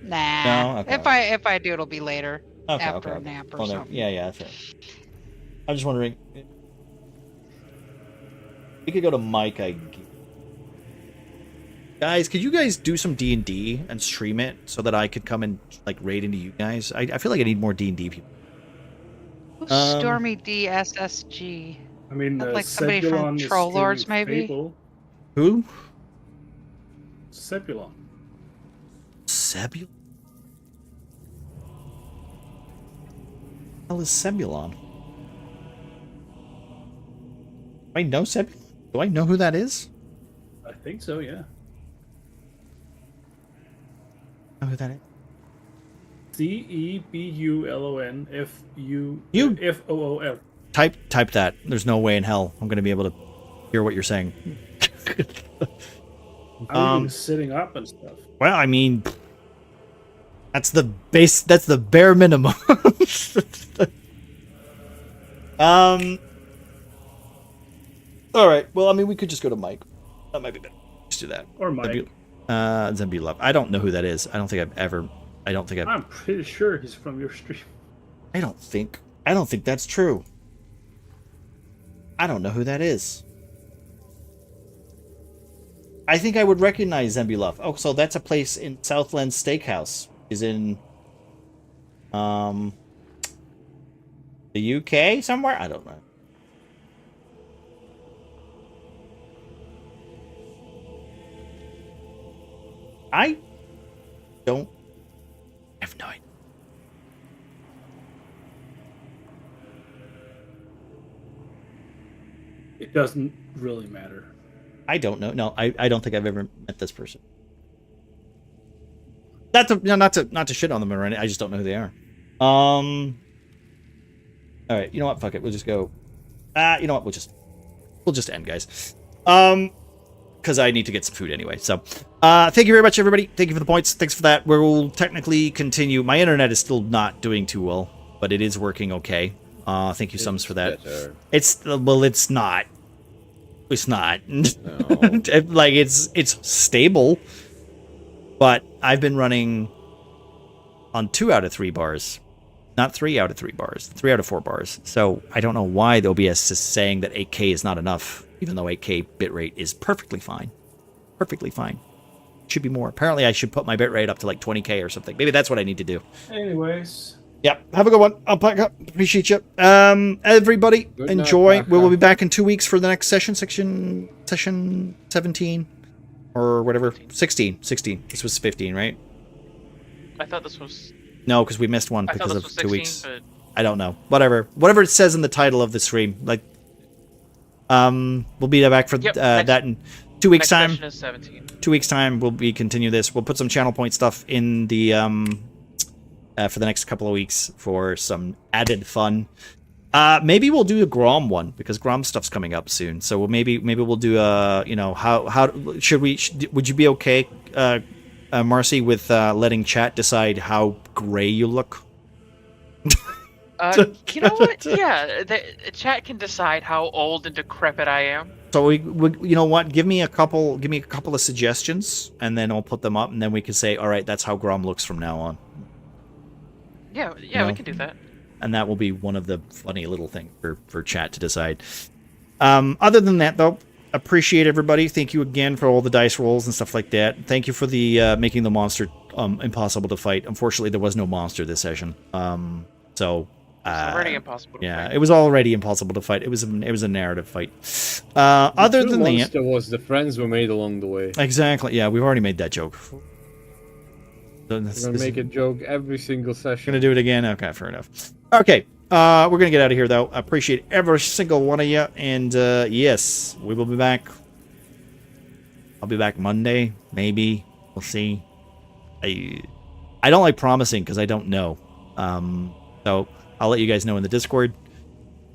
Nah. No? Okay. If I do, it'll be later. Okay, after okay. a nap or Well, no, something. yeah, that's right. I'm just wondering. We could go to Mike, guys, could you guys do some D&D and stream it so that I could come and like raid into you guys? I feel like I need more D&D people. Who's Stormy DSSG? I mean, That's like somebody from Sebulon is Troll Lords, streaming maybe? Fable. Who? Sebulon. Sebulon? What the hell is Sebulon? Do I know Sebulon? Do I know who that is? I think so, yeah. Know who that is? CEBULONFUFOOL. Type that. There's no way in hell I'm going to be able to hear what you're saying. I'm even sitting up and stuff. Well, I mean, that's the base. That's the bare minimum. All right. Well, I mean, we could just go to Mike. That might be better. Just do that. Or Mike. Zemby Love. I don't know who that is. I don't think I've. I'm pretty sure he's from your stream. I don't think that's true. I don't know who that is. I think I would recognize Zemby Love. Oh, so that's a place in Southland Steakhouse. Is in the UK somewhere? I don't know. I have no idea. It doesn't really matter. I don't know. No, I don't think I've ever met this person. Not to shit on them or anything. I just don't know who they are. All right. You know what? Fuck it. We'll just go. You know what? We'll just end, guys. because I need to get some food anyway. So, thank you very much, everybody. Thank you for the points. Thanks for that. We'll technically continue. My internet is still not doing too well, but it is working okay. Thank you, Sums, for that. Better. It's not. It's not. No. Like, it's stable, but I've been running on 2 out of 3 bars. Not 3 out of 3 bars. 3 out of 4 bars. So I don't know why the OBS is saying that 8K is not enough, even though 8K bitrate is perfectly fine. Perfectly fine. Should be more. Apparently I should put my bitrate up to like 20K or something. Maybe that's what I need to do. Anyways. Yep. Have a good one. I'll pack up. Appreciate you. Everybody, Good enjoy. night, We will be Packer. back in 2 weeks for the next session 17 or whatever. 16. This was 15, right? I thought this was. No, because we missed one I thought because this of was 2 16, weeks. but I don't know. Whatever it says in the title of the stream. Like, we'll be back for Yep, that in 2 weeks' next time. session is 17. 2 weeks' time, we'll be continue this. We'll put some channel point stuff in the for the next couple of weeks for some added fun. Maybe we'll do a Grom one because Grom stuff's coming up soon. So maybe we'll do a how would you be okay, Marcy, with letting chat decide how gray you look? You know what? Yeah, the chat can decide how old and decrepit I am. So we you know what? Give me a couple of suggestions, and then I'll put them up, and then we can say, all right, that's how Grom looks from now on. Yeah, No. we can do that. And that will be one of the funny little things for chat to decide. Other than that, though, appreciate everybody. Thank you again for all the dice rolls and stuff like that. Thank you for the making the monster impossible to fight. Unfortunately, there was no monster this session. So. It's already impossible to Yeah, fight. it was already impossible to fight. It was a narrative fight. Other than that, monster was the friends we made along the way. exactly. Yeah, we've already made that joke. We're gonna make a joke every single session. Gonna do it again. Okay, fair enough. Okay, we're gonna get out of here though. I appreciate every single one of you, and yes, we will be back. I'll be back Monday, maybe. We'll see. I don't like promising because I don't know. So I'll let you guys know in the Discord.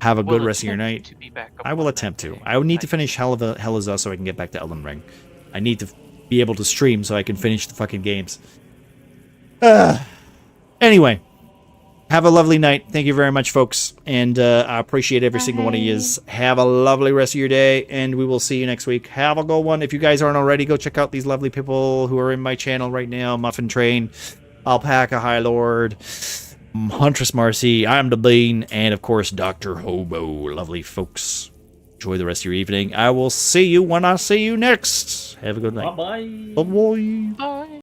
Have a good We'll rest of your attempt night. to be back I will on attempt to. Monday. I would need to finish Hell is Us so I can get back to Elden Ring. I need to be able to stream so I can finish the fucking games. Anyway, have a lovely night. Thank you very much, folks. And I appreciate every single one of you. Have a lovely rest of your day, and we will see you next week. Have a good one. If you guys aren't already, go check out these lovely people who are in my channel right now. Muffin Train, Alpaca High Lord, Huntress Marcy, I'm the Bean, and of course, Dr. Hobo. Lovely folks. Enjoy the rest of your evening. I will see you when I see you next. Have a good night. Bye-bye. Bye-bye. Bye.